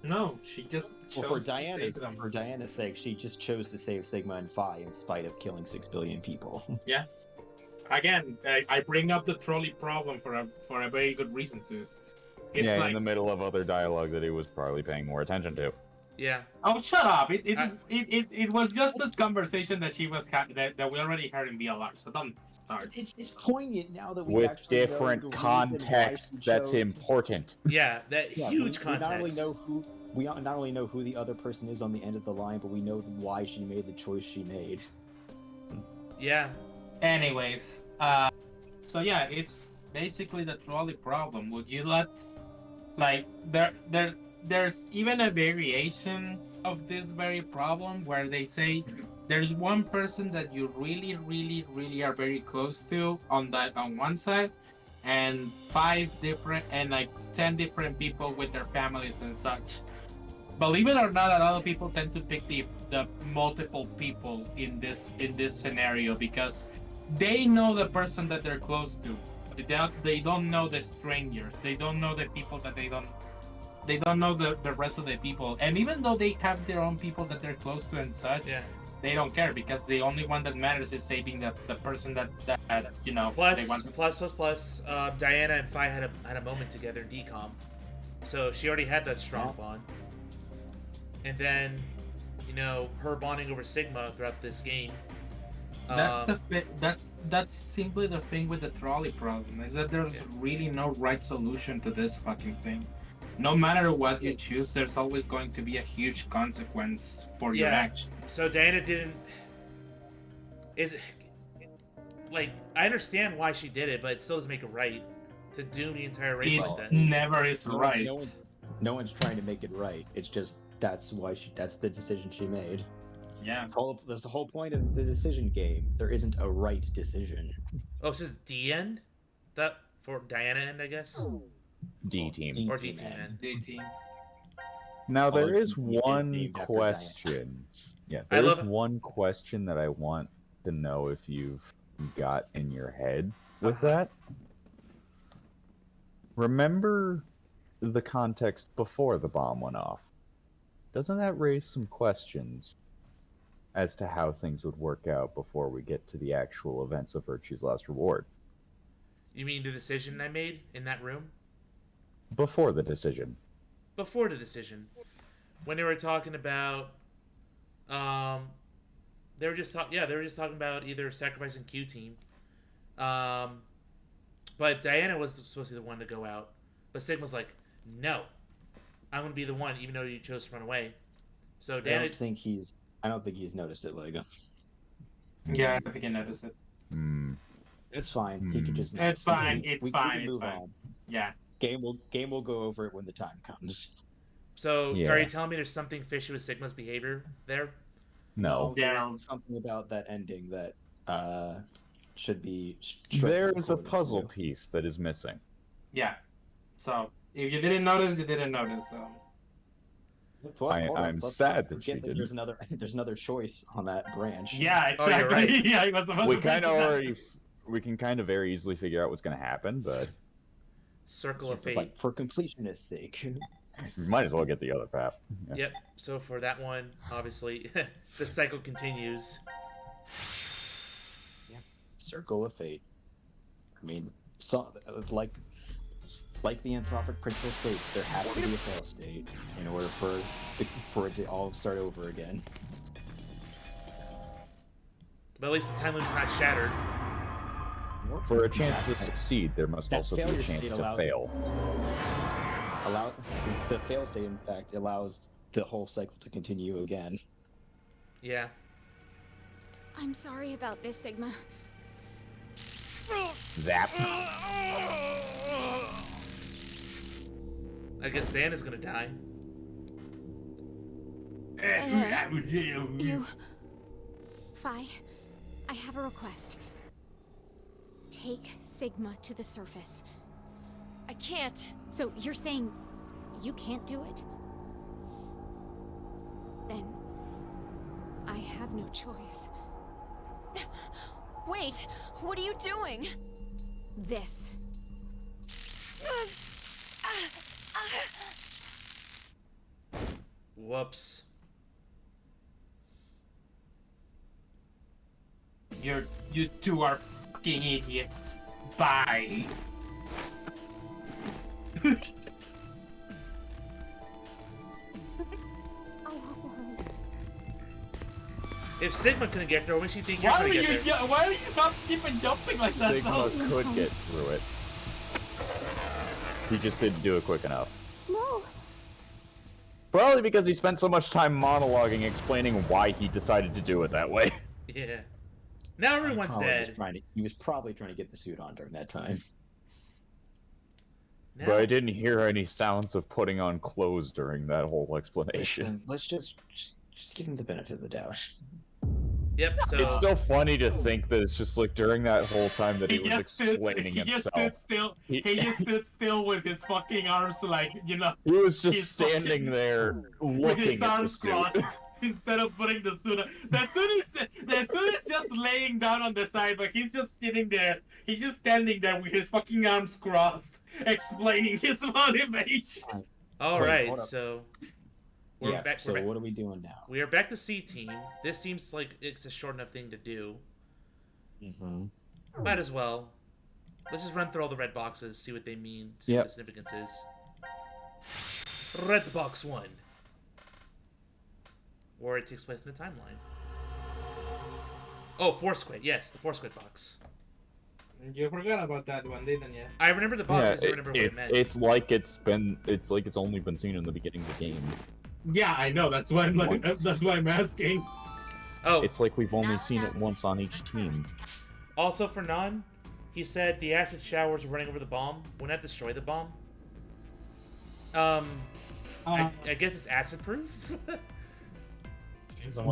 No, she just chose Well, to save them. for Diana's sake, she just chose to save Sigma and Phi in spite of killing 6 billion people. Yeah. Again, I bring up the trolley problem for a very good reason, Zeus. It's yeah, like, in the middle of other dialogue that he was probably paying more attention to. yeah. oh, shut up! It was just this conversation that she was that we already heard in VLR. So don't start. It's poignant now that we With actually know different the reason context why she that's chose- important. Yeah, that Yeah, huge we context. not only know who the other person is on the end of the line, but we know why she made the choice she made. Yeah. Anyways, so yeah, it's basically the trolley problem. Would you let, like, there's even a variation of this very problem where they say there's one person that you really are very close to on one side, and 10 different people with their families and such. Believe it or not, a lot of people tend to pick the multiple people in this scenario because they know the person that they're close to. They don't know the strangers. They don't know the people that they don't know the rest of the people. And even though they have their own people that they're close to and such, they don't care because the only one that matters is saving the person that you know Plus, they want to. plus, Diana and Phi had a moment together in decom, so she already had that strong bond. And then, you know, her bonding over Sigma throughout this game. That's simply the thing with the trolley problem, is that there's really no right solution to this fucking thing. No matter what you choose, there's always going to be a huge consequence for your action. So Diana didn't. Like, I understand why she did it, but it still doesn't make it right to doom the entire race like that. Never is right. No one's trying to make it right. It's just that's the decision she made. Yeah. That's the whole point of the decision game. There isn't a right decision. Oh, it's just D end? That for Diana end, I guess? D team. Or D team end. D team. Now there is team is one named after question. Yeah, I there's love- one question that I want to know if you've got in your head with that. Remember the context before the bomb went off? Doesn't that raise some questions as to how things would work out before we get to the actual events of Virtue's Last Reward? You mean the decision I made in that room? Before the decision. Before the decision. When they were talking about they were just talking about either sacrificing Q team. But Diana was supposed to be the one to go out. But Sigma's like, no, I'm gonna be the one, even though you chose to run away. So I Dan, don't think he's noticed it, Lego. Yeah, I don't think I noticed it. It's fine. He could just. It's fine. We It's move fine. on. Yeah. Game will go over it when the time comes. so Yeah. are you telling me there's something fishy with Sigma's behavior there? No. There's something about that ending that should be. There is a according puzzle to- piece that is missing. Yeah. So if you didn't notice, you didn't notice. So. Plus, hold on, I'm let's sad not that forget she didn't. There's another choice on that branch. Yeah, Oh, you're exactly. right. Yeah, I was about We to kind of mention that. already. We can kind of very easily figure out what's going to happen, but Circle of fate. Like, for completionist sake. we might as well get the other path. Yeah. Yep. So for that one, obviously, the cycle continues. Yeah. Circle of fate. I mean, like the Anthropic Principle states, there has to be a fail state in order for it to all start over again. But at least the time loop's not shattered. For a chance to succeed, there must That also be a failure chance state to allows- fail. The fail state, in fact, allows the whole cycle to continue again. Yeah. I'm sorry about this, Sigma. Zap. I guess Dan is gonna die. You... Fi, I have a request. Take Sigma to the surface. I can't. So you're saying you can't do it? Then I have no choice. Wait, what are you doing? This. Whoops. You two are fucking idiots. Bye. If Sigma couldn't get there, what makes you think you're gonna get there? Why are you not skipping jumping like that? Sigma though? could get through it. He just didn't do it quick enough. No. Probably because he spent so much time monologuing explaining why he decided to do it that way. Yeah. Now everyone's dead. He was probably trying to get the suit on during that time. Now, But I didn't hear any sounds of putting on clothes during that whole explanation. Listen, let's just give him the benefit of the doubt. Yep. So It's still funny to think that it's just like during that whole time that he was just stood- explaining he just himself. stood still. He just stood still with his fucking arms, like, you know. He was just he's standing fucking- there with looking his at the arms suit. crossed instead of putting the suit on. The suit is just laying down on the side, but he's just sitting there. He's just standing there with his fucking arms crossed, explaining his motivation. all Wait, right. hold up. So we're Yeah, back. so we're back. what are we doing now? We are back to C team. This seems like it's a short enough thing to do. Mm-hmm. Might as well. Let's just run through all the red boxes, see what they mean, see Yep. what the significance is. Red box 1. Where it takes place in the timeline. Oh, Four Squid. Yes, the Four Squid box. You forgot about that one, didn't you? I remember the box, I Yeah, just don't remember what it meant. it's like it's only been seen in the beginning of the game. Yeah, I know. That's why I'm like, that's why I'm asking. Oh, It's like we've only seen it once on each team. also for Non, he said the acid showers were running over the bomb. Wouldn't that destroy the bomb? I guess it's acid proof.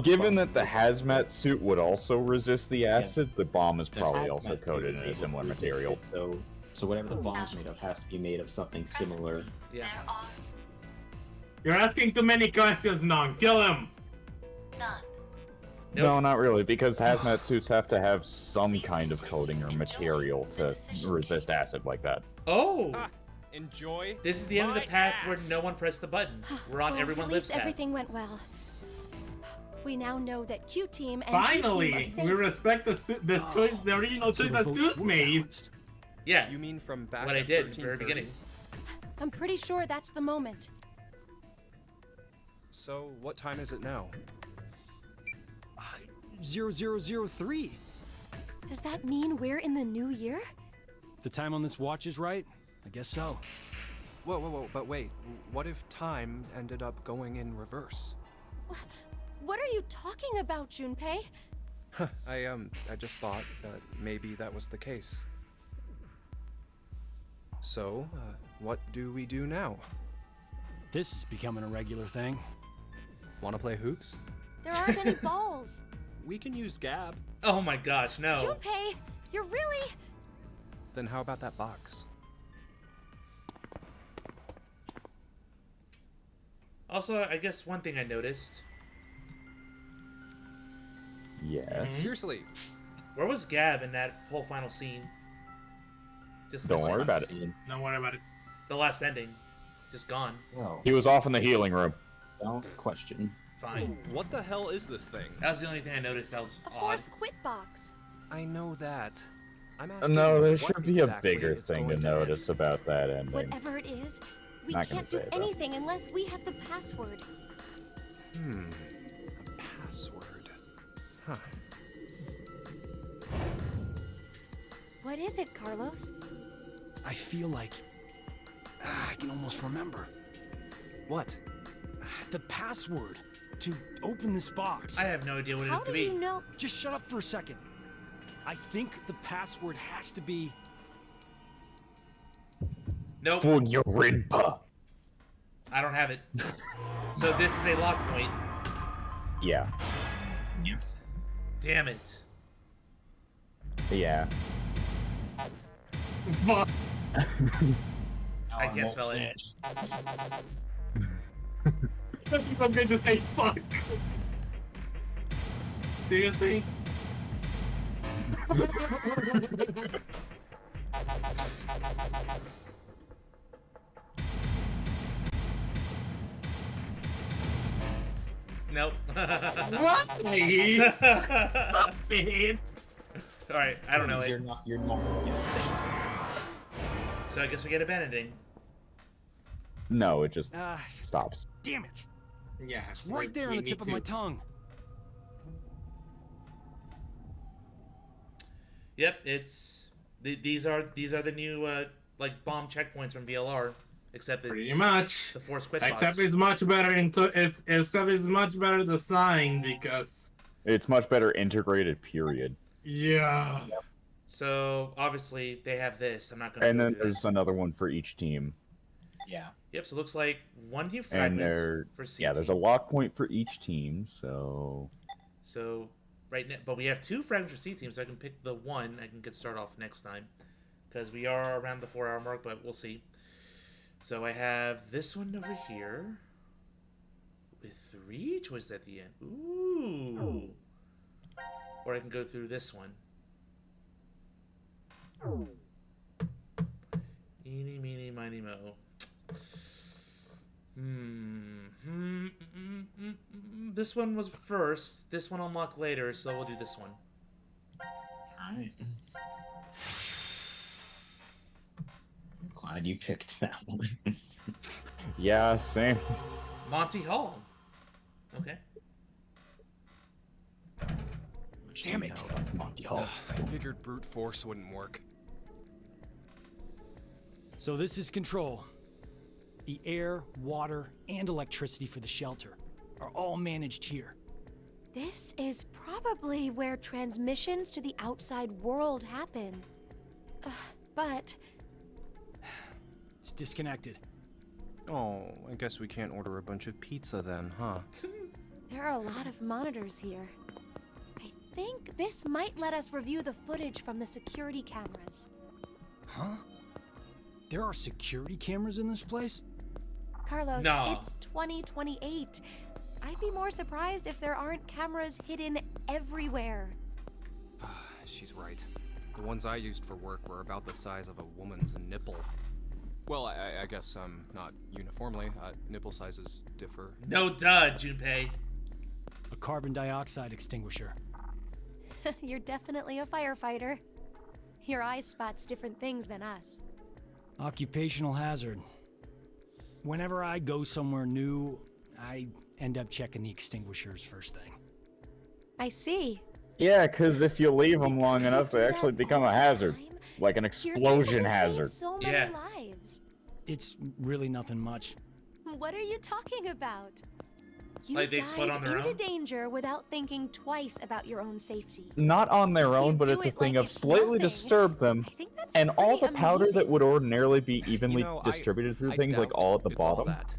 Given that the hazmat suit would also resist the acid, the bomb is The probably hazmat also suit coated is in a able similar to resist material. it, so whatever the bomb's made of has to be made of something similar. Yeah. You're asking too many questions, Non. Kill him. No, not really, because hazmat suits have to have some kind of coating or material to resist acid like that. Oh! Enjoy. This is the end of the path where no one pressed the button. We're on Well, everyone at lives least path. everything went well. We now know that Q Team and G Team Finally, are we safe. respect the choice, the original choice that Zeus made. Yeah. You mean from back What I at did at the very 1330? beginning. I'm pretty sure that's the moment. So, what time is it now? 0003. Does that mean we're in the new year? If the time on this watch is right, I guess so. Whoa, but wait. What if time ended up going in reverse? What are you talking about, Junpei? I just thought that maybe that was the case. So, what do we do now? This is becoming a regular thing. Wanna play hoops? There aren't any balls. We can use Gab. Oh my gosh, no. Junpei, you're really... Then how about that box? Also, I guess one thing I noticed. Yes. Seriously. Where was Gab in that whole final scene? Just Don't missing. worry about it. Don't worry about it. The last ending. Just gone. No, He was off in the healing room. don't question. Fine. What the hell is this thing? That was the only thing I noticed that was A odd. force quit box. I know that. I'm asking No, there what should be a exactly bigger it's thing to going notice about that ending. Whatever it is, we Not gonna can't do say it, though. anything unless we have the password. A password. Huh. What is it, Carlos? I feel like I can almost remember. What? The password to open this box. I have no idea what How it could do be. you know? Just shut up for a second. I think the password has to be... Nope. Rimpa. I don't have it. So this is a lock point. Yeah. Damn it. Yeah. Smart. I can't spell it. I was going to say fuck. Seriously? Nope. What? Stop it. Alright, I don't know it. You're not. So I guess we get a bandaging. No, it just Ah, stops. damn it. Yeah, It's right there on the tip of my tongue. Yep, it's these are the new like bomb checkpoints from VLR, except it's Pretty much. the force quit Except box. it's much better except it's much better designed because It's much better integrated, period. yeah. So obviously they have this. I'm not gonna. And go then through there's another one for each team. Yeah. Yep. So it looks like one new And fragment for C there's a team. lock point for each team, so So right now, but we have two fragments for C team, so I can pick the one I can get started off next time, because we are around the 4-hour mark, but we'll see. So I have this one over here with 3 choices at the end. Ooh. Or I can go through this one. Eeny, meeny, miny, mo. This one was first. This one unlocked later, so we'll do this one. Alright. I'm glad you picked that one. yeah, same. Monty Hall. Okay. Damn it. Monty Hall. I figured brute force wouldn't work. So this is control. The air, water, and electricity for the shelter are all managed here. This is probably where transmissions to the outside world happen. But It's disconnected. Oh, I guess we can't order a bunch of pizza then, huh? there are a lot of monitors here. I think this might let us review the footage from the security cameras. Huh? There are security cameras in this place? Carlos, No. it's 2028. I'd be more surprised if there aren't cameras hidden everywhere. She's right. The ones I used for work were about the size of a woman's nipple. Well, I guess not uniformly. Nipple sizes differ. No duh, Junpei. A carbon dioxide extinguisher. You're definitely a firefighter. Your eye spots different things than us. Occupational hazard. Whenever I go somewhere new, I end up checking the extinguishers first thing. I see. Yeah, because if you leave them long enough, do they that actually become all a the hazard. time, Like an You're able explosion to save hazard. so many Yeah. lives. It's really nothing much. What are you talking about? You Like they explode on their into own? danger without thinking twice about your own safety. Not on their own, but do it's a it thing like of it's slightly nothing. disturb them, and all the pretty powder that would ordinarily be evenly know, distributed through I things like doubt all at the it's all bottom, that.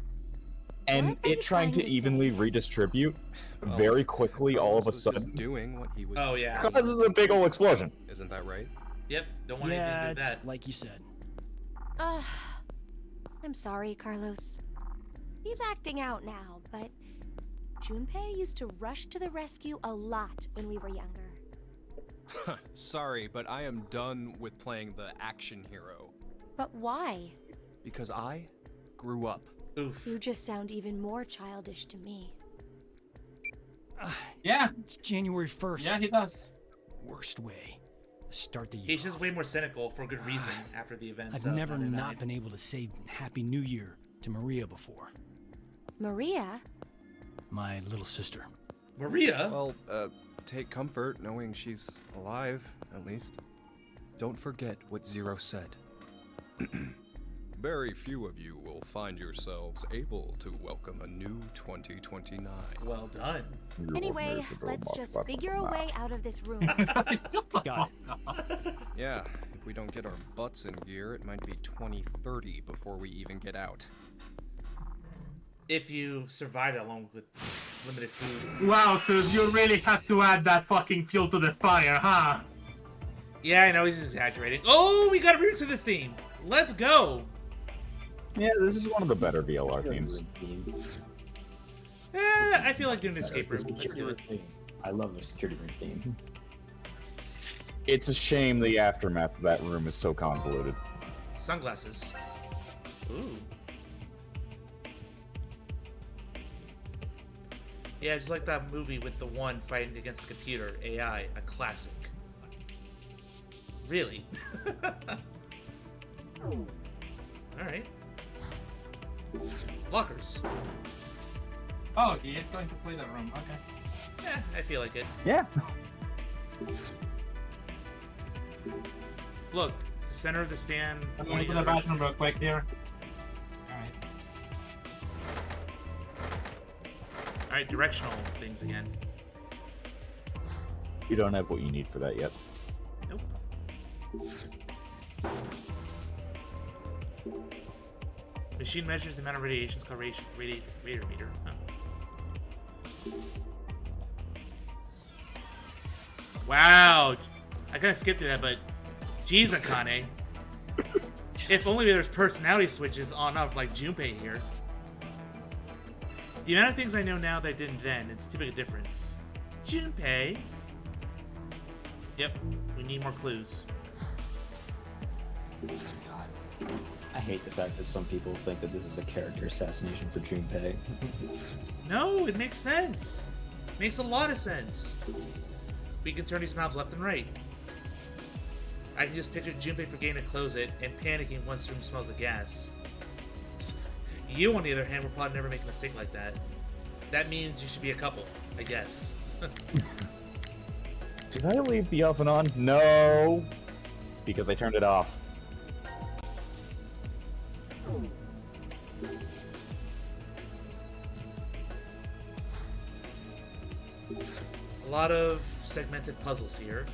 and What are it you trying to trying to evenly redistribute very quickly all of a was just sudden doing what he was. Oh, yeah. causes a big old explosion. Isn't that right? Yep, don't want Yeah, anything to do it's that. like you said. I'm sorry, Carlos. He's acting out now, but Junpei used to rush to the rescue a lot when we were younger. Sorry, but I am done with playing the action hero. But why? Because I grew up. Oof. You just sound even more childish to me. Yeah. It's January 1st. Yeah, he does. Worst way to start the year. He's just way more cynical for good reason after the events. I've of never 9/9. not been able to say Happy New Year to Maria before. Maria? My little sister. Maria? Well, take comfort knowing she's alive, at least. Don't forget what Zero said. Very few of you will find yourselves able to welcome a new 2029. Well done. Anyway, let's just figure a way out of this room. Got it. Yeah, if we don't get our butts in gear, it might be 2030 before we even get out. If you survive that long with limited food. Wow, Cruz, you really had to add that fucking fuel to the fire, huh? Yeah, I know he's exaggerating. Oh, we got a remix of this theme. Let's go. Yeah, this is one of the better VLR themes. I feel like doing an escape room. Let's do it. I love the security room theme. It's a shame the aftermath of that room is so convoluted. Sunglasses. Ooh. Yeah, just like that movie with the one fighting against the computer, AI, a classic. Really? Alright. Lockers. Oh, he is going to play that room. Okay. Yeah, I feel like it. Yeah. Look, it's the center of the stand. I'm going to the bathroom real quick here. Alright. Alright, directional things again. You don't have what you need for that yet. Nope. Machine measures the amount of radiation called radiator meter. Huh. Wow! I kind of skipped through that, but geez, Akane. If only there's personality switches on off like Junpei here. The amount of things I know now that I didn't then, it's too big a difference. Junpei! Yep, we need more clues. I hate the fact that some people think that this is a character assassination for Junpei. No, it makes sense. Makes a lot of sense. We can turn these knobs left and right. I can just picture Junpei forgetting to close it and panicking once the room smells of gas. You, on the other hand, will probably never make a mistake like that. That means you should be a couple, I guess. Did I leave the oven on? No, because I turned it off. A lot of segmented puzzles here.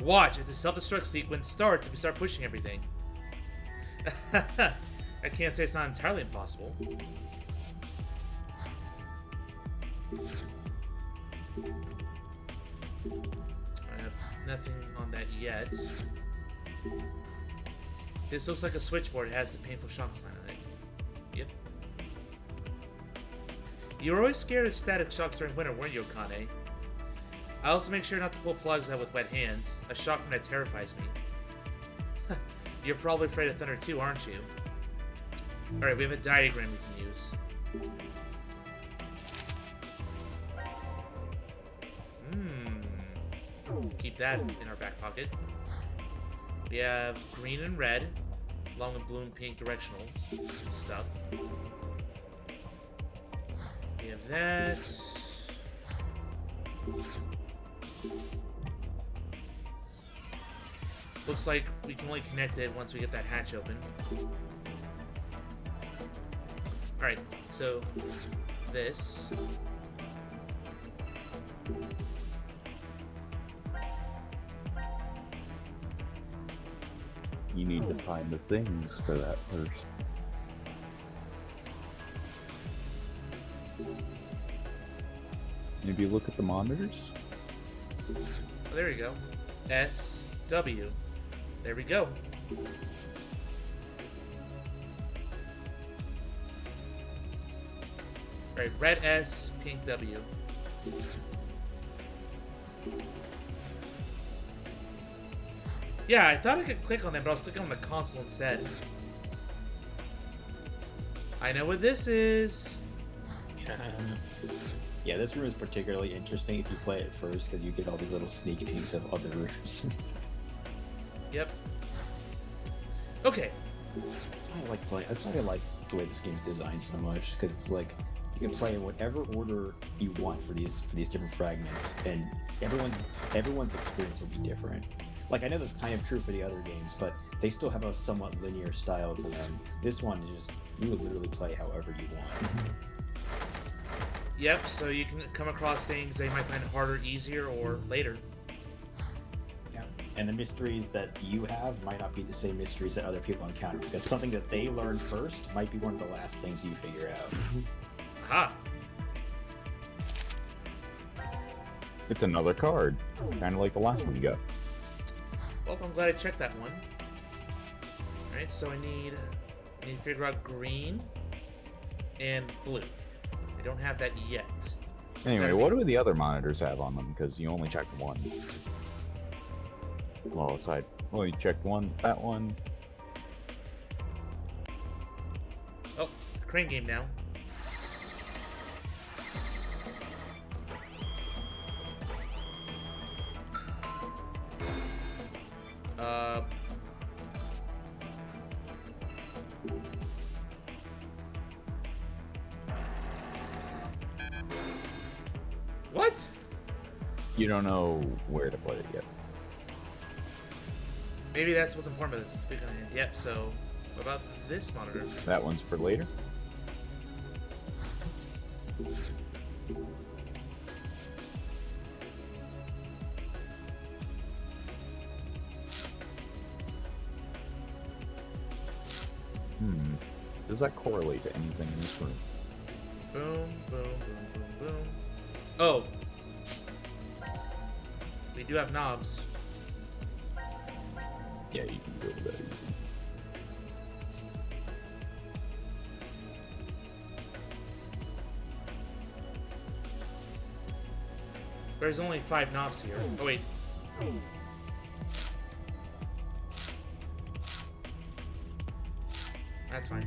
Watch as the self-destruct sequence starts if we start pushing everything. I can't say it's not entirely impossible. I have nothing on that yet. This looks like a switchboard. It has the painful shock sign on it. Yep. You were always scared of static shocks during winter, weren't you, Akane? I also make sure not to pull plugs out with wet hands. A shock from that terrifies me. You're probably afraid of thunder too, aren't you? Alright, we have a diagram we can use. Keep that in our back pocket. We have green and red, along with blue and pink directional stuff. We have that. Looks like we can only connect it once we get that hatch open. Alright, so this. You need to find the things for that first. Maybe look at the monitors? Oh, there we go. SW. There we go. Alright, red S, pink W. Yeah, I thought I could click on them, but I was clicking on the console instead. I know what this is. Yeah, this room is particularly interesting if you play it first, because you get all these little sneak peeks of other rooms. Yep. Okay. That's why I like the way this game's designed so much, because it's like you can play in whatever order you want for these different fragments, and everyone's experience will be different. Like, I know that's kind of true for the other games, but they still have a somewhat linear style to them. This one is just, you would literally play however you want. Yep, so you can come across things they might find harder, easier, or later. Yeah. And the mysteries that you have might not be the same mysteries that other people encounter, because something that they learn first might be one of the last things you figure out. Aha! It's another card, kind of like the last one you got. Well, I'm glad I checked that one. Alright, so I need to figure out green and blue. I don't have that yet. Anyway, what do the other monitors have on them? Because you only checked one. Well, aside, well, you checked one, that one. Oh, crane game now. What? You don't know where to put it yet. Maybe that's what's important about this. Speaking of hand. Yep, so what about this monitor? That one's for later. Does that correlate to anything in this room? Boom, boom, boom, boom, boom. Oh. We do have knobs. Yeah, you can go to that easy. There's only 5 knobs here. Oh, wait. That's fine.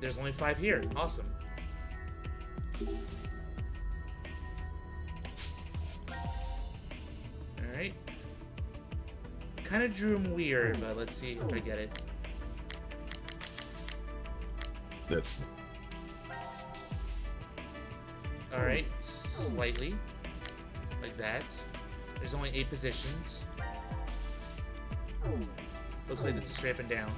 There's only 5 here. Awesome. Alright. Kind of drew him weird, but let's see if I get it. Alright, slightly. Like that. There's only 8 positions. Looks like this is straight up and down.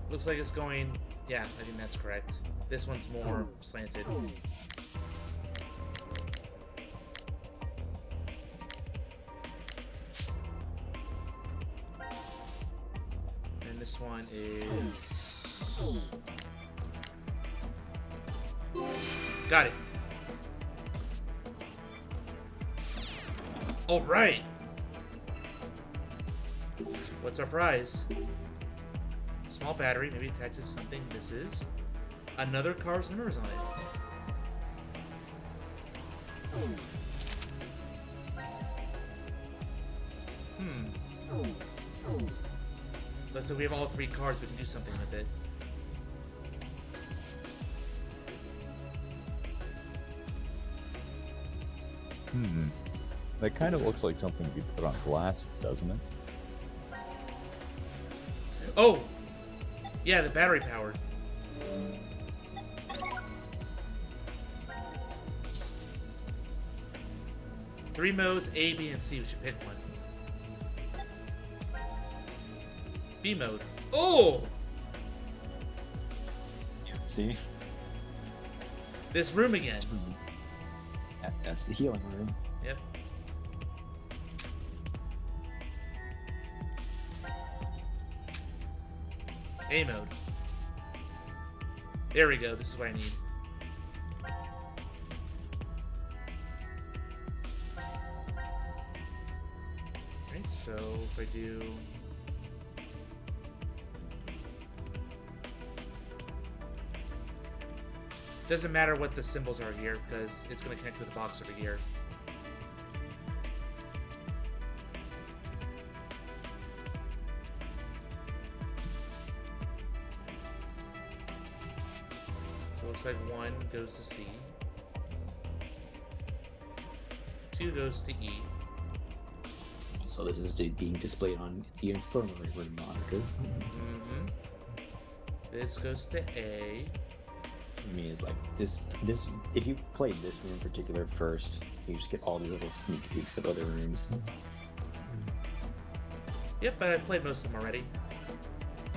Looks like it's going... Yeah, I think that's correct. This one's more slanted. And this one is... Got it. All right. What's our prize? Small battery, maybe attaches something. This is another car with numbers on it. Let's say we have all 3 cards, we can do something with it. That kind of looks like something you put on glass, doesn't it? Oh! Yeah, the battery powered. Three modes, A, B, and C. We should pick one. B mode. Oh! See? This room again. That's the healing room. Yep. A mode. There we go. This is what I need. Right, so if I do... Doesn't matter what the symbols are here, because it's going to connect to the box over here. So it looks like 1 goes to C. 2 goes to E. So this is being displayed on the infirmary room monitor. Mm-hmm. This goes to A. I mean, it's like this. If you played this room in particular first, you just get all these little sneak peeks of other rooms. Yep, but I've played most of them already.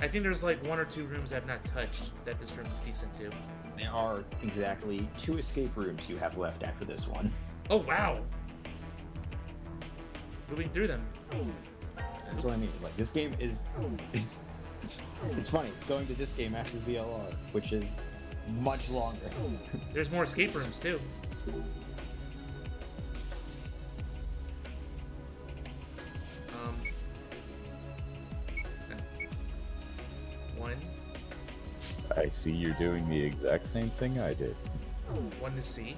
I think there's like 1 or 2 rooms I've not touched that this room peeks into. There are exactly 2 escape rooms you have left after this one. Oh, wow! Moving through them. That's what I mean. Like, this game is... It's funny, going to this game after VLR, which is much longer. There's more escape rooms, too. One. I see you're doing the exact same thing I did. 1 to C.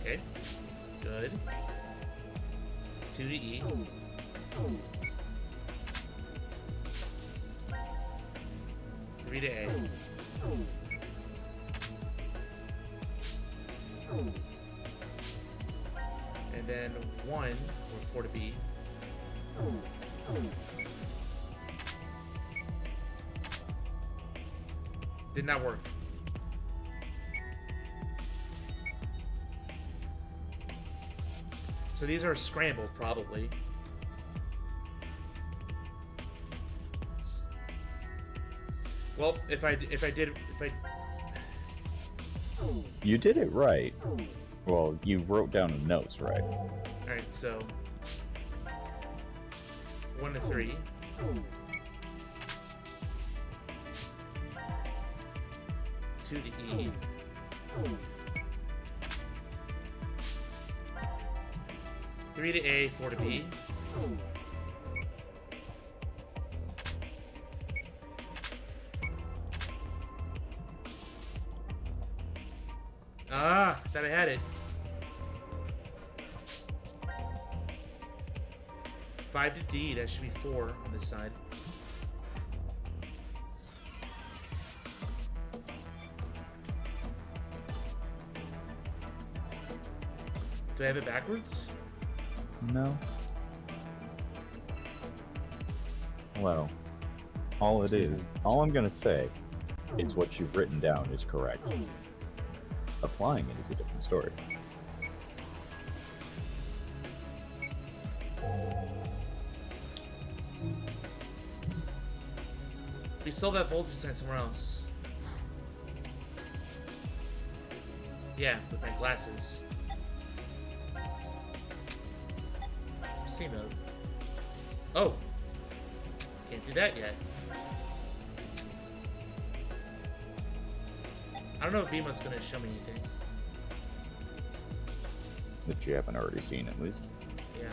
Okay. Good. 2 to E. 3 to A. And then 1 or 4 to B. Did not work. So these are scrambled, probably. Well, if I You did it right. Well, you wrote down the notes right. All right, so 1 to 3. 2 to E. 3 to A, 4 to B. Ah, thought I had it. 5 to D, that should be 4 on this side. Do I have it backwards? No. Well, all I'm gonna say is what you've written down is correct. Applying it is a different story. We still have that voltage sign somewhere else. Yeah, with my glasses. C mode. Oh! Can't do that yet. I don't know if B mode's gonna show me anything. That you haven't already seen, at least. Yeah.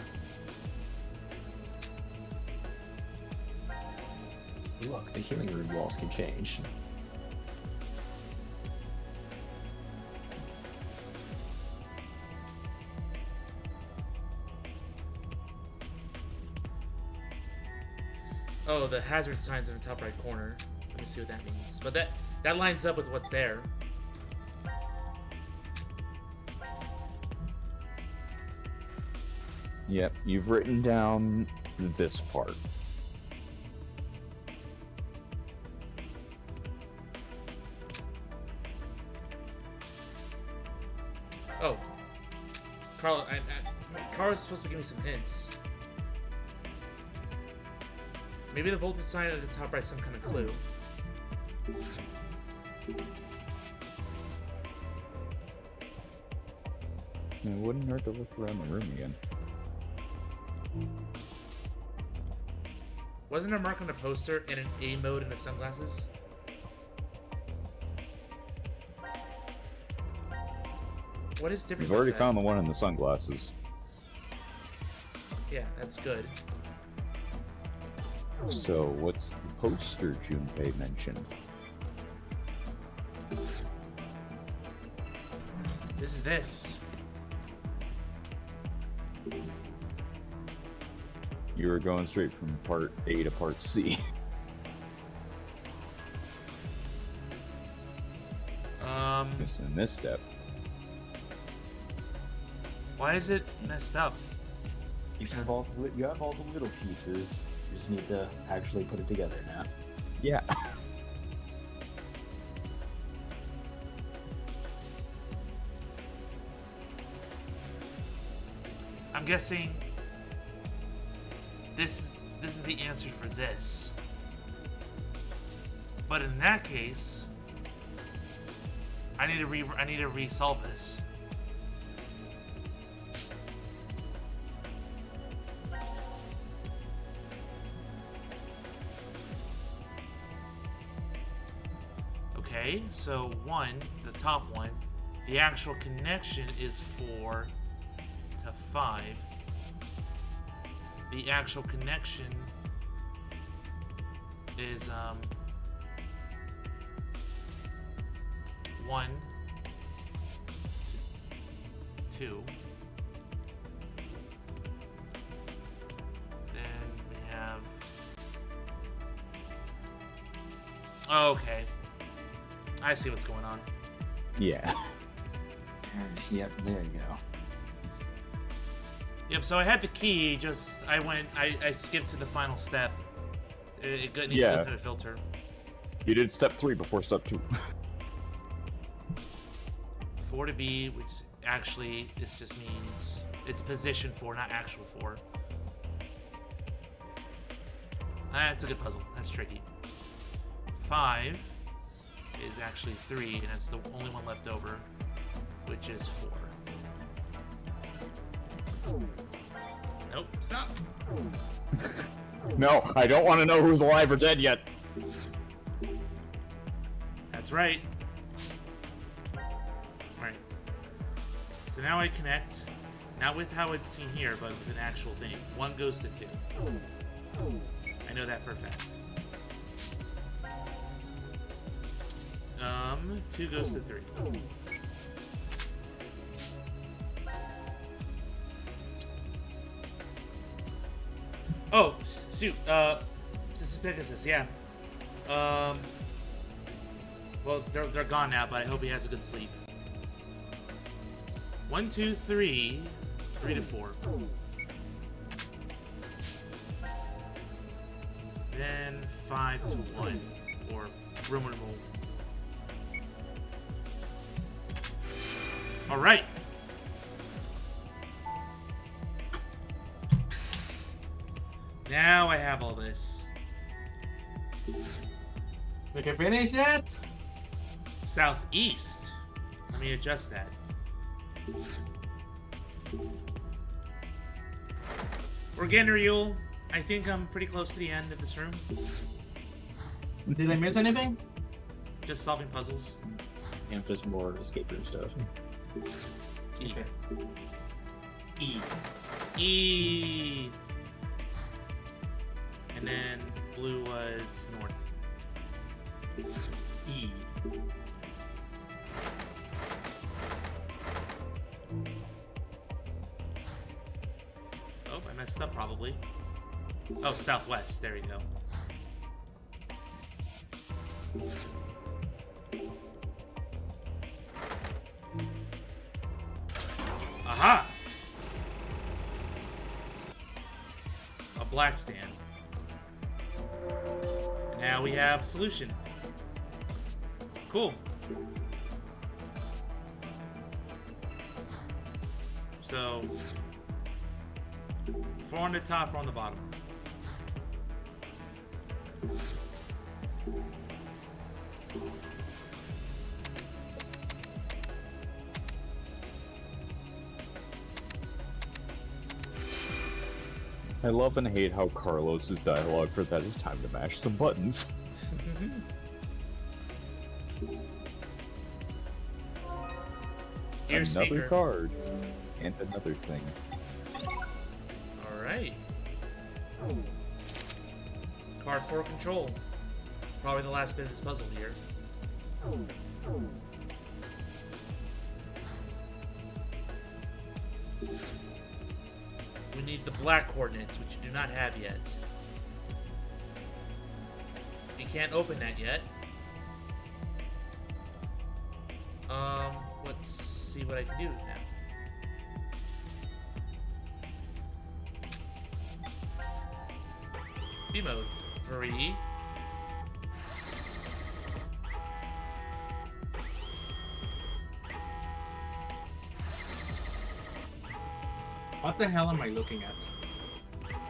Look, the healing room walls can change. Oh, the hazard sign's in the top right corner. Let me see what that means. But that lines up with what's there. Yep, you've written down this part. Oh. Carl was supposed to give me some hints. Maybe the voltage sign at the top right, some kind of clue. It wouldn't hurt to look around the room again. Wasn't there a mark on the poster and an A mode in the sunglasses? What is different? You've already about found the one in the sunglasses. that? Yeah, that's good. So, what's the poster Junpei mentioned? This is this. You were going straight from part A to part C. Missing this step. Why is it messed up? You have all the little pieces. You just need to actually put it together now. Yeah. I'm guessing this is the answer for this. But in that case, I need to resolve this. Okay, so the top one, the actual connection is 4 to 5. The actual connection is 1 to 2. Then we have... Oh, okay. I see what's going on. Yeah. Yep, there you go. Yep, so I had the key, just I skipped to the final step. It needs to go through the filter. You did step 3 before step 2. 4 to B, which actually this just means it's position 4, not actual 4. That's a good puzzle. That's tricky. 5 is actually 3, and that's the only one left over, which is 4. Nope, stop. No, I don't want to know who's alive or dead yet. That's right. Alright. So now I connect, not with how it's seen here, but with an actual thing. 1 goes to 2. I know that for a fact. 2 goes to 3. Oh, shoot. ZeusPegasus, yeah. Well, they're gone now, but I hope he has a good sleep. 1, 2, 3. 3 to 4. Then 5 to 1. Or rumor to move. Alright. Now I have all this. We can finish yet? Southeast. Let me adjust that. Organerial. I think I'm pretty close to the end of this room. Did I miss anything? Just solving puzzles. And just more escape room stuff. E. Okay. E. E. And then blue was north. E. Oh, I messed up probably. Oh, southwest. There you go. Aha! A black stand. And now we have a solution. Cool. So 4 on the top, 4 on the bottom. I love and hate how Carlos's dialogue for that is time to mash some buttons. Here's another speaker. card. And another thing. Alright. Card 4 control. Probably the last bit of this puzzle here. We need the black coordinates, which you do not have yet. You can't open that yet. Let's see what I can do now. B mode. 3. What the hell am I looking at?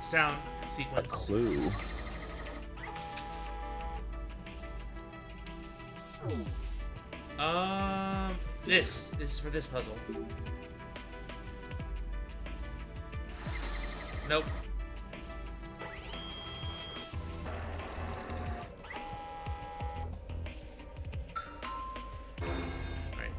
Sound sequence. A clue. This is for this puzzle. Nope. Alright.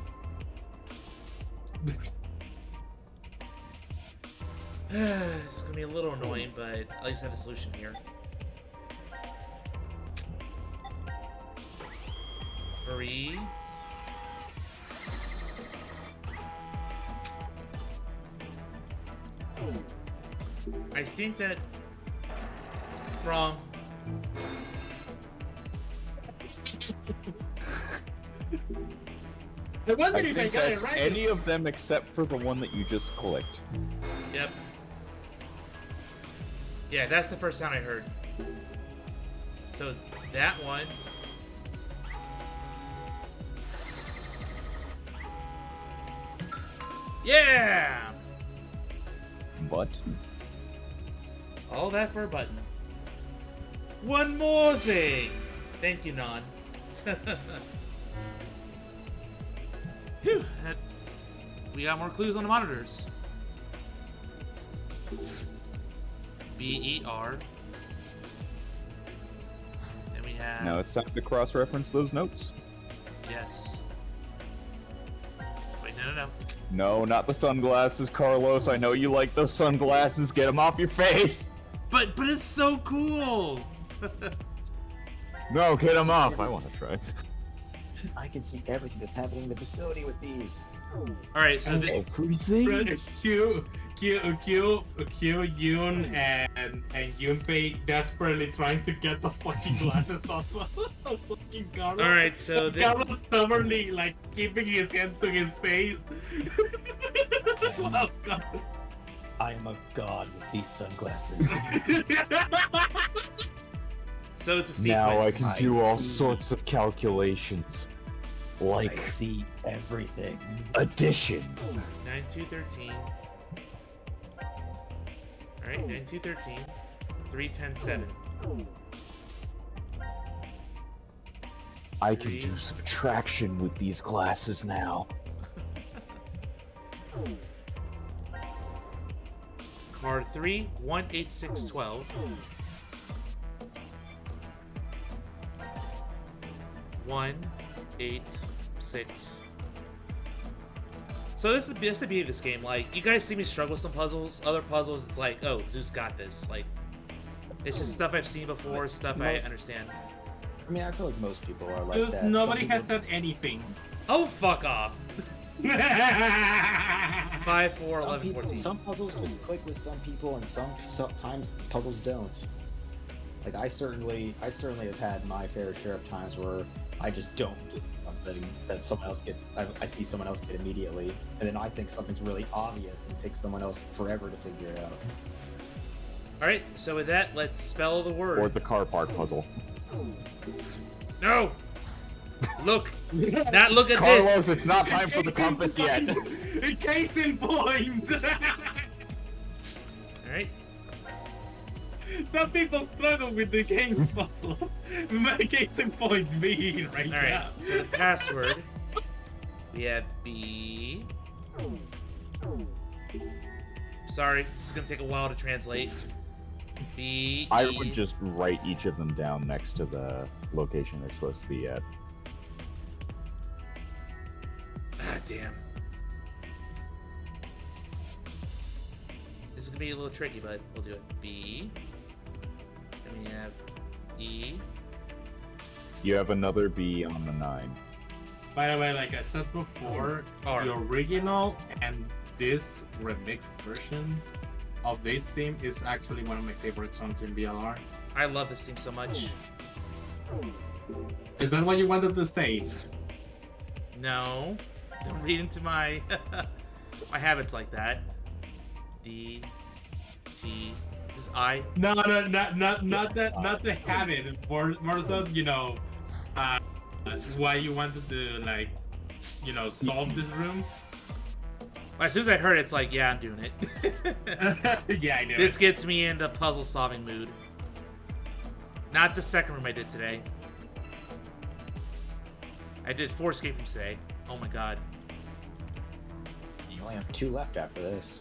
It's gonna be a little annoying, but at least I have a solution here. 3. I think that... Wrong. I wonder I if I think got it that's right. any of them except for the one that you just clicked. Yep. Yeah, that's the first sound I heard. So, that one... Yeah! Button. All that for a button. One more thing! Thank you, Non. Phew, we got more clues on the monitors. B-E-R. And we have... Now it's time to cross-reference those notes. Yes. Wait, no. No, not the sunglasses, Carlos. I know you like those sunglasses. Get them off your face. But it's so cool. No, get them off. I want to try. I can see everything that's happening in the facility with these. All right, so everything. Q, Yoon, and Yoonpei desperately trying to get the fucking glasses off of fucking Carlos. All right, so Carlos stubbornly like keeping his hands to his face. Oh god. I am a god with these sunglasses. So it's a sequence. Now I can do all sorts of calculations. Like I see everything. Addition. 9213. All right, 9213. 3107. I can do subtraction with these glasses now. Card 3, 18612. 186. So this is the beauty of this game. Like, you guys see me struggle with some puzzles. Other puzzles, it's like, oh, Zeus got this. Like, it's just stuff I've seen before, stuff I understand. I mean, I feel like most people are like Zeus, that. nobody has said anything. Oh, fuck off. 5, 4, 11, 14. Some puzzles just click with some people, and sometimes puzzles don't. Like I certainly have had my fair share of times where I just don't do something that someone else gets. I see someone else get immediately, and then I think something's really obvious and it takes someone else forever to figure it out. All right, so with that, let's spell the word. Or the car park puzzle. No. Look. Not look at Carlos, this. it's not time for the compass yet. Case in point. Alright. Some people struggle with the game's puzzles. My case in point being right now. Alright, so the password. We have B. Sorry, this is gonna take a while to translate. B. I would just write each of them down next to the location they're supposed to be at. Ah, damn. This is gonna be a little tricky, but we'll do it. B. And we have E. You have another B on the 9. By the way, like I said before, the original and this remixed version of this theme is actually one of my favorite songs in BLR. I love this theme so much. Is that what you wanted to say? No. Don't read into my my habits like that. D. T. Just I. No, not the habit. More so, you know, why you wanted to, like, you know, solve this room. As soon as I heard it, it's like, yeah, I'm doing it. Yeah, I know. This gets me into puzzle solving mood. Not the second room I did today. I did 4 escape rooms today. Oh my god. You only have 2 left after this.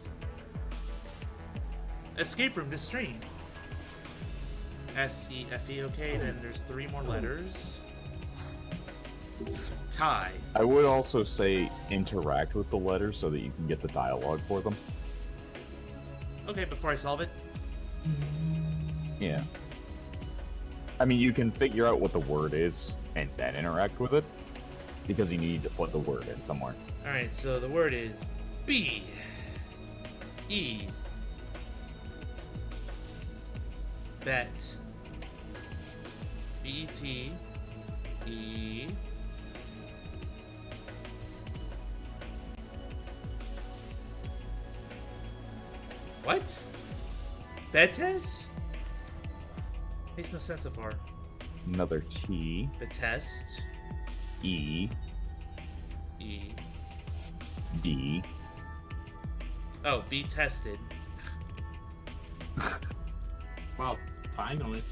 Escape room to stream. S-E-F-E, okay, then there's 3 more letters. Tie. I would also say interact with the letters so that you can get the dialogue for them. Okay, before I solve it. Yeah. I mean, you can figure out what the word is and then interact with it, because you need to put the word in somewhere. Alright, so the word is B. E. Bet. B-E-T. E. What? Betes? Makes no sense so far. Another T. Betest. E. E. D. Oh, be tested. Wow, finally.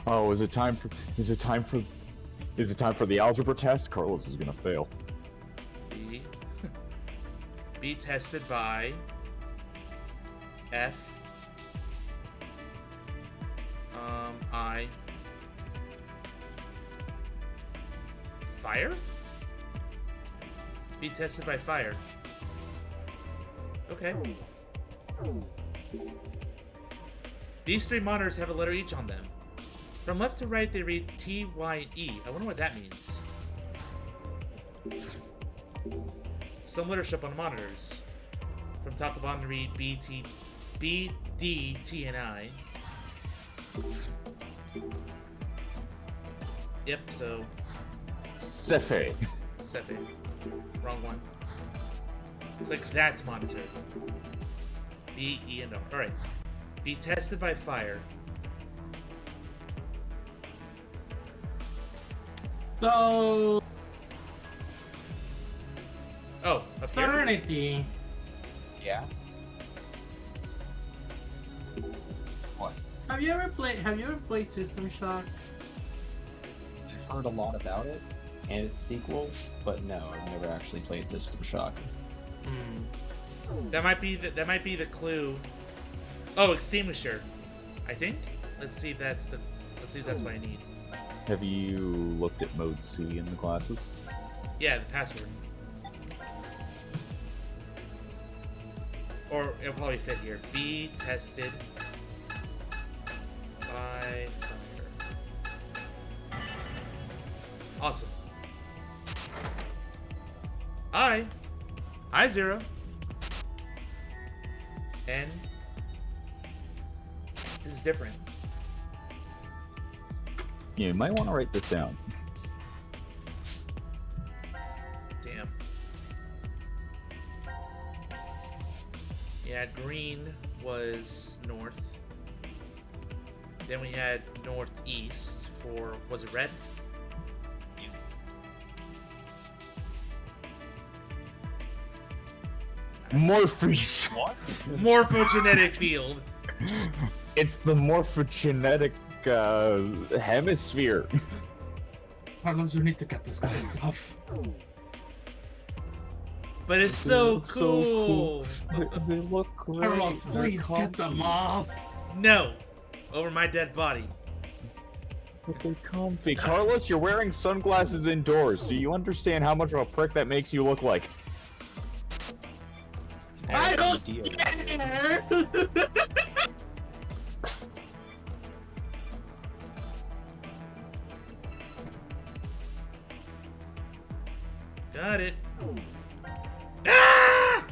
Oh, is it time for the algebra test? Carlos is gonna fail. B. Be tested by F. I. Fire? Be tested by fire. Okay. These 3 monitors have a letter each on them. From left to right, they read T, Y, and E. I wonder what that means. Some letters show up on the monitors. From top to bottom, they read B, T, B, D, T, and I. Yep, so... Cefe. Cefe. Wrong one. Click that monitor. B, E, and O. Alright. Be tested by fire. So... Oh, up here? Serenity. Yeah. What? Have you ever played System Shock? I've heard a lot about it and its sequel, but no, I've never actually played System Shock. That might be the clue. Oh, extinguisher. I think. Let's see if that's what I need. Have you looked at mode C in the classes? Yeah, the password. Or it'll probably fit here. Be tested by fire. Awesome. I0. N. This is different. You might want to write this down. Damn. Yeah, green was north. Then we had northeast for, was it red? Morphogenetic field. It's the morphogenetic hemisphere. Carlos, you need to get this guy's stuff. But it's so cool. They look great. Carlos, please get them off. No, over my dead body. They're comfy. Carlos, you're wearing sunglasses indoors. Do you understand how much of a prick that makes you look like? I don't care. Got it. Ah!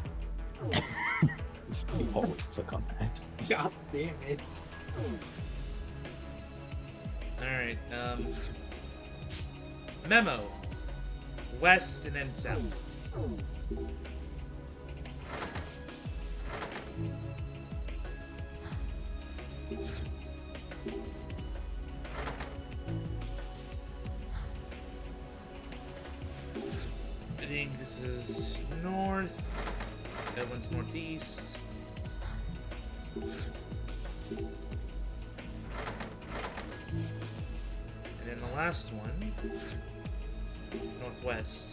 You always click on that. God damn it. Alright, memo. West and then south. I think this is north. That one's northeast. And then the last one, northwest.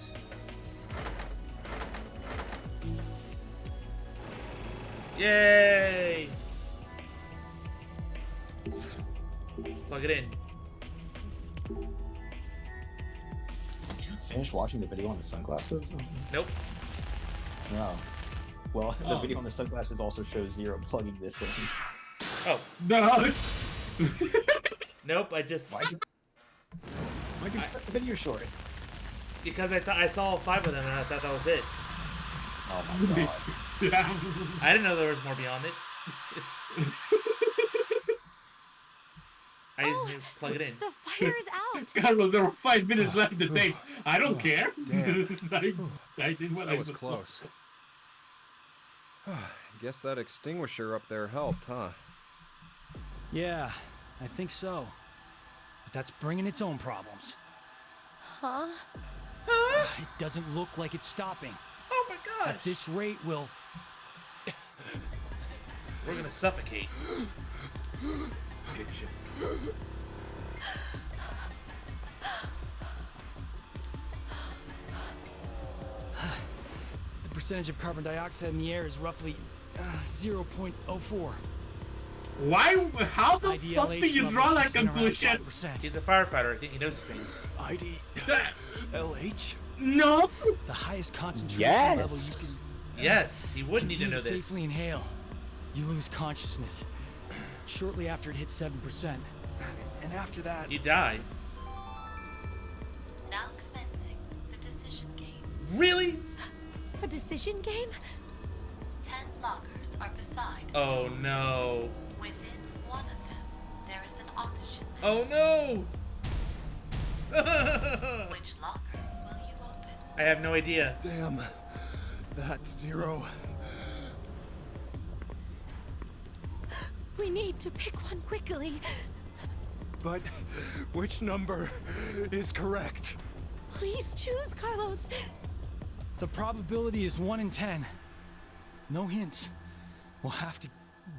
Yay! Plug it in. Finish watching the video on the sunglasses? Nope. No. Well, the video on the sunglasses also shows Zero plugging this in. Oh. No! Nope, I just... Why'd you cut the video short? Because I saw 5 of them and I thought that was it. Oh my god. I didn't know there was more beyond it. I just need to plug it in. The fire's out. Carlos, there were 5 minutes left in the tape. I don't care. Damn. I did what I That was close. Guess that extinguisher up there helped, huh? Yeah, I think so. But that's bringing its own problems. Huh? It doesn't look like it's stopping. Oh my gosh! At this rate, we'll... We're gonna suffocate. Good shit. The percentage of carbon dioxide in the air is roughly 0.04. Why? How the IDLH fuck do you draw that level kicks in around conclusion? 5%. He's a firefighter. I think he knows these things. LH? No. The highest concentration Yes. level you can Yes, he would need to know continue this. safely inhale. You lose consciousness shortly after it hits 7%. And after that, You die. Now commencing the decision game. Really? A decision game? 10 lockers are beside the Oh door. no. Within one of them, there is an oxygen mask. Oh no. Which locker will you open? I have no idea. Damn. That's Zero. We need to pick one quickly. But which number is correct? Please choose, Carlos. the probability is 1 in 10. No hints. We'll have to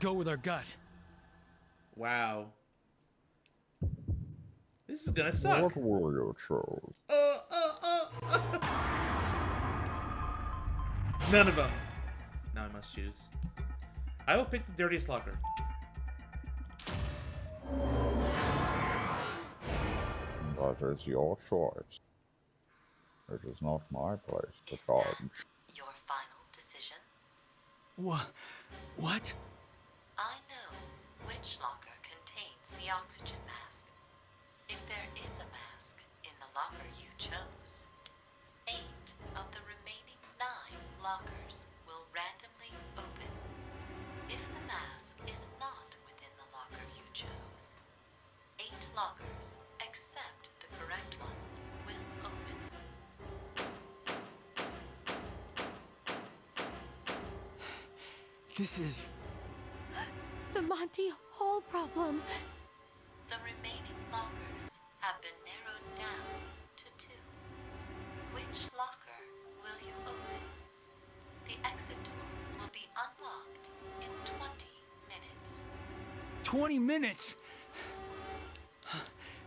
go with our gut. Wow. This is gonna suck. What will you choose? None of them. Now I must choose. I will pick the dirtiest locker. That is your choice. It is not my place to judge. Your final decision? What? I know which locker contains the oxygen mask. If there is a mask in the locker you chose, 8 of the remaining 9 lockers will randomly open. If the mask is not within the locker you chose, 8 lockers, except the correct one, will open. This is... The Monty Hall problem. The remaining lockers have been narrowed down to 2. Which locker will you open? The exit door 20 minutes.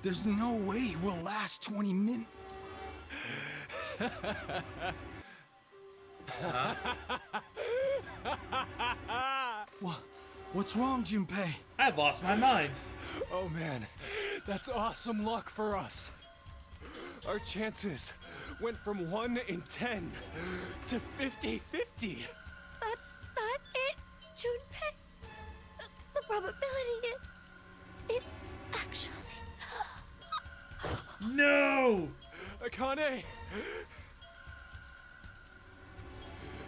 There's no way we'll last 20 minutes. What's wrong, Junpei? I've lost my mind. Oh man, that's awesome luck for us. Our chances went from 1 in 10 to 50-50. That's not it, Junpei. The probability is... it's actually... No! Akane!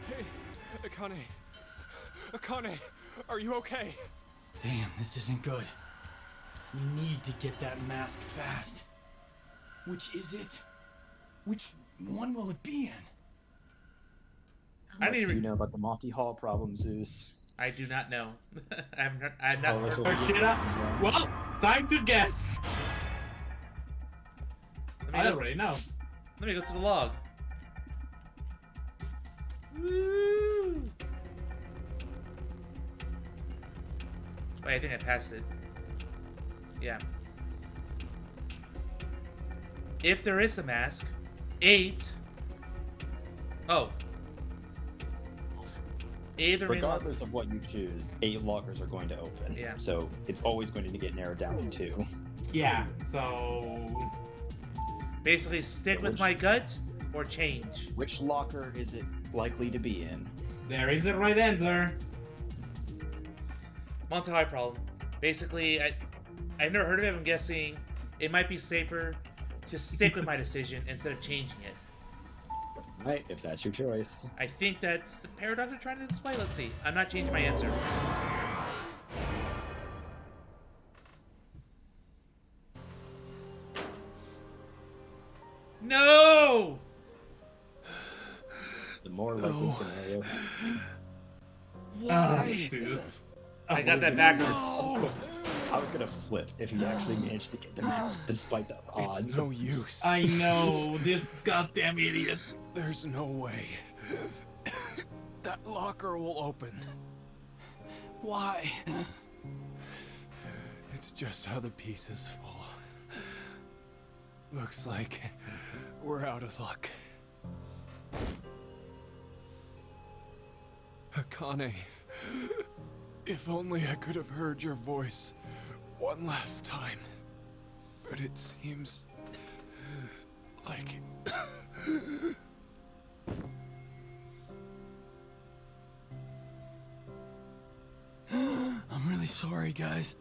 Hey, Akane. Akane, are you okay? Damn, this isn't good. We need to get that mask fast. Which is it? Which one will it be in? How much do you know about the Monty Hall problem, Zeus? I do not know. I have not heard. Oh, shit up. Well, time to guess. I already know. Let me go to the log. Woo! Wait, I think I passed it. Yeah. If there is a mask, 8. Oh. 8 Regardless of what you choose, 8 lockers are going to open. Yeah. So it's always going to get narrowed down to 2. Yeah, so... Basically, stick with my gut or change. Which locker is it likely to be in? There is a right answer. Monty High problem. Basically, I've never heard of it. I'm guessing it might be safer to stick with my decision instead of changing it. Right, if that's your choice. I think that's the paradox they're trying to display. Let's see. I'm not changing my answer. No! The more likely scenario. Why? Zeus. I got that backwards. No. I was gonna flip if you actually managed to get the mask despite the odds. It's no use. I know, this goddamn idiot. There's no way. That locker will open. Why? It's just how the pieces fall. Looks like we're out of luck. Akane, if only I could have heard your voice one last time. But it seems like... I'm really sorry, guys.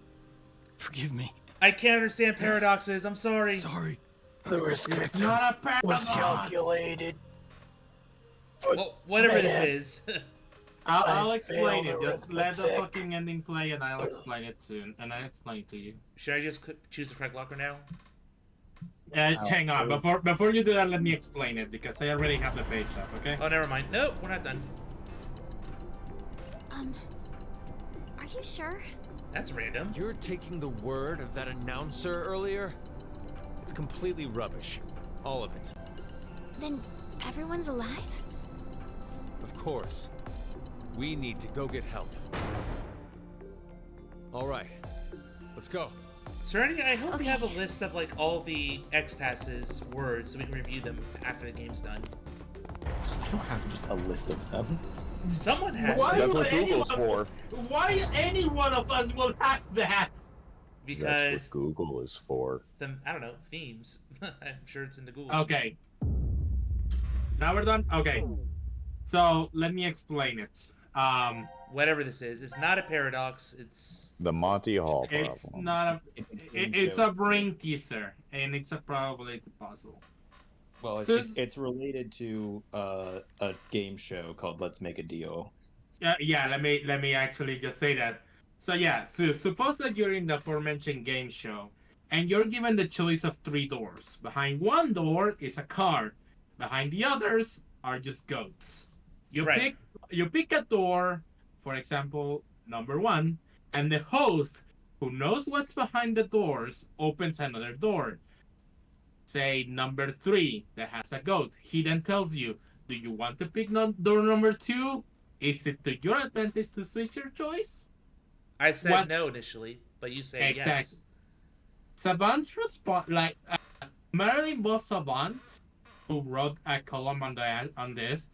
Forgive me. I can't understand paradoxes. I'm sorry. Sorry. The risk It's not a paradox. was calculated. Well, whatever this is. I'll I explain failed it. Just let the arithmetic. fucking ending play and I'll explain it soon. And I'll explain it to you. Should I just choose the correct locker now? Hang on. Before you do that, let me explain it because I already have the page up, okay? Oh, never mind. Nope, we're not done. Are you sure? That's random. You're taking the word of that announcer earlier? It's completely rubbish. All of it. Then everyone's alive? Of course. We need to go get help. All right. Let's go. Serenity, I hope we have a list of like all the X passes words so we can review them after the game's done. I don't have just a list of them. Someone has Why to. That's would what Google's anyone- for. Why any one of us will have that? Because That's what Google is for. I don't know, themes. I'm sure it's in the Google. Okay. Now we're done? Okay. So, let me explain it. Whatever this is, it's not a paradox. It's The Monty Hall problem. It's not a... It's a brain teaser, and it's a probability puzzle. Well, So- it's related to a game show called Let's Make a Deal. Yeah, let me actually just say that. So yeah, so suppose that you're in the aforementioned game show, and you're given the choice of 3 doors. Behind one door is a car. Behind the others are just goats. You pick a door, for example, number 1, and the host, who knows what's behind the doors, opens another door. Say number 3 that has a goat. He then tells you, do you want to pick door number 2? Is it to your advantage to switch your choice? I said no initially. but you say yes. Exactly. Savant's response, like Marilyn Boss Savant, who wrote a column on this,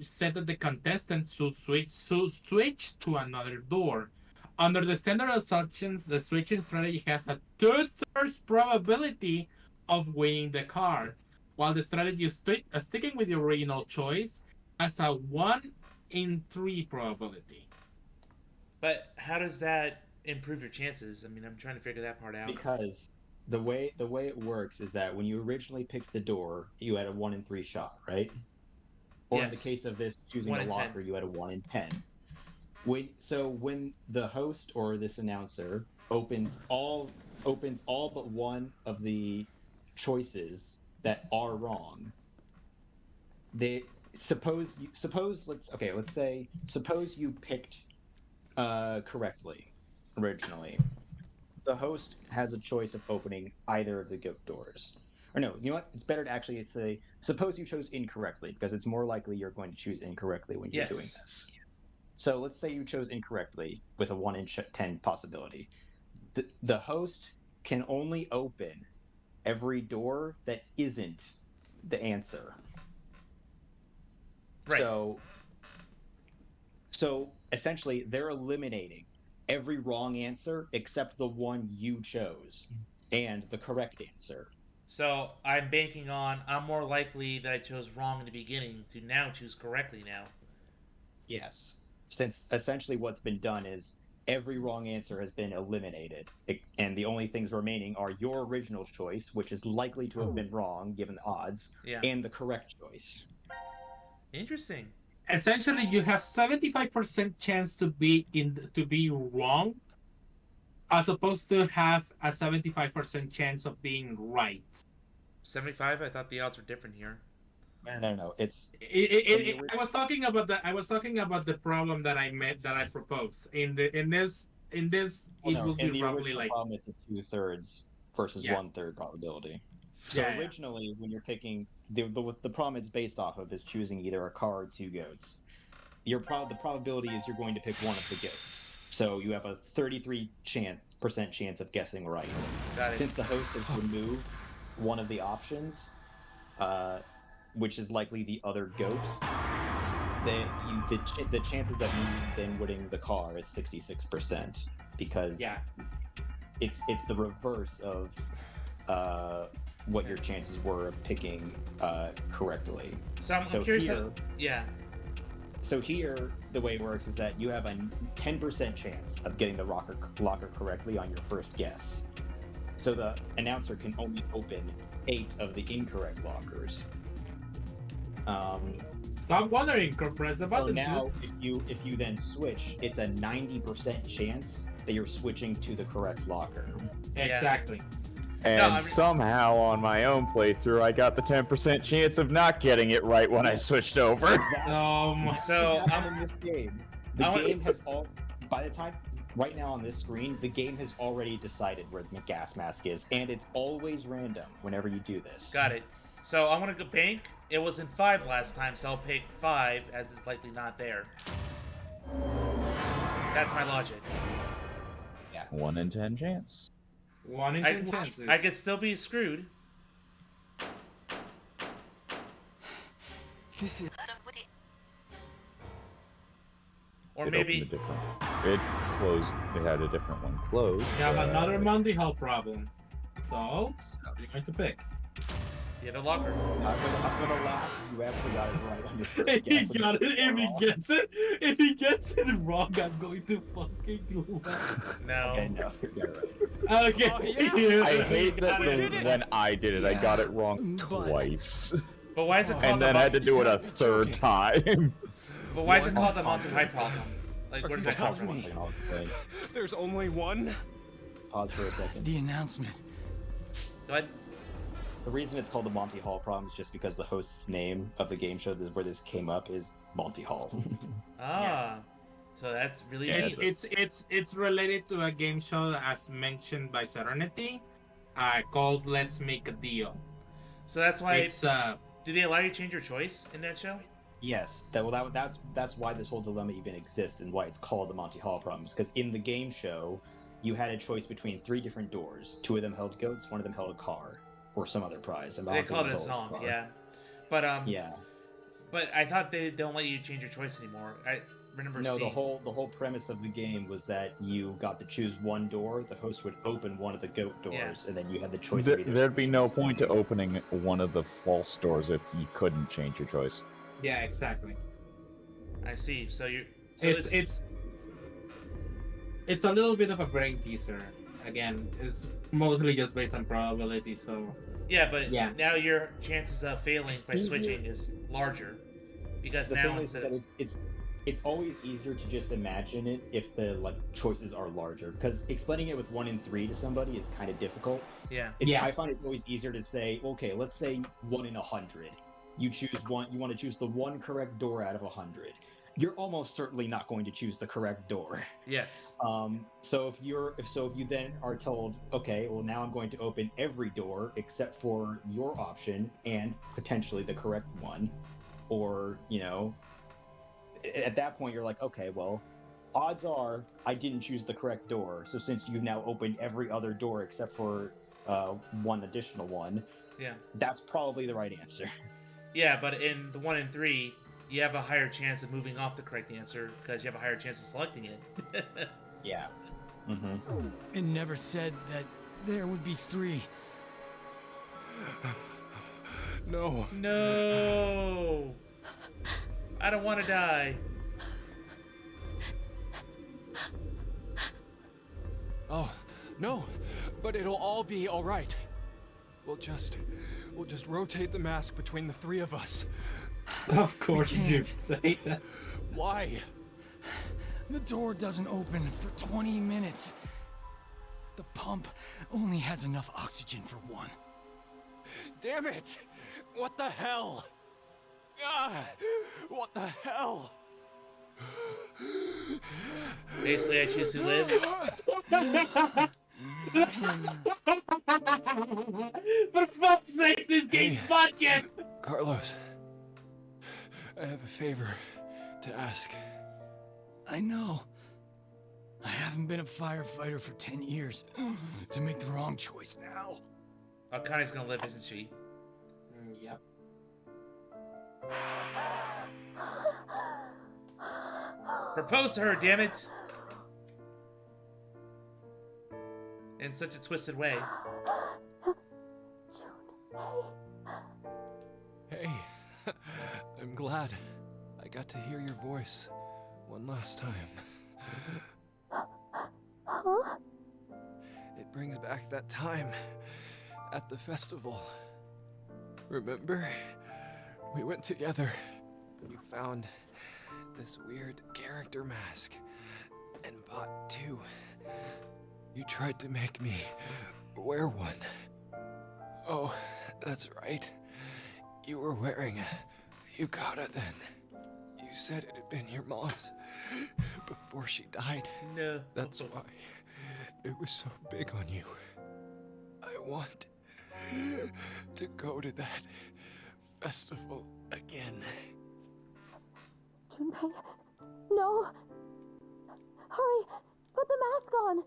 said that the contestants should switch to another door. Under the standard assumptions, the switching strategy has a 2/3 probability of winning the card, while the strategy sticking with the original choice has a 1 in 3 probability. But how does that improve your chances? I mean, I'm trying to figure that part out. Because the way it works is that when you originally picked the door, you had a 1 in 3 shot, right? Or in the Yes. case of this choosing 1 a in locker, 10. you had a 1 in 10. When the host or this announcer opens all but one of the choices that are wrong, they suppose you picked correctly originally. The host has a choice of opening either of the goat doors. Or no, you know what? It's better to actually say, suppose you chose incorrectly, because it's more likely you're going to choose incorrectly when you're doing this. So let's say you chose incorrectly with a 1 in 10 possibility. The host can only open every door that isn't the answer. Right. So essentially, they're eliminating every wrong answer except the one you chose and the correct answer. So I'm banking on I'm more likely that I chose wrong in the beginning to now choose correctly now. Yes. Since essentially what's been done is every wrong answer has been eliminated, and the only things remaining are your original choice, which is likely to have been wrong given the odds, and the correct choice. Interesting. Essentially, you have 75% chance to be wrong, as opposed to have a 75% chance of being right. 75? I thought the odds were different here. No. I was talking about the problem that I proposed. In this, it will be roughly like problem. It's a 2/3 versus 1/3 probability. So originally, when you're picking the problem it's based off of is choosing either a car or 2 goats. The probability is you're going to pick one of the goats. So you have a 33% chance of guessing right. Got it. Since the host has removed one of the options, which is likely the other goat, the chances of you then winning the car is 66%, because it's the reverse of what your chances were of picking correctly. So I'm curious. So here, the way it works is that you have a 10% chance of getting the locker correctly on your first guess. So the announcer can only open 8 of the incorrect lockers. Stop wondering. Press the button. So now, if you then switch, it's a 90% chance that you're switching to the correct locker. Exactly. And somehow on my own playthrough, I got the 10% chance of not getting it right when I switched over. So in this game, game has all by the time right now on this screen, the game has already decided where the gas mask is, and it's always random whenever you do this. Got it. So I'm gonna go bank. It was in 5 last time, so I'll pick 5 as it's likely not there. That's my logic. Yeah. 1 in 10 chance. 1 in 10 chances. I could still be screwed. This is. Or It maybe opened a different. It closed. It had a different one closed. You have another Monty Hall problem. So, what are you going to pick? The other locker. I'm gonna laugh. You actually got it right on your first He guess. got it. If he gets it wrong, I'm going to fucking laugh. No. Okay, no, you got it right. Okay. I hate that when I did it, I got it wrong twice. But why is it called and then I had to do it a 3rd time. But why is it called the Monty High problem? Like, where does that come from? There's only one? Pause for a second. The announcement. Go ahead. The reason it's called the Monty Hall problem is just because the host's name of the game show where this came up is Monty Hall. So that's really it's related to a game show as mentioned by Serenity, called Let's Make a Deal. So that's why it's do they allow you to change your choice in that show? Yes, that's why this whole dilemma even exists and why it's called the Monty Hall problem. Because in the game show, you had a choice between 3 different doors. 2 of them held goats, 1 of them held a car, or some other prize. And They called it a was always zonk, car. yeah. But Yeah. But I thought they don't let you change your choice anymore. I remember No, seeing... the whole premise of the game was that you got to choose one door. The host would open one of the goat doors, and then you had the choice of either. There'd be no point to opening one of the false doors if you couldn't change your choice. Yeah, exactly. I see. So you. So it's a little bit of a brain teaser. Again, it's mostly just based on probability. So. Yeah, but now your chances of failing by switching is larger, because the now thing is that it's always easier to just imagine it if the choices are larger, because explaining it with 1 in 3 to somebody is kind of difficult. Yeah. I find it's always easier to say, okay, let's say 1 in 100. You choose one. You want to choose the one correct door out of 100. You're almost certainly not going to choose the correct door. Yes. So if you then are told, okay, well now I'm going to open every door except for your option and potentially the correct one, or at that point you're like, okay, well, odds are I didn't choose the correct door. So since you've now opened every other door except for one additional one, that's probably the right answer. Yeah, but in the 1 in 3. You have a higher chance of moving off the correct answer because you have a higher chance of selecting it. Yeah. Mm-hmm. It never said that there would be 3. No. No. I don't want to die. Oh, no. But it'll all be all right. We'll just rotate the mask between the 3 of us. Of course you'd say that. Why? The door doesn't open for 20 minutes. The pump only has enough oxygen for 1. Damn it! What the hell? What the hell? Basically, I choose who lives. For fuck's sake, this game's fucking! Carlos, I have a favor to ask. I know. I haven't been a firefighter for 10 years. To make the wrong choice now. Oh, Connie's gonna live, isn't she? Yep. Propose to her, damn it! In such a twisted way. Hey, I'm glad I got to hear your voice one last time. Huh? It brings back that time at the festival. Remember? We went together. You found this weird character mask and bought 2. You tried to make me wear one. Oh, that's right. You were wearing a yukata then. You said it had been your mom's before she died. No. That's why it was so big on you. I want to go to that festival again. Junpei, no! Hurry! Put the mask on!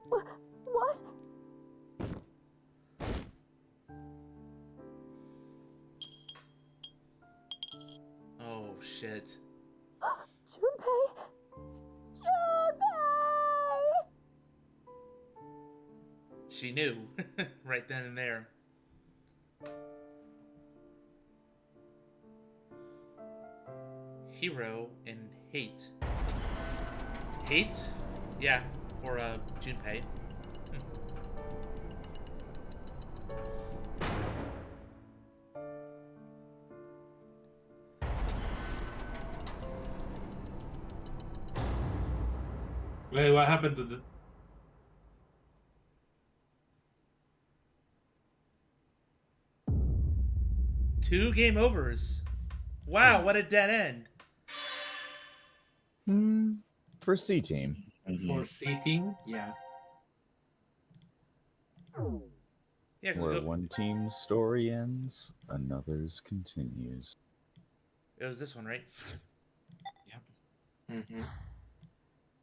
What? Oh, shit. Junpei! Junpei! She knew. Right then and there. Hero and hate. Hate? Yeah, for Junpei. Wait, what happened to the... Two game overs. Wow, what a dead end. For C team. For C team? Yeah. Yeah, Where one team's story ends, another's continues. It was this one, right? Yep.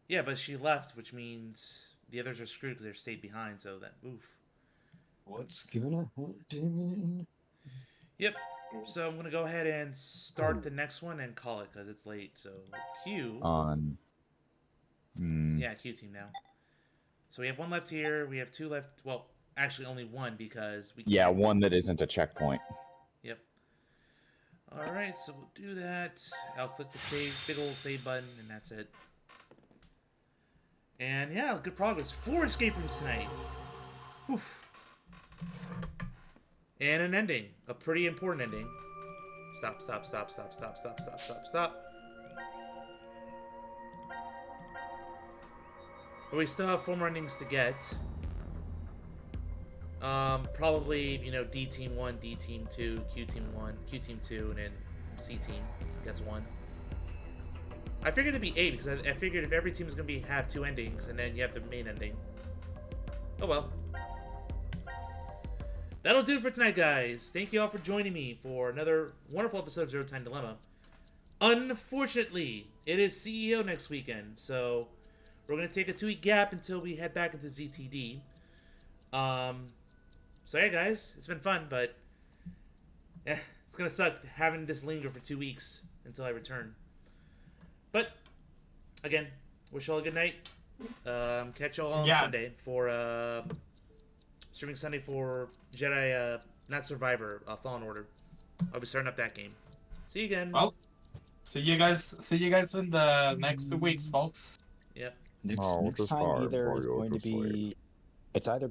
Yeah, but she left, which means the others are screwed because they're stayed behind. So that oof. What's gonna happen? Yep. So I'm gonna go ahead and start the next one and call it because it's late. So Q. On. Yeah, Q team now. So we have one left here. We have two left. Well, actually only one because we. Yeah, one that isn't a checkpoint. Yep. All right, so we'll do that. I'll click the save, big old save button, and that's it. And yeah, good progress. 4 escape rooms tonight. Whew. And an ending, a pretty important ending. Stop, stop, stop, stop, stop, stop, stop, stop, stop. But we still have 4 more endings to get. Probably, you know, D Team 1, D Team 2, Q Team 1, Q Team 2, and then C Team gets 1. I figured it'd be 8 because I figured if every team is going to have 2 endings and then you have the main ending. Oh well. That'll do it for tonight, guys. Thank you all for joining me for another wonderful episode of Zero Time Dilemma. Unfortunately, it is CEO next weekend, so we're going to take a 2-week gap until we head back into ZTD. So yeah, guys, it's been fun, but it's going to suck having this linger for 2 weeks until I return. But, again, wish you all a good night. Catch y'all on Sunday for, streaming Sunday for Jedi, not Survivor, Fallen Order. I'll be starting up that game. See you again. Well, see you guys in the next 2 weeks, folks. Yep. Next time either is going to be, it's either